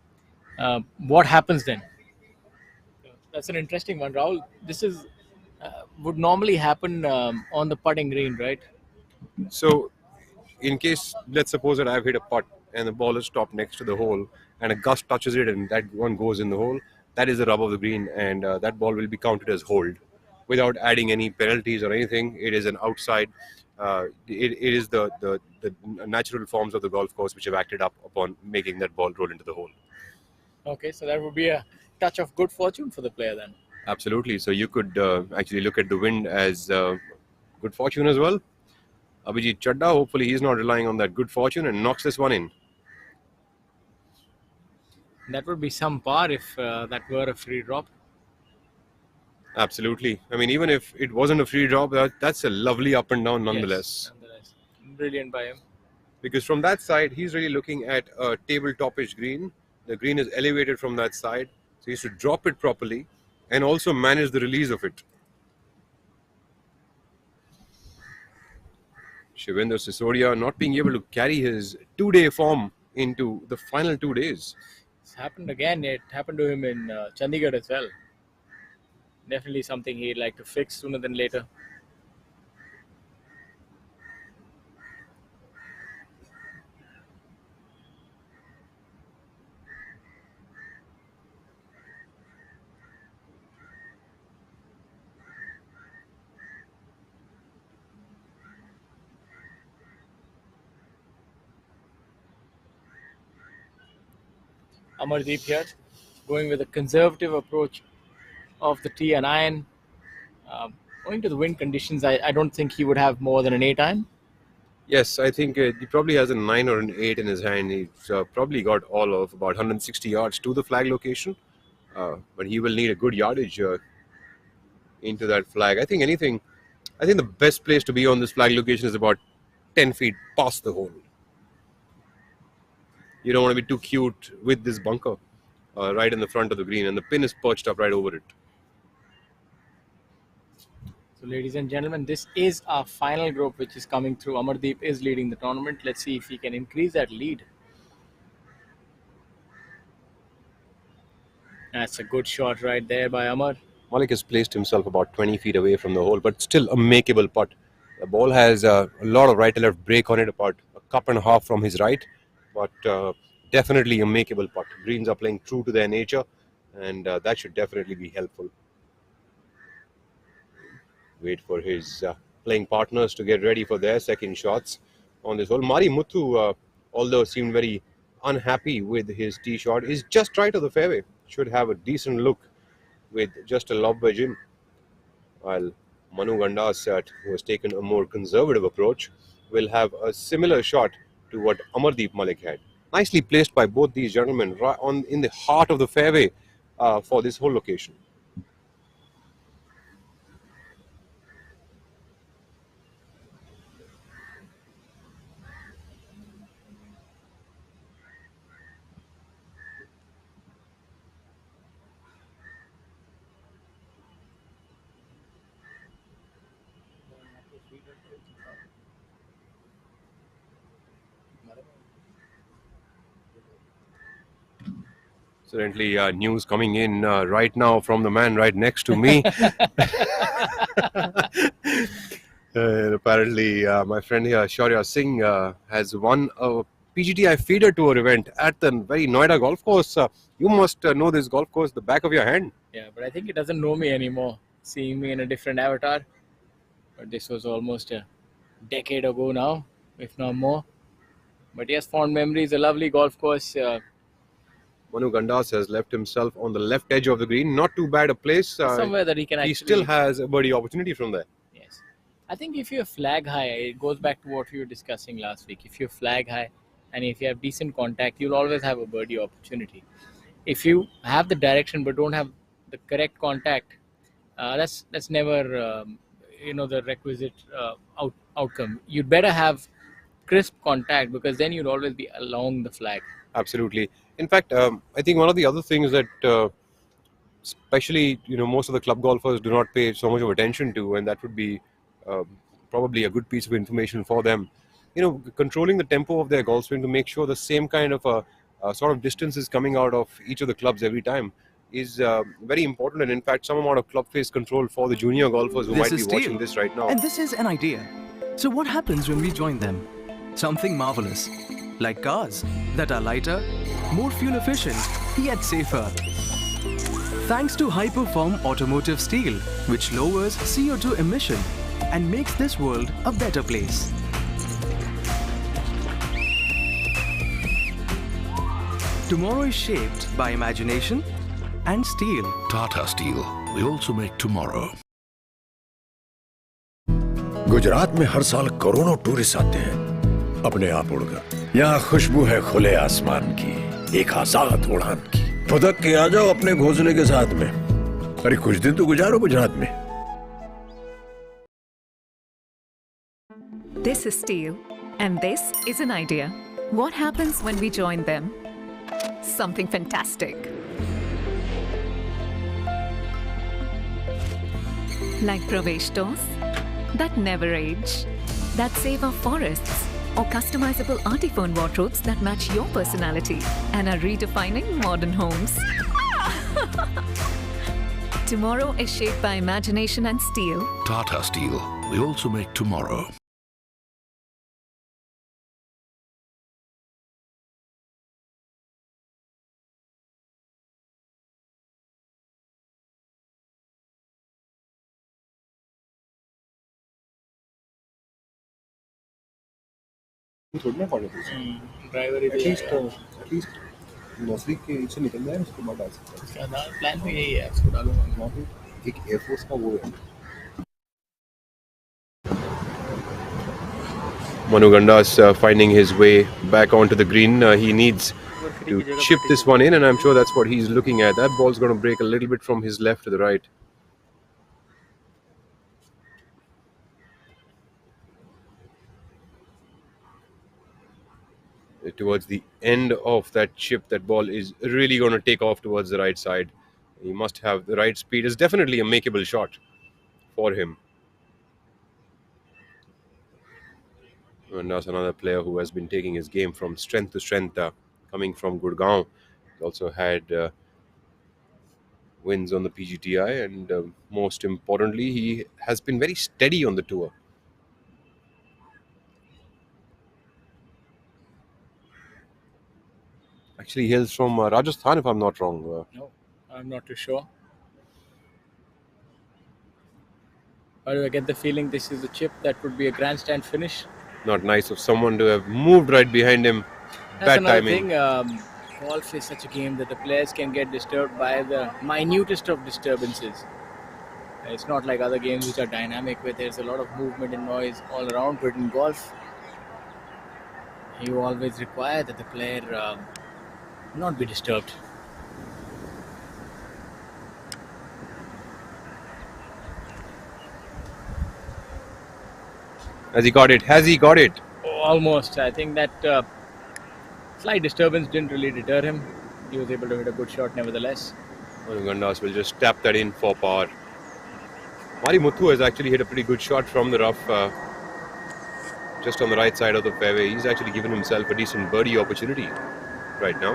what happens then? That's an interesting one, Rahul. This is would normally happen on the putting green, right? So, in case, let's suppose that I've hit a putt and the ball is stopped next to the hole and a gust touches it and that one goes in the hole, that is the rub of the green, and that ball will be counted as hold without adding any penalties or anything. It is an outside. It is the natural forms of the golf course which have acted up upon making that ball roll into the hole. Okay, so that would be a touch of good fortune for the player then. Absolutely. So you could actually look at the wind as good fortune as well. Abhijit Chadda, hopefully he's not relying on that good fortune and knocks this one in. That would be some par if that were a free drop. Absolutely. I mean, even if it wasn't a free drop, that's a lovely up and down nonetheless. Yes, nonetheless. Brilliant by him. Because from that side, he's really looking at a tabletop-ish green. The green is elevated from that side, so he has to drop it properly and also manage the release of it. Shivendra Sisodia not being able to carry his two-day form into the final 2 days. It's happened again. It happened to him in Chandigarh as well. Definitely something he'd like to fix sooner than later. Amardeep here, going with a conservative approach of the tee and iron. Owing to the wind conditions, I don't think he would have more than an 8 iron. Yes, I think he probably has a 9 or an 8 in his hand. He's probably got all of about 160 yards to the flag location. But he will need a good yardage into that flag. I think the best place to be on this flag location is about 10 feet past the hole. You don't want to be too cute with this bunker right in the front of the green, and the pin is perched up right over it. So, ladies and gentlemen, this is our final group which is coming through. Amardeep is leading the tournament. Let's see if he can increase that lead. That's a good shot right there by Amar. Malik has placed himself about 20 feet away from the hole, but still a makeable putt. The ball has a lot of right to left break on it, about a cup and a half from his right, but definitely a makeable putt. Greens are playing true to their nature, and that should definitely be helpful. Wait for his playing partners to get ready for their second shots on this hole. Mari Muthu, although seemed very unhappy with his tee shot, is just right of the fairway. Should have a decent look with just a lob wedge in. While Manu Gandasat, who has taken a more conservative approach, will have a similar shot to what Amardeep Malik had. Nicely placed by both these gentlemen right in the heart of the fairway for this whole location. Certainly, news coming in right now from the man right next to me. Apparently, my friend here, Shaurya Singh, has won a PGTI feeder tour event at the very Noida golf course. You must know this golf course the back of your hand. Yeah, but I think it doesn't know me anymore, seeing me in a different avatar. But this was almost a decade ago now, if not more. But yes, fond memories, a lovely golf course. Manu Gandas has left himself on the left edge of the green. Not too bad a place. Somewhere that he can He actually... still has a birdie opportunity from there. Yes. I think if you're flag high, it goes back to what we were discussing last week. If you're flag high and if you have decent contact, you'll always have a birdie opportunity. If you have the direction but don't have the correct contact, that's never the requisite outcome. You'd better have crisp contact, because then you'd always be along the flag. Absolutely. In fact, I think one of the other things that especially most of the club golfers do not pay so much of attention to, and that would be probably a good piece of information for them. Controlling the tempo of their golf swing to make sure the same kind of sort of distance is coming out of each of the clubs every time is very important, and in fact some amount of club face control for the junior golfers who might be watching this right now. And this is an idea. So what happens when we join them? Something marvelous, like cars that are lighter, more fuel efficient, yet safer. Thanks to high-perform automotive steel, which lowers CO2 emission and makes this world a better place. Tomorrow is shaped by imagination and steel. Tata Steel. We also make tomorrow. Gujarat में हर साल करोड़ों tourist आते हैं अपने आप उड़कर। यहाँ खुशबू है खुले आसमान की, एक आजाद उड़ान की। फुदक के आ जाओ अपने घोंसले के साथ में। अरे कुछ दिन तो गुजारो गुजरात में। This is Steel, and this is an idea. What happens when we join them? Something fantastic. Like Pravesh doors that never age, that save our forests, or customizable artiphone wardrobes that match your personality and are redefining modern homes. Tomorrow is shaped by imagination and steel. Tata Steel. We also make tomorrow. Driver at least नौकरी के से निकल जाए उसके बाद आ सकते हैं। Plan में यही है, उसको डालूंगा। एक एयरफोर्स का वो है। Manu Gandas finding his way back onto the green. He needs to chip this one in, and I'm sure that's what he's looking at. That ball's going to break a little bit from his left to the right. Towards the end of that chip, that ball is really going to take off towards the right side. He must have the right speed. It's definitely a makeable shot for him. And that's another player who has been taking his game from strength to strength, coming from Gurgaon. He also had wins on the PGTI, and most importantly, he has been very steady on the tour. Actually, he hails from Rajasthan, if I'm not wrong. No, I'm not too sure. Why do I get the feeling this is the chip that would be a grandstand finish? Not nice of someone to have moved right behind him. That's Bad another timing. thing. Golf is such a game that the players can get disturbed by the minutest of disturbances. It's not like other games which are dynamic, where there's a lot of movement and noise all around. But in golf, you always require that the player not be disturbed. Has he got it? Has he got it? Almost. I think that slight disturbance didn't really deter him. He was able to hit a good shot nevertheless. Manu Gandas will just tap that in for par. Mari Muthu has actually hit a pretty good shot from the rough, just on the right side of the fairway. He's actually given himself a decent birdie opportunity right now.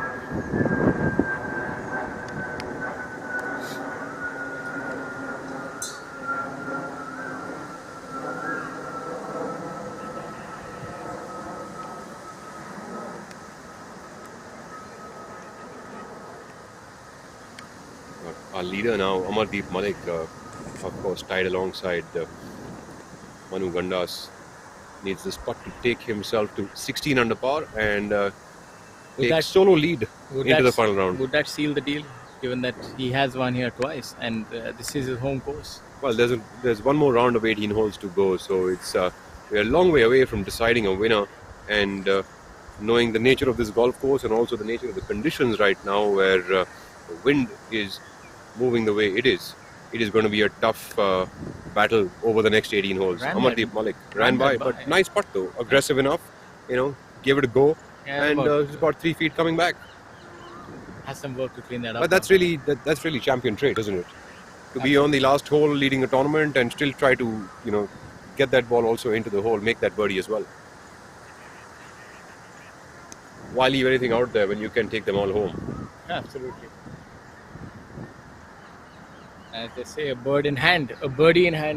our leader now, Amardeep Malik, of course, tied alongside Manu Gandas, needs this putt to take himself to 16 under par and take solo lead into the final round. Would that seal the deal, given that he has won here twice and this is his home course? Well, there's one more round of 18 holes to go, so it's we're a long way away from deciding a winner. And knowing the nature of this golf course and also the nature of the conditions right now, where the wind is moving the way it is going to be a tough battle over the next 18 holes. Amardeep Malik ran by, but nice putt though, aggressive enough, gave it a go, and it's about 3 feet coming back. Has some work to clean that up. But that's really champion trait, isn't it? To be on the last hole leading a tournament and still try to, get that ball also into the hole, make that birdie as well. Why leave anything out there when you can take them all home? Absolutely. As they say, a birdie in hand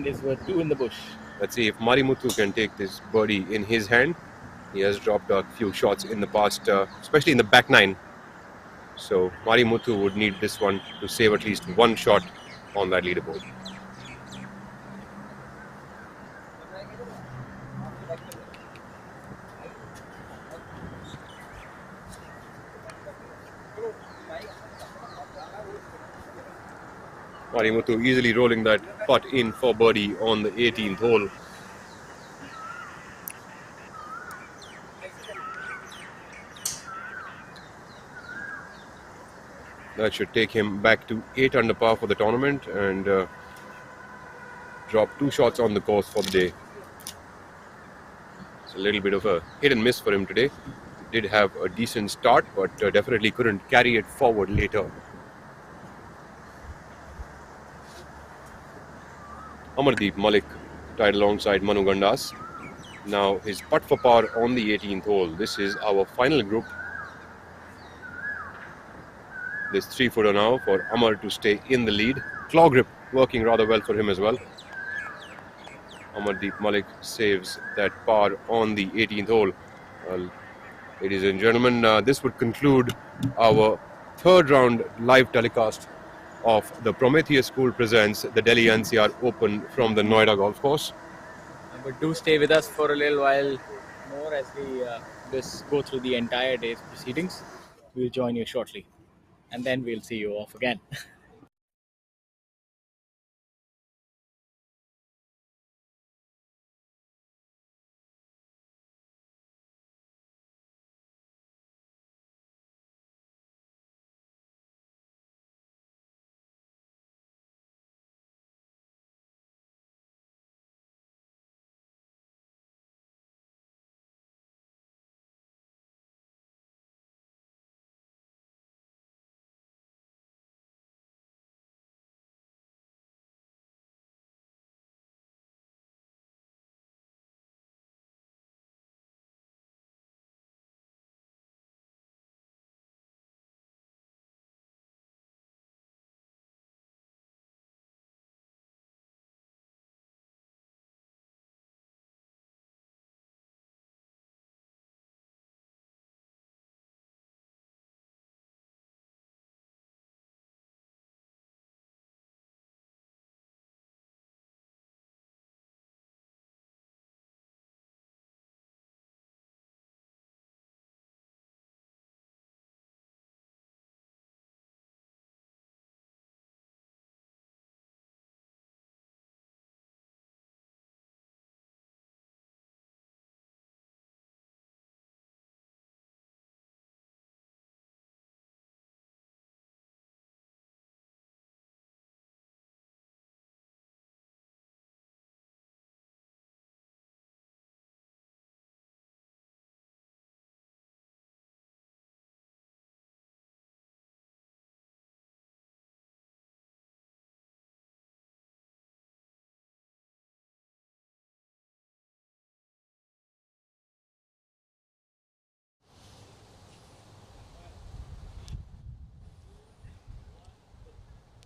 is worth two in the bush. Let's see if Marimuthu can take this birdie in his hand. He has dropped a few shots in the past, especially in the back nine. So Marimuthu would need this one to save at least one shot on that leaderboard. Marimuthu easily rolling that putt in for birdie on the 18th hole. That should take him back to 8 under par for the tournament and drop 2 shots on the course for the day. It's a little bit of a hit and miss for him today. Did have a decent start, but definitely couldn't carry it forward later. Amardeep Malik tied alongside Manu Gandas. Now his putt for par on the 18th hole. This is our final group. This 3-footer now for Amar to stay in the lead. Claw grip working rather well for him as well. Amardeep Malik saves that par on the 18th hole. Well, ladies and gentlemen, this would conclude our third round live telecast of the Prometheus School presents the Delhi-NCR Open from the Noida Golf Course. But do stay with us for a little while more as we just go through the entire day's proceedings. We'll join you shortly, and then we'll see you off again.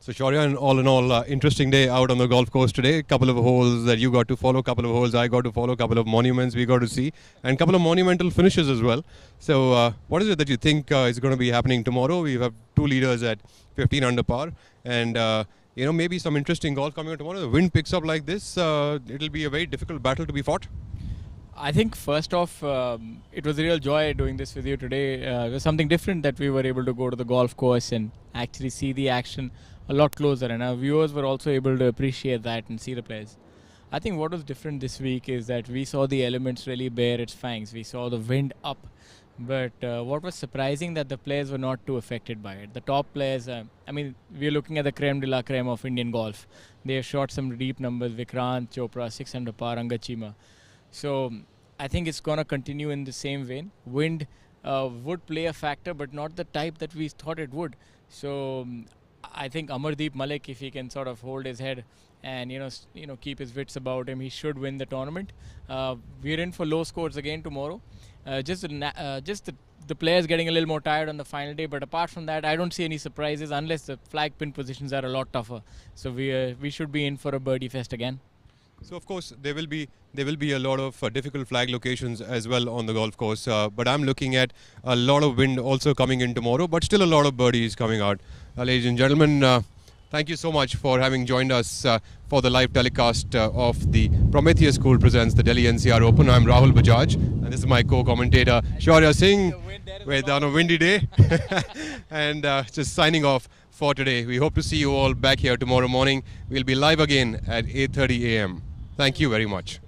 So Shaurya, all in all, interesting day out on the golf course today. A couple of holes that you got to follow, couple of holes I got to follow, couple of monuments we got to see, and couple of monumental finishes as well. So what is it that you think is going to be happening tomorrow? We have 2 two leaders at 15 under par, and maybe some interesting golf coming out tomorrow. The wind picks up like this, it'll be a very difficult battle to be fought. I think first off, it was a real joy doing this with you today. It was something different that we were able to go to the golf course and actually see the action a lot closer, and our viewers were also able to appreciate that and see the players. I think what was different this week is that we saw the elements really bear its fangs. We saw the wind up, but what was surprising that the players were not too affected by it. The top players, we're looking at the creme de la creme of Indian golf. They have shot some deep numbers. Vikrant, Chopra, 6 under par, Angad Cheema. So I think it's going to continue in the same vein. Wind would play a factor, but not the type that we thought it would. So I think Amardeep Malik, if he can sort of hold his head and keep his wits about him, he should win the tournament. We're in for low scores again tomorrow. Just the players getting a little more tired on the final day, but apart from that, I don't see any surprises unless the flag pin positions are a lot tougher. So we should be in for a birdie fest again. So of course there will be a lot of difficult flag locations as well on the golf course, but I'm looking at a lot of wind also coming in tomorrow, but still a lot of birdies coming out. Ladies and gentlemen, thank you so much for having joined us for the live telecast of the Prometheus School presents the Delhi-NCR Open. I'm Rahul Bajaj and this is my co-commentator Shaurya Singh. We're on a windy day and just signing off for today. We hope to see you all back here tomorrow morning. We'll be live again at 8:30 a.m. Thank you very much.